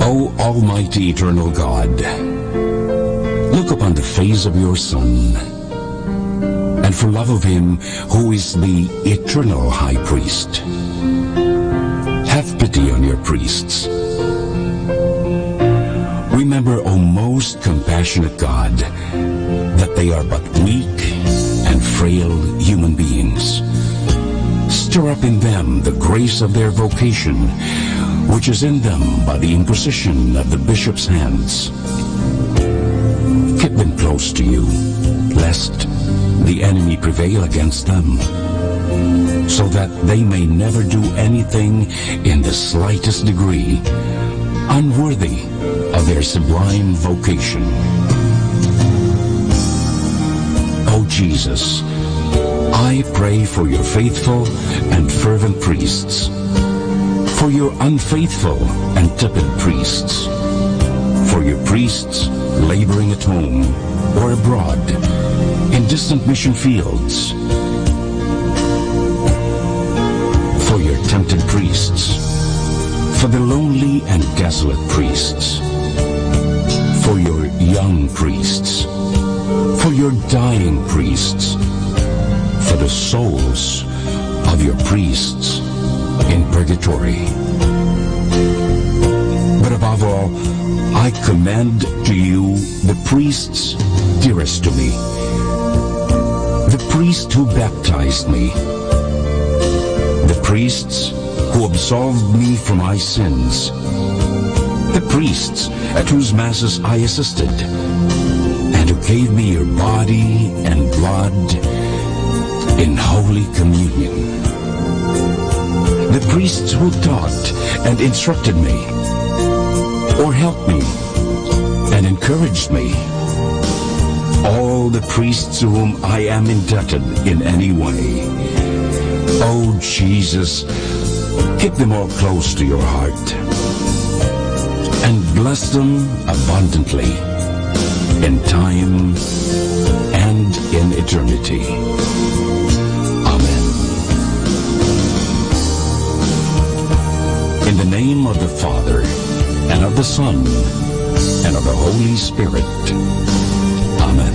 O Almighty Eternal God, look upon the face of your Son, and for love of him who is the eternal High Priest, have pity on your priests. Remember, O most compassionate God, that they are but weak and frail human beings. Stir up in them the grace of their vocation, which is in them by the imposition of the bishop's hands. Keep them close to you, lest the enemy prevail against them, so that they may never do anything in the slightest degree unworthy of their sublime vocation. O Jesus, I pray for your faithful and fervent priests, for your unfaithful and tepid priests, for your priests laboring at home or abroad in distant mission fields, for your tempted priests, for the lonely and desolate priests, for your young priests, for your dying priests, for the souls of your priests in purgatory. But above all, I commend to you the priests dearest to me, the priest who baptized me, the priests who absolved me from my sins, the priests at whose masses I assisted, and who gave me your body and blood in Holy Communion, the priests who taught and instructed me, or helped me and encouraged encouraged me. All the priests to whom I am indebted in any way. Oh, Jesus, keep them all close to your heart and bless them abundantly in time and in eternity. Amen. In the name of the Father, and of the Son, and of the Holy Spirit. Amen.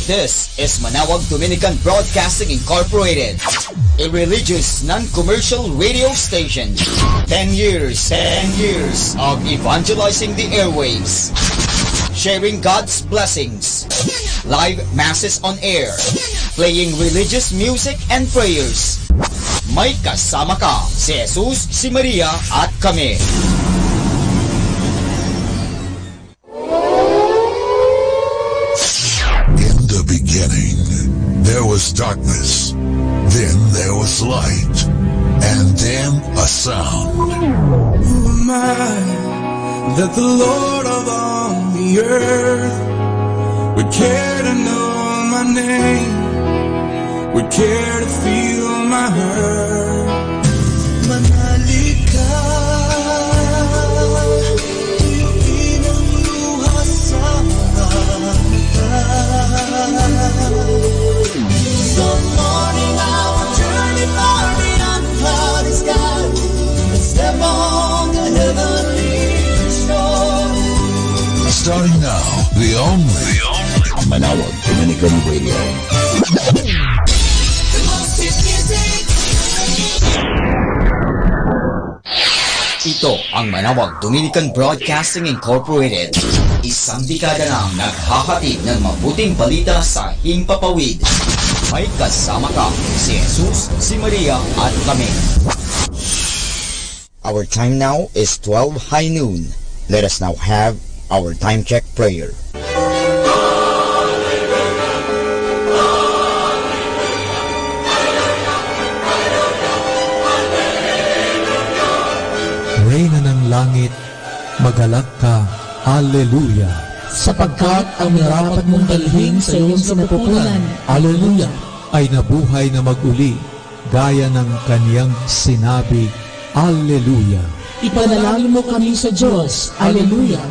This is Manawag Dominican Broadcasting Incorporated, a religious, non-commercial radio station. 10 years of evangelizing the airwaves, sharing God's blessings, live masses on air, playing religious music and prayers. May kasama ka, si Jesus, si Maria, at kami. There was darkness, then there was light, and then a sound. Who am I that the Lord of all the earth would care to know my name, would care to feel my hurt? Manali ka, iinuha sa some morning I will journey far beyond cloudy sky and step on the heavenly shore. Starting now, the only Manawag Dominican Radio. The most hit music. Ito ang Manawag Dominican Broadcasting Incorporated. Isang dekada nang naghahatid ng mabuting balita sa himpapawid. May kasama ka, si Jesus, si Maria, at kami. Our time now is 12 high noon. Let us now have our time check prayer. Reyna ng langit, magalak ka, Alleluia. Sapagkat ang narapat mong dalhin sa iyong sinapupunan, Alleluia, ay nabuhay na mag-uli, gaya ng kaniyang sinabi, Alleluia. Ipanalangin mo kami sa Diyos, Alleluia.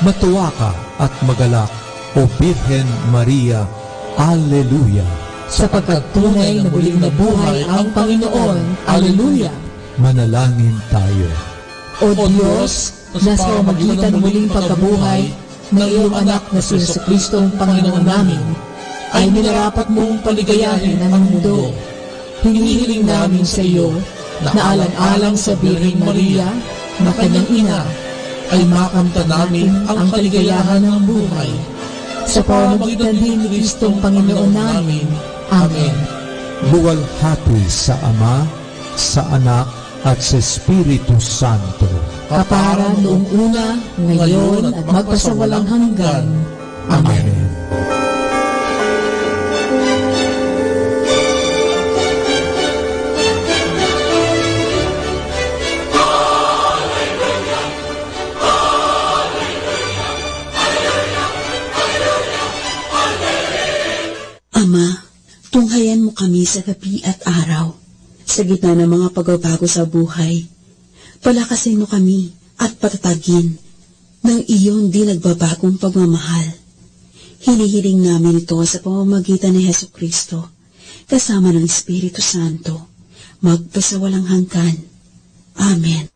Matuwa ka at magalak, O Birhen Maria, Alleluia. Sapagkat tunay na muling nabuhay ang Panginoon, Alleluia. Manalangin tayo. O Diyos, na sa pamamagitan ng muling pagkabuhay ng iyong anak na si Jesucristo ang Panginoon namin, ay minarapat mong paligayahin ang mundo. Hinihiling namin sa iyo na alang-alang sa Birheng Maria na kanyang ina, ay makamta namin ang kaligayahan ng buhay. Sa pamamagitan din ni Kristo ang Panginoon namin. Amen. Luwalhati sa Ama, sa Anak, at sa Espiritu Santo. Kapara noong una, ngayon, at magpasawalang hanggan. Amen. Ama, tunghayan mo kami sa gabi at araw. Sa gitna ng mga pagbabago sa buhay, palakasin mo kami at patatagin ng iyong di nagbabagong pagmamahal. Hinihiling namin ito sa pamamagitan ni Jesucristo, kasama ng Espiritu Santo, magpasawalang hanggan. Amen.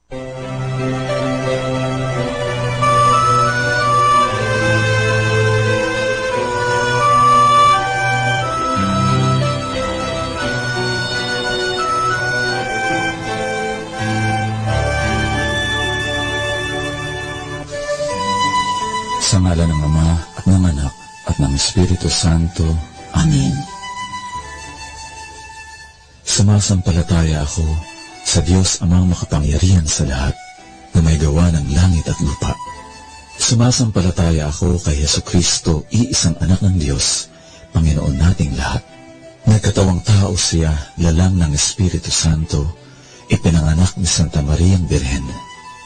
Sa ngalan ng Ama at ng Anak at ng Espiritu Santo. Amen. Sumasampalataya ako sa Diyos Amang makapangyarihan sa lahat, na may gawa ng langit at lupa. Sumasampalataya ako kay Hesukristo, iisang anak ng Diyos, Panginoon nating lahat. Nagkatawang tao siya, lalang ng Espiritu Santo, ipinanganak ni Santa Mariang Birhen,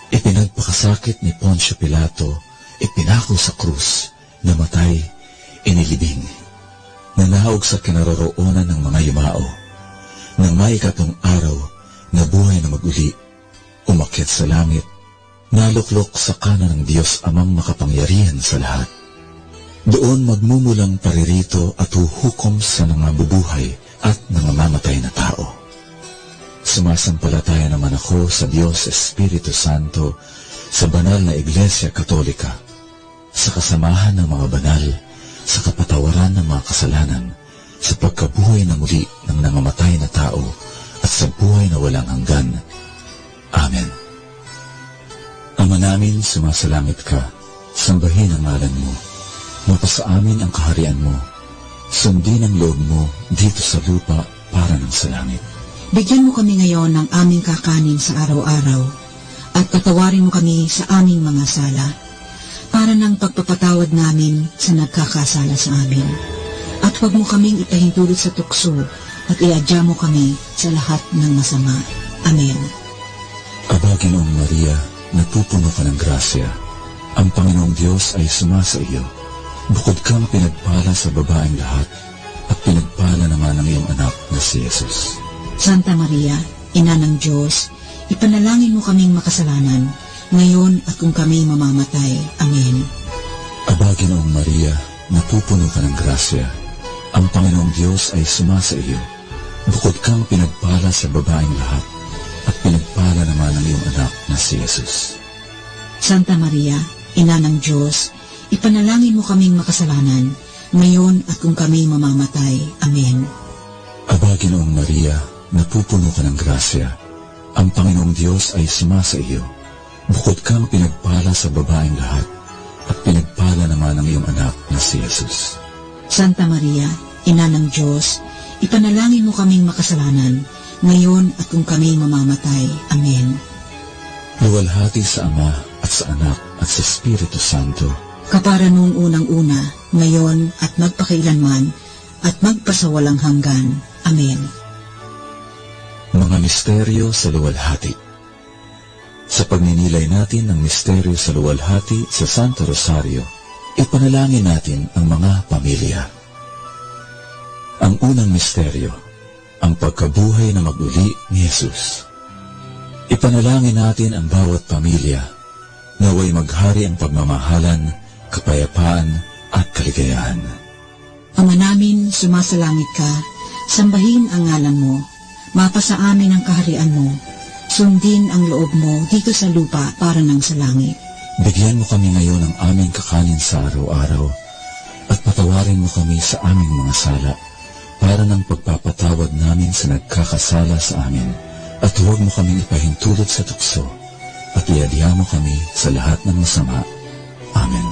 ipinagpakasakit ni Poncio Pilato, ipinako sa krus, namatay, inilibing, nanahog sa kinaroroonan ng mga yumao, nang may ikatong araw, nabuhay na maguli, umakyat sa langit, naluklok sa kanan ng Diyos Amang makapangyarihan sa lahat. Doon magmumulang paririto at huhukom sa nangabubuhay at nangangamatay na tao. Sumasampalataya naman ako sa Diyos Espiritu Santo, sa banal na Iglesia Katolika, sa kasamahan ng mga banal, sa kapatawaran ng mga kasalanan, sa pagkabuhay na muli ng nangamatay na tao, at sa buhay na walang hanggan. Amen. Ama namin, sumasalangit ka, sambahin ang ngalan mo. Mapasa amin ang kaharian mo. Sundin ang loob mo dito sa lupa para ng sa langit. Bigyan mo kami ngayon ng aming kakanin sa araw-araw at patawarin mo kami sa aming mga sala para ng pagpapatawad namin sa nagkakasala sa amin. At huwag mo kaming ipahintulot sa tukso at iadya mo kami sa lahat ng masama. Amen. Aba, Ginoong Maria, napupuno ka ng grasya. Ang Panginoong Diyos ay sumasa iyo. Bukod kang pinagpala sa babaeng lahat, at pinagpala naman ang iyong anak na si Jesus. Santa Maria, Ina ng Diyos, ipanalangin mo kaming makasalanan, ngayon at kung kami mamamatay. Amen. Aba, Ginoong Maria, napupuno ka ng grasya. Ang Panginoong Diyos ay sumasa iyo. Bukod kang pinagpala sa babaeng lahat, at pinagpala naman ang iyong anak na si Jesus. Santa Maria, Ina ng Diyos, ipanalangin mo kaming makasalanan, ngayon at kung kami mamamatay. Amen. Aba, Ginoong Maria, napupuno ka ng grasya. Ang Panginoong Diyos ay sumasa iyo. Bukod kang pinagpala sa babaeng lahat, at pinagpala naman ang iyong anak na si Jesus. Santa Maria, Ina ng Diyos, ipanalangin mo kaming makasalanan, ngayon at kung kami mamamatay. Amen. Luwalhati sa Ama at sa Anak at sa Espiritu Santo, kapara noong unang-una, ngayon at magpakailanman, at magpasawalang hanggan. Amen. Mga misteryo sa luwalhati. Sa pagninilay natin ng misteryo sa luwalhati sa Santo Rosario, ipanalangin natin ang mga pamilya. Ang unang misteryo, ang pagkabuhay na maguli ni Jesus. Ipanalangin natin ang bawat pamilya, naway maghari ang pagmamahalan, kapayapaan at kaligayahan. Ama namin, sumasalangit ka, sambahin ang ngalan mo, mapasa amin ang kaharian mo, sundin ang loob mo dito sa lupa para ng sa langit. Bigyan mo kami ngayon ng aming kakanin sa araw-araw, at patawarin mo kami sa aming mga sala, para ng pagpapatawad namin sa nagkakasala sa amin, at huwag mo kaming ipahintulot sa tukso, at iadya mo kami sa lahat ng masama. Amen.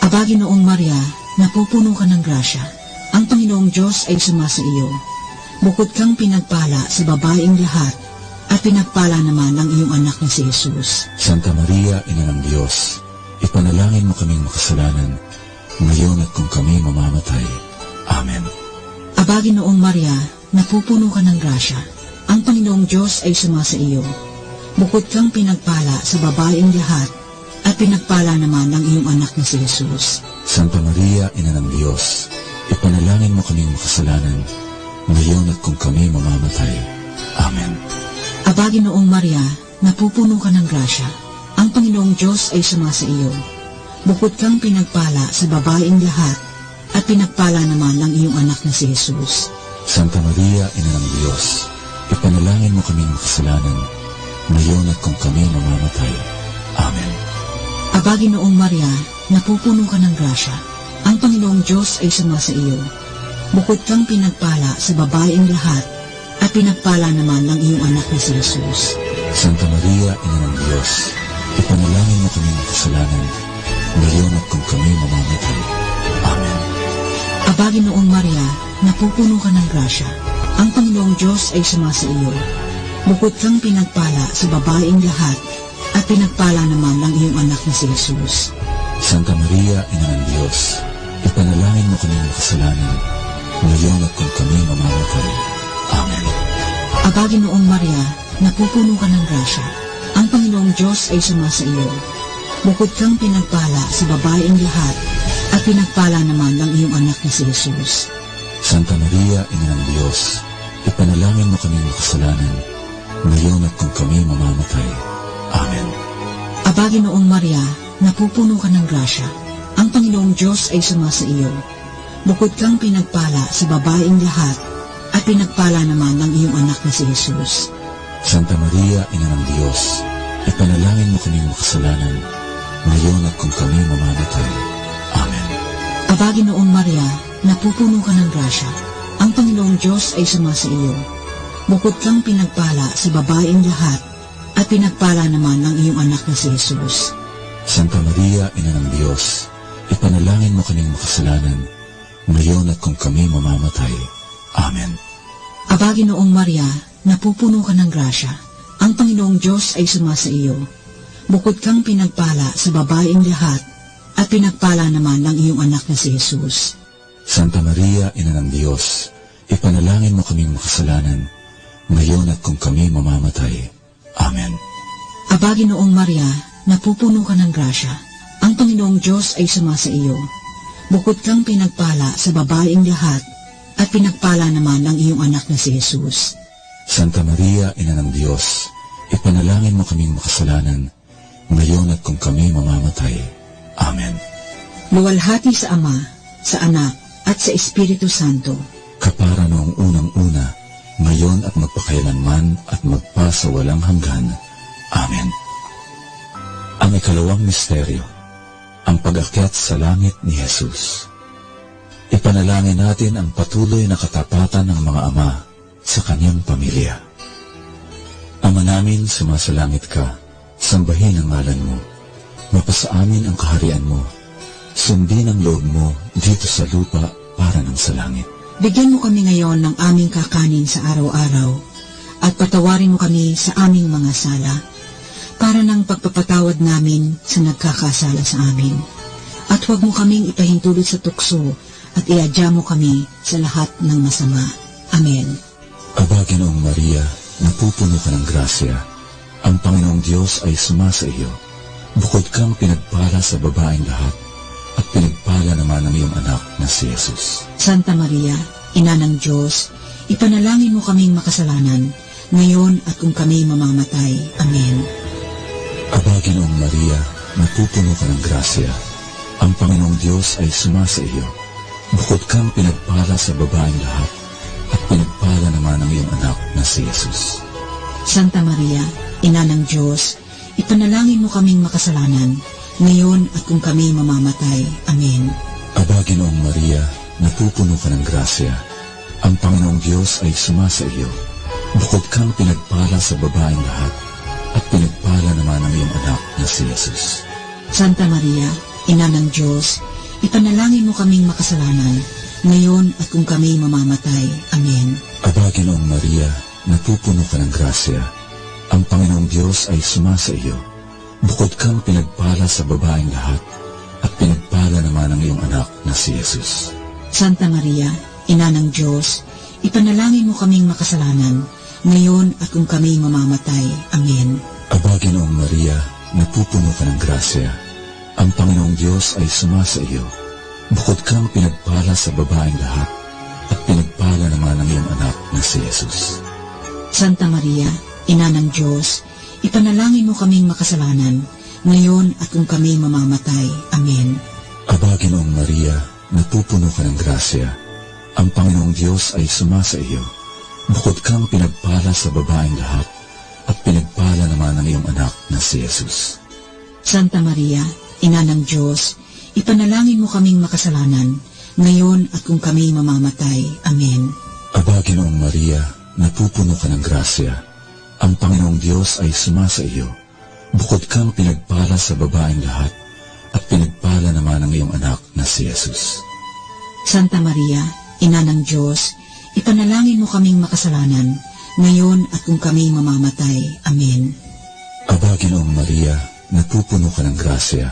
Aba, Ginoong Maria, napupuno ka ng grasya. Ang Panginoong Diyos ay sumasa iyo. Bukod kang pinagpala sa babaeng lahat, at pinagpala naman ang iyong anak na si Jesus. Santa Maria, Ina ng Diyos, ipanalangin mo kaming makasalanan, ngayon at kung kami mamamatay. Amen. Aba, Ginoong Maria, napupuno ka ng grasya. Ang Panginoong Diyos ay sumasa iyo. Bukod kang pinagpala sa babaeng lahat, at pinagpala naman ang iyong anak na si Jesus. Santa Maria, Ina ng Diyos, ipanalangin mo kaming makasalanan, ngayon at kung kami mamamatay. Amen. Aba, Ginoong Maria, napupuno ka ng grasya. Ang Panginoong Diyos ay sumasa iyo. Bukod kang pinagpala sa babaeng lahat, at pinagpala naman ang iyong anak na si Jesus. Santa Maria, Ina ng Diyos, ipanalangin mo kaming makasalanan, ngayon at kung kami mamamatay. Amen. Aba, Ginoong Maria, napupuno ka ng grasya. Ang Panginoong Diyos ay sumasa iyo. Bukod kang pinagpala sa babaeng lahat, at pinagpala naman ang iyong anak na si Jesus. Santa Maria, Ina ng Diyos, ipanalangin mo kaming makasalanan, ngayon at kung kami mamamatay. Amen. Aba, Ginoong Maria, napupuno ka ng grasya. Ang Panginoong Diyos ay sumasa iyo. Bukod kang pinagpala sa babaeng lahat, at pinagpala naman ng iyong anak na si Jesus. Santa Maria, Ina ng Diyos, ipanalangin mo kaming makasalanan, ngayon at kung kami mamamatay. Amen. Aba, Ginoong Maria, napupuno ka ng grasya. Ang Panginoong Diyos ay sumasa iyo. Bukod kang pinagpala sa babaeng lahat, at pinagpala naman ng iyong anak na si Jesus. Santa Maria, Ina ng Diyos, ipanalangin mo kaming makasalanan, ngayon at kung kami mamamatay. Amen. Aba, Ginoong Maria, napupuno ka ng grasya. Ang Panginoong Diyos ay sumasa iyo. Bukod kang pinagpala sa babaeng lahat, at pinagpala naman ng iyong anak na si Jesus. Santa Maria, Ina ng Diyos, ipanalangin mo kaming makasalanan, ngayon at kung kami mamamatay. Amen. Aba, Ginoong Maria, napupuno ka ng grasya. Ang Panginoong Diyos ay sumasa iyo. Bukod kang pinagpala sa babaeng lahat, at pinagpala naman ng iyong anak na si Jesus. Santa Maria, Ina ng Diyos, ipanalangin mo kaming makasalanan, ngayon at kung kami mamamatay. Amen. Aba, Ginoong Maria, napupuno ka ng grasya. Ang Panginoong Diyos ay sumasa iyo. Bukod kang pinagpala sa babaeng lahat, at pinagpala naman ng iyong anak na si Jesus. Santa Maria, Ina ng Diyos, ipanalangin mo kaming makasalanan, ngayon at kung kami mamamatay. Amen. Aba, Ginoong Maria, napupuno ka ng grasya. Ang Panginoong Diyos ay sumasa iyo. Bukod kang pinagpala sa babaeng lahat, at pinagpala naman ng iyong anak na si Jesus. Santa Maria, Ina ng Diyos, ipanalangin mo kaming makasalanan, ngayon at kung kami mamamatay. Amen. Luwalhati sa Ama, sa Anak, at sa Espiritu Santo. Kapara noong unang-una, ngayon at magpakailanman at magpasawalang hanggan. Amen. Ang ikalawang misteryo, ang pag-akyat sa langit ni Jesus. Ipanalangin natin ang patuloy na katapatan ng mga ama sa kanyang pamilya. Ama namin, sumasalangit ka, sambahin ang ngalan mo. Mapasa amin ang kaharian mo. Sundin ang loob mo dito sa lupa para ng sa langit. Bigyan mo kami ngayon ng aming kakanin sa araw-araw, at patawarin mo kami sa aming mga sala, para ng pagpapatawad namin sa nagkakasala sa amin. At huwag mo kaming ipahintulot sa tukso, at iadya mo kami sa lahat ng masama. Amen. Aba, Ginoong Maria, napupuno ka ng grasya. Ang Panginoong Diyos ay sumasa iyo. Bukod kang pinagpala sa babaeng lahat, at pinagpala naman ang iyong anak na si Jesus. Santa Maria, Ina ng Diyos, ipanalangin mo kaming makasalanan, ngayon at kung kami mamamatay. Amen. Aba, Ginoong Maria, napupuno ka ng grasya. Ang Panginoong Diyos ay sumasa iyo. Bukod kang pinagpala sa babaeng lahat, at pinagpala naman ang iyong anak na si Jesus. Santa Maria, Ina ng Diyos, ipanalangin mo kaming makasalanan, ngayon at kung kami mamamatay. Amen. Aba, Ginoong Maria, napupuno ka ng grasya. Ang Panginoong Diyos ay sumasa iyo. Bukod kang pinagpala sa babaeng lahat, at pinagpala naman ang iyong anak na si Jesus. Santa Maria, Ina ng Diyos, ipanalangin mo kaming makasalanan, ngayon at kung kami mamamatay. Amen. Aba, Ginoong Maria, napupuno ka ng grasya. Ang Panginoong Diyos ay sumasa iyo. Bukod kang pinagpala sa babaeng lahat, at pinagpala naman ang iyong anak na si Jesus. Santa Maria, Ina ng Diyos, ipanalangin mo kaming makasalanan, ngayon at kung kami mamamatay. Amen. Aba, Ginoong Maria, napupuno ka ng grasya. Ang Panginoong Diyos ay sumasa iyo. Bukod kang pinagpala sa babaeng lahat, at pinagpala naman ang iyong anak na si Jesus. Santa Maria, Ina ng Diyos, ipanalangin mo kaming makasalanan, ngayon at kung kami mamamatay. Amen. Aba, Ginoong Maria, napupuno ka ng grasya. Ang Panginoong Diyos ay sumasa iyo. Bukod kang pinagpala sa babaeng lahat, at pinagpala naman ang iyong anak na si Jesus. Santa Maria, Ina ng Diyos, ipanalangin mo kaming makasalanan, ngayon at kung kami mamamatay. Amen. Aba, Ginoong Maria, napupuno ka ng grasya. Ang Panginoong Diyos ay sumasa iyo. Bukod kang pinagpala sa babaeng lahat, at pinagpala naman ang iyong anak na si Jesus. Santa Maria, Ina ng Diyos, ipanalangin mo kaming makasalanan, ngayon at kung kami mamamatay. Amen. Aba, Ginoong Maria, napupuno ka ng grasya.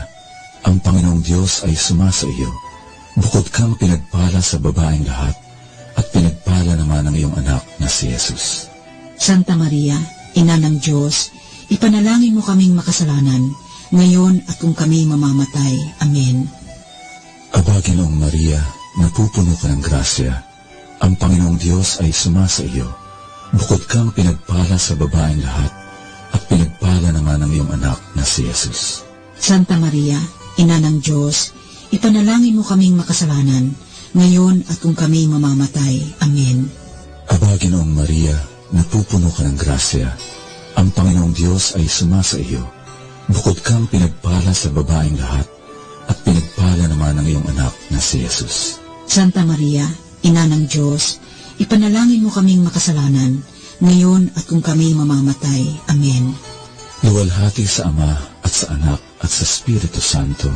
Ang Panginoong Diyos ay sumasa iyo. Bukod kang pinagpala sa babaeng lahat, at pinagpala naman ang iyong anak na si Jesus. Santa Maria, Ina ng Diyos, ipanalangin mo kaming makasalanan, ngayon at kung kami mamamatay. Amen. Aba, Ginoong Maria, napupuno ka ng grasya. Ang Panginoong Diyos ay sumasa iyo. Bukod kang pinagpala sa babaeng lahat, at pinagpala naman ang iyong anak na si Jesus. Santa Maria, Ina ng Diyos, ipanalangin mo kaming makasalanan, ngayon at kung kami mamamatay. Amen. Aba, Ginoong Maria, napupuno ka ng grasya. Ang Panginoong Diyos ay sumasa iyo. Bukod kang pinagpala sa babaeng lahat, at pinagpala naman ang iyong anak na si Jesus. Santa Maria, Ina ng Diyos, ipanalangin mo kaming makasalanan, ngayon at kung kami mamamatay. Amen. Luwalhati sa Ama at sa Anak at sa Espiritu Santo.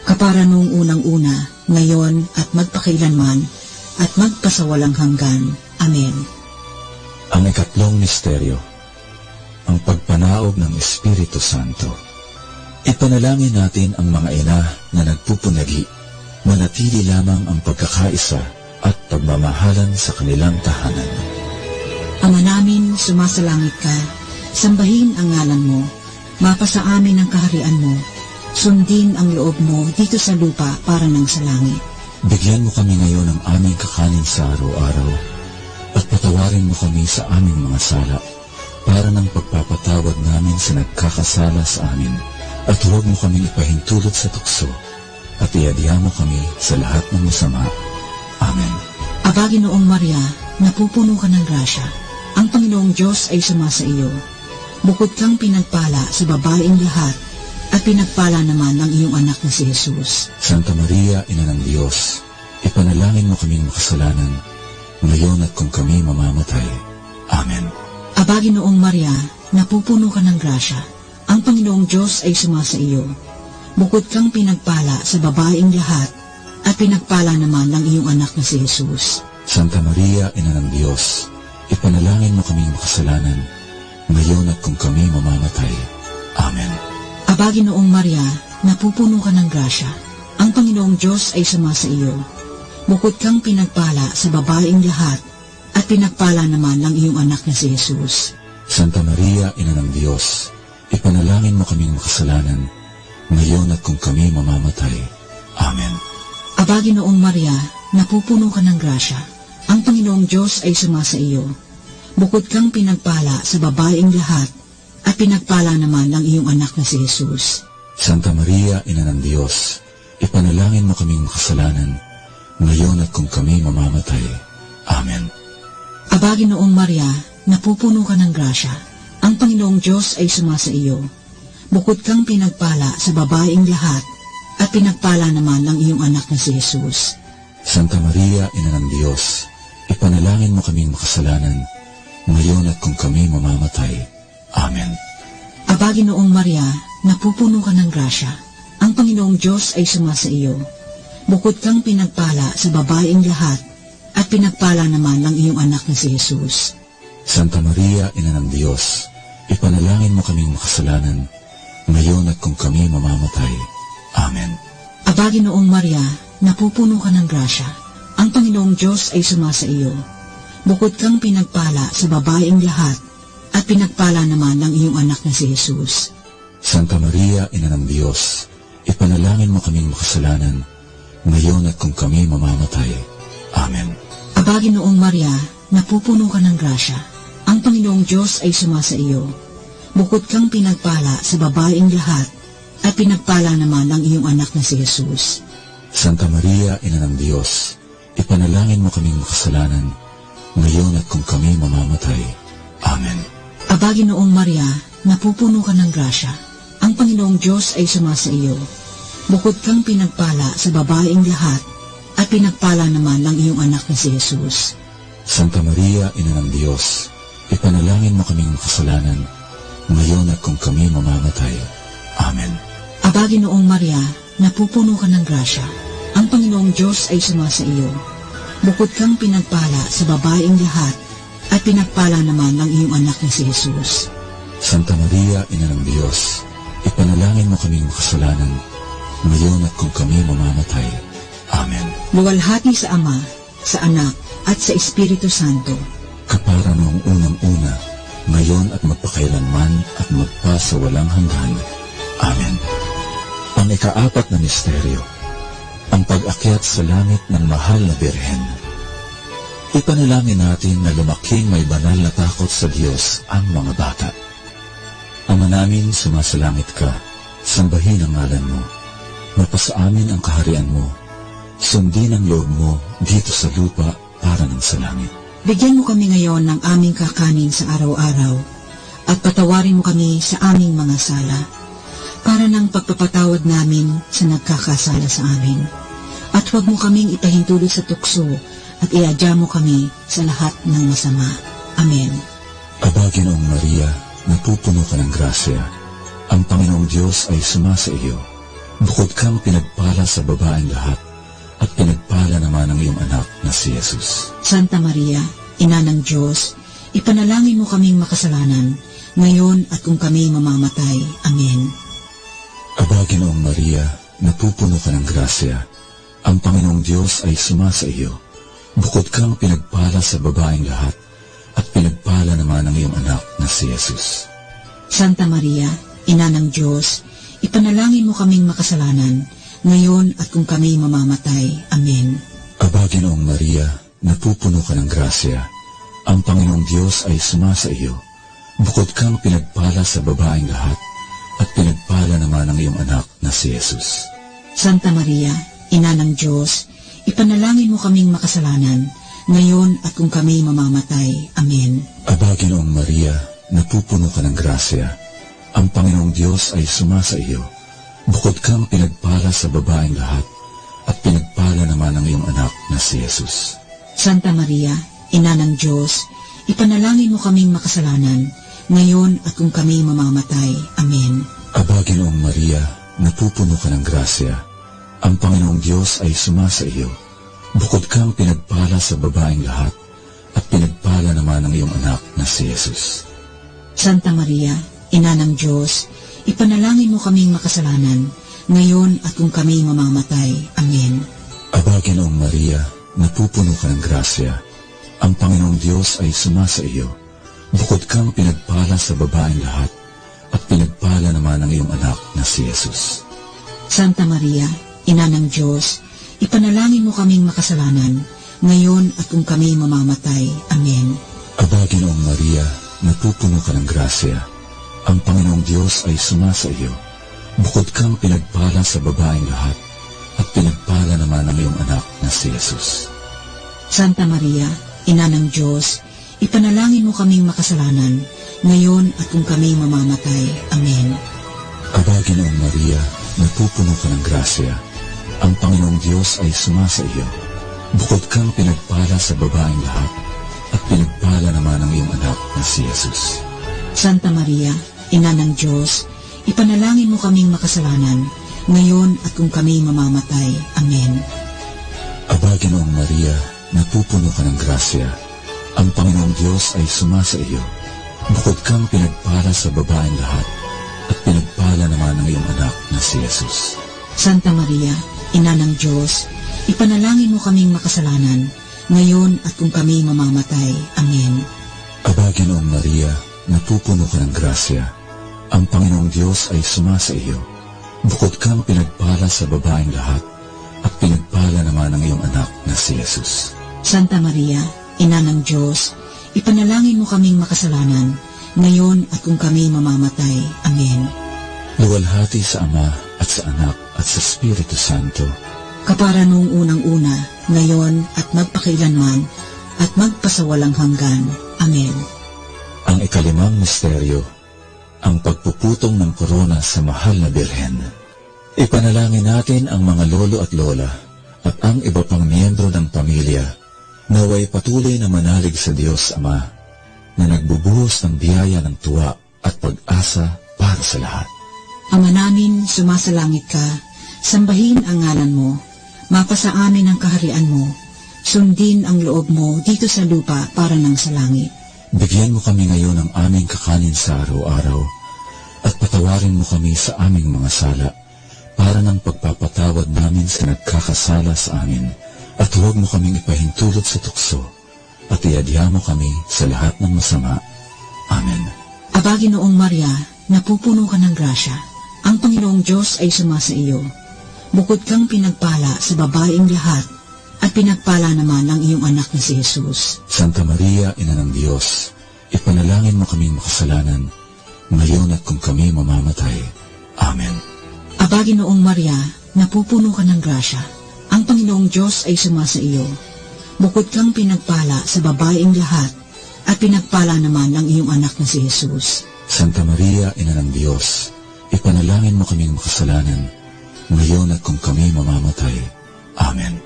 Kapara noong unang-una, ngayon at magpakailanman, at magpasawalang hanggan. Amen. Ang ikatlong misteryo, ang pagpanaog ng Espiritu Santo. Ipanalangin natin ang mga ina na nagpupunagi, manatili lamang ang pagkakaisa at pagmamahalan sa kanilang tahanan. Ama namin, sumasalangit ka, sambahin ang ngalan mo, mapasa amin ang kaharian mo, sundin ang loob mo dito sa lupa para nang sa langit. Bigyan mo kami ngayon ng aming kakanin sa araw-araw, at patawarin mo kami sa aming mga sala, para ng pagpapatawad namin sa nagkakasala sa amin, at huwag mo kaming ipahintulot sa tukso, at iadya mo kami sa lahat ng masama. Amen. Aba, Ginoong Maria, napupuno ka ng grasya. Ang Panginoong Diyos ay sumasa iyo. Bukod kang pinagpala sa babaeng lahat, at pinagpala naman ang iyong anak na si Jesus. Santa Maria, Ina ng Diyos, ipanalangin mo kaming makasalanan, ngayon at kung kami mamamatay. Amen. Aba, Ginoong Maria, napupuno ka ng grasya. Ang Panginoong Diyos ay sumasa iyo. Bukod kang pinagpala sa babaeng lahat, at pinagpala naman ang iyong anak na si Jesus. Santa Maria, Ina ng Diyos, ipanalangin mo kaming makasalanan, ngayon at kung kami mamamatay. Amen. Aba, Ginoong Maria, napupuno ka ng grasya. Ang Panginoong Diyos ay sumasa iyo. Bukod kang pinagpala sa babaeng lahat, at pinagpala naman ang iyong anak na si Jesus. Santa Maria, Ina ng Diyos, ipanalangin mo kaming makasalanan, ngayon at kung kami mamamatay. Amen. Aba, Ginoong Maria, napupuno ka ng grasya. Ang Panginoong Diyos ay sumasa iyo. Bukod kang pinagpala sa babaeng lahat, at pinagpala naman ang iyong anak na si Jesus. Santa Maria, Ina ng Diyos, ipanalangin mo kaming makasalanan, ngayon at kung kami mamamatay. Amen. Aba, Ginoong Maria, napupuno ka ng grasya. Ang Panginoong Diyos ay sumasa iyo. Bukod kang pinagpala sa babaeng lahat, at pinagpala naman ang iyong anak na si Jesus. Santa Maria, Ina ng Diyos, ipanalangin mo kaming makasalanan, ngayon at kung kami mamamatay. Amen. Aba, Ginoong Maria, napupuno ka ng grasya. Ang Panginoong Diyos ay sumasa iyo. Bukod kang pinagpala sa babaeng lahat, at pinagpala naman ang iyong anak na si Jesus. Santa Maria, Ina ng Diyos, ipanalangin mo kaming makasalanan, ngayon at kung kami mamamatay. Amen. Aba, Ginoong Maria, napupuno ka ng grasya. Ang Panginoong Diyos ay sumasa iyo. Bukod kang pinagpala sa babaeng lahat, at pinagpala naman ang iyong anak na si Jesus. Santa Maria, Ina ng Diyos, ipanalangin mo kaming makasalanan, ngayon at kung kami mamamatay. Amen. Aba, Ginoong Maria, napupuno ka ng grasya. Ang Panginoong Diyos ay sumasa iyo. Bukod kang pinagpala sa babaeng lahat, at pinagpala naman ang iyong anak na si Jesus. Santa Maria, Ina ng Diyos, ipanalangin mo kaming makasalanan, ngayon at kung kami mamamatay. Amen. Aba, Ginoong Maria, napupuno ka ng grasya. Ang Panginoong Diyos ay sumasa iyo. Bukod kang pinagpala sa babaeng lahat, at pinagpala naman ang iyong anak na si Jesus. Santa Maria, Ina ng Diyos, ipanalangin mo kaming makasalanan, ngayon at kung kami mamamatay. Amen. Aba, Ginoong Maria, napupuno ka ng grasya. Ang Panginoong Diyos ay sumasa iyo. Bukod kang pinagpala sa babaeng lahat, at pinagpala naman ng iyong anak na si Jesus. Santa Maria, Ina ng Diyos, ipanalangin mo kaming makasalanan, ngayon at kung kami mamamatay. Amen. Luwalhati sa Ama, sa Anak, at sa Espiritu Santo. Kapara noong unang-una, ngayon at magpakailanman at magpa sa walang hanggan. Amen. Ang ikaapat na misteryo, ang pag-akyat sa langit ng mahal na Birhen. Ipanalangin natin na lumaking may banal na takot sa Diyos ang mga bata. Ama namin, sumasalangit ka, sambahin ang ngalan mo. Mapasa amin ang kaharian mo. Sundin ang loob mo dito sa lupa para ng sa langit. Bigyan mo kami ngayon ng aming kakanin sa araw-araw at patawarin mo kami sa aming mga sala para ng pagpapatawad namin sa nagkakasala sa amin. At huwag mo kaming ipahintulot sa tukso at iadya mo kami sa lahat ng masama. Amen. Aba, Ginoong Maria, napupuno ka ng grasya. Ang Panginoong Diyos ay sumasa iyo. Bukod kang pinagpala sa babaeng lahat, at pinagpala naman ang iyong anak na si Jesus. Santa Maria, Ina ng Diyos, ipanalangin mo kaming makasalanan, ngayon at kung kami mamamatay. Amen. Aba, Ginoong Maria, napupuno ka ng grasya. Ang Panginoong Diyos ay sumasa iyo. Bukod kang pinagpala sa babaeng lahat, at pinagpala naman ang iyong anak na si Jesus. Santa Maria, Ina ng Diyos, ipanalangin mo kaming makasalanan, ngayon at kung kami mamamatay. Amen. Aba, Ginoong Maria, napupuno ka ng grasya. Ang Panginoong Diyos ay sumasa iyo. Bukod kang pinagpala sa babaeng lahat, at pinagpala naman ang iyong anak na si Jesus. Santa Maria, Ina ng Diyos, ipanalangin mo kaming makasalanan, ngayon at kung kami mamamatay. Amen. Aba, Ginoong Maria, napupuno ka ng grasya. Ang Panginoong Diyos ay sumasa iyo. Bukod kang pinagpala sa babaeng lahat, at pinagpala naman ang iyong anak na si Jesus. Santa Maria, Ina ng Diyos, ipanalangin mo kaming makasalanan, ngayon at kung kami mamamatay. Amen. Aba, Ginoong Maria, napupuno ka ng grasya. Ang Panginoong Diyos ay sumasa iyo. Bukod kang pinagpala sa babaeng lahat, at pinagpala naman ang iyong anak na si Jesus. Santa Maria, Ina ng Diyos, ipanalangin mo kaming makasalanan, ngayon at kung kami mamamatay. Amen. Aba, Ginoong Maria, napupuno ka ng grasya. Ang Panginoong Diyos ay sumasa iyo. Bukod kang pinagpala sa babaeng lahat, at pinagpala naman ang iyong anak na si Jesus. Santa Maria, Ina ng Diyos, ipanalangin mo kaming makasalanan, ngayon at kung kami mamamatay. Amen. Aba, Ginoong Maria, napupuno ka ng grasya. Ang Panginoong Diyos ay sumasa iyo. Bukod kang pinagpala sa babaeng lahat, at pinagpala naman ang iyong anak na si Jesus. Santa Maria, Ina ng Diyos, ipanalangin mo kaming makasalanan, ngayon at kung kami mamamatay. Amen. Aba, Ginoong Maria, napupuno ka ng grasya. Ang Panginoong Diyos ay sumasa iyo. Bukod kang pinagpala sa babaeng lahat, at pinagpala naman ang iyong anak na si Jesus. Santa Maria, Ina ng Diyos, ipanalangin mo kaming makasalanan, ngayon at kung kami mamamatay. Amen. Aba, Ginoong Maria, napupuno ka ng grasya. Ang Panginoong Diyos ay sumasa iyo. Bukod kang pinagpala sa babaeng lahat, at pinagpala naman ang iyong anak na si Jesus. Santa Maria, Ina ng Diyos, ipanalangin mo kaming makasalanan, ngayon at kung kami mamamatay. Amen. Aba, Ginoong Maria, napupuno ka ng grasya. Ang Panginoong Diyos ay sumasa iyo. Bukod kang pinagpala sa babaeng lahat, at pinagpala naman ang iyong anak na si Jesus. Santa Maria, Ina ng Diyos, ipanalangin mo kaming makasalanan, ngayon at kung kami mamamatay. Amen. Luwalhati sa Ama at sa Anak at sa Espiritu Santo. Kapara noong unang-una, ngayon at magpakailanman, at magpasawalang hanggan. Amen. Ang ikalimang misteryo, ang pagpuputong ng korona sa mahal na Birhen. Ipanalangin natin ang mga lolo at lola at ang iba pang miyembro ng pamilya naway patuloy na manalig sa Diyos Ama na nagbubuhos ng biyaya ng tuwa at pag-asa para sa lahat. Ama namin, sumasalangit ka, sambahin ang ngalan mo, mapasa amin ang kaharian mo, sundin ang loob mo dito sa lupa para ng sa langit. Bigyan mo kami ngayon ng aming kakanin sa araw-araw at patawarin mo kami sa aming mga sala para ng pagpapatawad namin sa nagkakasala sa amin. At huwag mo kaming ipahintulot sa tukso at iadya mo kami sa lahat ng masama. Amen. Aba, Ginoong Maria, napupuno ka ng grasya. Ang Panginoong Diyos ay sumasa iyo. Bukod kang pinagpala sa babaeng lahat, at pinagpala naman ang iyong anak na si Jesus. Santa Maria, Ina ng Diyos, ipanalangin mo kaming makasalanan, ngayon at kung kami mamamatay. Amen. Aba, Ginoong Maria, napupuno ka ng grasya. Ang Panginoong Diyos ay sumasa iyo. Bukod kang pinagpala sa babaeng lahat, at pinagpala naman ang iyong anak na si Jesus. Santa Maria, Ina ng Diyos, ipanalangin mo kaming makasalanan, ngayon at kung kami mamamatay. Amen.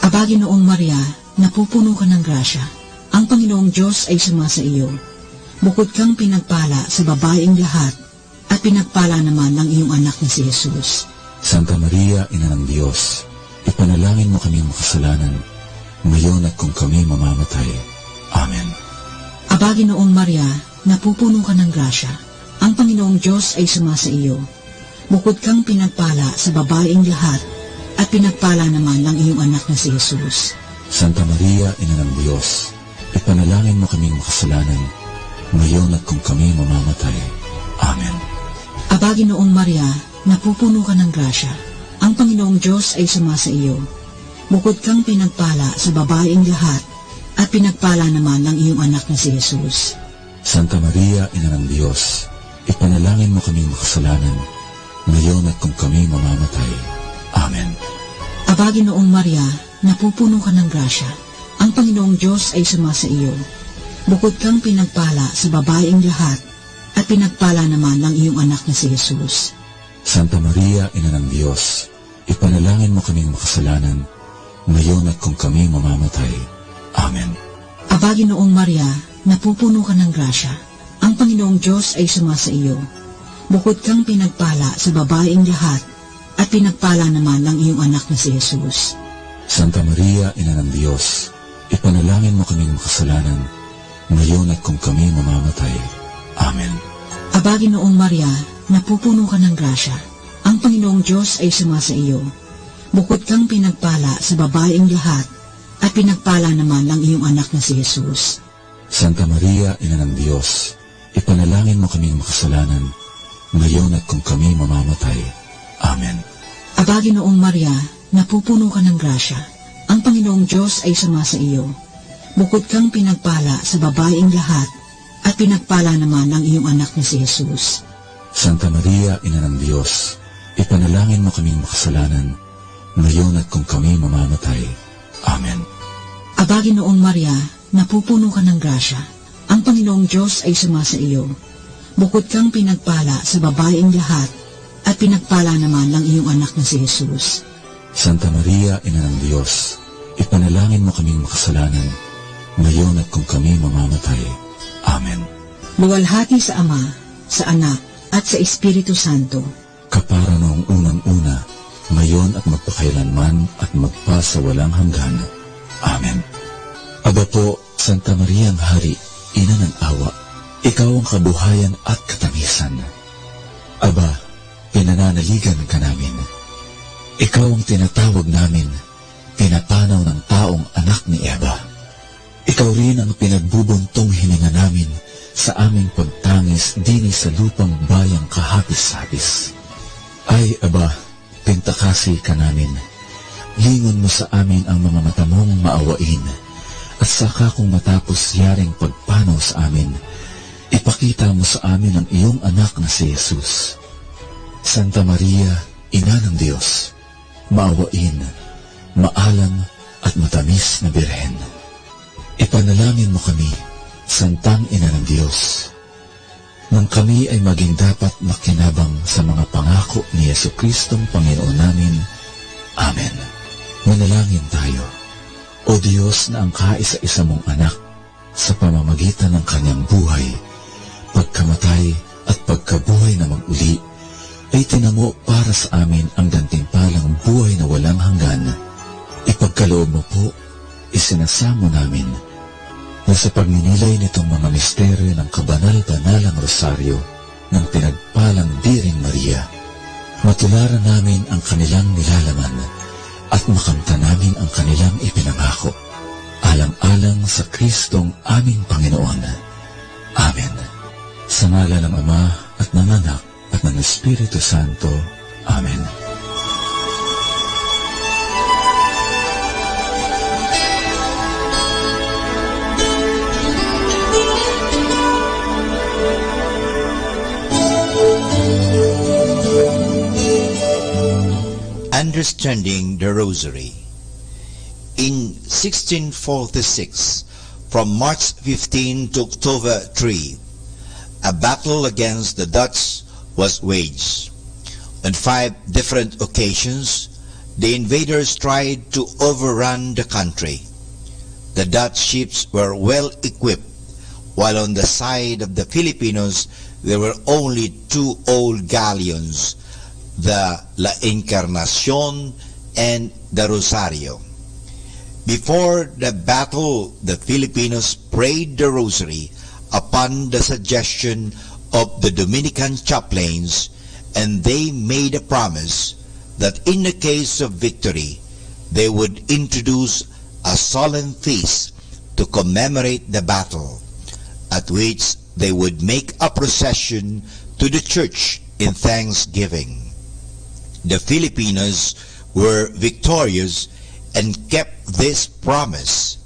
Aba, Ginoong Maria, napupuno ka ng grasya. Ang Panginoong Diyos ay sumasa iyo. Bukod kang pinagpala sa babaeng lahat, at pinagpala naman ang iyong anak na si Jesus. Santa Maria, Ina ng Diyos, ipanalangin mo kaming makasalanan, ngayon at kung kami mamamatay. Amen. Aba, Ginoong Maria, napupuno ka ng grasya. Ang Panginoong Diyos ay sumasa iyo. Bukod kang pinagpala sa babaeng lahat, at pinagpala naman ang iyong anak na si Jesus. Santa Maria, Ina ng Diyos, ipanalangin mo kaming makasalanan, ngayon at kung kami mamamatay. Amen. Aba, Ginoong Maria, napupuno ka ng grasya. Ang Panginoong Diyos ay sumasa iyo. Bukod kang pinagpala sa babaeng lahat, at pinagpala naman ang iyong anak na si Jesus. Santa Maria, Ina ng Diyos, ipanalangin mo kaming makasalanan, ngayon at kung kami mamamatay. Amen. Aba, Ginoong Maria, napupuno ka ng grasya. Ang Panginoong Diyos ay sumasa iyo. Bukod kang pinagpala sa babaeng lahat, at pinagpala naman ang iyong anak na si Jesus. Santa Maria, Ina ng Diyos, ipanalangin mo kaming makasalanan, ngayon at kung kami mamamatay. Amen. Aba, Ginoong Maria, napupuno ka ng grasya. Ang Panginoong Diyos ay sumasa iyo. Bukod kang pinagpala sa babaeng lahat, at pinagpala naman ang iyong anak na si Jesus. Santa Maria, Ina ng Diyos, ipanalangin mo kaming makasalanan, ngayon at kung kami mamamatay. Amen. Aba, Ginoong Maria, napupuno ka ng grasya. Ang Panginoong Diyos ay sumasa iyo. Bukod kang pinagpala sa babaeng lahat, at pinagpala naman ang iyong anak na si Jesus. Santa Maria, Ina ng Diyos, ipanalangin mo kaming makasalanan, ngayon at kung kami mamamatay. Amen. Aba, Ginoong Maria, napupuno ka ng grasya. Ang Panginoong Diyos ay sumasa iyo. Bukod kang pinagpala sa babaeng lahat, at pinagpala naman ang iyong anak na si Jesus. Santa Maria, Ina ng Diyos, ipanalangin mo kaming makasalanan, ngayon at kung kami mamamatay. Amen. Aba, Ginoong Maria, napupuno ka ng grasya. Ang Panginoong Diyos ay sumasa iyo. Bukod kang pinagpala sa babaeng lahat, at pinagpala naman ang iyong anak na si Jesus. Santa Maria, Ina ng Diyos, ipanalangin mo kaming makasalanan, ngayon at kung kami mamamatay. Amen. Luwalhati sa Ama, sa Anak, at sa Espiritu Santo. Kapara noong unang-una, ngayon at magpakailanman at magpasawalang hanggan. Amen. Aba po, Santa Maria ang Hari, Ina ng Awa, ikaw ang kabuhayan at katamisan. Aba, pinananaligan ka namin. Ikaw ang tinatawag namin, pinapanaw ng taong anak ni Eva. Ikaw rin ang pinagbubuntong hininga namin sa aming pagtangis dini sa lupang bayang kahapis-hapis. Ay, Aba, pintakasi ka namin. Lingon mo sa amin ang mga mata mong maawain, at saka kung matapos yaring pagpanaw sa amin, ipakita mo sa amin ang iyong anak na si Jesus. Santa Maria, Ina ng Diyos, maawain, maalam at matamis na Birhen. Ipanalangin mo kami, Santang Ina ng Diyos, nang kami ay maging dapat makinabang sa mga pangako ni Jesucristong Panginoon namin. Amen. Manalangin tayo. O Diyos na ang kaisa-isa mong anak, sa pamamagitan ng kanyang buhay, pagkamatay at pagkabuhay na mag-uli, ay tinamo para sa amin ang gantimpalang buhay na walang hanggan. Ipagkaloob mo po, isinasamo namin na sa pagninilay nitong mga misteryo ng kabanal-banalang rosaryo ng pinagpalang Biring Maria, matularan namin ang kanilang nilalaman at makamta namin ang kanilang ipinangako, alang-alang sa Kristong aming Panginoon. Amen. Sa ngalan ng Ama at ng Anak at ng Espiritu Santo. Amen. Understanding the Rosary. In 1646, from March 15 to October 3, a battle against the Dutch was waged. On 5 different occasions, the invaders tried to overrun the country. The Dutch ships were well equipped, while on the side of the Filipinos there were only 2 old galleons, the La Encarnacion and the Rosario. Before the battle, the Filipinos prayed the Rosary upon the suggestion of the Dominican chaplains, and they made a promise that in the case of victory, they would introduce a solemn feast to commemorate the battle, at which they would make a procession to the church in thanksgiving. The Filipinos were victorious and kept this promise.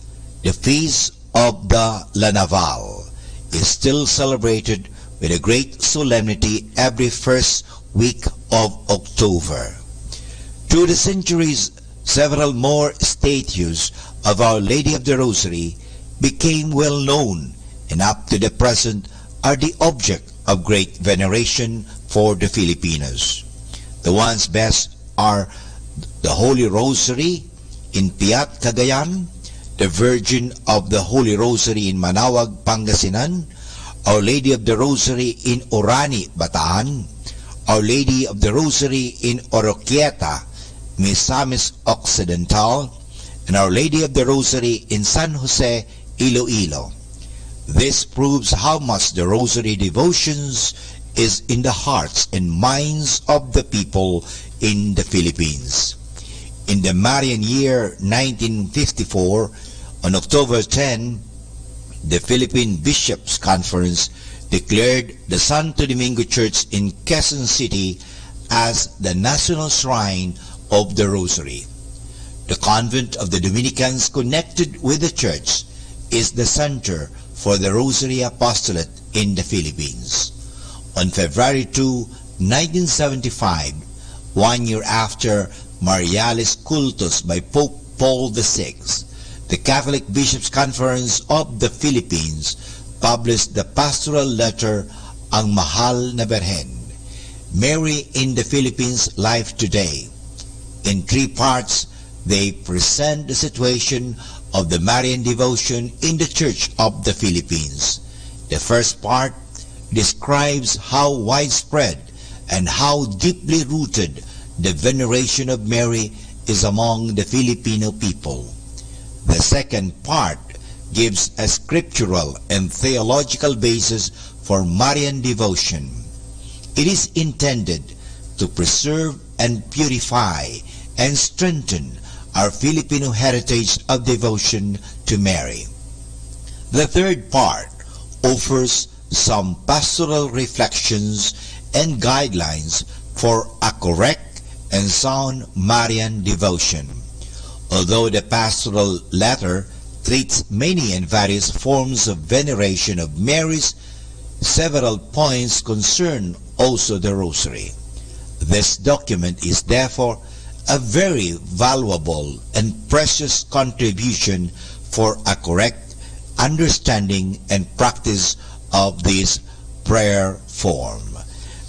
The feast of the La Naval is still celebrated with a great solemnity every first week of October. Through the centuries, several more statues of Our Lady of the Rosary became well known, and up to the present are the object of great veneration for the Filipinos. The ones best are the Holy Rosary in Piat, Cagayan, the Virgin of the Holy Rosary in Manaoag, Pangasinan, Our Lady of the Rosary in Orani, Bataan, Our Lady of the Rosary in Oroquieta, Misamis Occidental, and Our Lady of the Rosary in San Jose, Iloilo. This proves how much the Rosary devotions is in the hearts and minds of the people in the Philippines. In the Marian year 1954, on October 10, the Philippine Bishops' Conference declared the Santo Domingo Church in Quezon City as the national shrine of the Rosary. The convent of the Dominicans connected with the church is the center for the Rosary Apostolate in the Philippines. On February 2, 1975, 1 year after Marialis Cultus by Pope Paul VI, the Catholic Bishops' Conference of the Philippines published the pastoral letter Ang Mahal na Birhen, Mary in the Philippines Life Today. In 3 parts, they present the situation of the Marian devotion in the Church of the Philippines. The first part describes how widespread and how deeply rooted the veneration of Mary is among the Filipino people. The second part gives a scriptural and theological basis for Marian devotion. It is intended to preserve and purify and strengthen our Filipino heritage of devotion to Mary. The third part offers some pastoral reflections and guidelines for a correct and sound Marian devotion. Although the pastoral letter treats many and various forms of veneration of Mary's, several points concern also the Rosary. This document is therefore a very valuable and precious contribution for a correct understanding and practice of this prayer form.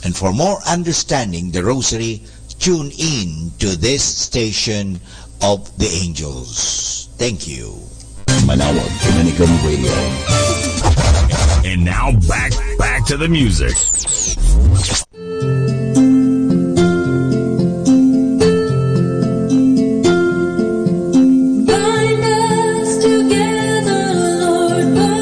And for more understanding the Rosary, tune in to this station of the angels. Thank you. Manaoag Dominican Radio. And now back to the music. Bind us together, Lord.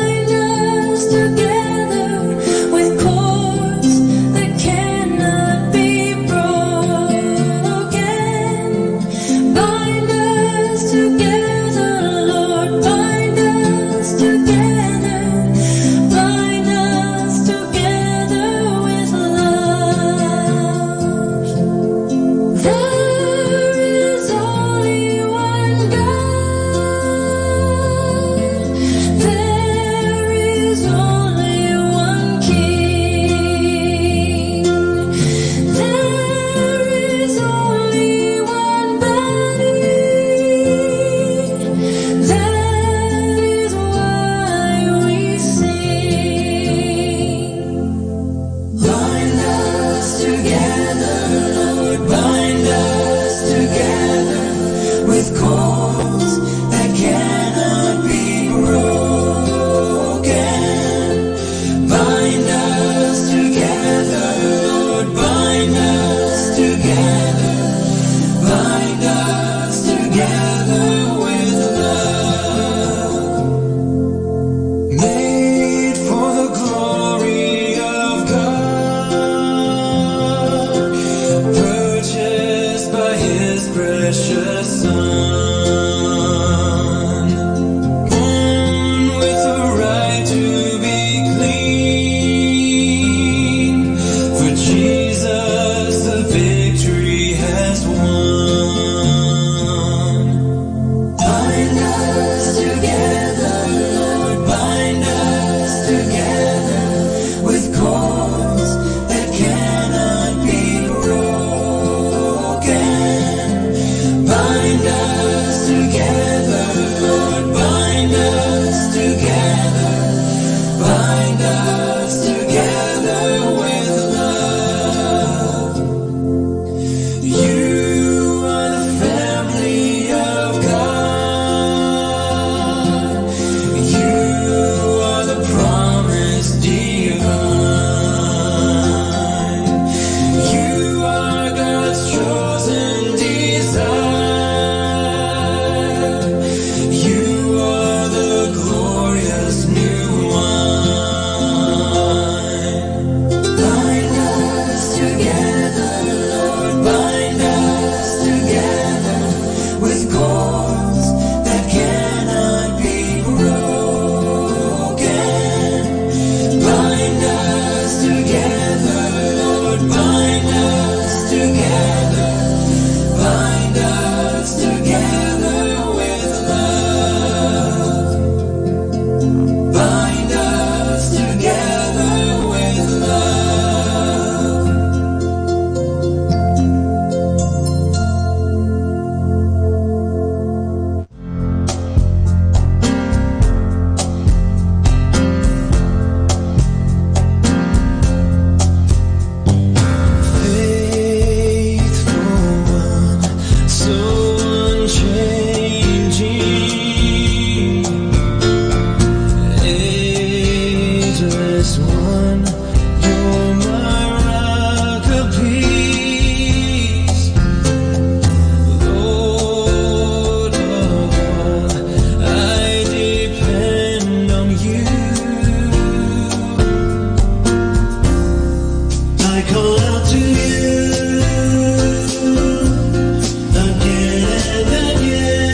one, you're my rock of peace. Lord of all, I depend on you. I call out to you again and again.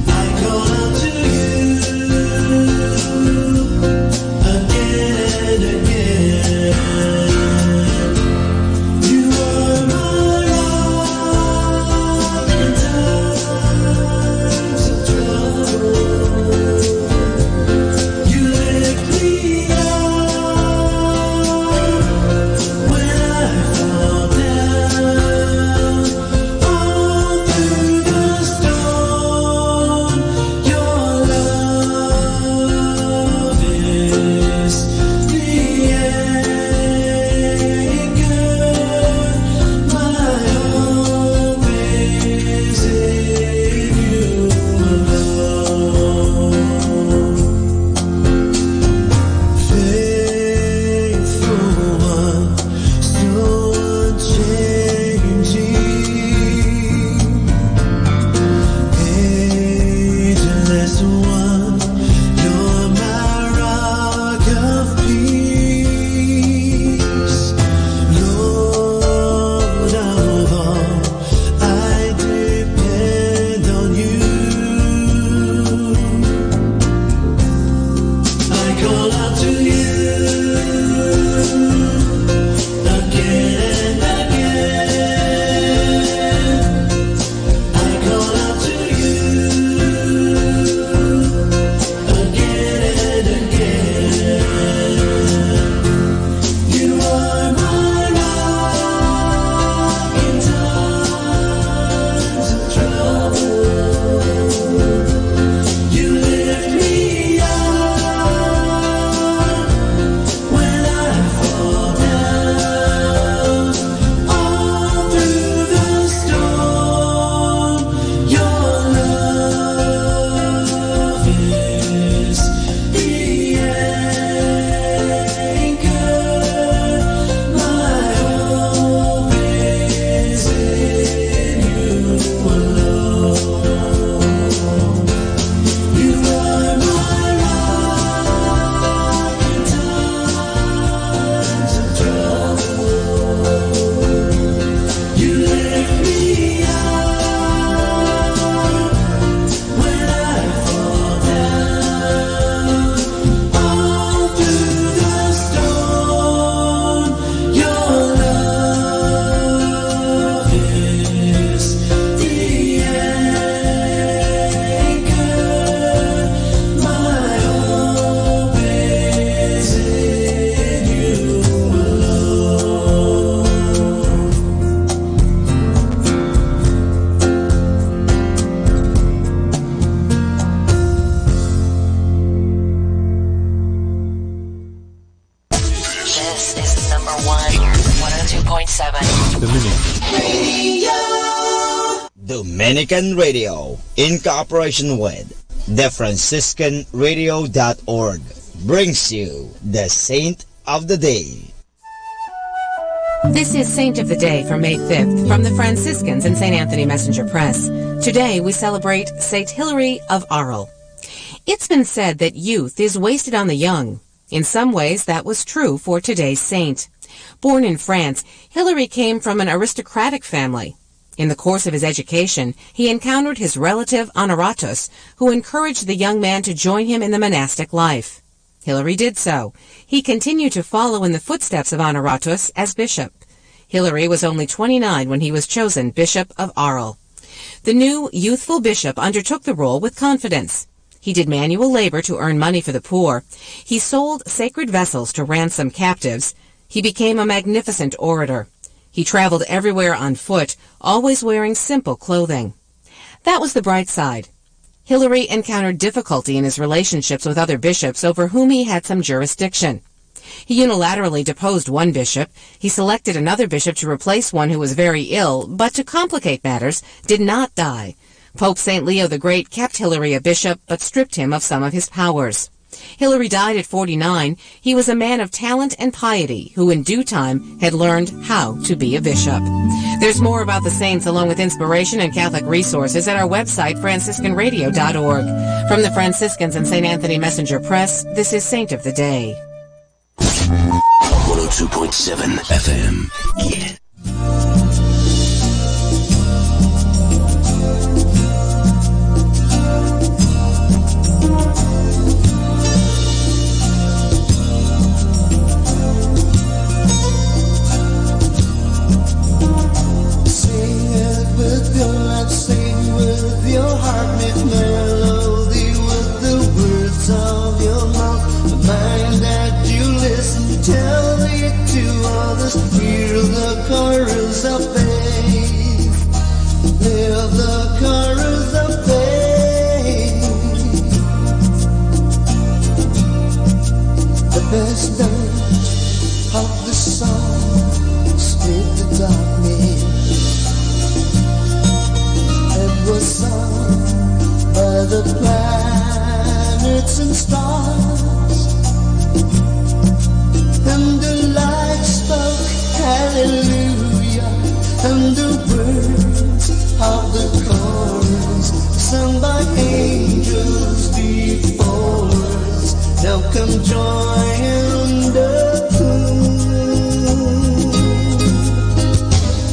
I call out to you again and again. You are my rock in times of trouble. You lift me up when I fall down. All through the storm, your love is the anchor. My hope is in you alone. Faithful one, so unchanging. Ageless one, you're my rock of peace. Lord of all, I depend on you. I call out to you again and again. I call out to you again and again. You are my rock in times of trouble. You lift me up when I fall down. All through the storm, your love is the anchor. My hope is in you alone. You are my rock in times of trouble. You lift me up when I fall down. All through the storm, your love is the anchor. My hope is in you alone. This is number one, 102.7. Dominican Radio, in cooperation with thefranciscanradio.org, brings you the Saint of the Day. This is Saint of the Day for May 5th from the Franciscans and St. Anthony Messenger Press. Today we celebrate St. Hilary of Arles. It's been said that youth is wasted on the young. In some ways, that was true for today's saint. Born in France, Hilary came from an aristocratic family. In the course of his education, he encountered his relative Honoratus, who encouraged the young man to join him in the monastic life. Hilary did so. He continued to follow in the footsteps of Honoratus as bishop. Hilary was only 29 when he was chosen Bishop of Arles. The new, youthful bishop undertook the role with confidence. He did manual labor to earn money for the poor. He sold sacred vessels to ransom captives. He became a magnificent orator. He traveled everywhere on foot, always wearing simple clothing. That was the bright side. Hilary encountered difficulty in his relationships with other bishops over whom he had some jurisdiction. He unilaterally deposed one bishop. He selected another bishop to replace one who was very ill, but to complicate matters, did not die. Pope St. Leo the Great kept Hilary a bishop, but stripped him of some of his powers. Hilary died at 49. He was a man of talent and piety who in due time had learned how to be a bishop. There's more about the saints along with inspiration and Catholic resources at our website, franciscanradio.org. From the Franciscans and St. Anthony Messenger Press, this is Saint of the Day. 102.7 FM. Get it. Sing with your heart, make melody with the words of your mouth. The mind that you listen, tell it to others. Hear the chorus of faith, live the chorus of faith. The best note of the song, split the darkness. Was sung by the planets and stars, and the light spoke hallelujah, and the words of the chorus sung by angels before us. Now come join the tune.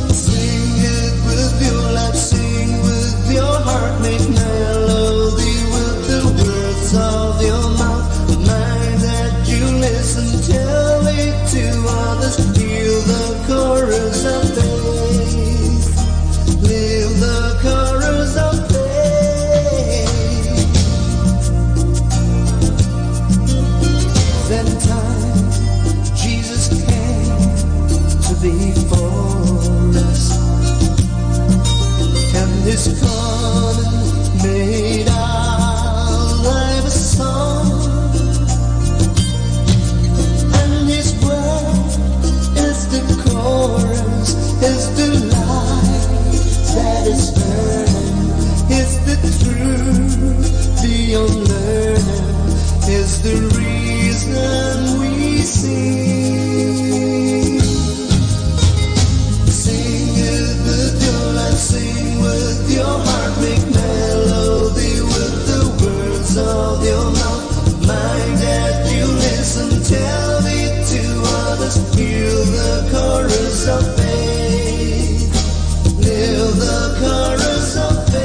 Sing it with your life, sing with your heart, make melody with the words of your mouth. The mind that you listen, tell it to others. Hear the chorus of faith, live the chorus of faith. Then time Jesus came to be for us, and His coming made our life a song, and His word is the chorus, is the light that is burning, is the truth beyond learning, is the reason we sing. Sing it with your life, sing with your heart, make melody with the words of your mouth. Mind that you listen, tell it to others. Hear the chorus of faith, live the chorus of faith.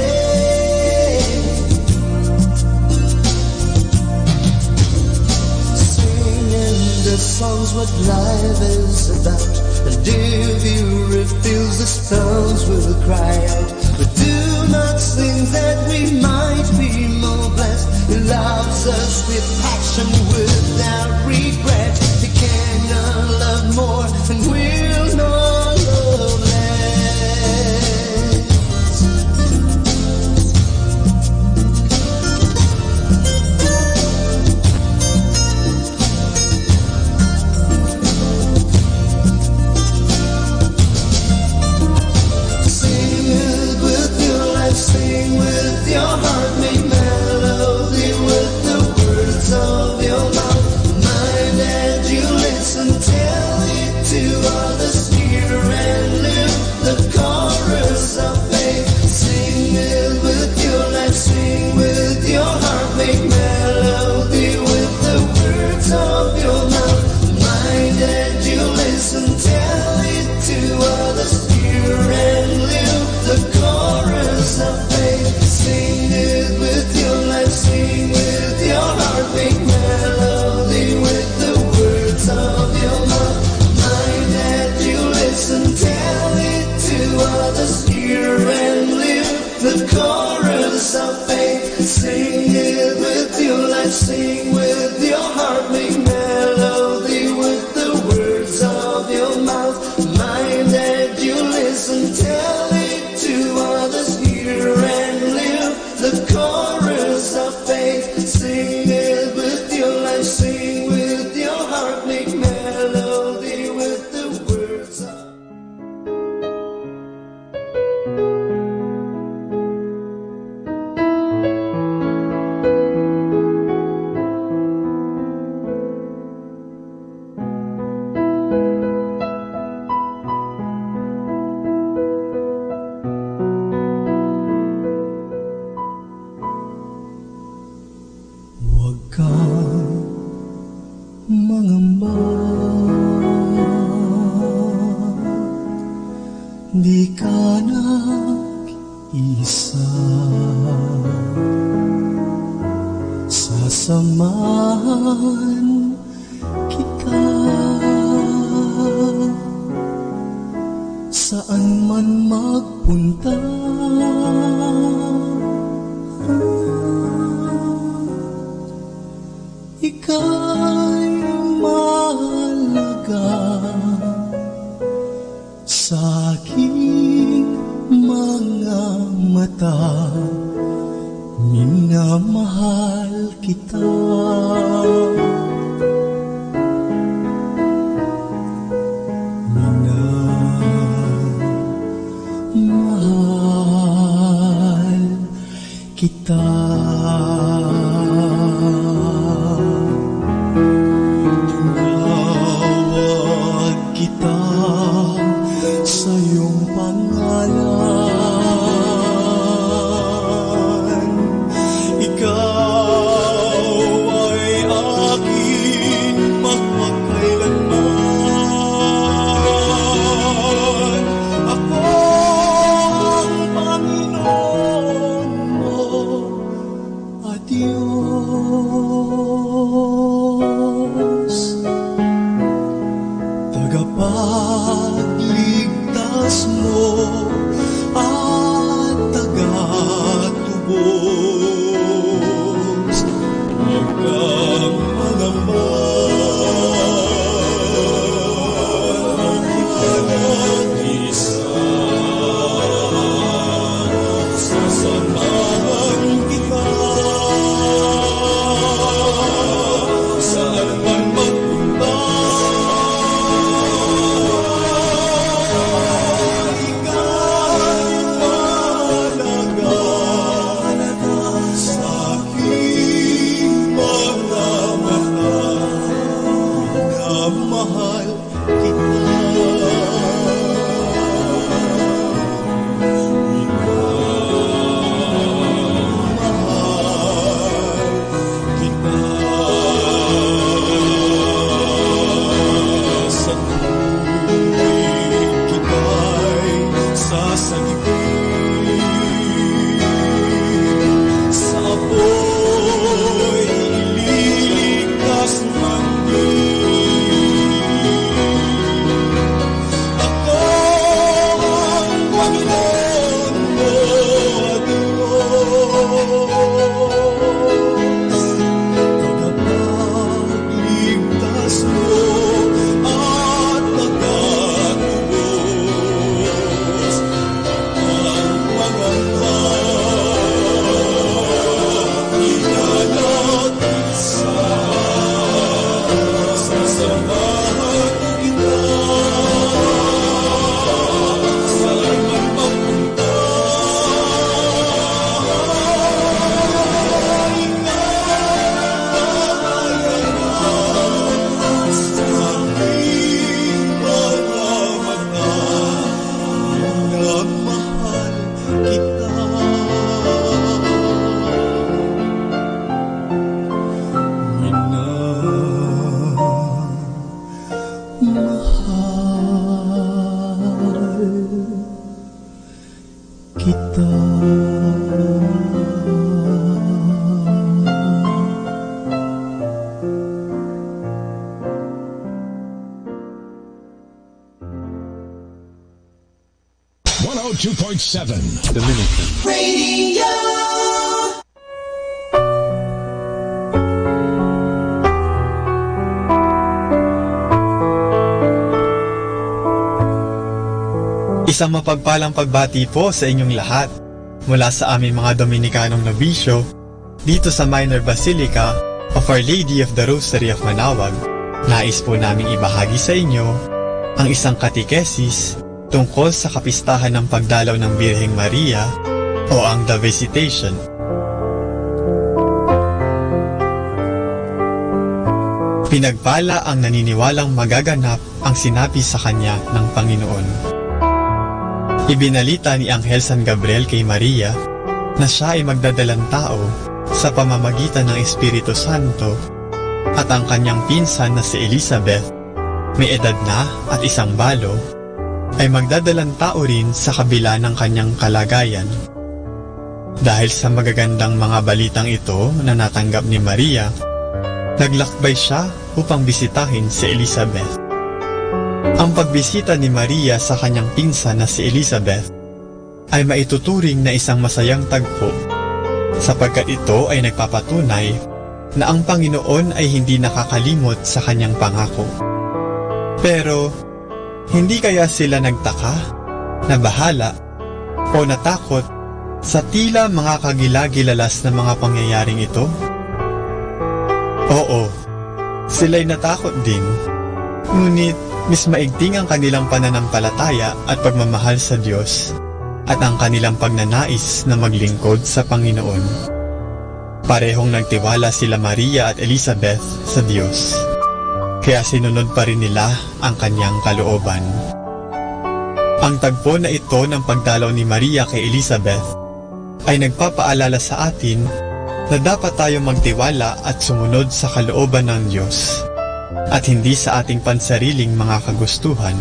Singing the songs what life is about, and if you refuse the stones will cry out. But do not think that we might be more blessed. He loves us with passion, without regret. He cannot love more and will not love less. Sing with your heart, make melody with the words of your mouth. mangamba. Di ka nag-isa, sasamahan kita saan man magpunta. Ika'y mahalaga sa aking mga mata, minamahal kita. Minamahal kita. Tinawag kita sa iyong pangalan. Ikaw ay akin magpakailanman. Ako ang Panginoon mo at Diyos, tagapagligtas mo at tagatubos. Huwag kang mag-alala, di ka nag-isa, sasamahan kita saan man magpunta. Mahal kita, sa tuwing kita'y sasagipin, sa apoy ililigtas man din. Ako ang Panginoon mo at Diyos, tagapagligtas mo at tagatubos. Ang maganda, di ka nag-isa, sasamahan kita saan man magpunta. Sa aking mga mata, minamahal kita. Minamahal kita. The Minute. Radio. Isang mapagpalang pagbati po sa inyong lahat mula sa aming mga Dominikanong nobisyo dito sa Minor Basilica of Our Lady of the Rosary of Manaoag. Nais po naming ibahagi sa inyo ang isang katikesis tungkol sa kapistahan ng pagdalaw ng Birheng Maria o ang The Visitation. Pinagpala ang naniniwalang magaganap ang sinabi sa kanya ng Panginoon. Ibinalita ni Anghel San Gabriel kay Maria na siya ay magdadalang tao sa pamamagitan ng Espiritu Santo at ang kanyang pinsan na si Elizabeth, may edad na at isang balo, ay magdadalang tao rin sa kabila ng kanyang kalagayan. Dahil sa magagandang mga balitang ito na natanggap ni Maria, naglakbay siya upang bisitahin si Elizabeth. Ang pagbisita ni Maria sa kanyang pinsan na si Elizabeth ay maituturing na isang masayang tagpo, sapagkat ito ay nagpapatunay na ang Panginoon ay hindi nakakalimot sa kanyang pangako. Pero, hindi kaya sila nagtaka, nabahala, o natakot sa tila mga kagilagilalas na mga pangyayaring ito? Oo, sila'y natakot din, ngunit mas maigting ang kanilang pananampalataya at pagmamahal sa Diyos at ang kanilang pagnanais na maglingkod sa Panginoon. Parehong nagtiwala sila Maria at Elizabeth sa Diyos, kaya sinunod pa rin nila ang kanyang kalooban. Ang tagpo na ito ng pagdalaw ni Maria kay Elizabeth ay nagpapaalala sa atin na dapat tayo magtiwala at sumunod sa kalooban ng Diyos at hindi sa ating pansariling mga kagustuhan.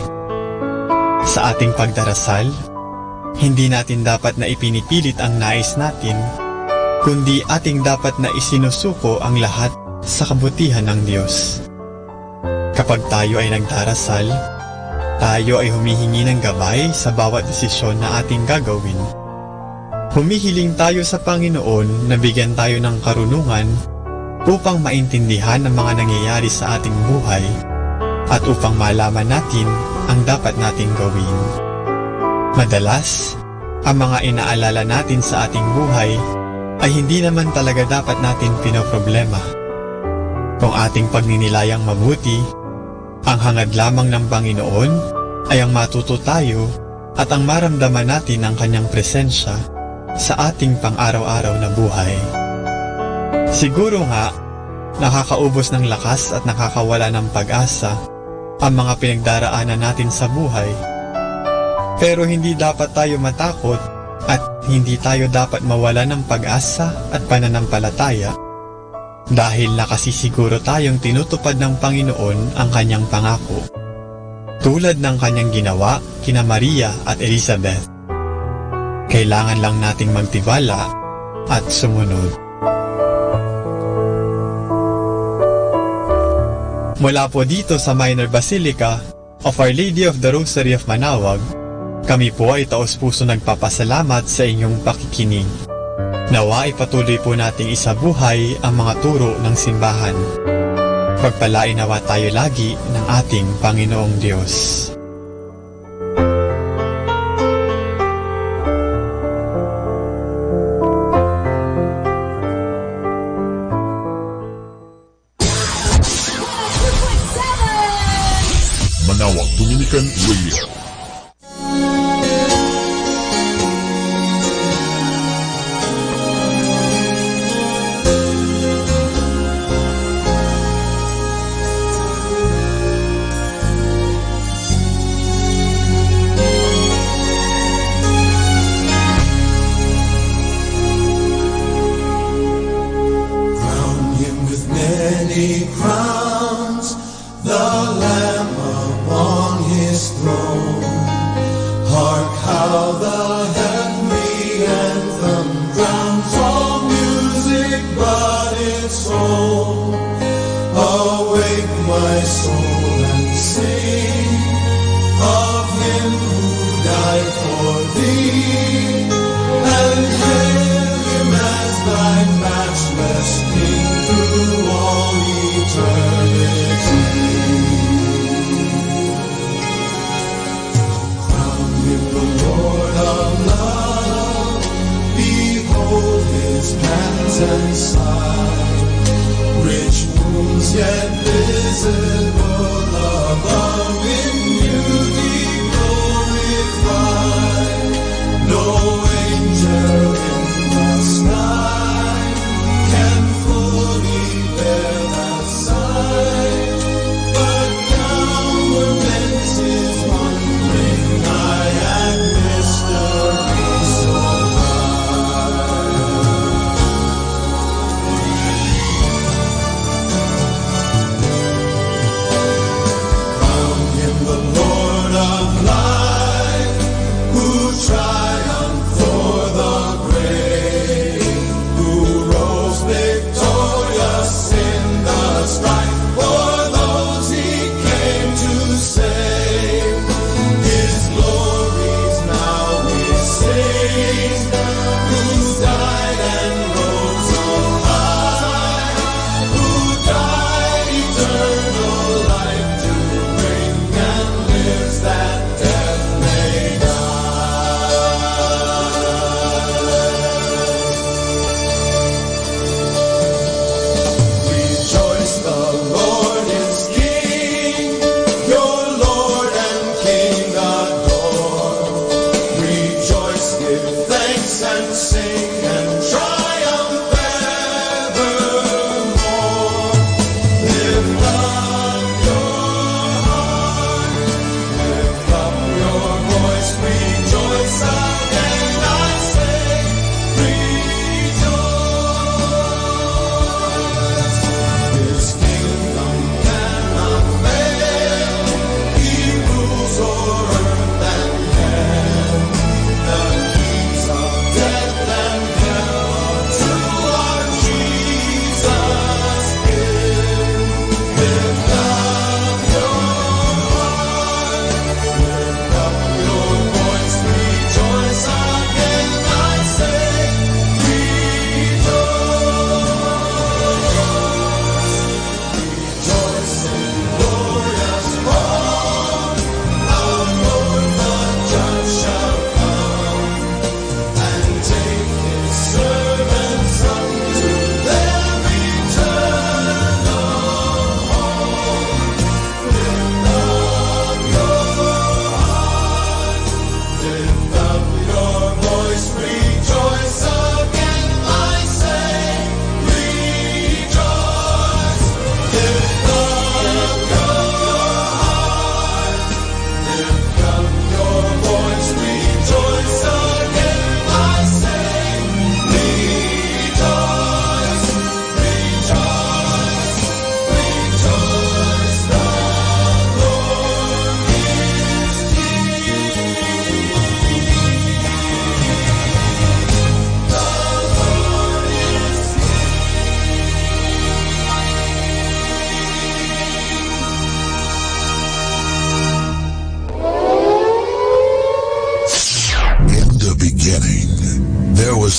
Sa ating pagdarasal, hindi natin dapat na ipinipilit ang nais natin, kundi ating dapat na isinusuko ang lahat sa kabutihan ng Diyos. Kapag tayo ay nagdarasal, tayo ay humihingi ng gabay sa bawat desisyon na ating gagawin. Humihiling tayo sa Panginoon na bigyan tayo ng karunungan upang maintindihan ang mga nangyayari sa ating buhay at upang malaman natin ang dapat nating gawin. Madalas, ang mga inaalala natin sa ating buhay ay hindi naman talaga dapat natin pinoproblema. Kung ating pagninilayang mabuti, ang hangad lamang ng Panginoon ay ang matuto tayo at ang maramdaman natin ang kanyang presensya sa ating pang-araw-araw na buhay. Siguro nga, nakakaubos ng lakas at nakakawala ng pag-asa ang mga pinagdaraanan natin sa buhay. Pero hindi dapat tayo matakot at hindi tayo dapat mawala ng pag-asa at pananampalataya dahil nakasisiguro tayong tinutupad ng Panginoon ang kanyang pangako, tulad ng kanyang ginawa kina Maria at Elizabeth. Kailangan lang nating magtiwala at sumunod. Mula po dito sa Minor Basilica of Our Lady of the Rosary of Manaoag, kami po ay taos-puso nagpapasalamat sa inyong pakikinig. Nawa ay patuloy po nating isabuhay ang mga turo ng simbahan. Pagpalain nawa tayo lagi ng ating Panginoong Diyos. Manaoag Dominican Radio. Crowns, the Lamb upon his throne. Hark how the heavenly anthem drowns all music but its own. Awake my soul and sing of him who died for thee, and hail him as thy matchless King through all eternity. Crown him the Lord of love, behold his hands and side, rich wounds yet visible above in beauty glorified. No angel in the sky can fully bear that sight, but downward bends his wondering eye at mystery so high.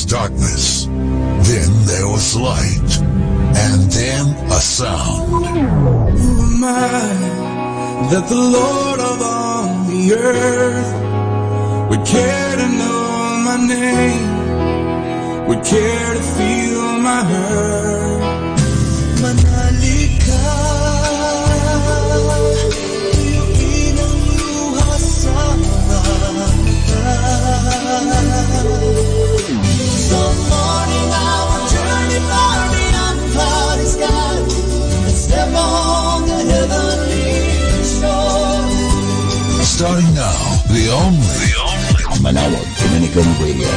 was darkness, then there was light, and then a sound. Who am I that the Lord of all the earth would care to know my name, would care to feel my hurt? Manali ka, tuyuin ang luha sa mga mata. Some morning I will journey far beyond cloudy sky and step on the heavenly shore. Starting now, the only Manawag Dominican Radio.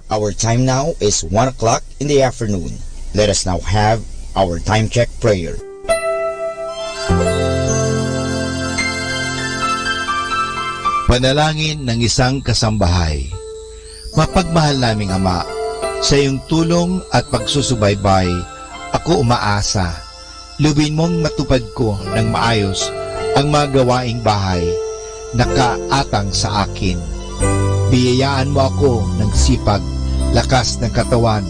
Our time now is 1 o'clock in the afternoon. Let us now have our time check prayer. Panalangin ng isang kasambahay. Mapagmahal naming Ama, sa iyong tulong at pagsusubaybay, ako umaasa. Luwin mong matupad ko ng maayos ang mga gawaing bahay na kaatang sa akin. Biyayaan mo ako ng sipag, lakas ng katawan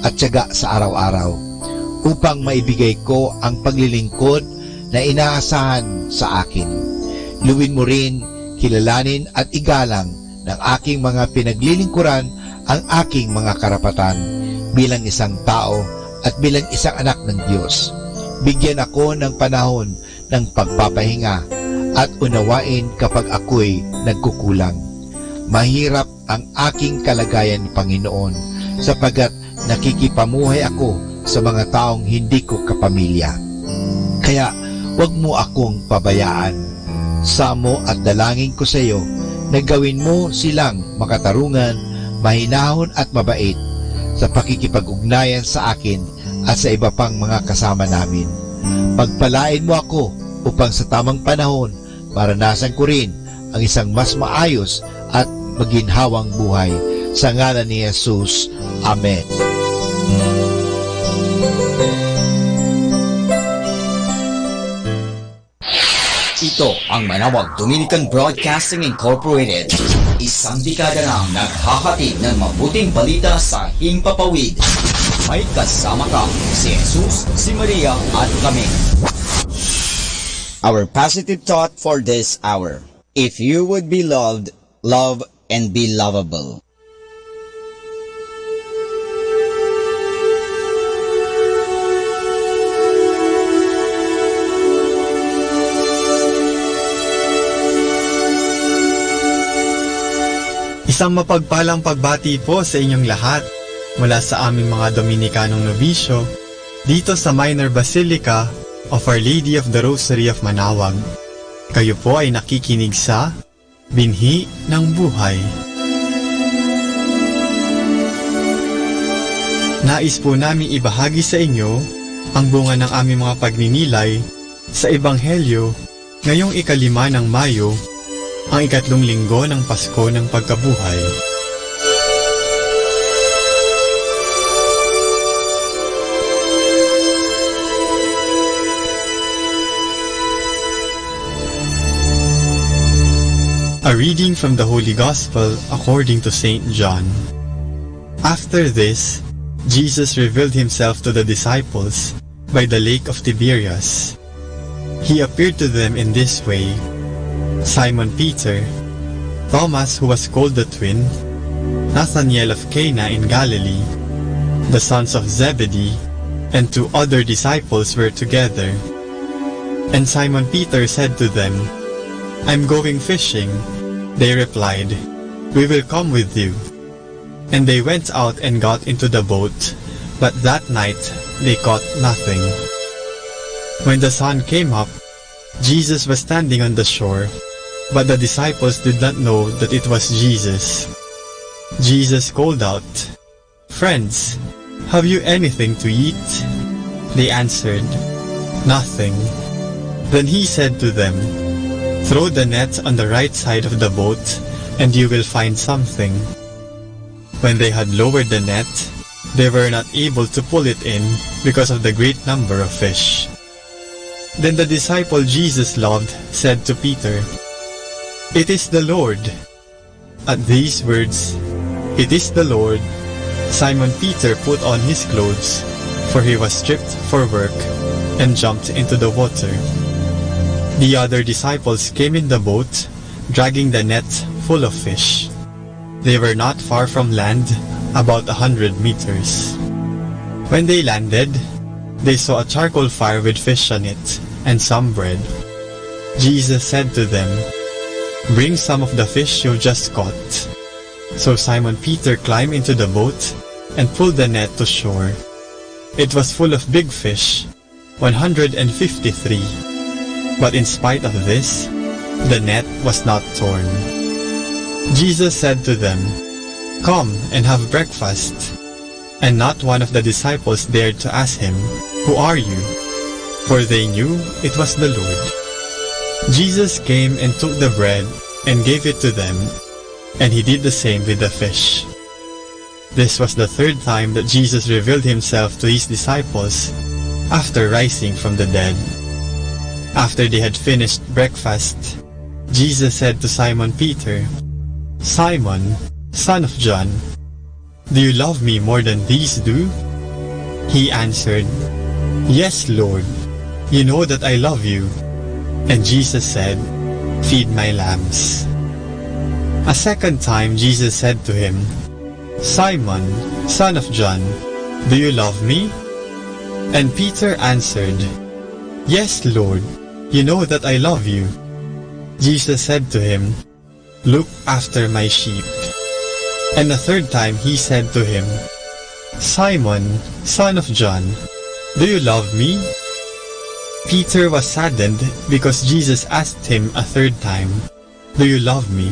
at tiyaga sa araw-araw upang maibigay ko ang paglilingkod na inaasahan sa akin. Luwin mo rin, kilalanin at igalang ng aking mga pinaglilingkuran ang aking mga karapatan bilang isang tao at bilang isang anak ng Diyos. Bigyan ako ng panahon ng pagpapahinga at unawain kapag ako'y nagkukulang. Mahirap ang aking kalagayan, Panginoon, sapagat nakikipamuhay ako sa mga taong hindi ko kapamilya. Kaya huwag mo akong pabayaan. Samo at dalangin ko sa iyo na gawin mo silang makatarungan, mahinahon at mabait sa pakikipag-ugnayan sa akin at sa iba pang mga kasama namin. Pagpalain mo ako upang sa tamang panahon maranasan ko rin ang isang mas maayos at maginhawang buhay. Sa ngalan ni Jesus. Amen. Ito ang Manawag Dominican Broadcasting Incorporated. Isang dekada nang naghahatid ng mabuting balita sa Himpapawid. May kasama ka si Jesus, si Maria at kami. Our positive thought for this hour. If you would be loved, love and be lovable. Isang mapagpalang pagbati po sa inyong lahat mula sa aming mga Dominikanong nobisyo dito sa Minor Basilica of Our Lady of the Rosary of Manawag. Kayo po ay nakikinig sa Binhi ng Buhay. Nais po namin ibahagi sa inyo ang bunga ng aming mga pagninilay sa Ebanghelyo ngayong 5 ng Mayo, ang 3 linggo ng Pasko ng Pagkabuhay. A reading from the Holy Gospel according to St. John. After this, Jesus revealed himself to the disciples by the lake of Tiberias. He appeared to them in this way: Simon Peter, Thomas who was called the twin, Nathanael of Cana in Galilee, the sons of Zebedee, and 2 other disciples were together. And Simon Peter said to them, "I'm going fishing." They replied, "We will come with you." And they went out and got into the boat, but that night they caught nothing. When the sun came up, Jesus was standing on the shore, but the disciples did not know that it was Jesus. Jesus called out, "Friends, have you anything to eat?" They answered, "Nothing." Then he said to them, "Throw the net on the right side of the boat, and you will find something." When they had lowered the net, they were not able to pull it in because of the great number of fish. Then the disciple Jesus loved said to Peter, "It is the Lord." At these words, "It is the Lord," Simon Peter put on his clothes, for he was stripped for work, and jumped into the water. The other disciples came in the boat, dragging the net full of fish. They were not far from land, about 100 meters. When they landed, they saw a charcoal fire with fish on it, and some bread. Jesus said to them, "Bring some of the fish you just caught." So Simon Peter climbed into the boat and pulled the net to shore. It was full of big fish, 153. But in spite of this, the net was not torn. Jesus said to them, "Come and have breakfast." And not one of the disciples dared to ask him, "Who are you?" For they knew it was the Lord. Jesus came and took the bread and gave it to them, and he did the same with the fish. This was the third time that Jesus revealed himself to his disciples after rising from the dead. After they had finished breakfast, Jesus said to Simon Peter, "Simon, son of John, do you love me more than these do?" He answered, "Yes, Lord, you know that I love you." And Jesus said, "Feed my lambs." A second time Jesus said to him, "Simon, son of John, do you love me?" And Peter answered, "Yes, Lord, you know that I love you." Jesus said to him, "Look after my sheep." And the third time he said to him, "Simon, son of John, do you love me?" Peter was saddened because Jesus asked him a third time, "Do you love me?"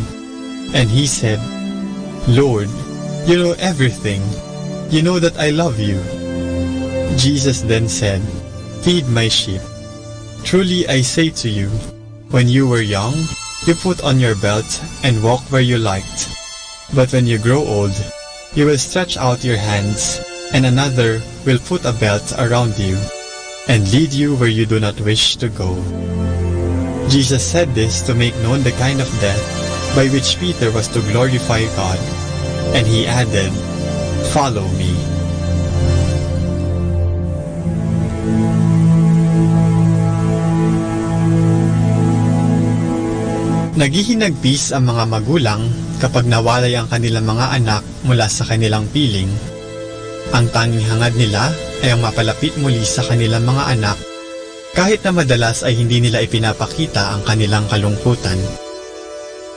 And he said, "Lord, you know everything. You know that I love you." Jesus then said, "Feed my sheep. Truly I say to you, when you were young, you put on your belt and walk where you liked. But when you grow old, you will stretch out your hands, and another will put a belt around you, and lead you where you do not wish to go." Jesus said this to make known the kind of death by which Peter was to glorify God, and he added, "Follow me." Naghihinagpis ang mga magulang kapag nawalay ang kanilang mga anak mula sa kanilang piling. Ang tanging hangad nila ay ang mapalapit muli sa kanilang mga anak, kahit na madalas ay hindi nila ipinapakita ang kanilang kalungkutan.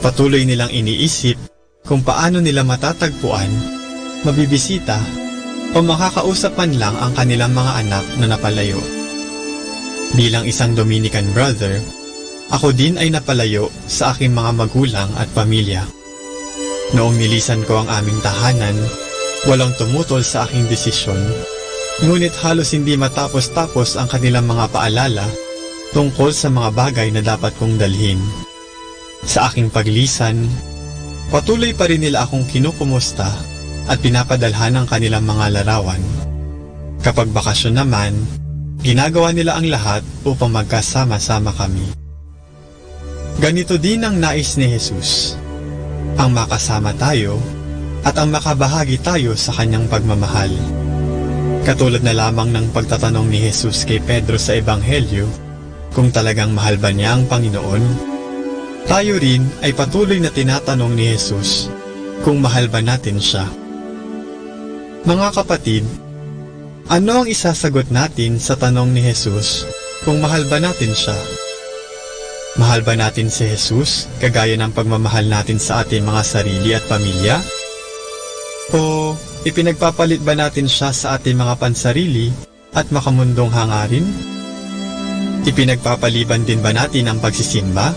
Patuloy nilang iniisip kung paano nila matatagpuan, mabibisita, o makakausap man lang ang kanilang mga anak na napalayo. Bilang isang Dominican brother, ako din ay napalayo sa aking mga magulang at pamilya. Noong nilisan ko ang aming tahanan, walang tumutol sa aking desisyon, ngunit halos hindi matapos-tapos ang kanilang mga paalala tungkol sa mga bagay na dapat kong dalhin. Sa aking paglisan, patuloy pa rin nila akong kinukumusta at pinapadalhan ang kanilang mga larawan. Kapag bakasyon naman, ginagawa nila ang lahat upang magkasama-sama kami. Ganito din ang nais ni Jesus, ang makasama tayo at ang makabahagi tayo sa kanyang pagmamahal. Katulad na lamang ng pagtatanong ni Jesus kay Pedro sa Ebanghelyo kung talagang mahal ba niya ang Panginoon, tayo rin ay patuloy na tinatanong ni Jesus kung mahal ba natin siya. Mga kapatid, ano ang isasagot natin sa tanong ni Jesus kung mahal ba natin siya? Mahal ba natin si Jesus kagaya ng pagmamahal natin sa ating mga sarili at pamilya? O ipinagpapalit ba natin siya sa ating mga pansarili at makamundong hangarin? Ipinagpapaliban din ba natin ang pagsisimba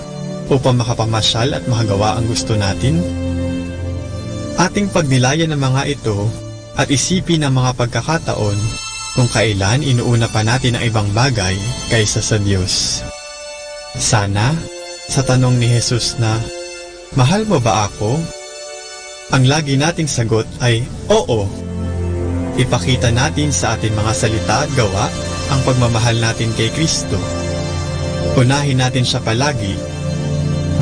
upang makapamasyal at makagawa ang gusto natin? Ating pagnilayan ng mga ito at isipin ang mga pagkakataon kung kailan inuuna pa natin ang ibang bagay kaysa sa Diyos. Sana, sa tanong ni Jesus na, "Mahal mo ba ako?" ang lagi nating sagot ay, "Oo." Ipakita natin sa ating mga salita at gawa ang pagmamahal natin kay Kristo. Unahin natin siya palagi.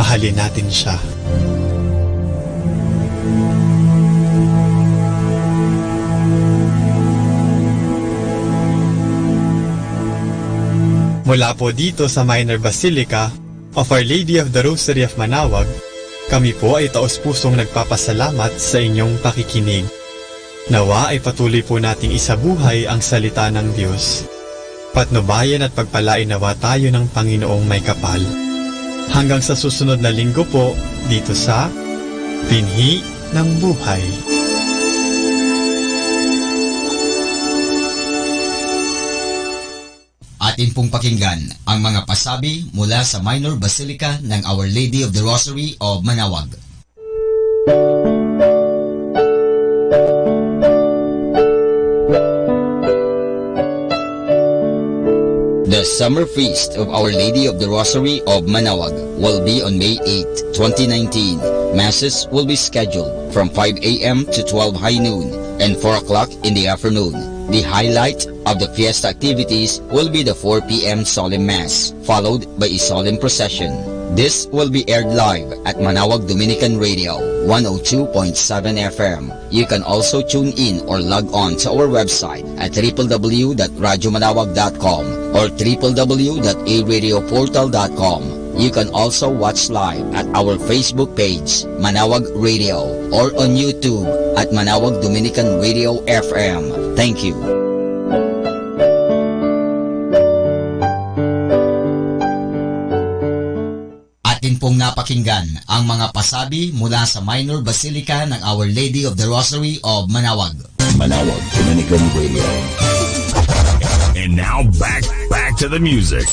mahalin natin siya. Mula po dito sa Minor Basilica of Our Lady of the Rosary of Manaoag, kami po ay taos-pusong nagpapasalamat sa inyong pakikinig. Nawa ay patuloy po nating isabuhay ang salita ng Diyos. Patnubayan at pagpalain nawa tayo ng Panginoong may kapal. Hanggang sa susunod na linggo po, dito sa Binhi ng Buhay. Atin pong pakinggan ang mga pasabi mula sa Minor Basilica ng Our Lady of the Rosary of Manaoag. The Summer Feast of Our Lady of the Rosary of Manaoag will be on May 8, 2019. Masses will be scheduled from 5 a.m. to 12 high noon and 4 o'clock in the afternoon. The highlight of the fiesta activities will be the 4 p.m. Solemn Mass, followed by a solemn procession. This will be aired live at Manaoag Dominican Radio, 102.7 FM. You can also tune in or log on to our website at www.radiomanawag.com or www.aradioportal.com. You can also watch live at our Facebook page, Manaoag Radio, or on YouTube at Manaoag Dominican Radio FM. Thank you. Atin pong napakinggan ang mga pasabi mula sa Minor Basilica ng Our Lady of the Rosary of Manaoag. Manaoag Dominican Radio. And now back to the music.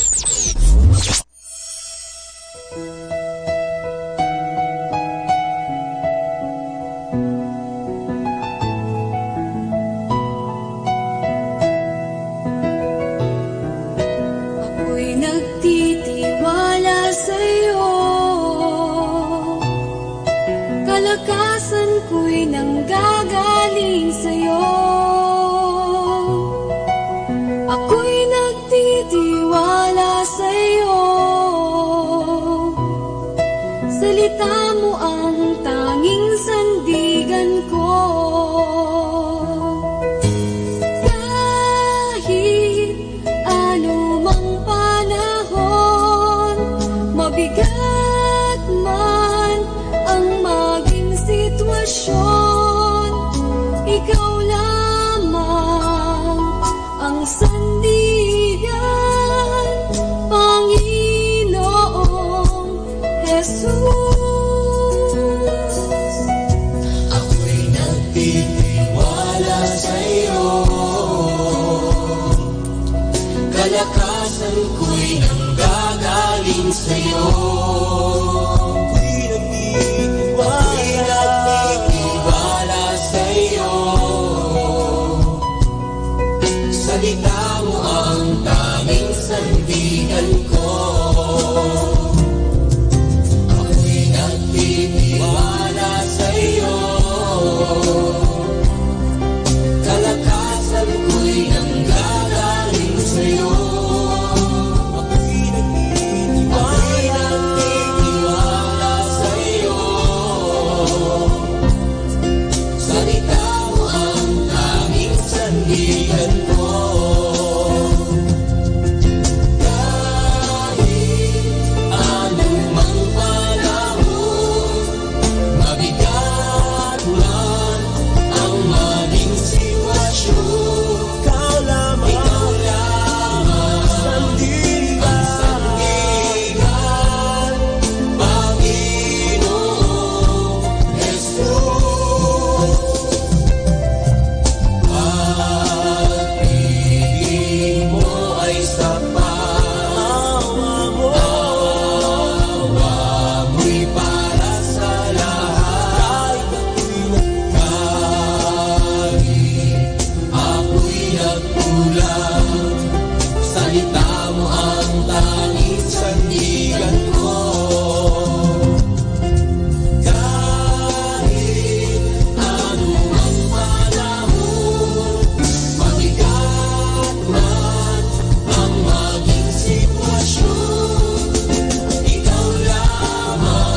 Kalakasan ko'y nanggagaling sa'yo. Ako'y nagtitiwala sa'yo. Salita mo ang tanging sandigan ko. Kahit anumang panahon, mabigat man ang maging sitwasyon, ikaw lamang ang sandigan, Panginoong Jesus. Ako'y nagtitiwala sa'yo. Kalakasan ko'y nanggagaling sa'yo. Salita mo ang tanging sandigan ko. Ako'y nagtitiwala sa'yo. Kalakasan ko'y nanggagaling sa'yo. Ako'y nagtitiwala sa'yo. Salita mo ang tanging sandigan ko. Ikaw lamang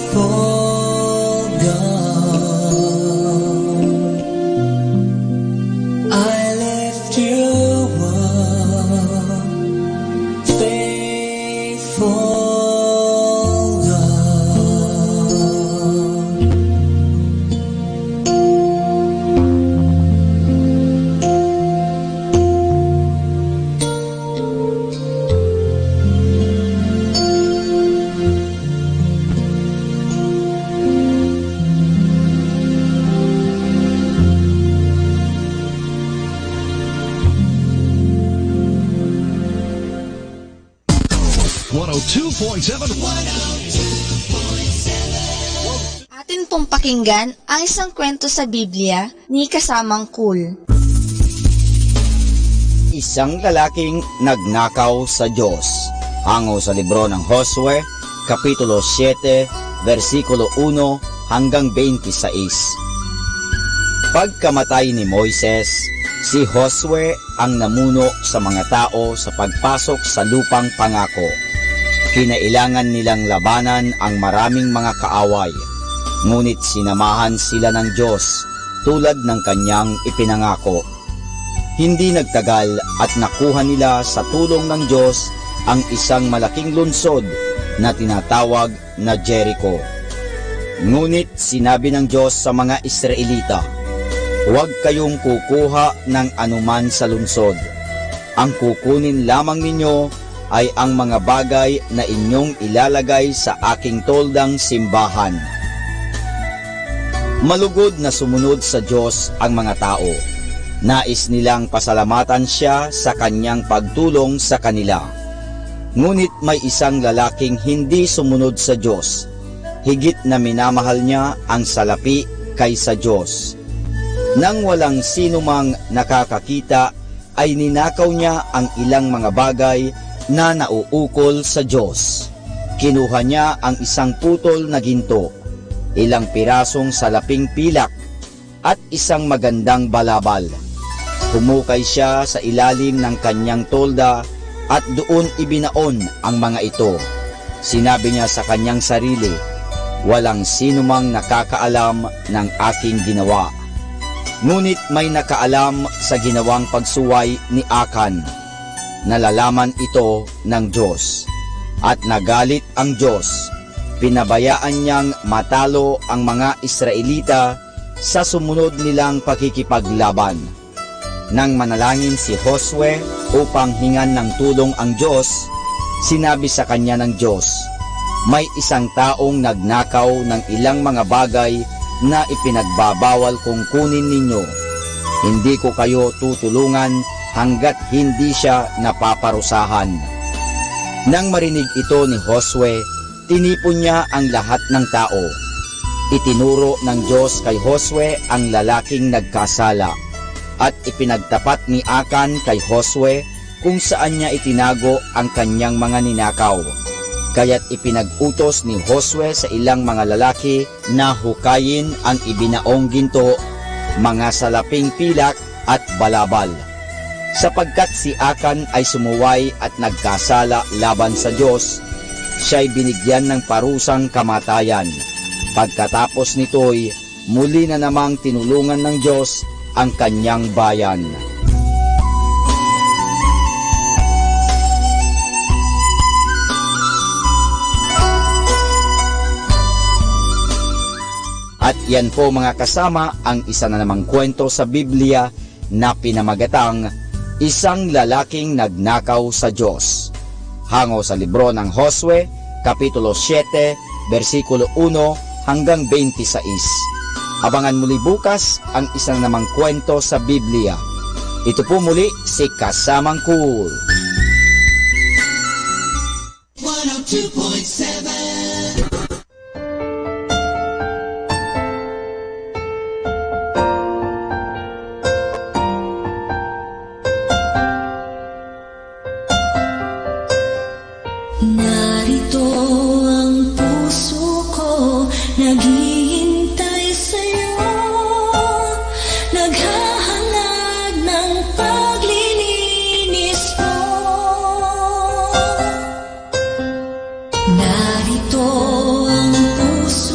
faithful God, I lift you up, faithful Atin pong pakinggan ang isang kwento sa Biblia ni kasamang Cool. Isang lalaking nagnakaw sa Diyos. Hango sa libro ng Josue, Kapitulo 7, versikulo 1 hanggang 26. Pagkamatay ni Moises, si Josue ang namuno sa mga tao sa pagpasok sa lupang pangako. Kinailangan nilang labanan ang maraming mga kaaway, ngunit sinamahan sila ng Diyos tulad ng kanyang ipinangako. Hindi nagtagal at nakuha nila sa tulong ng Diyos ang isang malaking lungsod na tinatawag na Jericho. Ngunit sinabi ng Diyos sa mga Israelita, "Huwag kayong kukuha ng anuman sa lungsod. Ang kukunin lamang ninyo ay ang mga bagay na inyong ilalagay sa aking toldang simbahan." Malugod na sumunod sa Diyos ang mga tao. Nais nilang pasalamatan siya sa kanyang pagtulong sa kanila. Ngunit may isang lalaking hindi sumunod sa Diyos. Higit na minamahal niya ang salapi kaysa Diyos. Nang walang sinumang nakakakita, ay ninakaw niya ang ilang mga bagay na nauukol sa Diyos. Kinuha niya ang isang putol na ginto, ilang pirasong salaping pilak, at isang magandang balabal. Humukay siya sa ilalim ng kanyang tolda at doon ibinaon ang mga ito. Sinabi niya sa kanyang sarili, "Walang sinumang nakakaalam ng aking ginawa." Ngunit may nakaalam sa ginawang pagsuway ni Akan. Nalalaman ito ng Diyos, at nagalit ang Diyos. Pinabayaan niyang matalo ang mga Israelita sa sumunod nilang pakikipaglaban. Nang manalangin si Josue upang hingan ng tulong ang Diyos, sinabi sa kanya ng Diyos, "May isang taong nagnakaw ng ilang mga bagay na ipinagbabawal kong kunin ninyo. Hindi ko kayo tutulungan hanggat hindi siya napaparusahan." Nang marinig ito ni Josue, tinipon niya ang lahat ng tao. Itinuro ng Diyos kay Josue ang lalaking nagkasala, at ipinagtapat ni Akan kay Josue kung saan niya itinago ang kanyang mga ninakaw. Kaya't ipinag-utos ni Josue sa ilang mga lalaki na hukayin ang ibinaong ginto, mga salaping pilak at balabal. Sapagkat si Akan ay sumuway at nagkasala laban sa Diyos, siya'y binigyan ng parusang kamatayan. Pagkatapos nito'y muli na namang tinulungan ng Diyos ang kanyang bayan. At yan po mga kasama ang isa na namang kwento sa Biblia na pinamagatang Isang Lalaking Nagnakaw sa Diyos. Hango sa libro ng Josue, Kapitulo 7, versikulo 1 hanggang 26. Abangan muli bukas ang isa na namang kwento sa Biblia. Ito po muli si Kasamang Cool. 102.7 Narito ang puso ko, naghihintay sa'yo, naghahangad ng paglilinis mo. Narito ang puso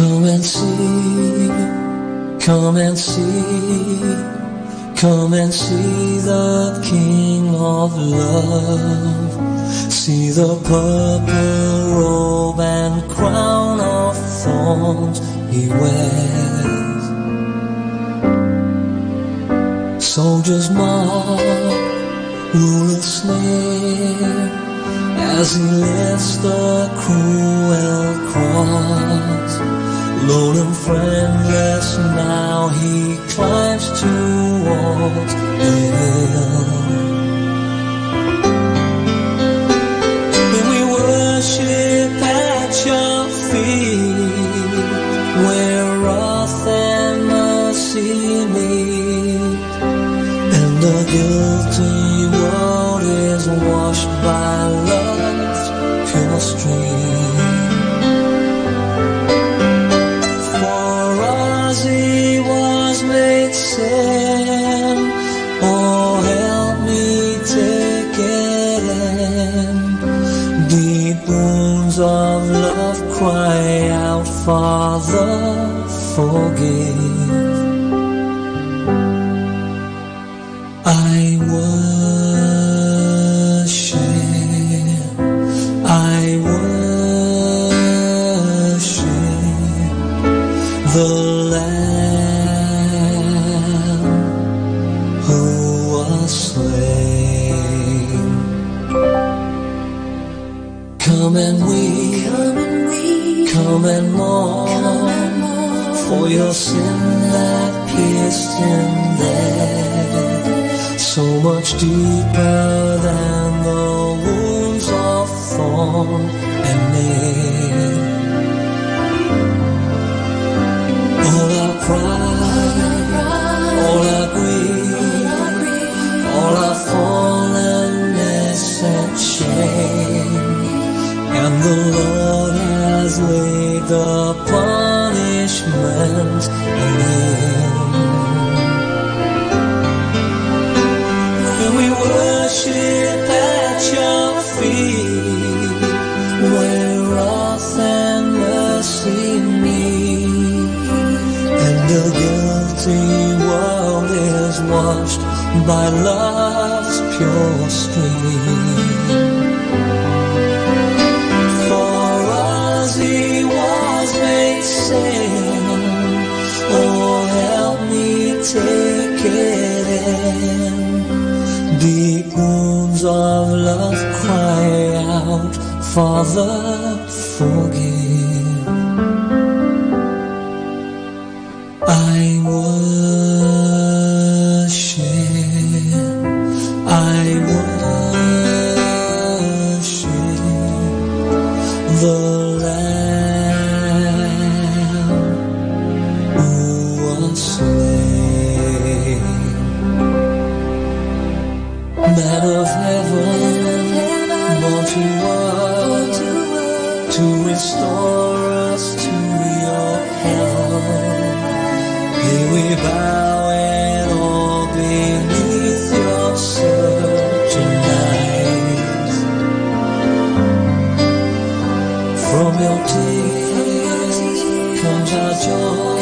Come and see, come and see, come and see the King of love. See the purple robe and crown of thorns he wears. Soldiers mark, rulers sneer, as he lifts the cruel cross. Lone and friendless now he climbs towards the hill. And we worship at your feet, where wrath and mercy meet, and the guilty world is washed by love's pure stream. For us he was made sin, oh help me take it in. Deep wounds of love cry out, Father, forgive. I worship the Lamb who was slain. Come and weep, come and mourn, for your sin that pierced him there, so much deeper than the wounds of thorn and nail. All our pride, all our grief, all our fallenness and shame, and the Lord has laid the punishment on him. And we worship at your feet, where wrath and mercy meet, and the guilty world is washed by love's pure stream. For us he was made sin, oh help me take it in. Deep wounds of love cry out, Father, forgive. I worship the Lamb who was slain. Man of heaven, born to earth, to restore us to your heaven. Here we bow in awe beneath your searching eyes. From your tears comes our joy,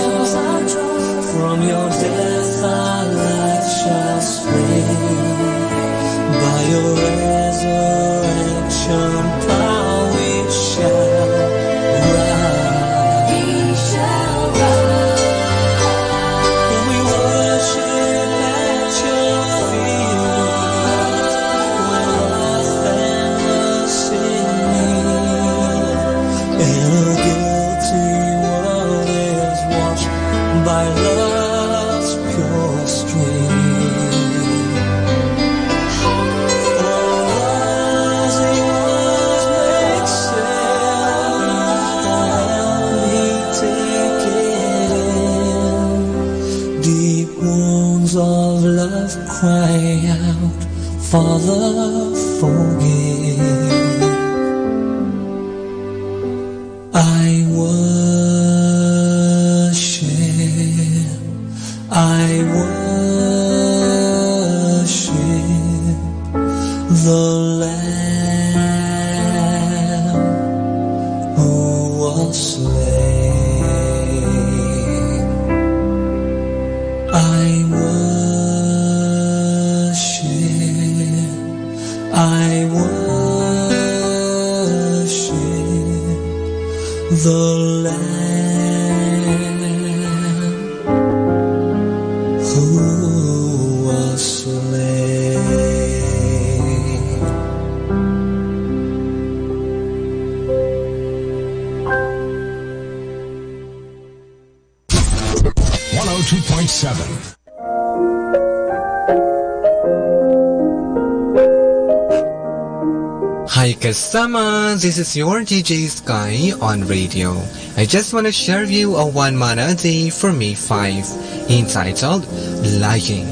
from your death our life shall spring. By your resurrection power we shall rise. We shall rise. And we worship at your feet, where wrath and mercy meet, and a guilty world is washed by love's pure stream. Of love cry out, Father, forgive. I worship the Lamb who was slain. 102.7. Hi kasama, this is your DJ Sky on radio. I just want to share you a one manna a day for May 5, entitled Lying,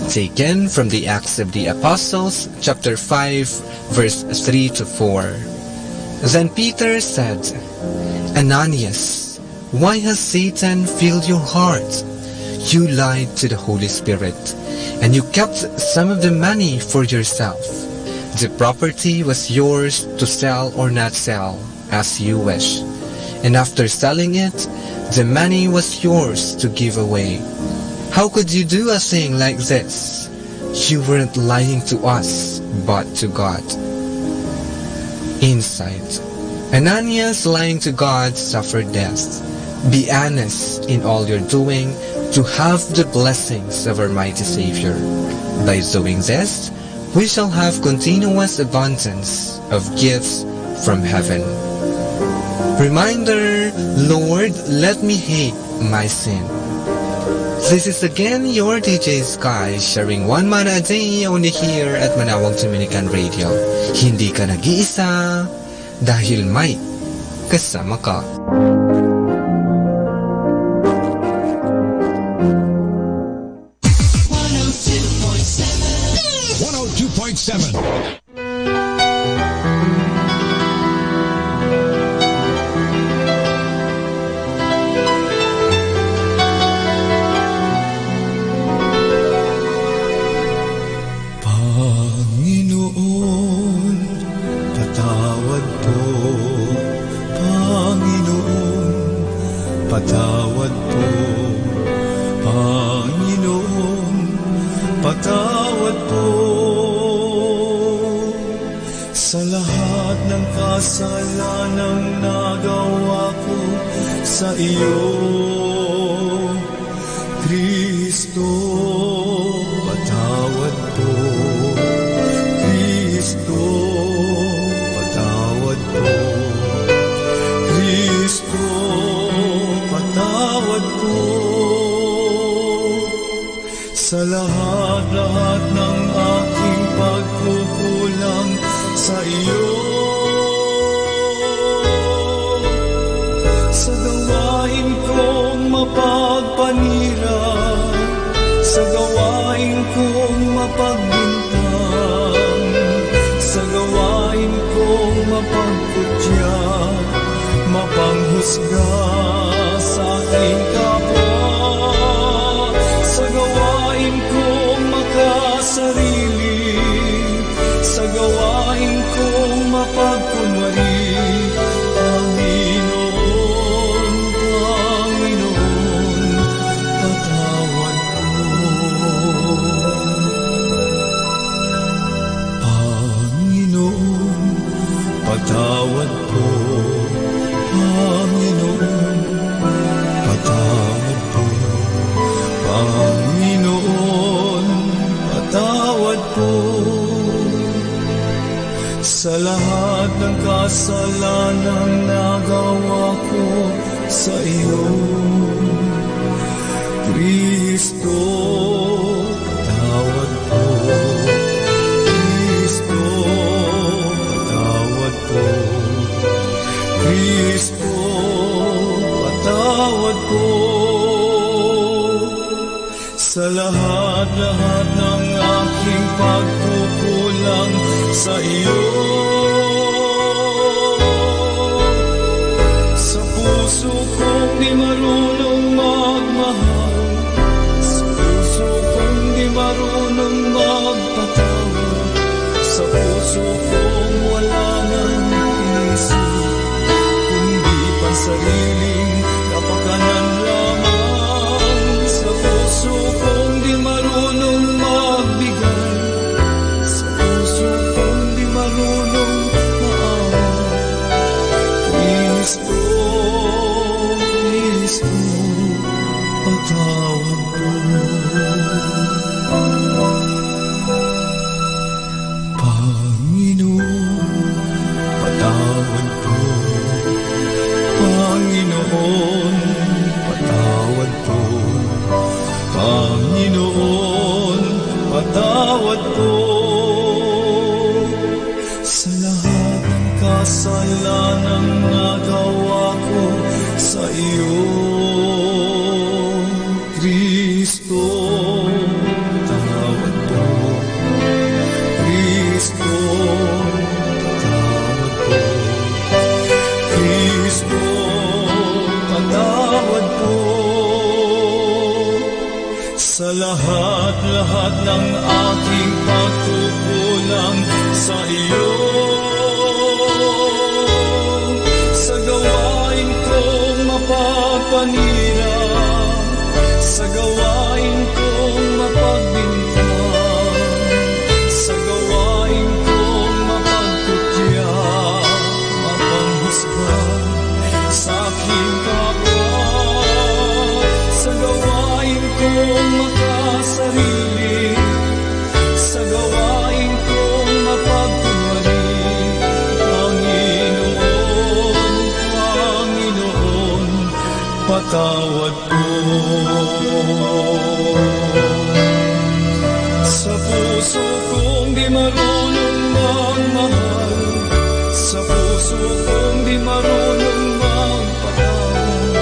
taken from the Acts of the Apostles, chapter 5, verse 3 to 4. Then Peter said, Ananias, why has Satan filled your heart? You lied to the Holy Spirit, and you kept some of the money for yourself. The property was yours to sell or not sell, as you wish. And after selling it, the money was yours to give away. How could you do a thing like this? You weren't lying to us, but to God. Insight. Ananias lying to God suffered death. Be honest in all you're doing to have the blessings of our mighty Savior. By doing this, we shall have continuous abundance of gifts from heaven. Reminder, Lord, let me hate my sin. This is again your DJ Sky sharing one manna a day only here at Manawag Dominican Radio. Hindi ka nag-iisa dahil may kasama ka. 102.7. Panginoon, patawad po. Panginoon, patawad po. Panginoon, patawad po. Sa lahat ng kasalanang nagawa ko sa iyo, Kristo, patawad po. Kristo, patawad po. Kristo, patawad po. Sa lahat ng aking pagkukulang sa iyo, sa gawain kong mapagpanira, sa gawain kong mapagbintang, sa gawain kong mapagputya, mapanghusga sa aking kapwa, sa gawain kong makasarili, sa gawain kong mapagkunwari. Panginoon, Panginoon, patawad po. Panginoon, patawad po. Panginoon, patawad po. Panginoon, patawad po. Sa lahat ng kasalanang nagawa ko sa iyo, Kristo, patawad po. Kristo, patawad po. Kristo, patawad po. Sa lahat ng aking pagkukulang sa iyo, sa puso kong di marunong magmahal, sa puso kong di marunong magpatawad, sa puso kong wala nang inisip, kundi pansariling kapakanan lamang, sa puso kong di marunong magbigay, sa puso kong di marunong maawa. Kristo, Kristo, patawad po. Panginoon, patawad po. Panginoon, patawad po. iyo, Kristo. Tawad po, Kristo. Tawad po, Kristo. Patawad po sa lahat-lahat ng aking pagkukulang sa iyo. Sa gawain kong mapagpanira, sa gawain kong mapagbintang, sa gawain kong mapagkutya, mapanghusga sa aking kapwa, sa gawain kong makasarili, sa gawain kong mapagkunwari. Panginoon, patawad po. Sa puso kong di marunong magmahal, sa puso kong di marunong magpatawad,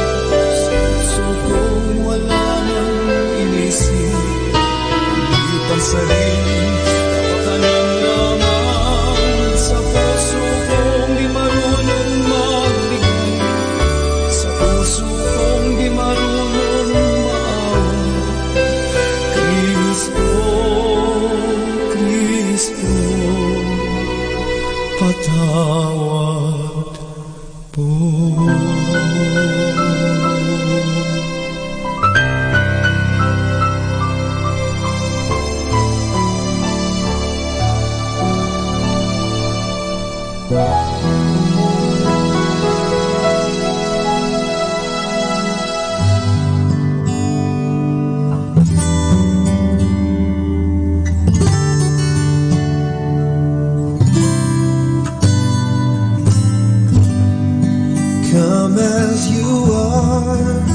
sa puso kong wala nang inisip, hindi pang sarili, kapakanan lamang. Sa puso kong di marunong magbigay, sa puso kong di marunong maawa, Kristo, Kristo, patawad po. Come as you are,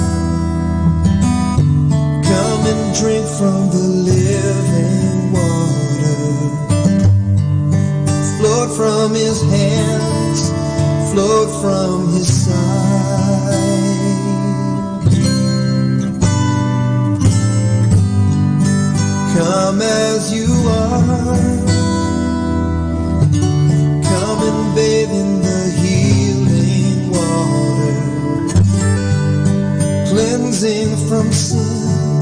come and drink from the living water. Flowed from his hands, flowed from his side. Come as you are, come and bathe in the healing water, cleansing from sin,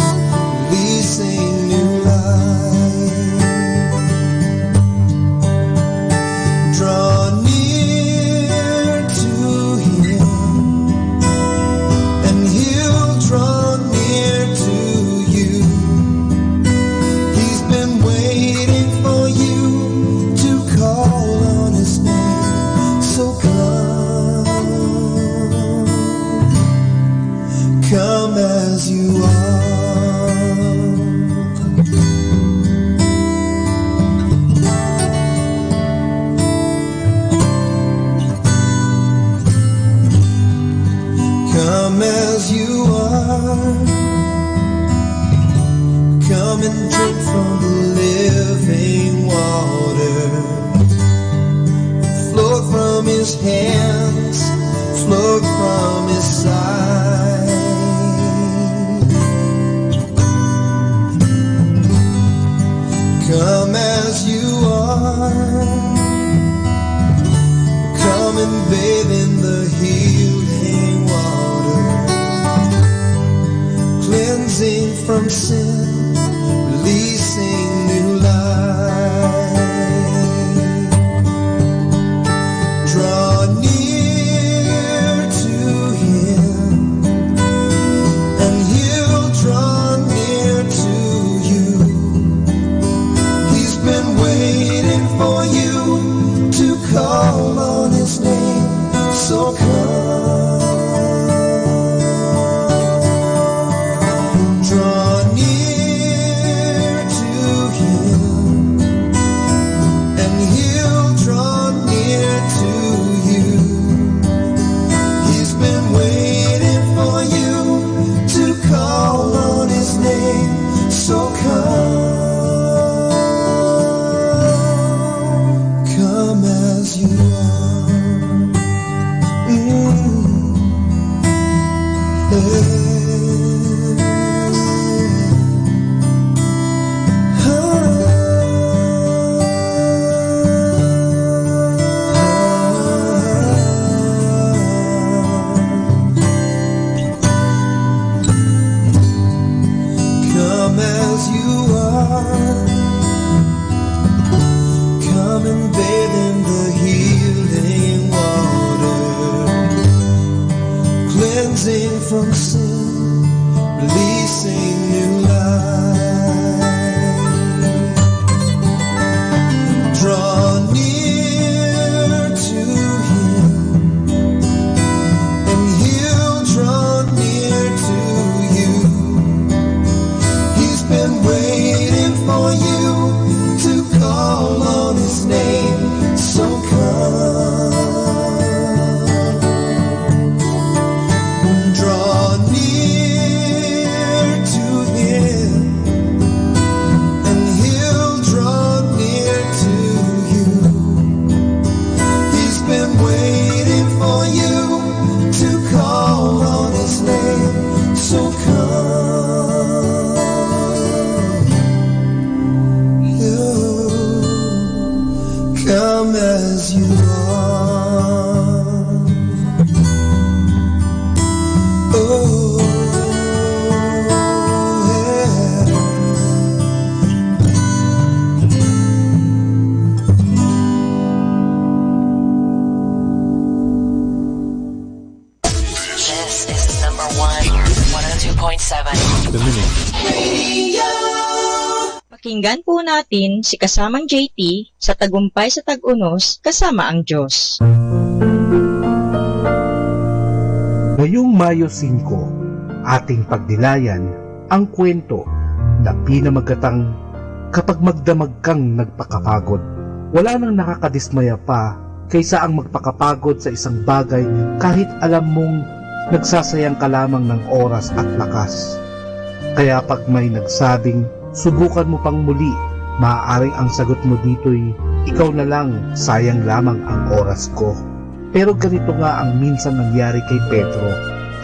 releasing new life. Draw near to him, and he'll draw near to you. He's been waiting for you to call on his name, so come as you are. Come as you are, come and drink from the living water. Flowed from his hands, flowed from his side. Come as you are, come and bathe in the healing water, cleansing from sin, releasing new life. Draw near to him, and he'll draw near to you. He's been waiting for you to call on his name, so come. Draw near Come as you are, come and bathe in the healing water, cleansing from sin, releasing new life. Draw near to Him, and He'll draw near to you. He's been waiting for you to call on His name, so come. Draw near to Him, and He'll draw near to you. He's been waiting for you to call on His name, so come. Come as you are. Oh, yeah. This is number 102.7. The Minute. Pakinggan po natin si kasamang JT sa Tagumpay sa Tag-Unos kasama ang Diyos. Ngayong Mayo 5, ating pagnilayan ang kwento na pinamagatang kapag magdamag kang nagpakapagod. Wala nang nakakadismaya pa kaysa ang magpakapagod sa isang bagay kahit alam mong nagsasayang ka lamang ng oras at lakas. Kaya pag may nagsabing subukan mo pang muli, maaaring ang sagot mo dito'y ikaw na lang, sayang lamang ang oras ko. Pero ganito nga ang minsan nangyari kay Pedro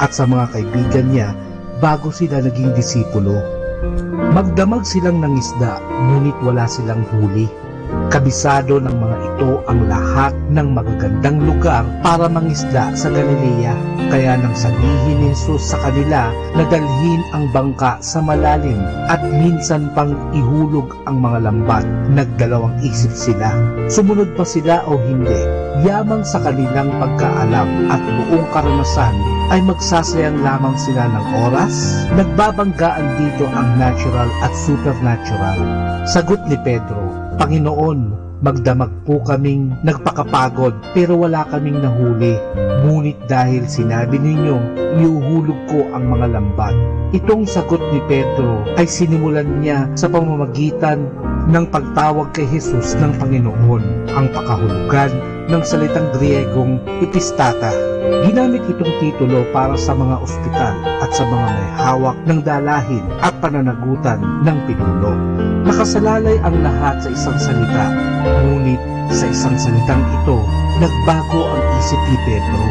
at sa mga kaibigan niya bago sila naging disipulo. Magdamag silang ng isda, ngunit wala silang huli. Kabisado ng mga ito ang lahat ng magagandang lugar para mangisda sa Galilea. Kaya nang sabihin ni Jesus sa kanila na dalhin ang bangka sa malalim at minsan pang ihulog ang mga lambat, nagdalawang isip sila. Sumunod ba sila o hindi? Yamang sa kanilang pagkaalam at buong karanasan ay magsasayang lamang sila ng oras? Nagbabanggaan dito ang natural at supernatural. Sagot ni Pedro, Panginoon, magdamag po kaming nagpakapagod pero wala kaming nahuli. Ngunit dahil sinabi ninyo, iuhulog ko ang mga lambat. Itong sagot ni Pedro ay sinimulan niya sa pamamagitan ng pagtawag kay Jesus ng Panginoon, ang pakahulugan ng salitang Griegong epistata. Ginamit itong titulo para sa mga ospital at sa mga may hawak ng dalahin at pananagutan ng pinuno. Nakasalalay ang lahat sa isang salita, ngunit sa isang salitang ito, nagbago ang isip ni Pedro.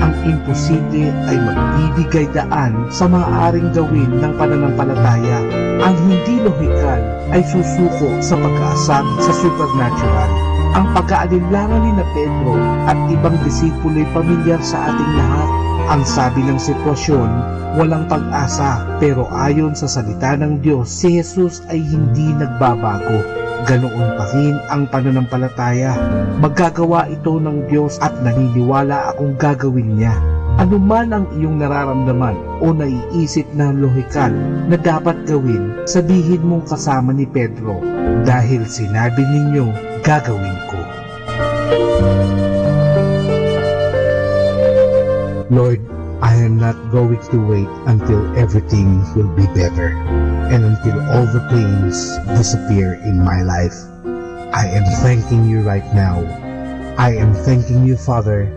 Ang imposible ay magbibigay daan sa maaaring gawin ng pananampalataya. Ang hindi lohikal ay susuko sa pag-aasam sa supernatural. Ang pag-aalinlangan ni na Pedro at ibang disipulo'y pamilyar sa ating lahat. Ang sabi ng sitwasyon, walang pag-asa, pero ayon sa salita ng Diyos, si Jesus ay hindi nagbabago. Ganoon pa rin ang pananampalataya. Magagawa ito ng Diyos at naniniwala akong gagawin niya. Ano man ang iyong nararamdaman o naiisip na lohikal na dapat gawin, sabihin mong kasama ni Pedro, dahil sinabi ninyo, gagawin ko. Lord, I am not going to wait until everything will be better and until all the pains disappear in my life. I am thanking you right now. I am thanking you, Father,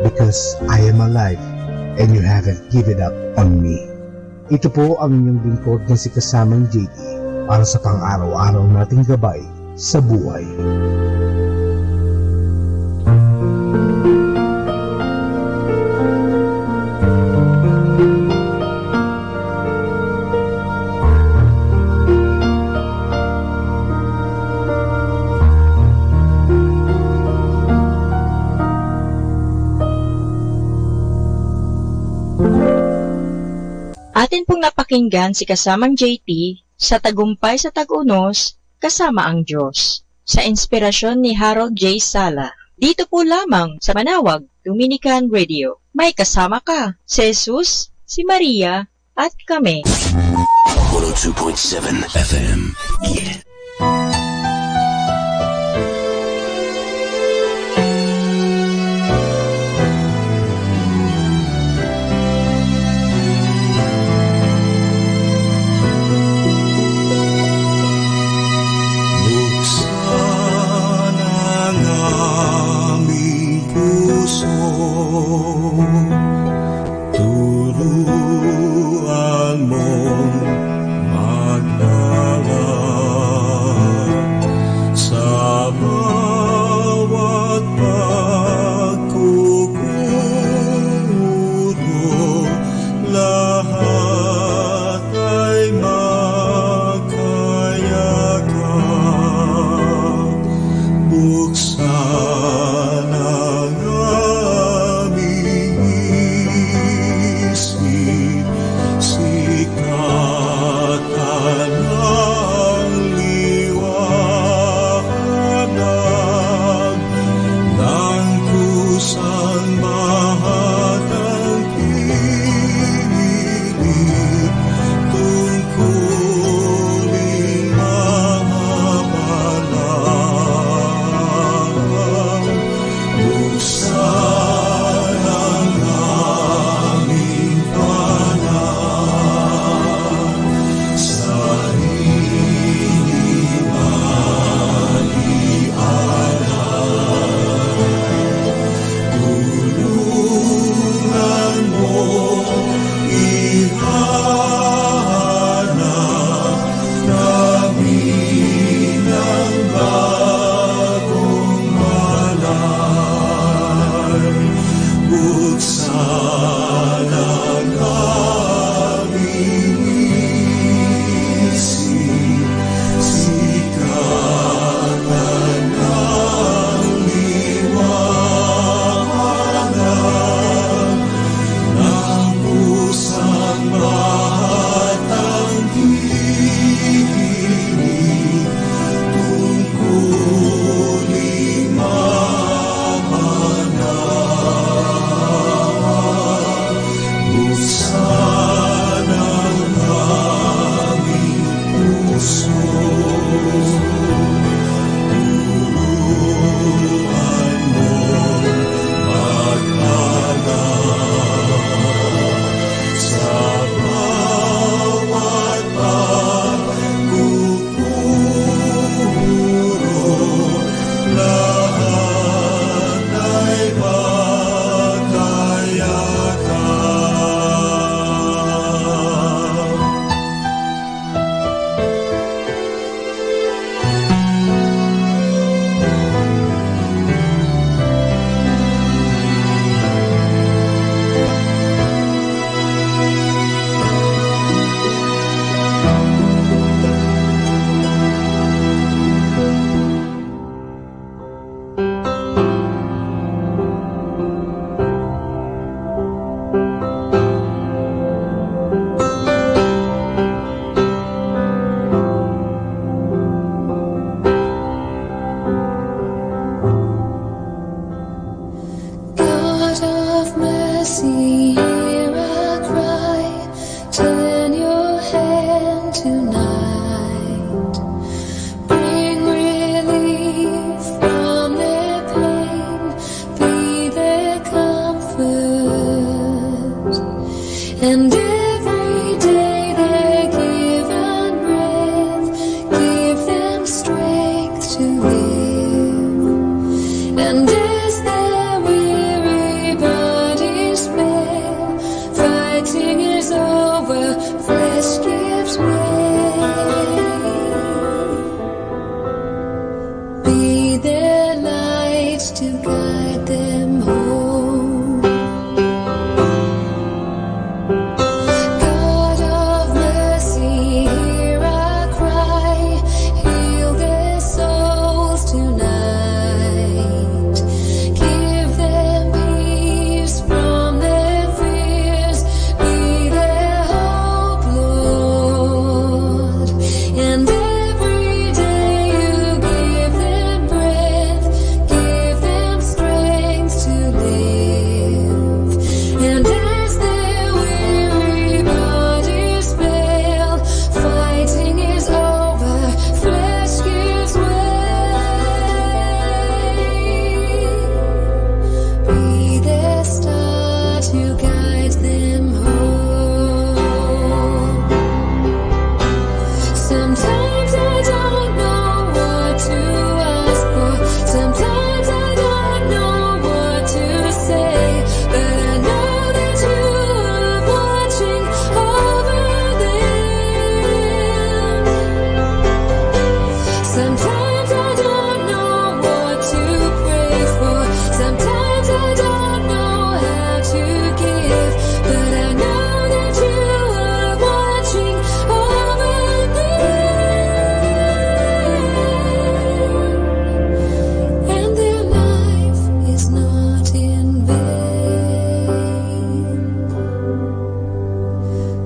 because I am alive and you haven't given up on me. Ito po ang inyong lingkod na si kasamang JT para sa pang-araw-araw nating gabay sa buhay. Atin pong napakinggan si kasamang JT sa Tagumpay sa Tag-Unos, Kasama ang Diyos, sa inspirasyon ni Harold J. Sala. Dito po lamang sa Manawag Dominican Radio. May kasama ka, si Jesus, si Maria, at kami. 102.7 FM. Yeah. Turuan mong magdalak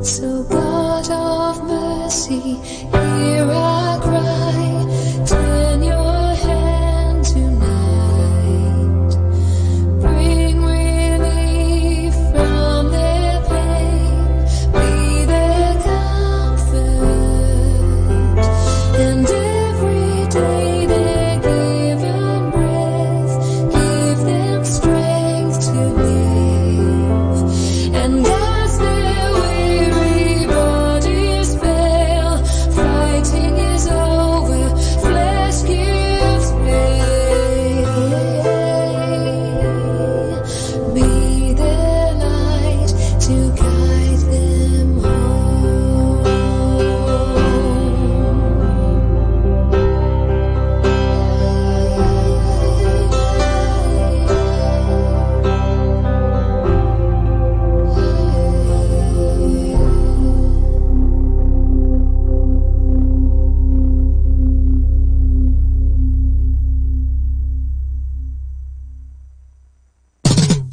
So God of mercy, hear our cry. Turn your hand tonight. Bring relief from their pain. Be their comfort. And every day they're given breath. Give them strength to live. And as their weary bodies fail, fighting is over, flesh gives way. Be their light to guide them home.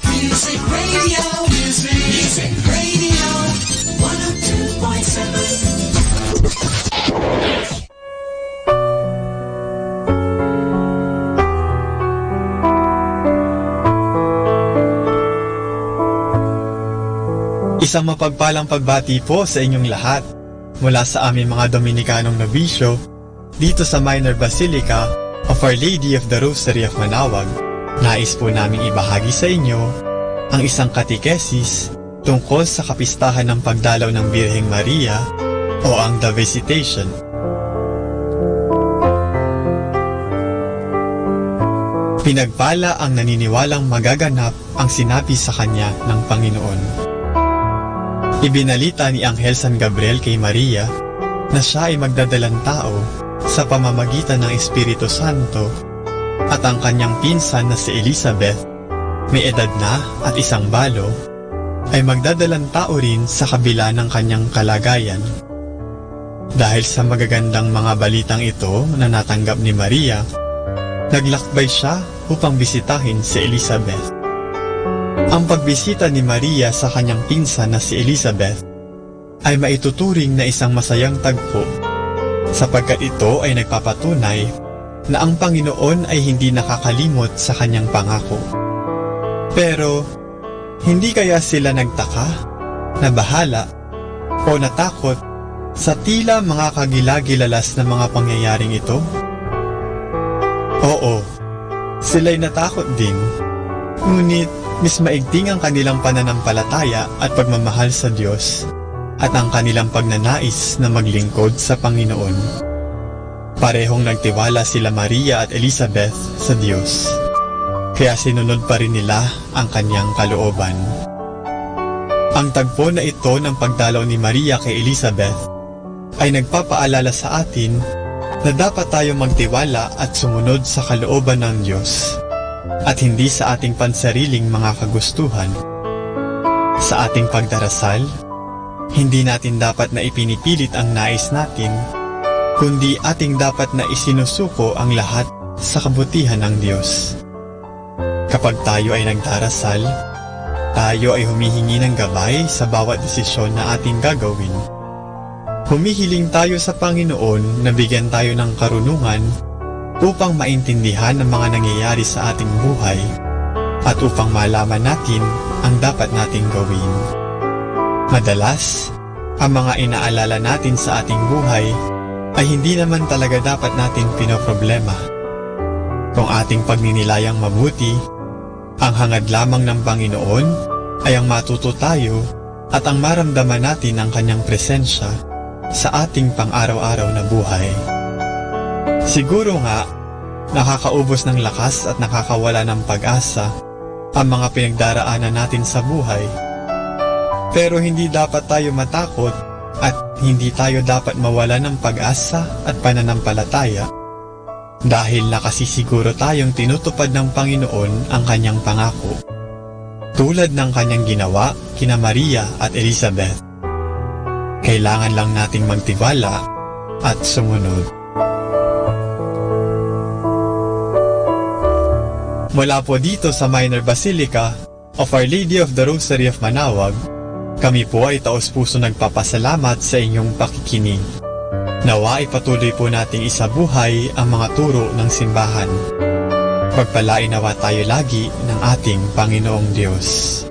Music Radio, Music Radio, 102.7. Isang mapagpalang pagbati po sa inyong lahat mula sa aming mga Dominikanong nobisyo dito sa Minor Basilica of Our Lady of the Rosary of Manawag. Nais po naming ibahagi sa inyo ang isang katekesis tungkol sa kapistahan ng pagdalaw ng Birheng Maria o ang The Visitation. Pinagpala ang naniniwalang magaganap ang sinabi sa kanya ng Panginoon. Ibinalita ni Anghel San Gabriel kay Maria na siya ay magdadalang tao sa pamamagitan ng Espiritu Santo at ang kanyang pinsan na si Elizabeth, may edad na at isang balo, ay magdadalang tao rin sa kabila ng kanyang kalagayan. Dahil sa magagandang mga balitang ito na natanggap ni Maria, naglakbay siya upang bisitahin si Elizabeth. Ang pagbisita ni Maria sa kanyang pinsan na si Elizabeth ay maituturing na isang masayang tagpo sapagkat ito ay nagpapatunay na ang Panginoon ay hindi nakakalimot sa kanyang pangako. Pero, hindi kaya sila nagtaka, nabahala, o natakot sa tila mga kagilagilalas na mga pangyayaring ito? Oo, sila'y natakot din, ngunit mas maigting ang kanilang pananampalataya at pagmamahal sa Diyos at ang kanilang pagnanais na maglingkod sa Panginoon. Parehong nagtiwala sila Maria at Elizabeth sa Diyos, kaya sinunod pa rin nila ang kanyang kalooban. Ang tagpo na ito ng pagdalaw ni Maria kay Elizabeth ay nagpapaalala sa atin na dapat tayo magtiwala at sumunod sa kalooban ng Diyos at hindi sa ating pansariling mga kagustuhan. Sa ating pagdarasal, hindi natin dapat na ipinipilit ang nais natin, kundi ating dapat na isinusuko ang lahat sa kabutihan ng Diyos. Kapag tayo ay nagdarasal, tayo ay humihingi ng gabay sa bawat desisyon na ating gagawin. Humihiling tayo sa Panginoon na bigyan tayo ng karunungan upang maintindihan ang mga nangyayari sa ating buhay at upang malaman natin ang dapat nating gawin. Madalas, ang mga inaalala natin sa ating buhay ay hindi naman talaga dapat natin pinoproblema. Kung ating pagninilayang mabuti, ang hangad lamang ng Panginoon ay ang matuto tayo at ang maramdaman natin ang kanyang presensya sa ating pang-araw-araw na buhay. Siguro nga, nakakaubos ng lakas at nakakawala ng pag-asa ang mga pinagdaraanan natin sa buhay. Pero hindi dapat tayo matakot at hindi tayo dapat mawala ng pag-asa at pananampalataya dahil nakasisiguro tayong tinutupad ng Panginoon ang kanyang pangako, tulad ng kanyang ginawa kina Maria at Elizabeth. Kailangan lang nating magtiwala at sumunod. Mula po dito sa Minor Basilica of Our Lady of the Rosary of Manawag, Kami po ay taos-puso nagpapasalamat sa inyong pakikinig. Nawa ipatuloy po nating isabuhay ang mga turo ng simbahan. Pagpalain nawa tayo lagi ng ating Panginoong Diyos.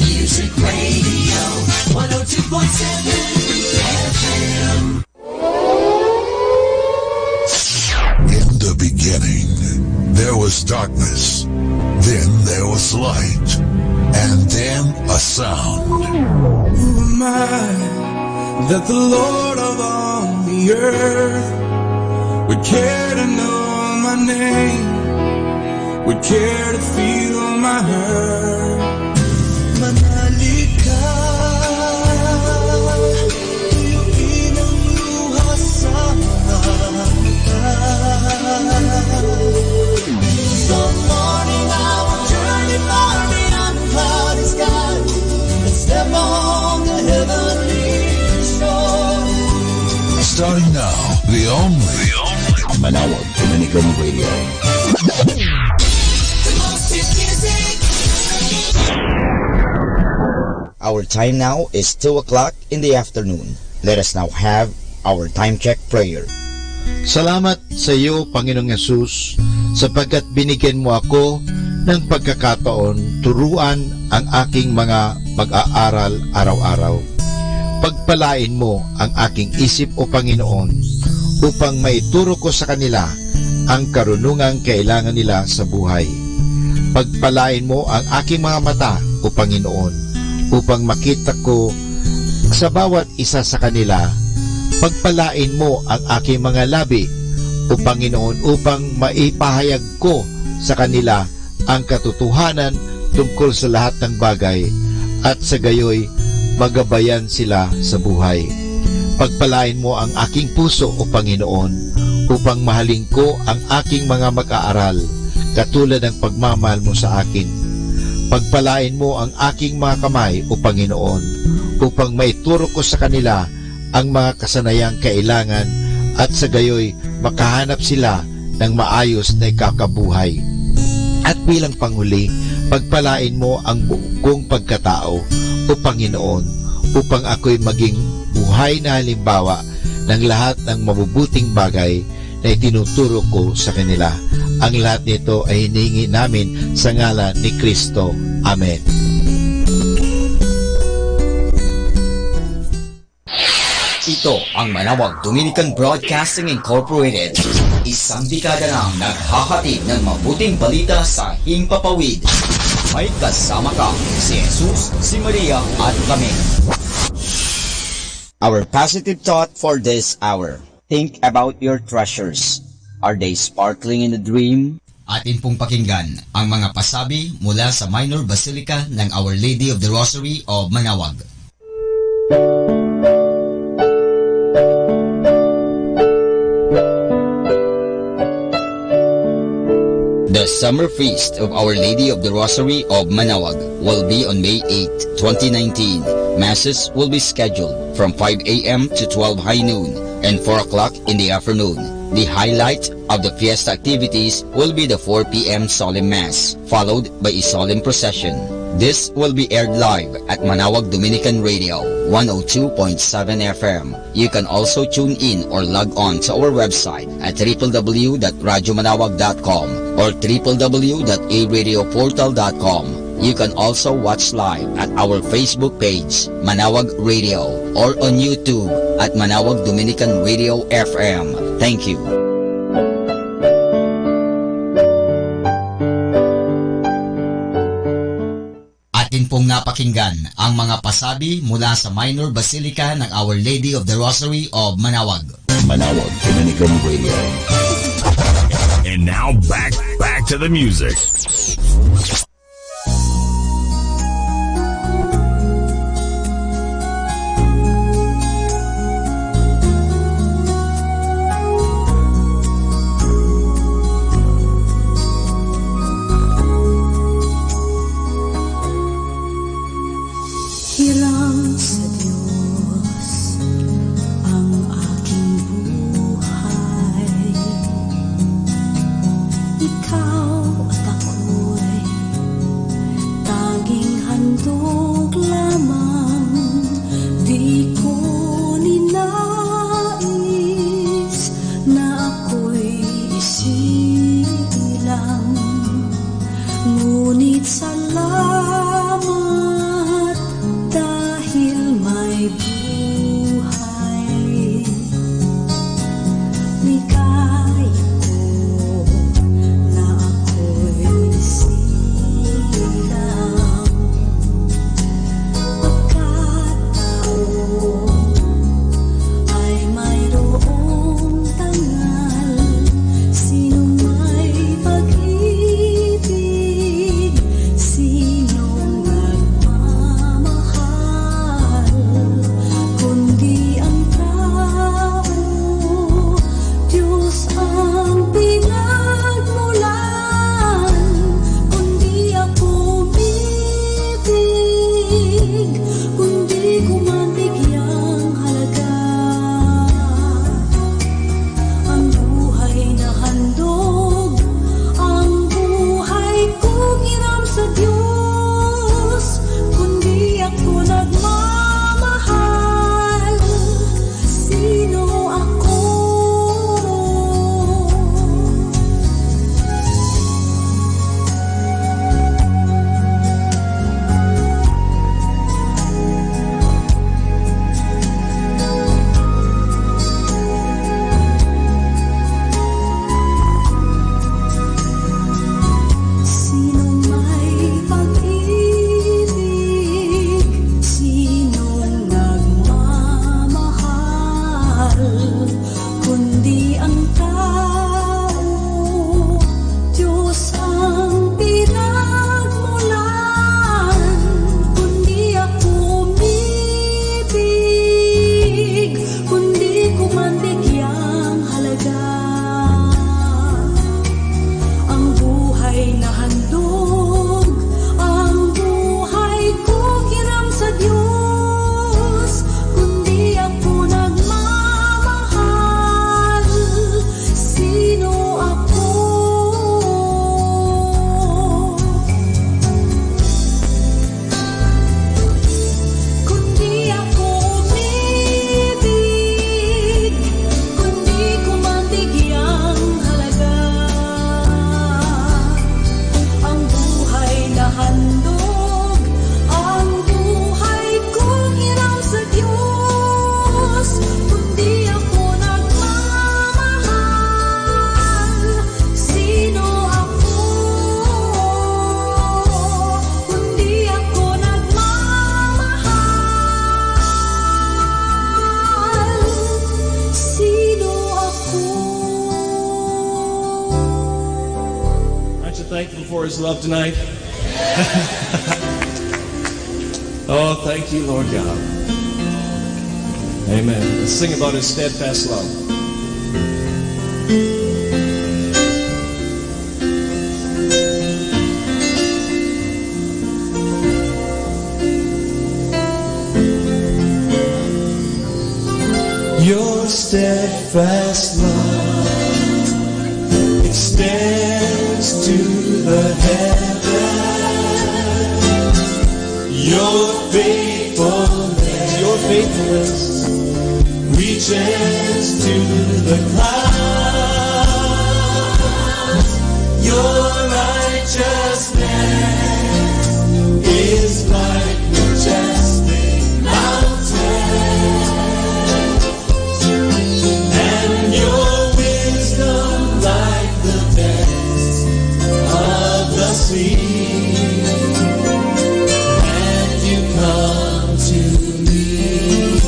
Music Radio 102.7 FM. In the beginning, there was darkness. Then there was light. And then a sound. Who am I that the Lord of all the earth would care to know my name, would care to feel my hurt? Manali ka, tuyuin ang luha sa mata. The morning I will journey far beyond the cloudy sky and step on the heavenly shore. Starting now, the only Manawag Dominican Radio. Our time now is 2 o'clock in the afternoon. Let us now have our time check prayer. Salamat sa iyo, Panginoong Yesus, sapagkat binigyan mo ako ng pagkakataon turuan ang aking mga mag-aaral araw-araw. Pagpalain mo ang aking isip, O Panginoon, upang maituro ko sa kanila ang karunungang kailangan nila sa buhay. Pagpalain mo ang aking mga mata, O Panginoon, upang makita ko sa bawat isa sa kanila. Pagpalain mo ang aking mga labi, O Panginoon, upang maipahayag ko sa kanila ang katotohanan tungkol sa lahat ng bagay at sa gayoy magabayan sila sa buhay. Pagpalain mo ang aking puso, O Panginoon, upang mahalin ko ang aking mga mag-aaral katulad ng pagmamahal mo sa akin. Pagpalain mo ang aking mga kamay, O Panginoon, upang maituro ko sa kanila ang mga kasanayang kailangan at sa gayoy makahanap sila ng maayos na ikakabuhay. At bilang panghuli, pagpalain mo ang buong kong pagkatao, O Panginoon, upang ako'y maging buhay na halimbawa ng lahat ng mabubuting bagay na itinuturo ko sa kanila. Ang lahat nito ay hinihingi namin sa ngalan ni Kristo. Amen. Ito ang Manawag Dominican Broadcasting Incorporated. Isang dekada nang naghahatid ng mabuting balita sa himpapawid. May kasama ka, si Jesus, si Maria at kami. Our positive thought for this hour. Think about your treasures. Are they sparkling in a dream? Atin pong pakinggan ang mga pasabi mula sa Minor Basilica ng Our Lady of the Rosary of Manawag. The Summer Feast of Our Lady of the Rosary of Manawag will be on May 8, 2019. Masses will be scheduled from 5 a.m. to 12 high noon and 4 o'clock in the afternoon. The highlight of the fiesta activities will be the 4 p.m. Solemn Mass, followed by a solemn procession. This will be aired live at Manawag Dominican Radio, 102.7 FM. You can also tune in or log on to our website at www.radyomanawag.com or www.aradioportal.com. You can also watch live at our Facebook page, Manawag Radio, or on YouTube at Manawag Dominican Radio FM. Thank you. Atin pong napakinggan ang mga pasabi mula sa Minor Basilica ng Our Lady of the Rosary of Manawag. Manawag Dominican Radio. And now back to the music. Hiram sa Diyos ang aking buhay. ako'y isilang, ngunit salamat dahil may buhay. Ligaya ko na ako'y silang, pagkatao ay mayroong tangal. Sinong may pag-ibig, sinong nagmamahal, kundi ang tao, Diyos ang pinagmulan. Kundi ako umibig, kundi ko man bigyang halaga ang buhay na handog, ang buhay kong hiram sa Diyos. Kundi ako nagmamahal, sino ako? Sinong may pag-ibig, sinong nagmamahal, kundi ang tao, Diyos ang pinagmulan. Kundi ako umibig, kundi ko man bigyang halaga ang buhay na handog, ang buhay ko hiram sa Diyos. Kundi ako nagmamahal, sino ako? Kundi ako umibig, kundi ko man bigyang halaga ang buhay na handog, ang buhay kong hiram sa Diyos. Kundi ako nagmamahal, sino ako? Kundi ako nagmamahal, sino ako? Aren't you thankful for His love tonight? Oh, thank you, Lord God. Amen. Let's sing about His steadfast love. Your steadfast love extends to the heavens. Your faithfulness reaches to the clouds. Your righteousness is like majestic mountains, and your wisdom like the depths of the sea. And you come to me,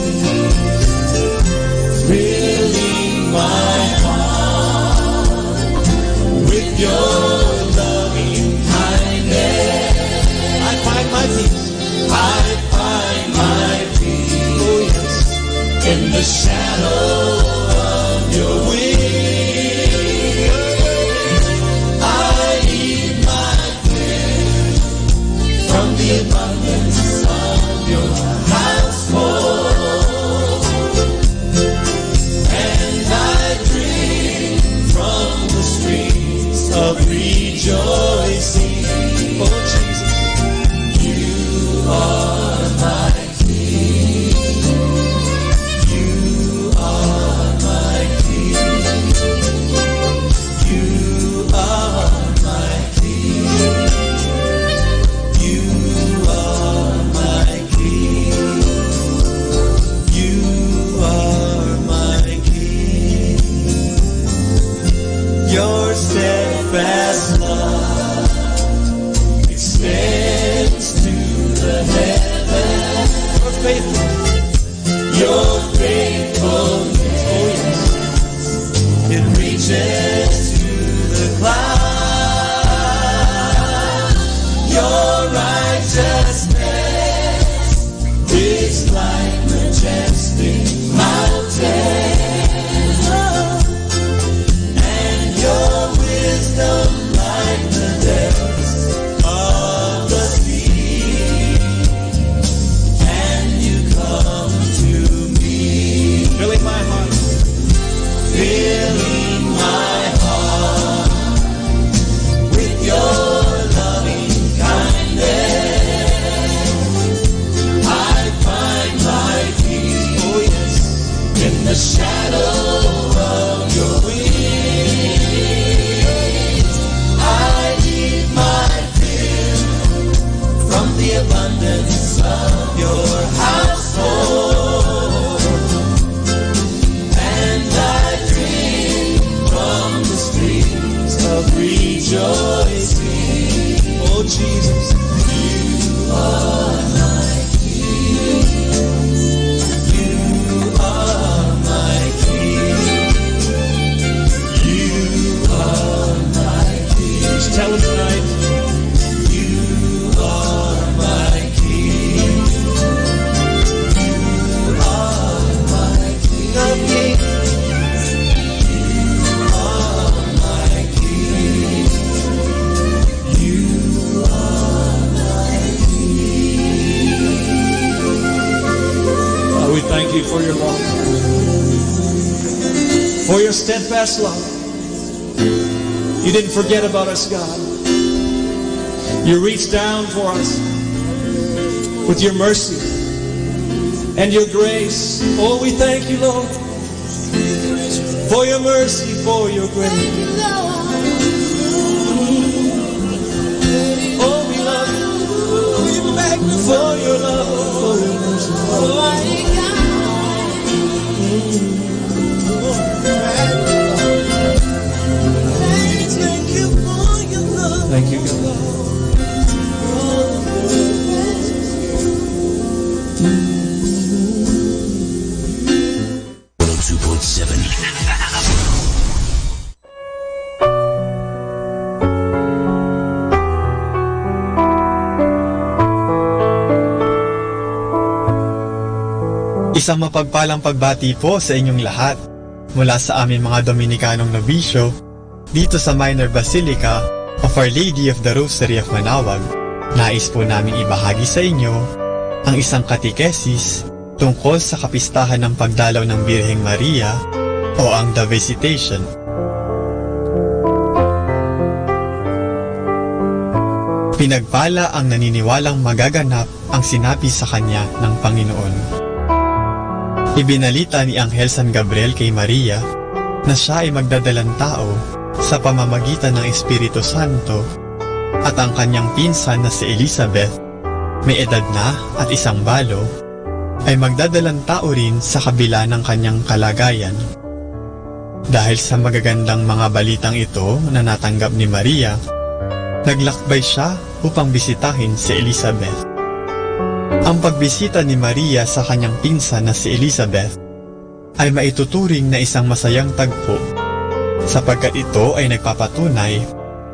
filling my heart with your loving kindness. I find my peace. I find my peace. Oh yes, in the shadow of your wings. I eat my fill from the abundance of your household, and I drink from the streams of rejoicing. Oh Jesus, you are my King. You are my King. Your steadfast love extends to the heavens. Your faithfulness, oh yes, it reaches to the clouds. Your righteousness is like majestic mountains, and your wisdom like the depths of the sea. And you come to me, filling my heart, filling my heart with your loving kindness. I find my peace, oh yes, in the shadow of your wings. I need my fill from the abundance of your household, and I drink from the streams of rejoicing. Oh Jesus, you are my King. You are my King. You are my King. Just tell him tonight. You are my King. You are my King of Kings. You are my King. You are my King. Father, we thank you for your love, for your steadfast love. You didn't forget about us, God. You reached down for us with your mercy and your grace. Oh, we thank you, Lord, for your mercy, for your grace. Oh, we love you. We magnify for your love, for your mercy. Thank you, God. 102.7. Isang mapagpalang pagbati po sa inyong lahat mula sa aming mga Dominikanong nobisyo dito sa Minor Basilica of Our Lady of the Rosary of Manaoag. Nais po namin ibahagi sa inyo ang isang katekesis tungkol sa kapistahan ng pagdalaw ng Birheng Maria o ang The Visitation. Pinagpala ang naniniwalang magaganap ang sinabi sa kanya ng Panginoon. Ibinalita ni Anghel San Gabriel kay Maria na siya ay magdadalang tao sa pamamagitan ng Espiritu Santo at ang kanyang pinsan na si Elizabeth, may edad na at isang balo, ay magdadalang tao rin sa kabila ng kanyang kalagayan. Dahil sa magagandang mga balitang ito na natanggap ni Maria, naglakbay siya upang bisitahin si Elizabeth. Ang pagbisita ni Maria sa kanyang pinsan na si Elizabeth ay maituturing na isang masayang tagpo, sapagkat ito ay nagpapatunay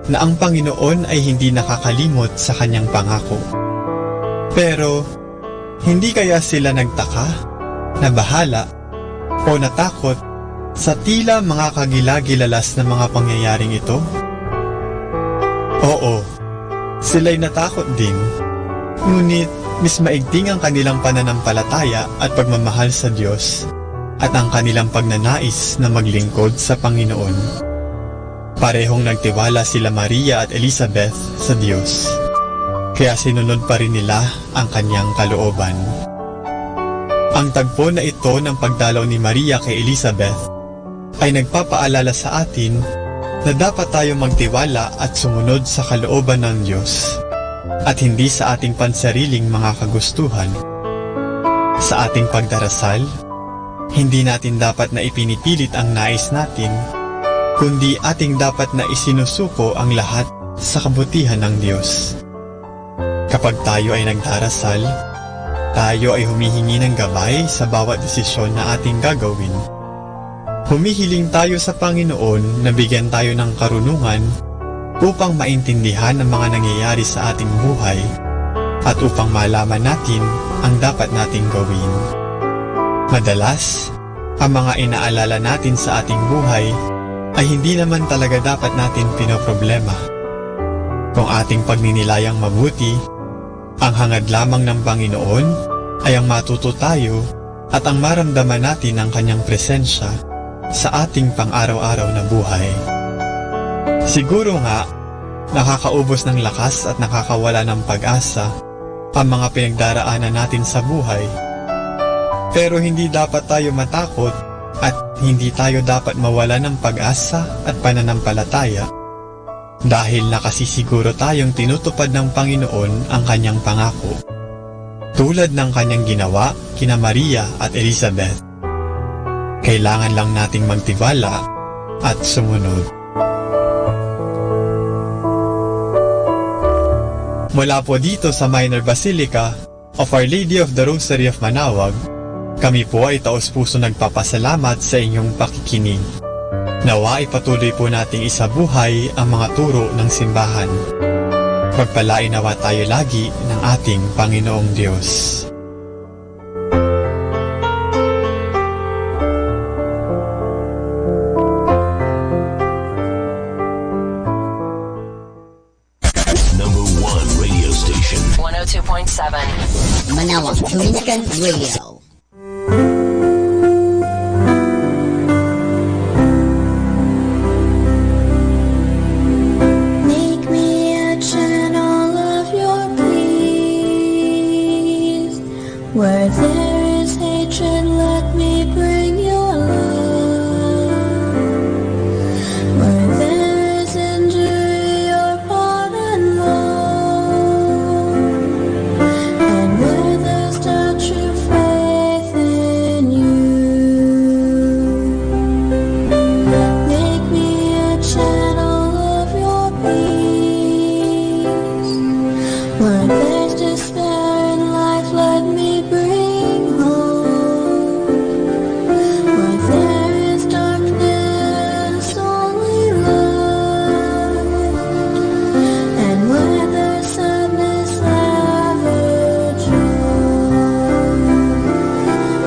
na ang Panginoon ay hindi nakakalimot sa kanyang pangako. Pero, hindi kaya sila nagtaka, nabahala, o natakot sa tila mga kagilagilalas na mga pangyayaring ito? Oo, sila'y natakot din. Ngunit, mas maigting ang kanilang pananampalataya at pagmamahal sa Diyos at ang kanilang pagnanais na maglingkod sa Panginoon. Parehong nagtiwala sila Maria at Elizabeth sa Diyos, kaya sinunod pa rin nila ang kanyang kalooban. Ang tagpo na ito ng pagdalaw ni Maria kay Elizabeth ay nagpapaalala sa atin na dapat tayo magtiwala at sumunod sa kalooban ng Diyos at hindi sa ating pansariling mga kagustuhan. Sa ating pagdarasal, hindi natin dapat na ipinipilit ang nais natin, kundi ating dapat na isinusuko ang lahat sa kabutihan ng Diyos. Kapag tayo ay nagdarasal, tayo ay humihingi ng gabay sa bawat desisyon na ating gagawin. Humihiling tayo sa Panginoon na bigyan tayo ng karunungan upang maintindihan ang mga nangyayari sa ating buhay at upang malaman natin ang dapat nating gawin. Madalas, ang mga inaalala natin sa ating buhay ay hindi naman talaga dapat natin pinoproblema. Kung ating pagninilayang mabuti, ang hangad lamang ng Panginoon ay ang matuto tayo at ang maramdaman natin ang Kanyang presensya sa ating pang-araw-araw na buhay. Siguro nga, nakakaubos ng lakas at nakakawala ng pag-asa ang mga pinagdaraanan natin sa buhay. Pero hindi dapat tayo matakot at hindi tayo dapat mawala ng pag-asa at pananampalataya dahil nakasisiguro tayong tinutupad ng Panginoon ang Kanyang pangako, tulad ng Kanyang ginawa kina Maria at Elizabeth. Kailangan lang nating magtiwala at sumunod. Mula po dito sa Minor Basilica of Our Lady of the Rosary of Manaoag, kami po ay taos-puso nagpapasalamat sa inyong pakikinig. Nawa ipatuloy po nating isabuhay ang mga turo ng simbahan. Pagpalain nawa tayo lagi ng ating Panginoong Diyos. Number 1 radio station. 102.7 Manaoag Dominican Radio. Make me a channel of your peace. Where there is hatred, let me bring your love. Where there is injury, your pardon love. And where there's doubt, true faith in you. Make me a channel of your peace. Where there's despair in life, let me bring hope. Where there is darkness, only love. And where there's sadness, ever joy.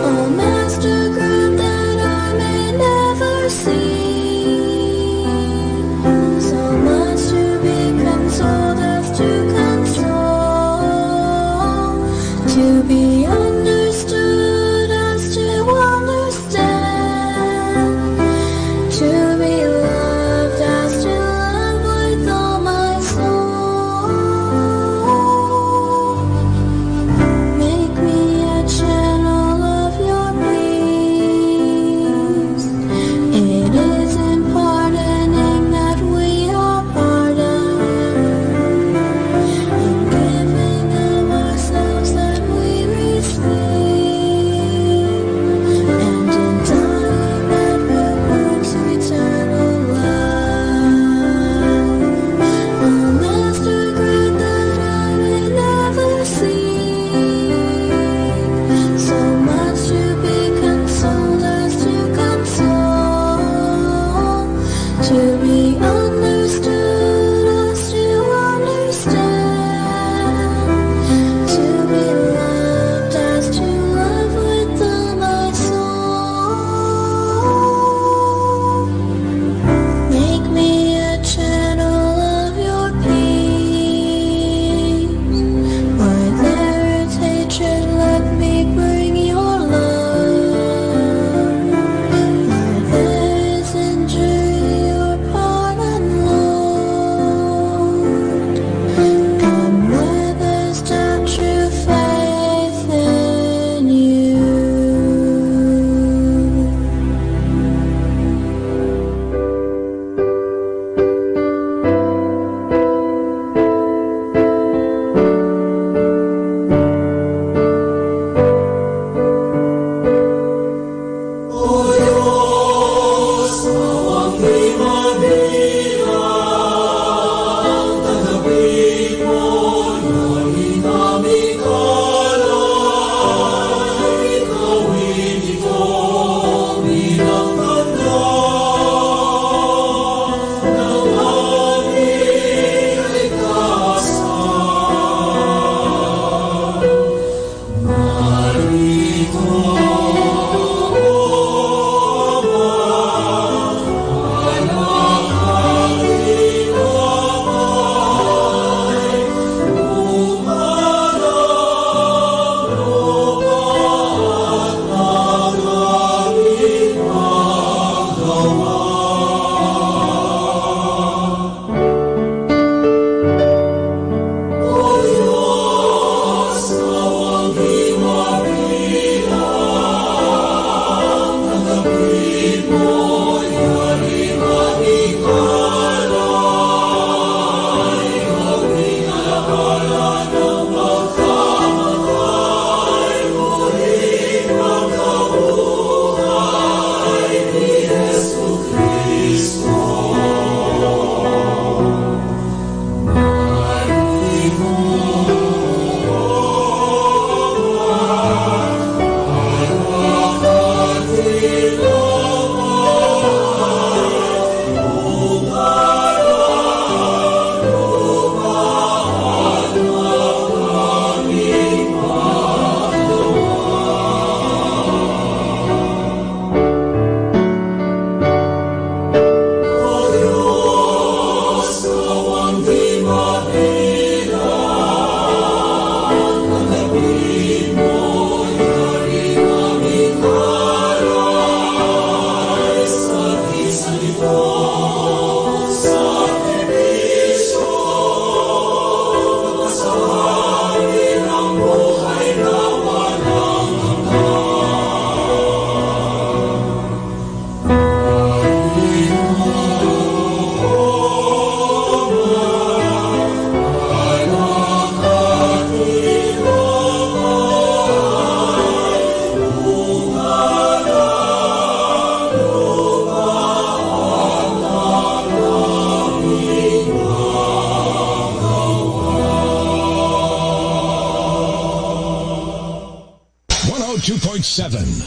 Oh, Master, grant that I may never see so much to be consoled as to console, to be understood as to understand, to be loved as to love with all my soul. Make me a channel of your peace. It is in pardoning that we are pardoned, in giving of ourselves that we receive, and in dying that will bring to eternal life. Oh, Master, grant that I may never see so much to be consoled as to console, to be understood as to understand, to be loved as to love with all my soul. Make me a channel of your peace. Where there is hatred, let me bring your love. Where there is injury, your pardon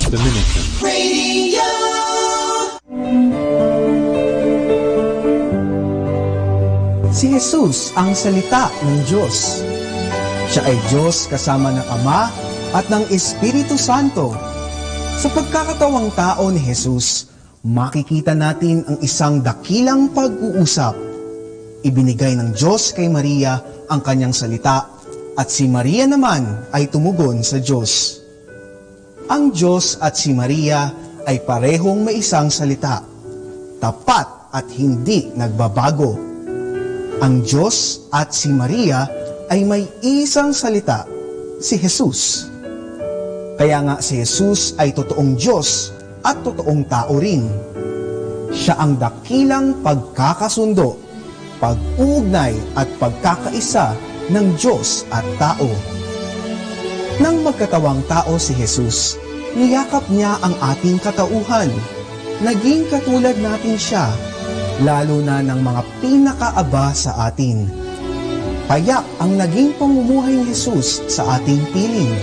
Dominican Radio. Si Jesus ang salita ng Diyos. Siya ay Diyos kasama ng Ama at ng Espiritu Santo. Sa pagkakatawang tao ni Jesus, makikita natin ang isang dakilang pag-uusap. Ibinigay ng Diyos kay Maria ang kanyang salita at si Maria naman ay tumugon sa Diyos. Ang Diyos at si Maria ay parehong may isang salita, tapat at hindi nagbabago. Ang Diyos at si Maria ay may isang salita, si Jesus. Kaya nga si Jesus ay totoong Diyos at totoong tao rin. Siya ang dakilang pagkakasundo, pag-uugnay at pagkakaisa ng Diyos at tao. Nang magkatawang tao si Jesus, niyakap niya ang ating katauhan. Naging katulad natin siya, lalo na ng mga pinakaaba sa atin. Payak ang naging pamumuhay ni Jesus sa ating piling.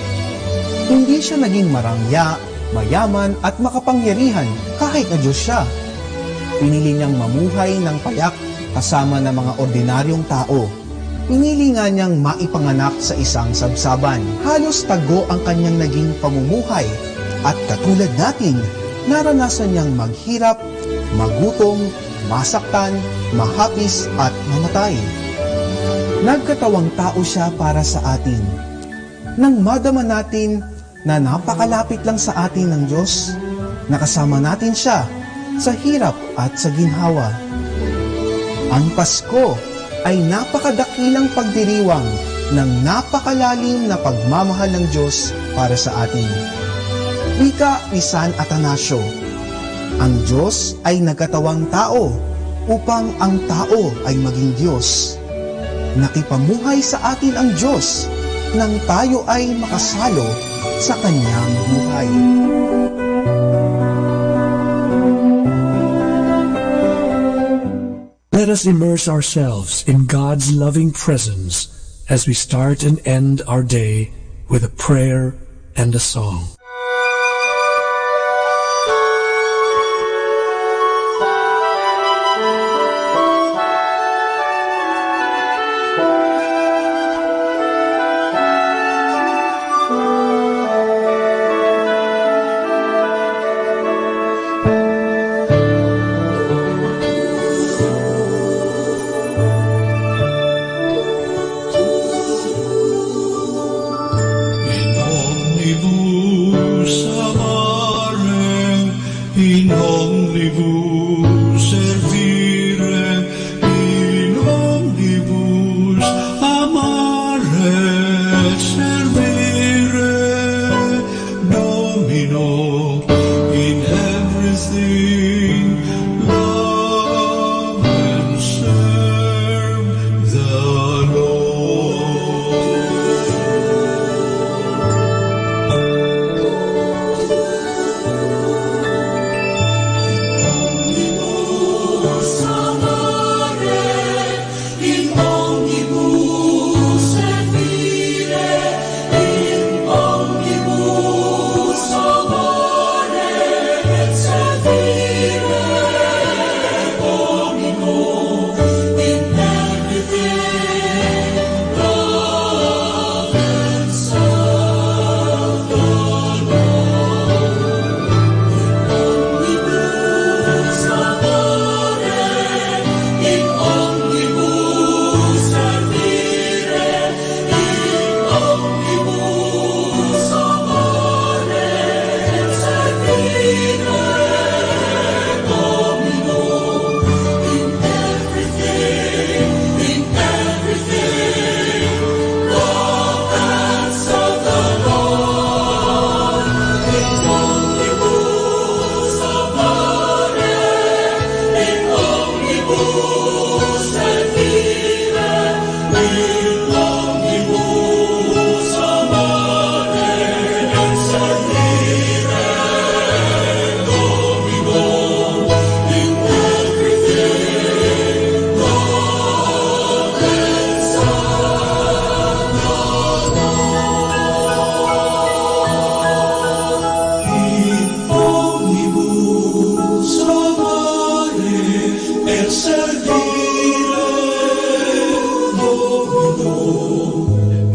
Hindi siya naging marangya, mayaman at makapangyarihan kahit na Diyos siya. Pinili niyang mamuhay ng payak kasama ng mga ordinaryong tao. Pinili nga niyang maipanganak sa isang sabsaban. Halos tago ang kanyang naging pamumuhay at katulad natin, naranasan niyang maghirap, magutom, masaktan, mahapis at mamatay. Nagkatawang tao siya para sa atin. Nang madama natin na napakalapit lang sa atin ng Diyos, nakasama natin siya sa hirap at sa ginhawa. Ang Pasko ay napakadakilang pagdiriwang ng napakalalim na pagmamahal ng Diyos para sa atin. Wika ni San Atanasio, ang Diyos ay nagkatawang tao upang ang tao ay maging Diyos. Nakipamuhay sa atin ang Diyos nang tayo ay makasalo sa kanyang buhay. Let us immerse ourselves in God's loving presence as we start and end our day with a prayer and a song.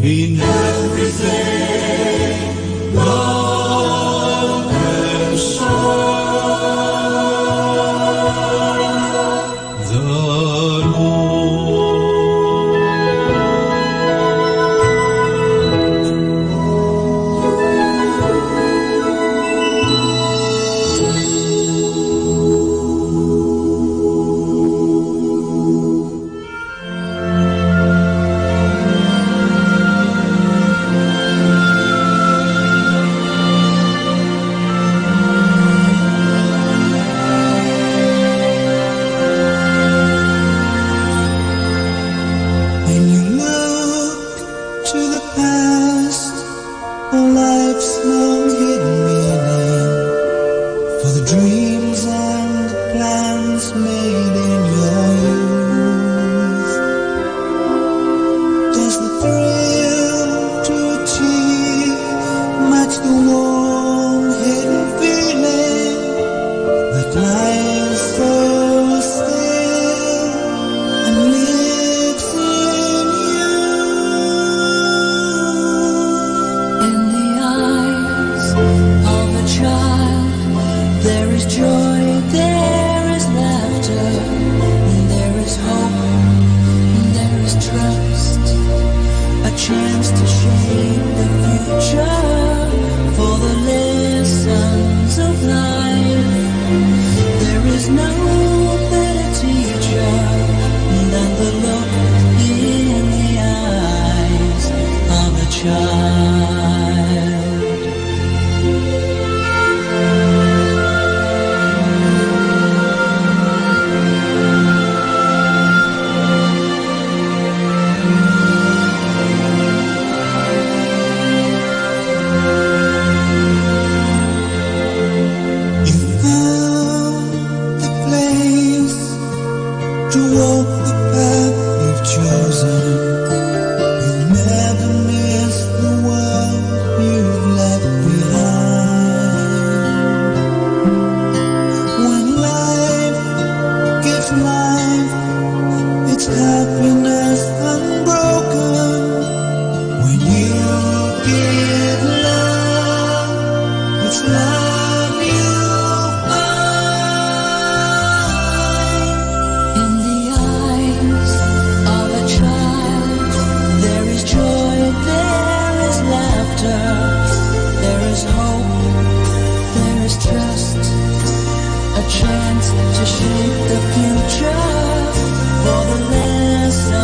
In everything, love and serve the When you look to the past for life's long hidden meaning, for the dreams and the plans made in your youth, does the thrill to achieve match the warm hidden feeling that lies so still and lives in you? In the eyes of a child, there is joy, there is laughter, there is hope, there is trust, a chance to shape the future for the lessons of life. There is no better teacher than the look in the eyes of a child. You found the place to walk the path you've chosen. You'll never miss the world you've left behind. When life gives life, it's happiness unbroken. When you give love, it's love you find. In the eyes of a child, there is joy, there is laughter, there is hope, there is trust, a chance to shape the future for the lessons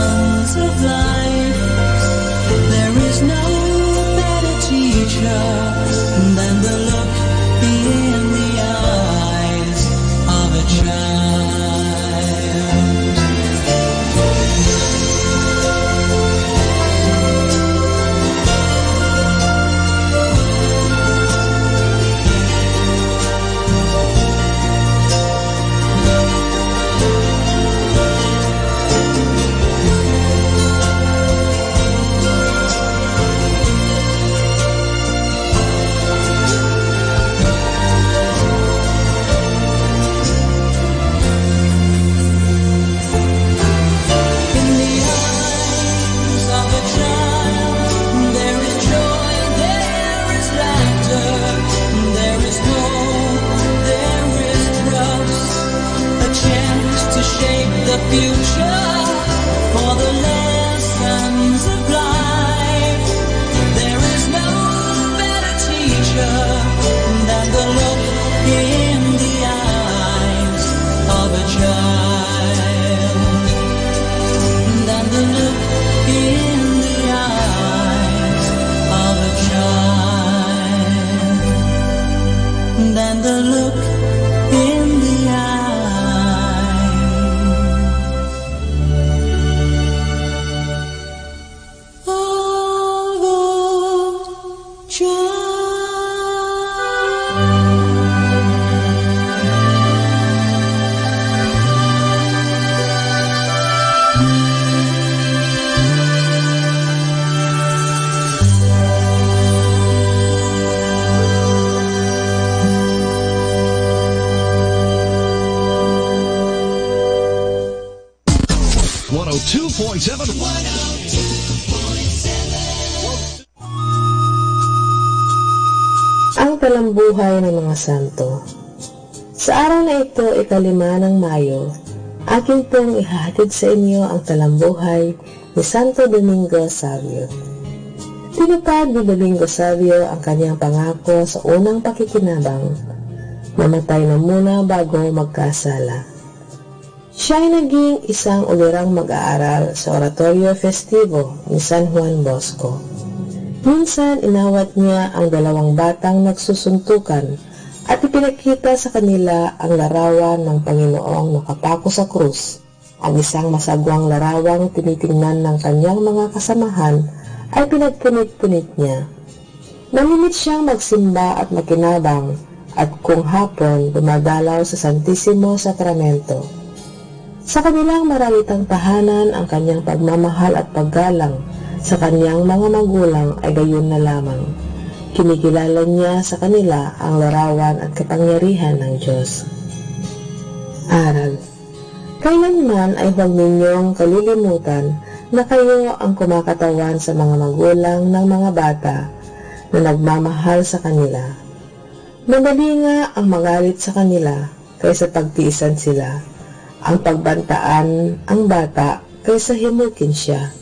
102.7. Ang talambuhay ng mga santo. Sa araw na ito, 5 ng Mayo, akin pong ihahatid sa inyo ang talambuhay ni Santo Domingo Savio. Tinupad ni Domingo Savio ang kanyang pangako sa unang pakikinabang. Namatay na muna bago magkasala. Siya ay naging isang ulirang mag-aaral sa Oratorio Festivo ni San Juan Bosco. Minsan inawat niya ang 2 batang nagsusuntukan at ipinakita sa kanila ang larawan ng Panginoong nakapako sa krus. Ang isang masagwang larawang tinitingnan ng kanyang mga kasamahan ay pinagpunit-punit niya. Nalimit siyang magsimba at makinabang at kung hapon dumadalaw sa Santissimo Sacramento. Sa kanilang maralitang tahanan, ang kanyang pagmamahal at paggalang sa kanyang mga magulang ay gayon na lamang. Kinikilala niya sa kanila ang larawan at kapangyarihan ng Diyos. Aral. Kailanman ay huwag ninyong kalilimutan na kayo ang kumakatawan sa mga magulang ng mga bata na nagmamahal sa kanila. Madali nga ang magalit sa kanila kaysa pagtiisan sila, ang pagbantaan ang bata kaysa himukin siya.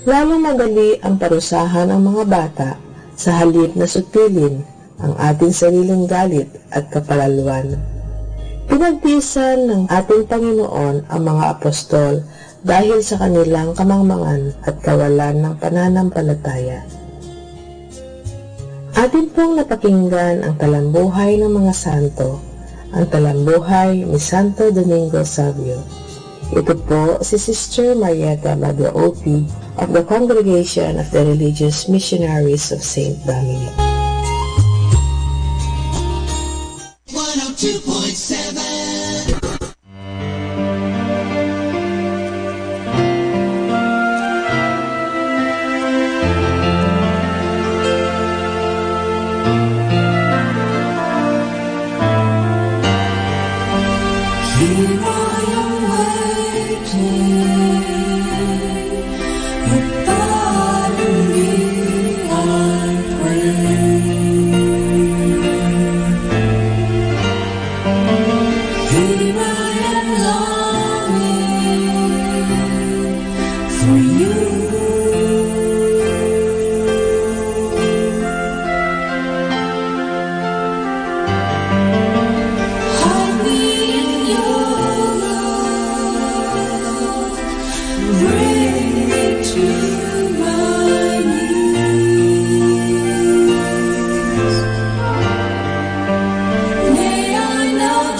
Lalong madali ang parusahan ang mga bata sa halip na sutilin ang ating sariling galit at kapalaluan. Pinagtiisan ng ating Panginoon ang mga apostol dahil sa kanilang kamangmangan at kawalan ng pananampalataya. Atin pong napakinggan ang talambuhay ng mga santo, ang talambuhay ni Santo Domingo Savio. Ito po si Sister Marieta Baduoti of the Congregation of the Religious Missionaries of St. Dominic. 102.7.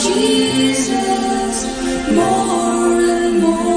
Jesus more and more.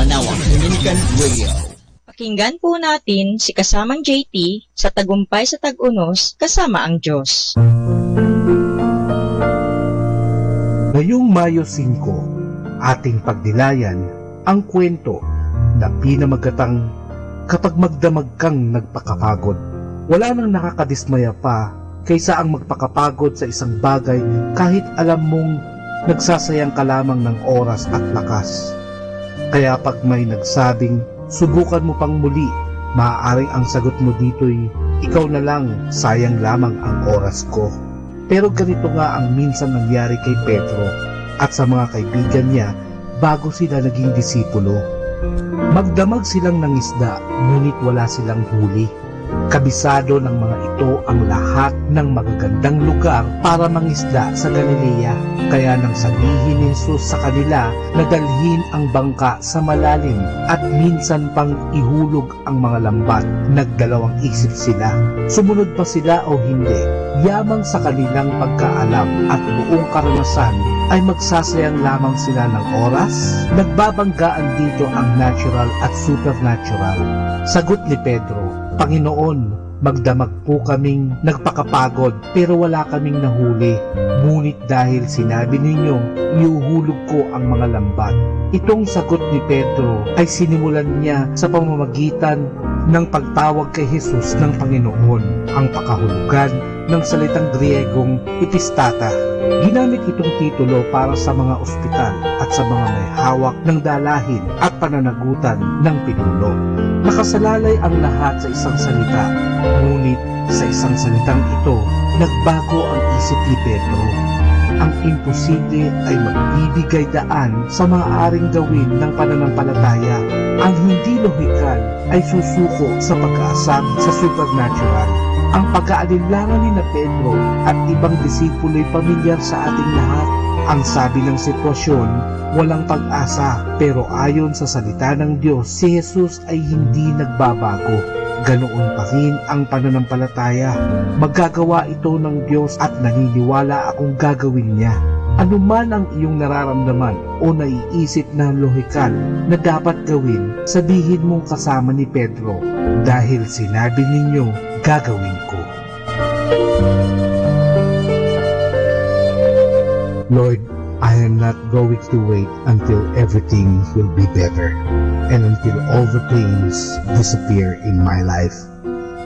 Manawag Dominican Radio. Pakinggan po natin si kasamang JT sa Tagumpay sa Tag-Unos kasama ang Diyos. Ngayong Mayo 5, ating pagnilayan ang kwento na pinamagatang kapag magdamag kang nagpakapagod. Wala nang nakakadismaya pa kaysa ang magpakapagod sa isang bagay kahit alam mong nagsasayang ka lamang ng oras at lakas. Kaya pag may nagsabing, subukan mo pang muli, maaaring ang sagot mo dito'y, ikaw na lang, sayang lamang ang oras ko. Pero ganito nga ang minsan nangyari kay Pedro at sa mga kaibigan niya bago sila naging disipulo. Magdamag silang ng isda, ngunit wala silang huli. Kabisado ng mga ito ang lahat ng magagandang lugar para mangisda sa Galilea. Kaya nang sabihin ni Jesus sa kanila na dalhin ang bangka sa malalim at minsan pang ihulog ang mga lambat, nagdalawang isip sila. Sumunod ba sila o hindi? Yamang sa kanilang pagkaalam at buong karanasan ay magsasayang lamang sila ng oras? Nagbabanggaan dito ang natural at supernatural. Sagot ni Pedro, Panginoon, magdamag po kaming nagpakapagod pero wala kaming nahuli. Ngunit dahil sinabi ninyo, iuhulog ko ang mga lambat. Itong sagot ni Pedro ay sinimulan niya sa pamamagitan ng pagtawag kay Jesus ng Panginoon, ang pakahulugan ng salitang Griegong epistata. Ginamit itong titulo para sa mga ospital at sa mga may hawak ng dalahin at pananagutan ng pinuno. Nakasalalay ang lahat sa isang salita, ngunit sa isang salitang ito, nagbago ang isip ni Pedro. Ang imposible ay magbibigay daan sa maaaring gawin ng pananampalataya. Ang hindi lohikal ay susuko sa pag-aasam sa supernatural. Ang pag-aalinlangan ni Pedro at ibang disipulo'y pamilyar sa ating lahat. Ang sabi ng sitwasyon, walang pag-asa, pero ayon sa salita ng Diyos, si Jesus ay hindi nagbabago. Ganoon pa rin ang pananampalataya. Magagawa ito ng Diyos at naniniwala akong gagawin niya. Ano man ang iyong nararamdaman o naiisip na lohikal na dapat gawin, sabihin mong kasama ni Pedro, dahil sinabi ninyo, gagawin ko. Lord, I am not going to wait until everything will be better and until all the pains disappear in my life.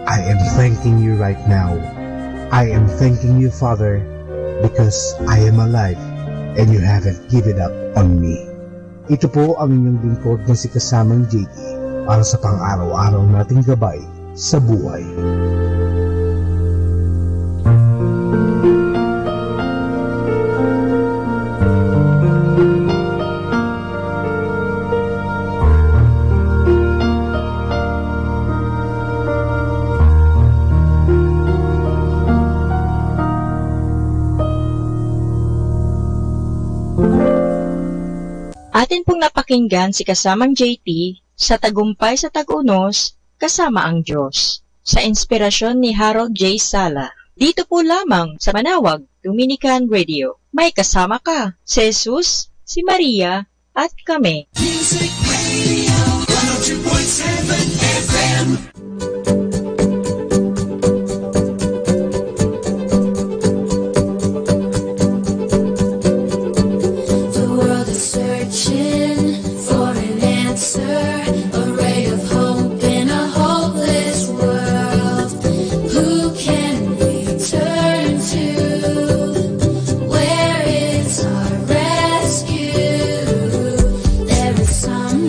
I am thanking you right now. I am thanking you, Father, because I am alive and you haven't given up on me. Ito po ang inyong lingkod na si Kasamang JT para sa pang-araw-araw nating gabay sa buhay. Atin pong napakinggan si Kasamang JT sa Tagumpay sa Tag-Unos, Kasama ang Diyos, sa inspirasyon ni Harold J. Sala. Dito po lamang sa Manawag Dominican Radio. May kasama ka, si Jesus, si Maria, at kami. Music Radio 102.7 FM. Some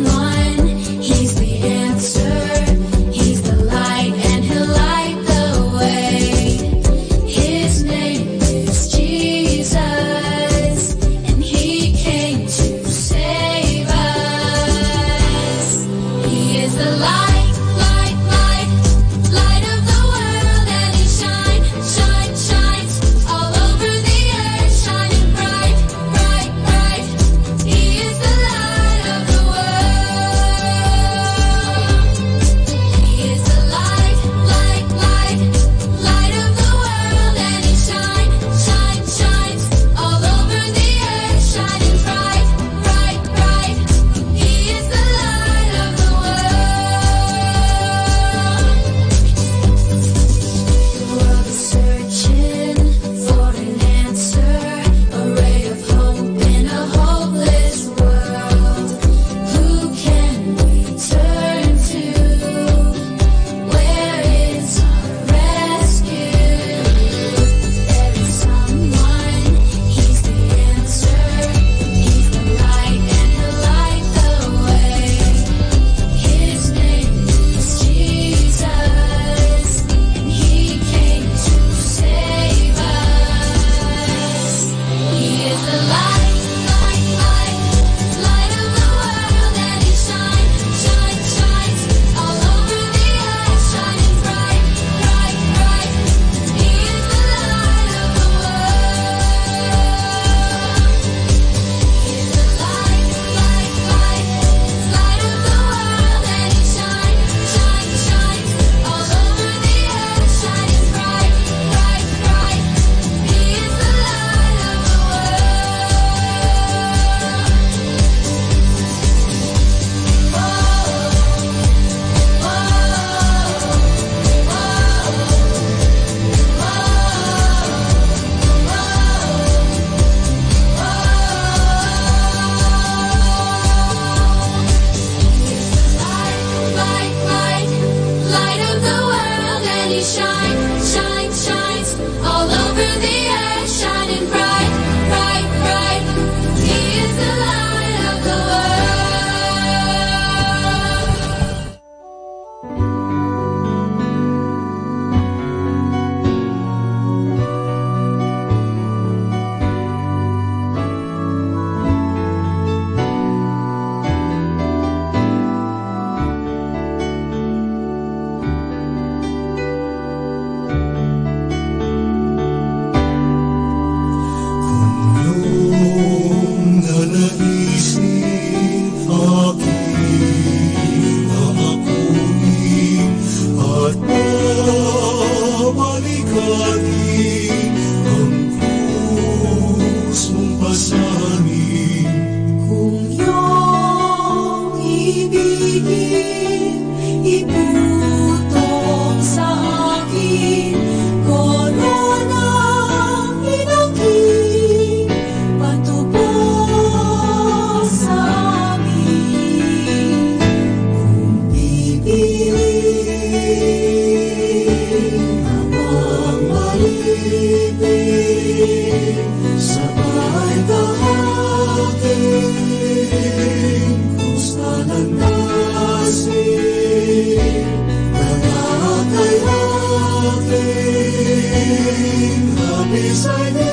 ay di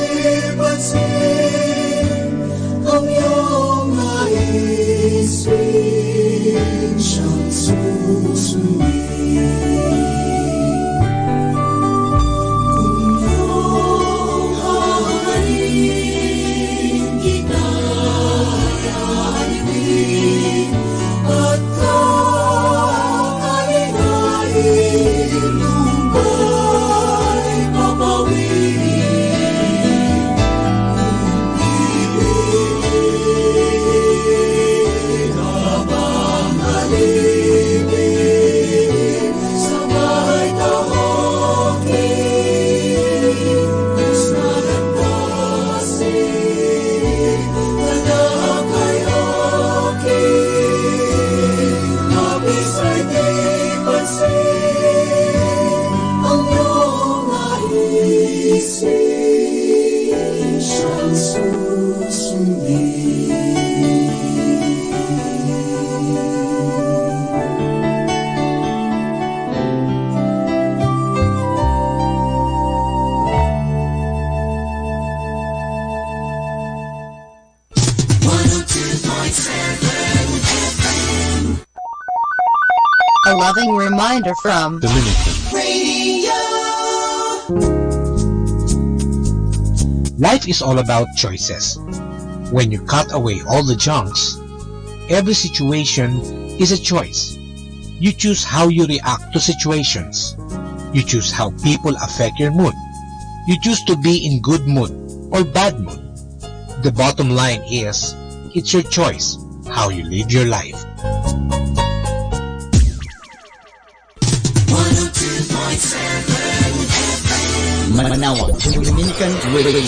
pansin ang iyong naisin siyang susundin. Kung iyong hahalin, kita'y alipin at kakaligain luba'y papawin. Ibig habang alipin sa bahay tahakin, kung saan nagdasig tanak ay akin. Labis ay di pansin ang iyong naisin siyang susundin. A loving reminder from Dominican. Life is all about choices. When you cut away all the junks, every situation is a choice. You choose how you react to situations. You choose how people affect your mood. You choose to be in good mood or bad mood. The bottom line is, it's your choice how you live your life. Manawag Dominican Radio.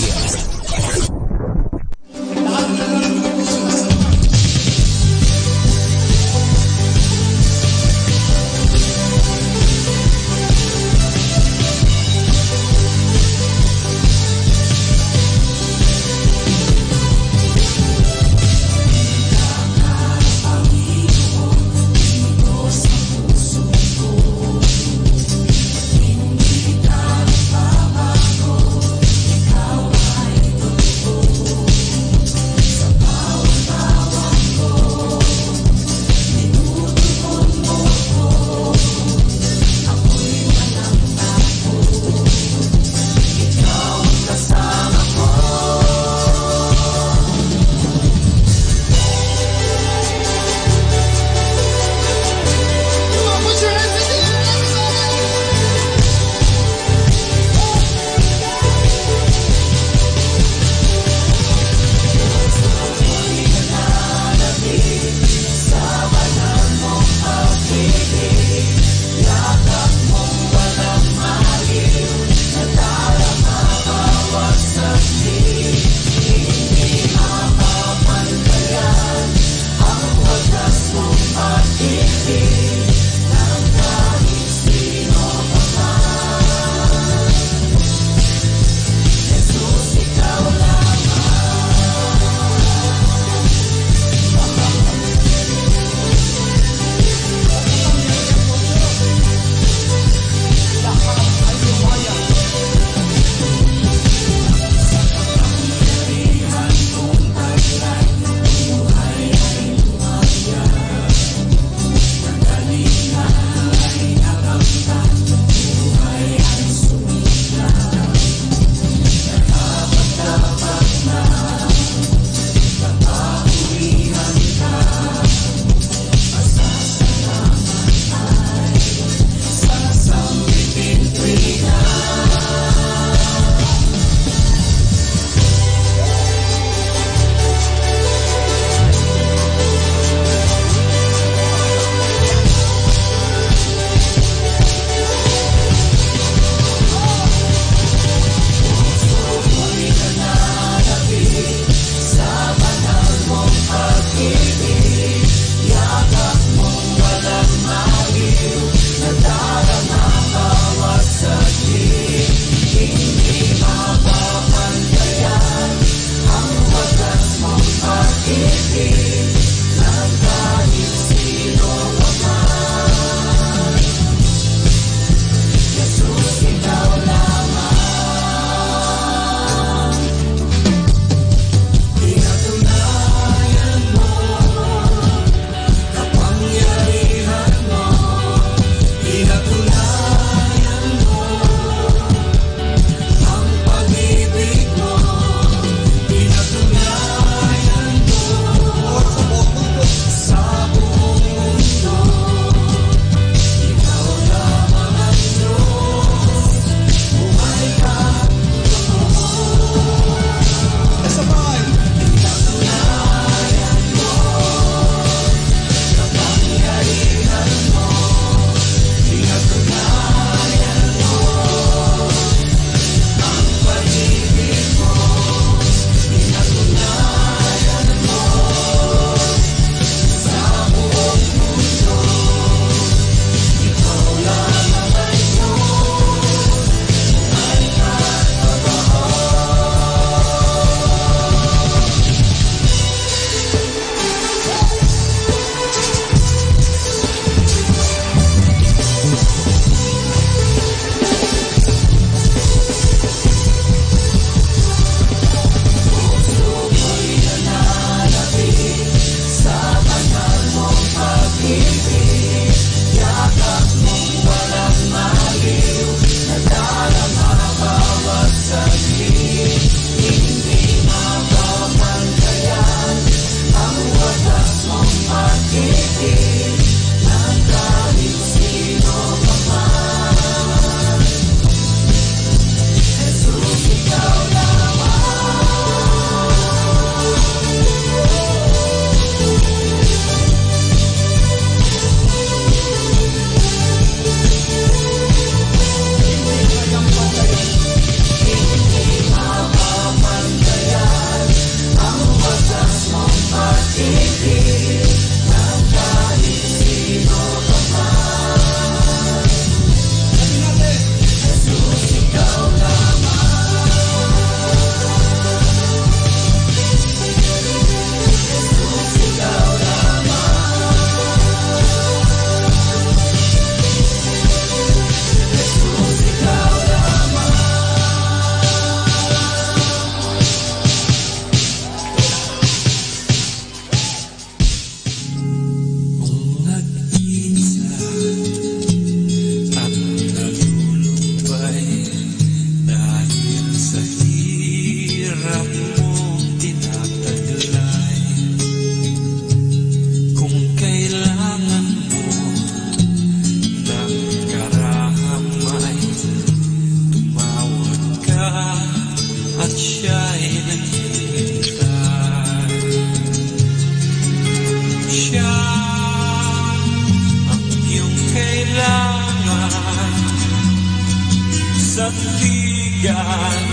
sandigan,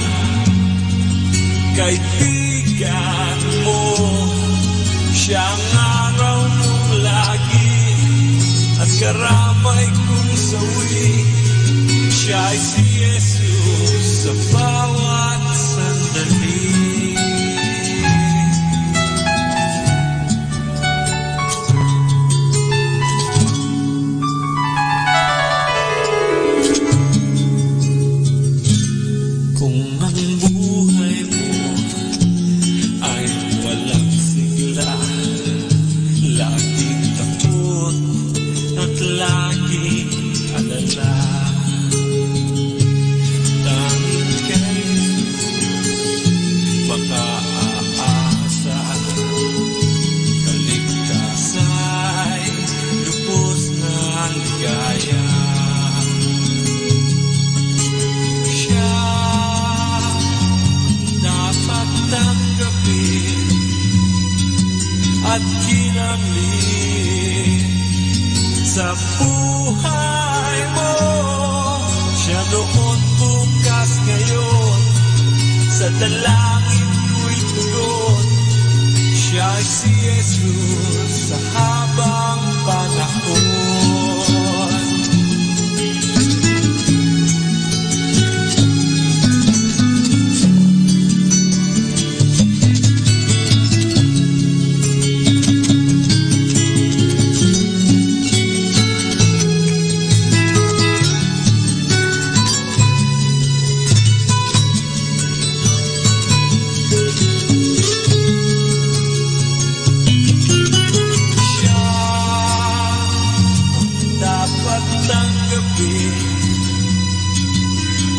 kaibigan mo, siyang araw mong lagi at karamay kong sawi. Siya ay si Jesus sa bawat sandali. Kung ang buhay mo ay walang sigla, laging takot at laging alala, tanging kay Jesus makaasa, kaligtasay lubos na ligaya. Tanggapin at kinamit sa buhay mo. Siya noon, bukas, ngayon, sa dalangin ko'y tugon. Siya ay si Jesus sa habang panahon.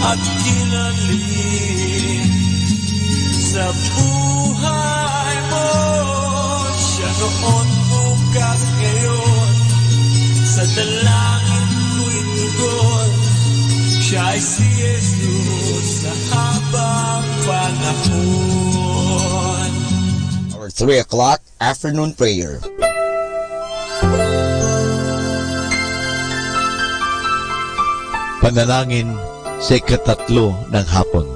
At kinalin sa buhay mo. Siya noon, bukas, ngayon, sa dalangin ko'y tugon. Siya ay si Jesus sa habang panahon. Our 3 o'clock afternoon prayer. Panalangin sa ikatatlo ng hapon.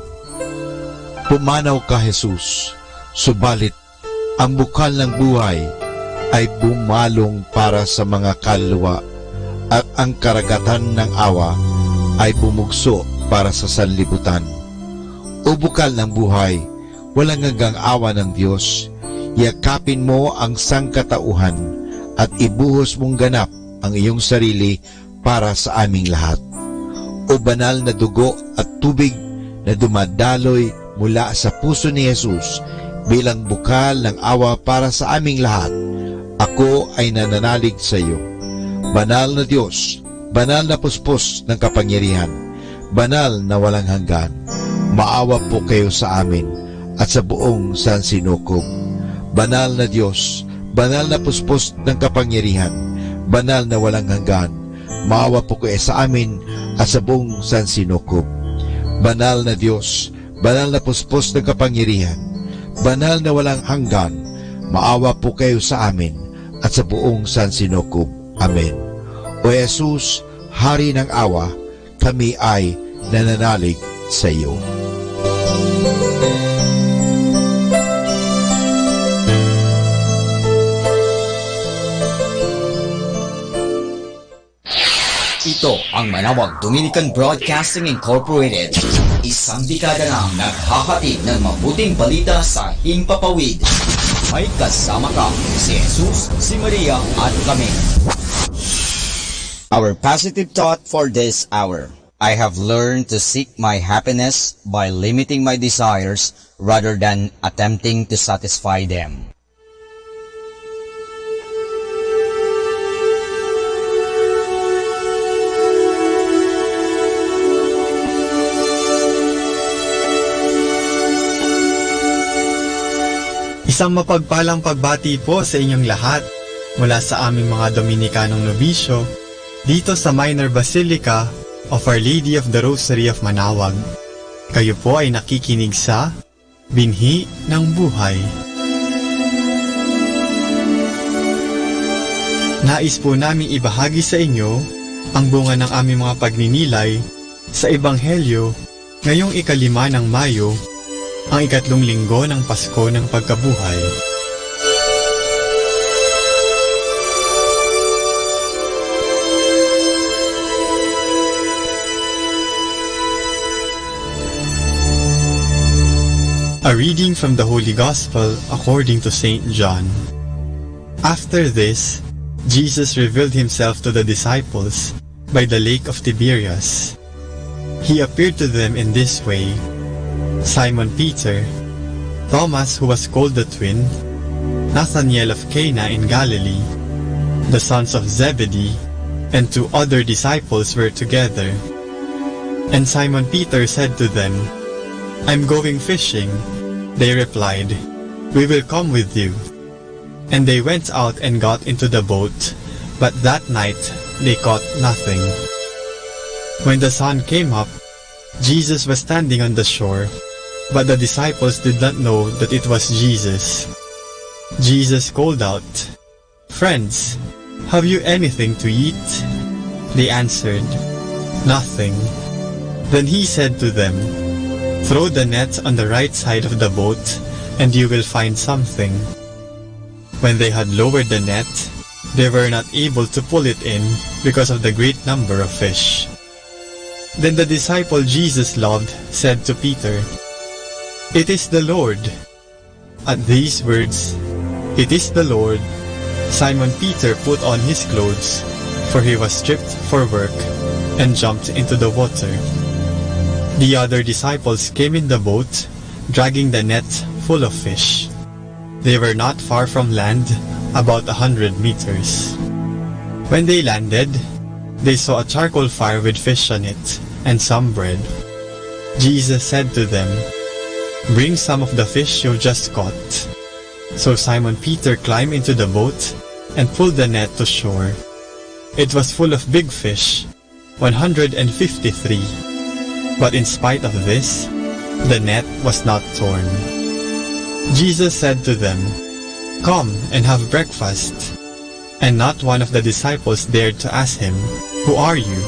Pumanaw ka, Jesus, subalit ang bukal ng buhay ay bumalong para sa mga kaluluwa at ang karagatan ng awa ay bumugso para sa sanlibutan. O bukal ng buhay, walang hanggang awa ng Diyos, yakapin mo ang sangkatauhan at ibuhos mong ganap ang iyong sarili para sa aming lahat. O banal na dugo at tubig na dumadaloy mula sa puso ni Jesus bilang bukal ng awa para sa aming lahat, ako ay nananalig sa iyo. Banal na Diyos, banal na puspos ng kapangyarihan, banal na walang hanggan, maawa po kayo sa amin at sa buong sansinukob. Banal na Diyos, banal na puspos ng kapangyarihan, banal na walang hanggan, maawa po kayo sa amin at sa buong sansinukob. Banal na Diyos, banal na puspos ng kapangyarihan, banal na walang hanggan, maawa po kayo sa amin at sa buong sansinukob. Amen. O Jesus, Hari ng awa, kami ay nananalig sa iyo. Ito ang Manawag Dominican Broadcasting Incorporated, isang dekada nang naghahatid ng mabuting balita sa himpapawid. May kasama ka, si Jesus, si Maria at kami. Our positive thought for this hour. I have learned to seek my happiness by limiting my desires rather than attempting to satisfy them. Isang mapagpalang pagbati po sa inyong lahat mula sa aming mga Dominikanong nobisyo dito sa Minor Basilica of Our Lady of the Rosary of Manawag. Kayo po ay nakikinig sa Binhi ng Buhay. Nais po namin ibahagi sa inyo ang bunga ng aming mga pagninilay Sa Ebanghelyo, ngayong 5 ng Mayo, ang 3 linggo ng Pasko ng Pagkabuhay. A reading from the Holy Gospel according to St. John. After this, Jesus revealed himself to the disciples by the lake of Tiberias. He appeared to them in this way: Simon Peter, Thomas who was called the twin, Nathanael of Cana in Galilee, the sons of Zebedee, and 2 other disciples were together. And Simon Peter said to them, "I'm going fishing." They replied, "We will come with you." And they went out and got into the boat, but that night they caught nothing. When the sun came up, Jesus was standing on the shore, but the disciples did not know that it was Jesus. Jesus called out, "Friends, have you anything to eat?" They answered, "Nothing." Then he said to them, "Throw the net on the right side of the boat, and you will find something." When they had lowered the net, they were not able to pull it in because of the great number of fish. Then the disciple Jesus loved said to Peter, "It is the Lord." At these words, "It is the Lord," Simon Peter put on his clothes, for he was stripped for work, and jumped into the water. The other disciples came in the boat, dragging the net full of fish. They were not far from land, about 100 meters. When they landed, they saw a charcoal fire with fish on it, and some bread. Jesus said to them, "Bring some of the fish you've just caught." So Simon Peter climbed into the boat and pulled the net to shore. It was full of big fish, 153. But in spite of this, the net was not torn. Jesus said to them, "Come and have breakfast." And not one of the disciples dared to ask him, "Who are you?"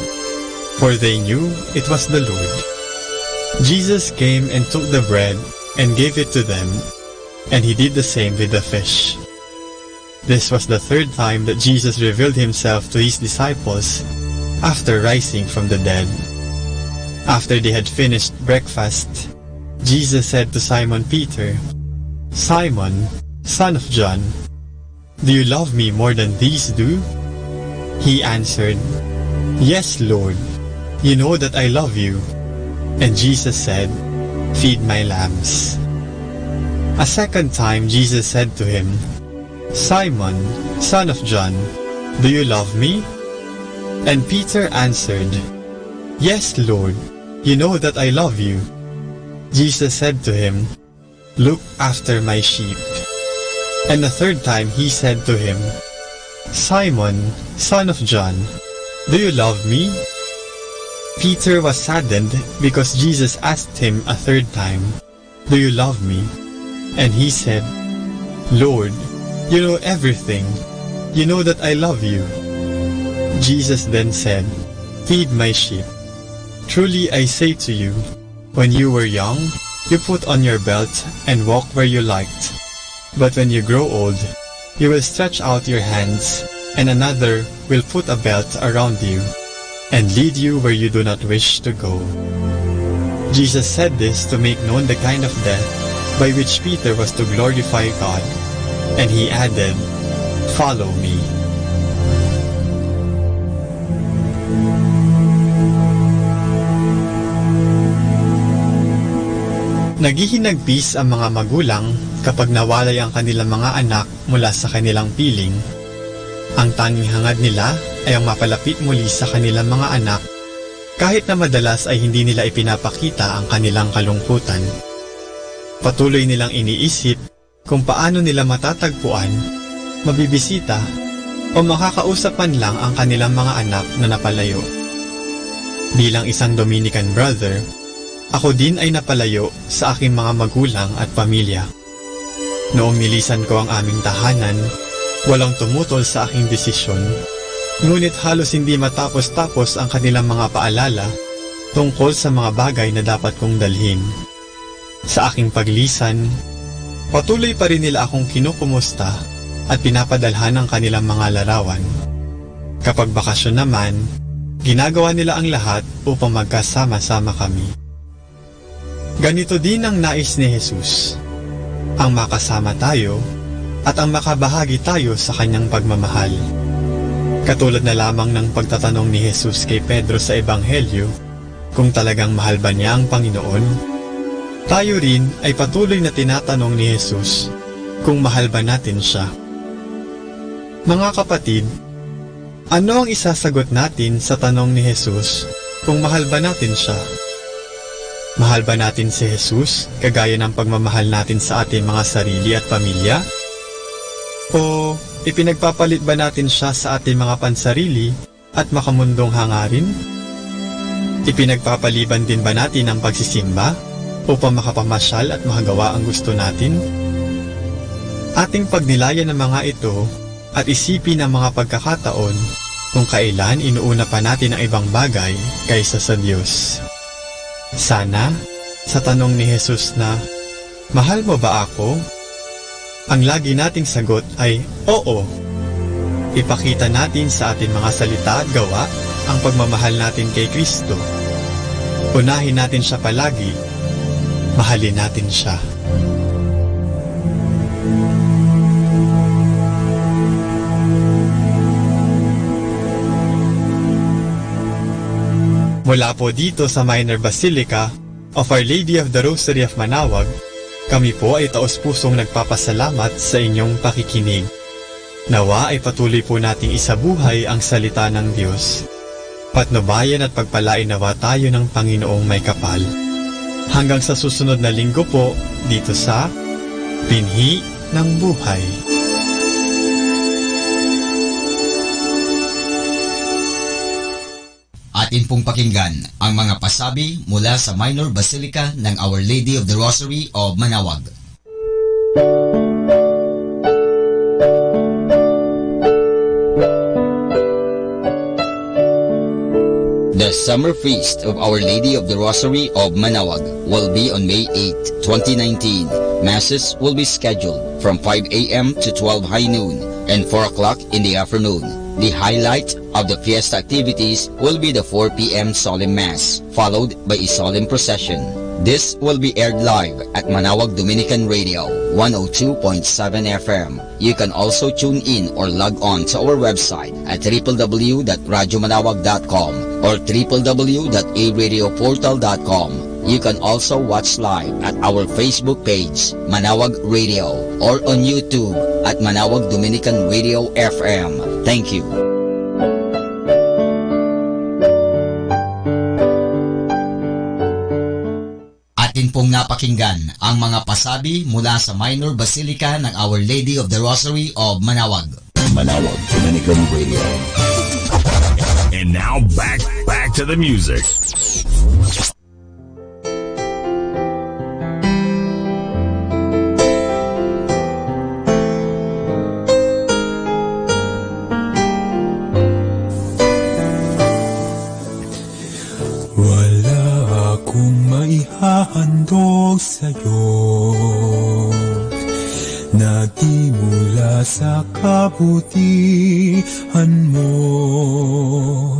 For they knew it was the Lord. Jesus came and took the bread and gave it to them, and he did the same with the fish. This was the 3rd time that Jesus revealed himself to his disciples after rising from the dead. After they had finished breakfast, Jesus said to Simon Peter, "Simon, son of John, do you love me more than these do?" He answered, "Yes, Lord, you know that I love you." And Jesus said, "Feed my lambs." A 2nd time Jesus said to him, "Simon, son of John, do you love me?" And Peter answered, "Yes, Lord, you know that I love you." Jesus said to him, "Look after my sheep." And the 3rd time he said to him, "Simon, son of John, do you love me?" Peter was saddened because Jesus asked him a 3rd time, "Do you love me?" And he said, "Lord, you know everything. You know that I love you." Jesus then said, "Feed my sheep. Truly I say to you, when you were young, you put on your belt and walk where you liked. But when you grow old, you will stretch out your hands, and another will put a belt around you, and lead you where you do not wish to go." Jesus said this to make known the kind of death by which Peter was to glorify God, and he added, "Follow me." Naghihinagpis ang mga magulang kapag nawalay ang kanilang mga anak mula sa kanilang piling. Ang tanging hangad nila ay ang mapalapit muli sa kanilang mga anak, kahit na madalas ay hindi nila ipinapakita ang kanilang kalungkutan. Patuloy nilang iniisip kung paano nila matatagpuan, mabibisita, o makakausap man lang ang kanilang mga anak na napalayo. Bilang isang Dominican brother, ako din ay napalayo sa aking mga magulang at pamilya. Noong nilisan ko ang aming tahanan, walang tumutol sa aking desisyon, ngunit halos hindi matapos-tapos ang kanilang mga paalala tungkol sa mga bagay na dapat kong dalhin. Sa aking paglisan, patuloy pa rin nila akong kinukumusta at pinapadalhan ng kanilang mga larawan. Kapag bakasyon naman, ginagawa nila ang lahat upang magkasama-sama kami. Ganito din ang nais ni Jesus, ang makasama tayo at ang makabahagi tayo sa kanyang pagmamahal. Katulad na lamang ng pagtatanong ni Jesus kay Pedro sa Ebanghelyo kung talagang mahal ba niya ang Panginoon, tayo rin ay patuloy na tinatanong ni Jesus kung mahal ba natin siya. Mga kapatid, ano ang isasagot natin sa tanong ni Jesus kung mahal ba natin siya? Mahal ba natin si Jesus kagaya ng pagmamahal natin sa ating mga sarili at pamilya? O ipinagpapalit ba natin siya sa ating mga pansarili at makamundong hangarin? Ipinagpapaliban din ba natin ang pagsisimba upang makapamasyal at makagawa ang gusto natin? Ating pagnilayan ng mga ito at isipin ang mga pagkakataon kung kailan inuuna pa natin ang ibang bagay kaysa sa Diyos. Sana, sa tanong ni Jesus na, mahal mo ba ako? Ang lagi nating sagot ay, oo. Ipakita natin sa ating mga salita at gawa ang pagmamahal natin kay Kristo. Unahin natin siya palagi. Mahalin natin siya. Mula po dito sa Minor Basilica of Our Lady of the Rosary of Manaoag, kami po ay taos-pusong nagpapasalamat sa inyong pakikinig. Nawa ay patuloy po nating isabuhay ang salita ng Diyos. Patnubayan at pagpalain nawa tayo ng Panginoong may kapal. Hanggang sa susunod na linggo po dito sa Binhi ng Buhay. Atin pong pakinggan ang mga pasabi mula sa Minor Basilica ng Our Lady of the Rosary of Manaoag. The Summer Feast of Our Lady of the Rosary of Manaoag will be on May 8, 2019. Masses will be scheduled from 5 a.m. to 12 high noon and 4 o'clock in the afternoon. The highlight of the fiesta activities will be the 4 p.m. Solemn Mass, followed by a solemn procession. This will be aired live at Manaoag Dominican Radio, 102.7 FM. You can also tune in or log on to our website at www.radyomanawag.com or www.aradioportal.com. You can also watch live at our Facebook page, Manaoag Radio, or on YouTube at Manaoag Dominican Radio FM. Thank you. Atin pong napakinggan ang mga pasabi mula sa Minor Basilica ng Our Lady of the Rosary of Manaoag. Manaoag Dominican Radio. And now back to the music. Handog sa'yo na di mula sa kabutihan mo.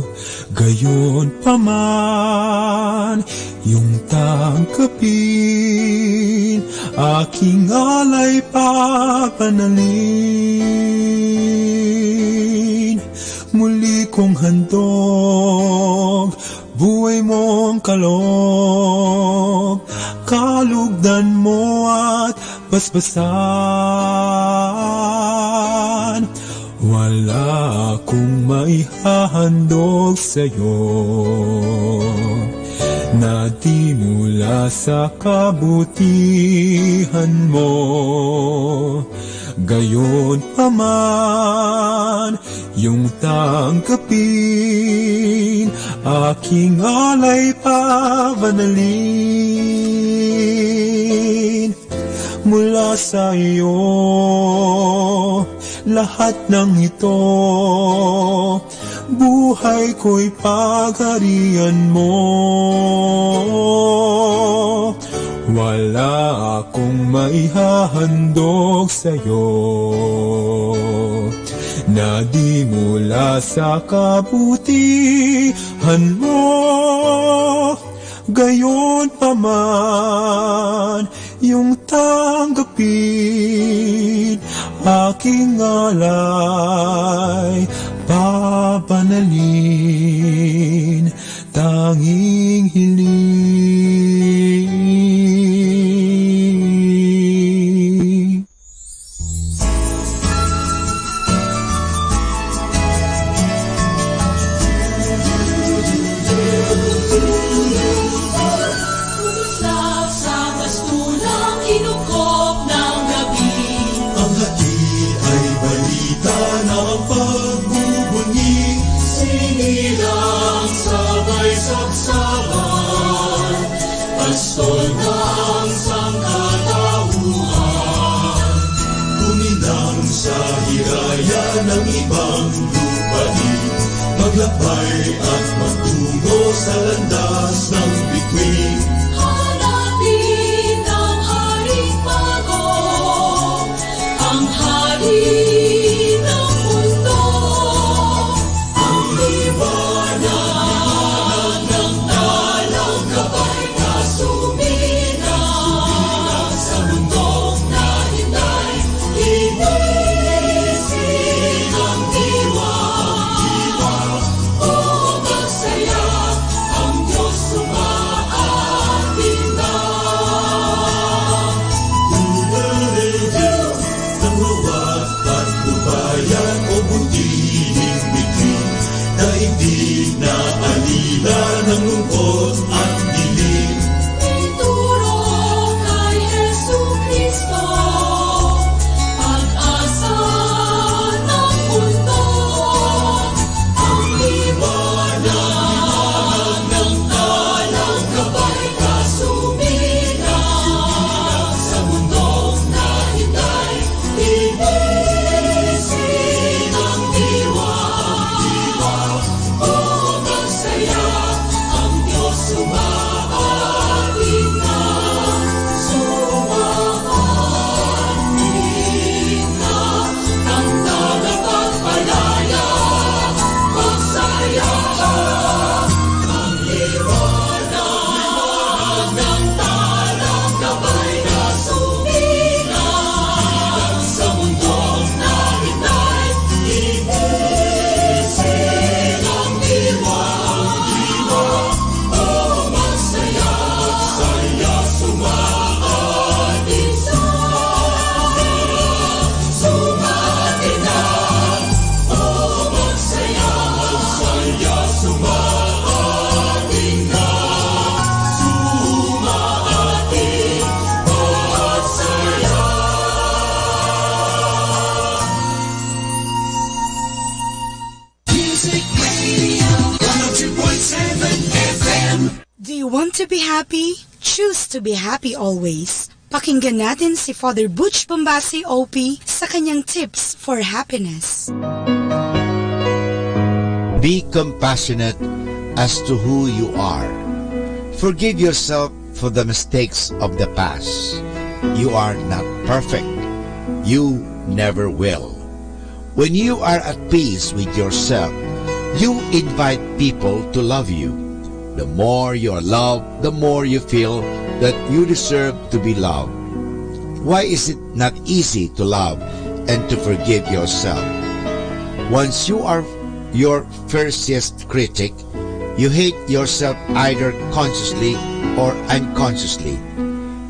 Gayon paman yung tangkapin, aking alay papanalin. Muli kong handog buhay mong kaloob, kalugdan mo at basbasan. Wala akong maihahandog sa'yo na di mula sa kabutihan mo. Gayon paman yung tangkapin, aking alay pabanalin. Mula sa iyo lahat ng ito buhay ko'y pagharian mo. Wala akong maihahandog sa'yo na di mula sa kabutihan mo. Gayon pa man yung tanggapin aking alay, papanalin, tanging hiling. Pastol ng sangkatauhan, tuminang sa hiraya ng ibang lupain, maglakbay at magtungo sa landas ng bituin. Hanapin ang haring bago, ang hari ng mundo, ang liwanag ng talang gabay na suminang sa mundong nahinday. Inisin ang diwa, o magsaya, ang Diyos sumaating na. Duluril ng luwat at lubayan o bundihing bituin, daigdig na alila ng lungkot at dilim. Ituro kay Jesucristo, pag-asa ng mundo, ang liwanag ng talang gabay na suminang sa mundong nahinday. Inisin ang diwa, o magsaya, ang Diyos sumaating na. Sumaating na ang tagapagpalaya, magsaya ang liwanag ng talang gabay na suminang sa mundong nahinday. Inisin ang diwa, o magsaya, saya sumaating sa. Sumaating na, o magsaya, saya sumaating na. Sumaating, magsaya. Music Radio 102.7 FM. Do you want to be happy? Choose to be happy always. Pakinggan natin si Father Butch Bombasi OP sa kanyang tips for happiness. Be compassionate as to who you are. Forgive yourself for the mistakes of the past. You are not perfect. You never will. When you are at peace with yourself, you invite people to love you. The more you are loved, the more you feel that you deserve to be loved. Why is it not easy to love and to forgive yourself? Once you are your fiercest critic, you hate yourself either consciously or unconsciously.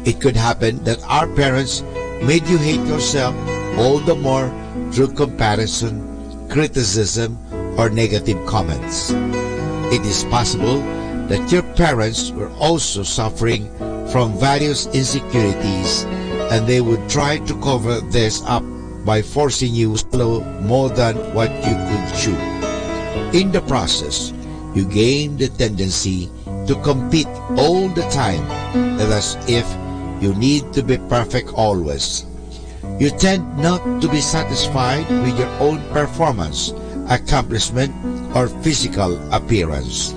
It could happen that our parents made you hate yourself all the more through comparison, criticism, or negative comments. It is possible that your parents were also suffering from various insecurities, and they would try to cover this up by forcing you to swallow more than what you could chew. In the process, you gain the tendency to compete all the time, as if you need to be perfect always. You tend not to be satisfied with your own performance, accomplishment, or physical appearance.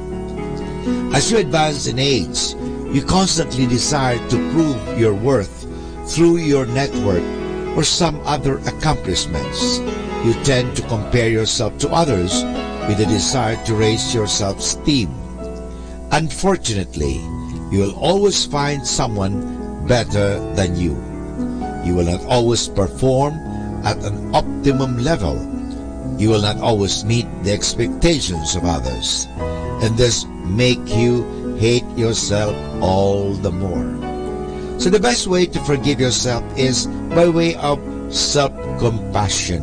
As you advance in age, you constantly desire to prove your worth through your network or some other accomplishments. You tend to compare yourself to others with a desire to raise your self-esteem. Unfortunately, you will always find someone better than you. You will not always perform at an optimum level. You will not always meet the expectations of others, and this make you hate yourself all the more. So the best way to forgive yourself is by way of self-compassion.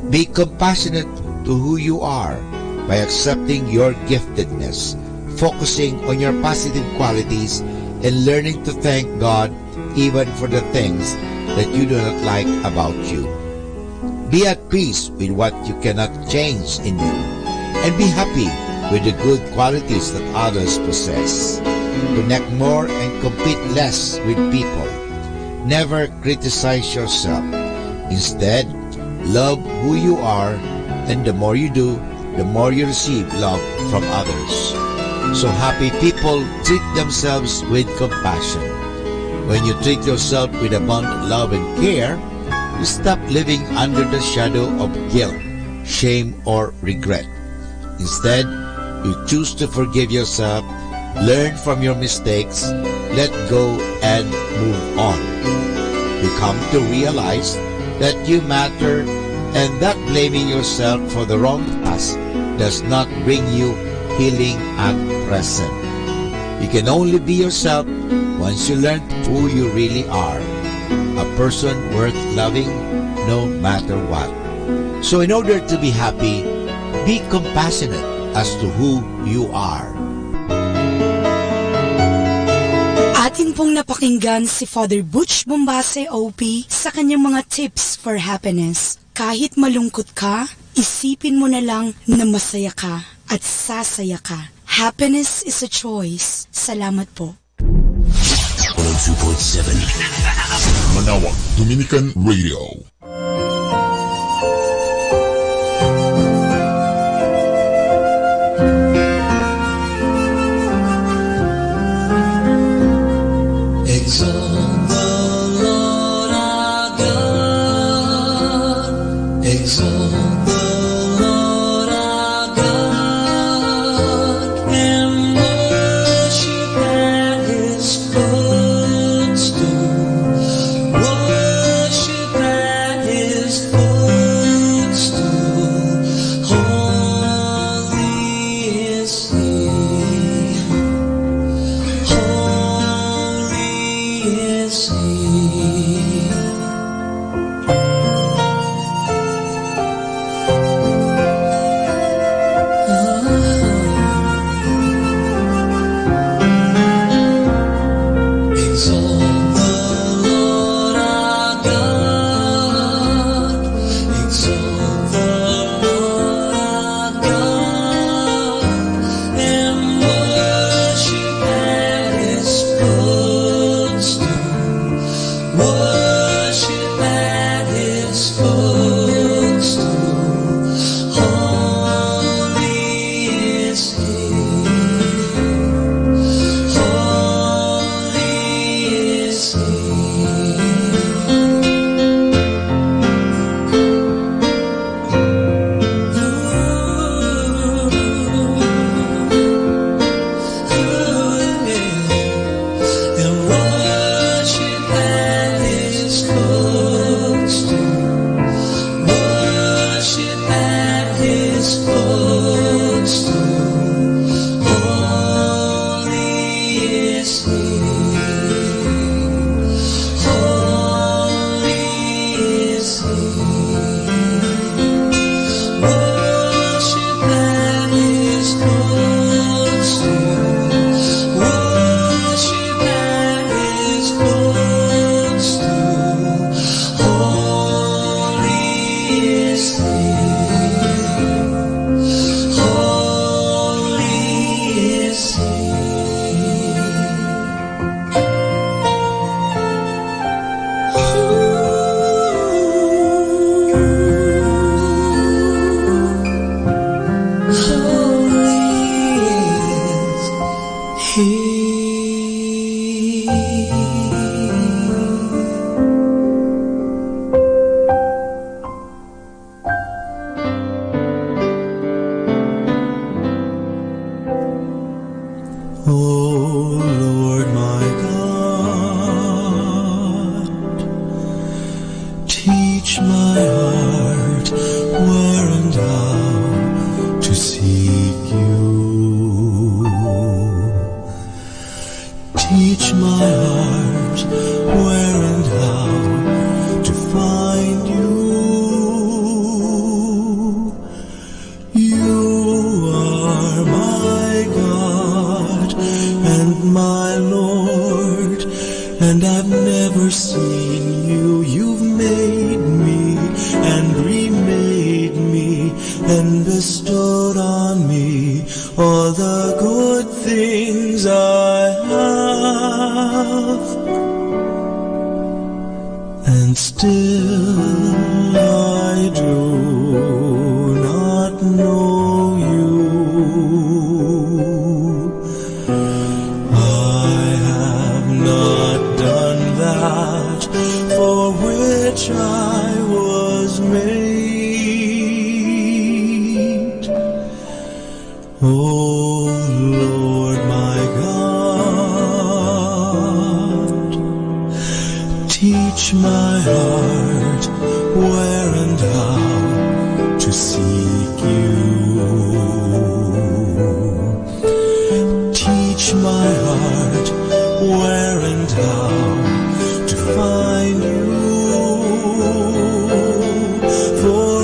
Be compassionate to who you are by accepting your giftedness, focusing on your positive qualities, and learning to thank God even for the things that you do not like about you. Be at peace with what you cannot change in you, and be happy with the good qualities that others possess. Connect more and compete less with people. Never criticize yourself. Instead, love who you are, and the more you do, the more you receive love from others. So happy people treat themselves with compassion. When you treat yourself with abundant love and care, you stop living under the shadow of guilt, shame, or regret. Instead, you choose to forgive yourself, learn from your mistakes, let go, and move on. You come to realize that you matter and that blaming yourself for the wrong past does not bring you healing at present. You can only be yourself once you learn who you really are. A person worth loving no matter what. So in order to be happy, be compassionate as to who you are. Atin pong napakinggan si Father Butch Bombase OP sa kanyang mga tips for happiness. Kahit malungkot ka, isipin mo na lang na masaya ka at sasaya ka. Happiness is a choice. Salamat po. 102.7 Manawag Dominican Radio. Exalt the Lord our God. Exalt the Lord our God, and worship at His footstool. Worship at are my God and my Lord, and I've never seen you. You've made me and remade me and bestowed on me all the good things I have. And still I do not know you. I have not done that for which I was made. Oh Lord my God, teach my heart where and how to seek you. Teach my heart where and how to find you. For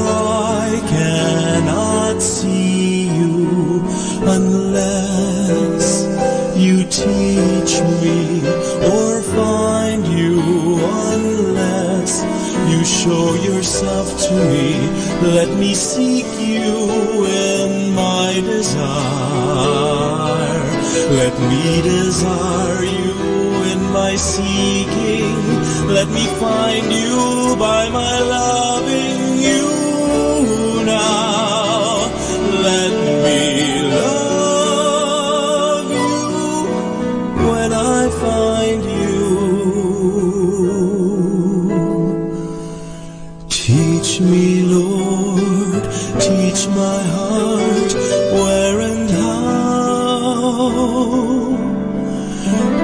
I cannot see you unless you teach me, or find you unless you show yourself to me. Let me seek you in my desire. Let me desire you in my seeking. Let me find you by my loving you now. Let me love you when I find you. Teach me, Lord, teach my heart where and how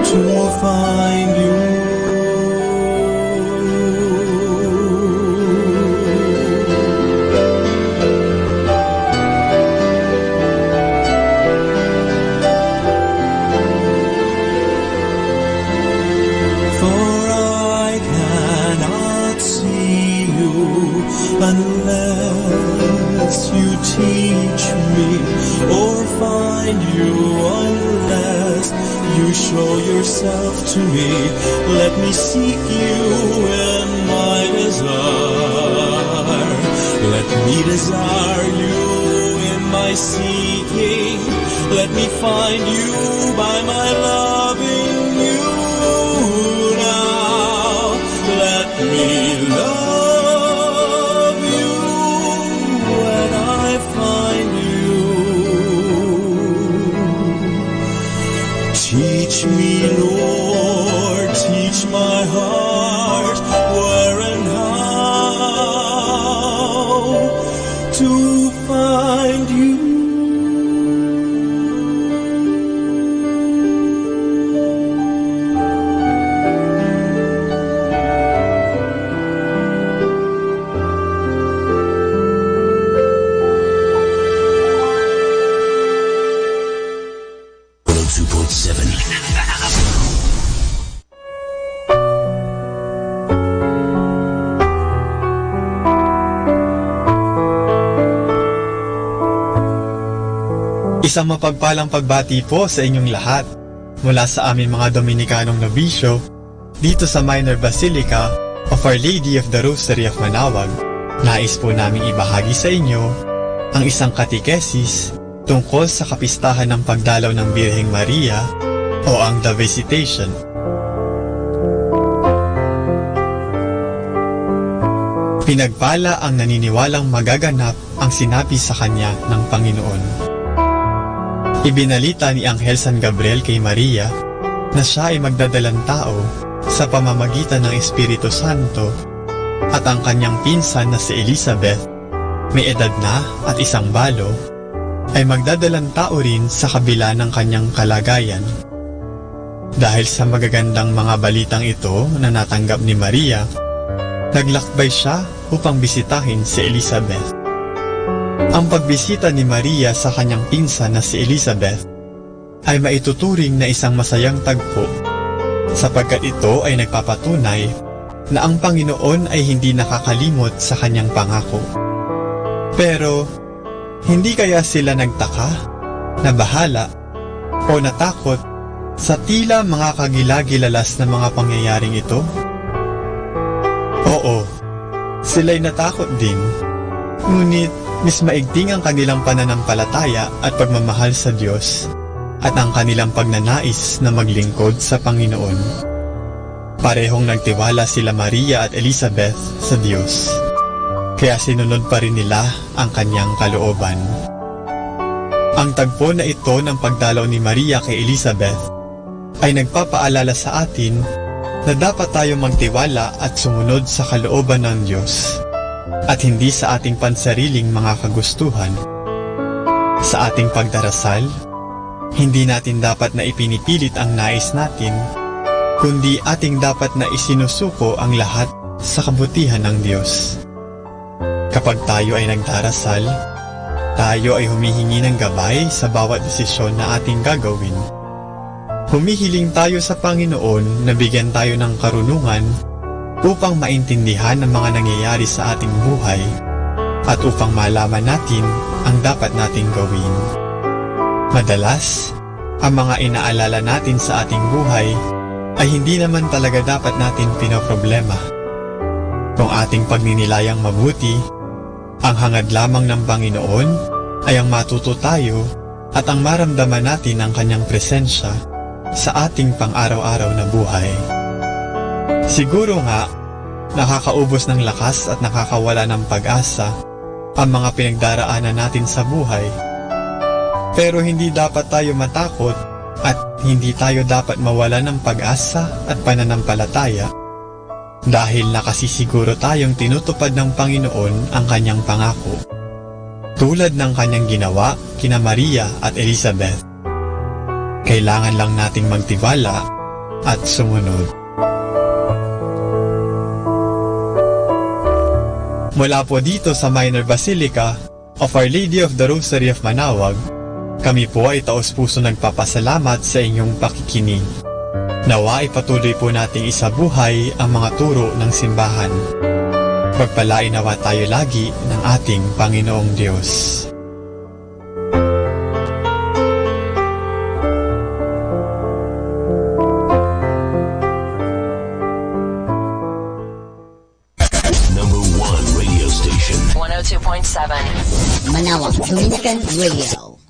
to find you. Unless you teach me, or find you unless you show yourself to me. Let me seek you in my desire. Let me desire you in my seeking. Let me find you by my loving you now. Let me love Teach me, Lord, teach my heart where and how to find you. Isang mapagpalang pagbati po sa inyong lahat mula sa aming mga Dominikanong nobisyo dito sa Minor Basilica of Our Lady of the Rosary of Manaoag. Nais po naming ibahagi sa inyo ang isang katikesis tungkol sa kapistahan ng pagdalaw ng Birheng Maria o ang The Visitation. Pinagpala ang naniniwalang magaganap ang sinabi sa kanya ng Panginoon. Ibinalita ni Anghel San Gabriel kay Maria na siya ay magdadalang tao sa pamamagitan ng Espiritu Santo at ang kanyang pinsan na si Elizabeth, may edad na at isang balo, ay magdadalang tao rin sa kabila ng kanyang kalagayan. Dahil sa magagandang mga balitang ito na natanggap ni Maria, naglakbay siya upang bisitahin si Elizabeth. Ang pagbisita ni Maria sa kanyang pinsan na si Elizabeth ay maituturing na isang masayang tagpo sapagkat ito ay nagpapatunay na ang Panginoon ay hindi nakakalimot sa kanyang pangako. Pero, hindi kaya sila nagtaka nabahala, o natakot sa tila mga kagilagilalas na mga pangyayaring ito? Oo, sila'y natakot din. Ngunit mas maigting ang kanilang pananampalataya at pagmamahal sa Diyos at ang kanilang pagnanais na maglingkod sa Panginoon. Parehong nagtiwala sila Maria at Elizabeth sa Diyos, kaya sinunod pa rin nila ang kanyang kalooban. Ang tagpo na ito ng pagdalaw ni Maria kay Elizabeth ay nagpapaalala sa atin na dapat tayo magtiwala at sumunod sa kalooban ng Diyos at hindi sa ating pansariling mga kagustuhan. Sa ating pagdarasal, hindi natin dapat na ipinipilit ang nais natin, kundi ating dapat na isinusuko ang lahat sa kabutihan ng Diyos. Kapag tayo ay nagdarasal, tayo ay humihingi ng gabay sa bawat desisyon na ating gagawin. Humihiling tayo sa Panginoon na bigyan tayo ng karunungan upang maintindihan ang mga nangyayari sa ating buhay at upang malaman natin ang dapat nating gawin. Madalas, ang mga inaalala natin sa ating buhay ay hindi naman talaga dapat natin pinoproblema. Kung ating pagninilayang mabuti, ang hangad lamang ng Panginoon ay ang matuto tayo at ang maramdaman natin ang kanyang presensya sa ating pang-araw-araw na buhay. Siguro nga, nakakaubos ng lakas at nakakawala ng pag-asa ang mga pinagdaraanan natin sa buhay. Pero hindi dapat tayo matakot at hindi tayo dapat mawala ng pag-asa at pananampalataya dahil nakasisiguro tayong tinutupad ng Panginoon ang kanyang pangako, tulad ng kanyang ginawa kina Maria at Elizabeth. Kailangan lang nating magtiwala at sumunod. Mula po dito sa Minor Basilica of Our Lady of the Rosary of Manaoag, kami po ay taos-puso nagpapasalamat sa inyong pakikinig. Nawa ay patuloy po nating isabuhay ang mga turo ng simbahan. Pagpalain nawa tayo lagi ng ating Panginoong Diyos. Number 1 radio station. 102.7 Manaoag Dominican Radio.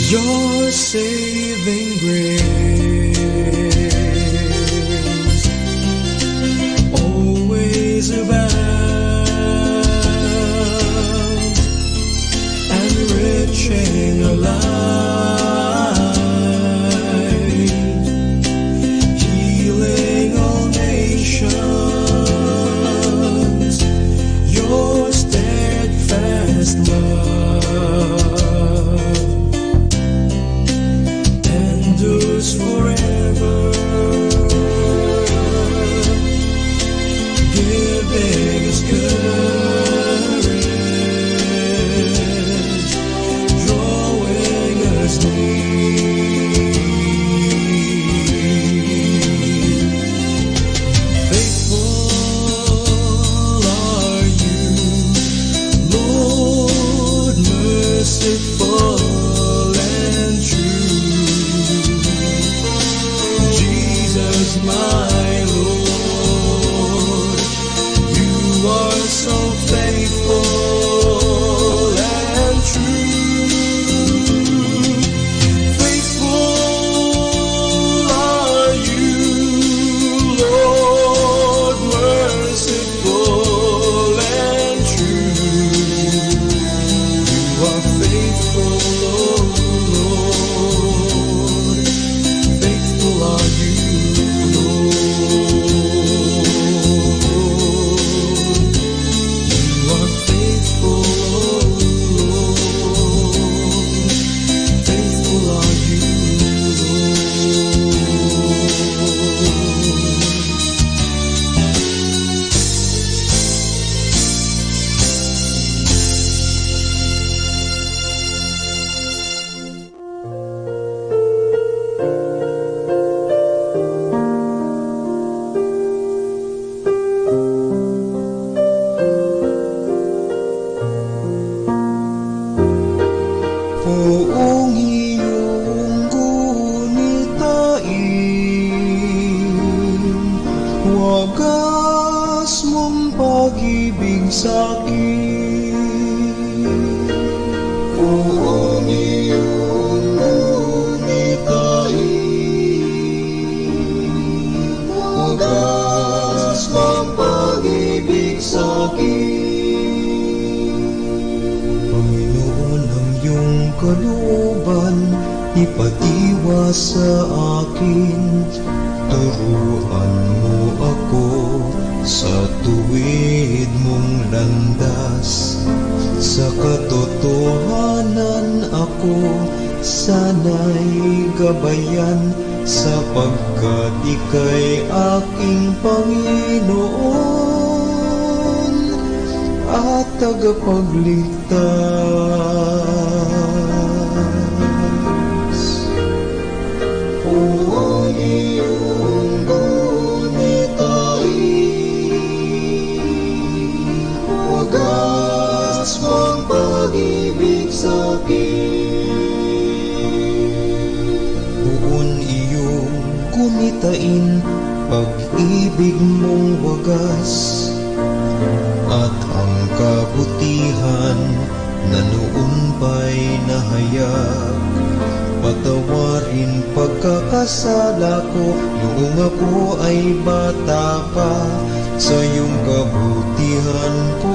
Your saving grace always abounds, enriching our lives, healing all nations. Your steadfast merciful and true. Jesus, my Lord, you are so faithful and true. Faithful are you, Lord, merciful and true. You are faithful, Lord, faithful are you, Lord. You are faithful, Lord, faithful are you, Poong iyong gunitain, wagas mong pag-ibig sa'kin. Poong iyong gunitain, wagas mong pag-ibig sa'kin. Panginoon, ang iyong kalooban ipatiwa sa akin. Turuan mo ako sa tuwid mong landas. Sa katotohanan ako sana'y gabayan, sapagkat ika'y aking Panginoon at tagapagligtas. Poong iyong gunitain, wagas mong pag-ibig sa'kin. Poong iyong gunitain, pag-ibig mong wagas, at ang kabutihan na noon pa'y nahayag. Patawarin pagkakasala ko noong ako ay bata pa, sa iyong kabutihan ko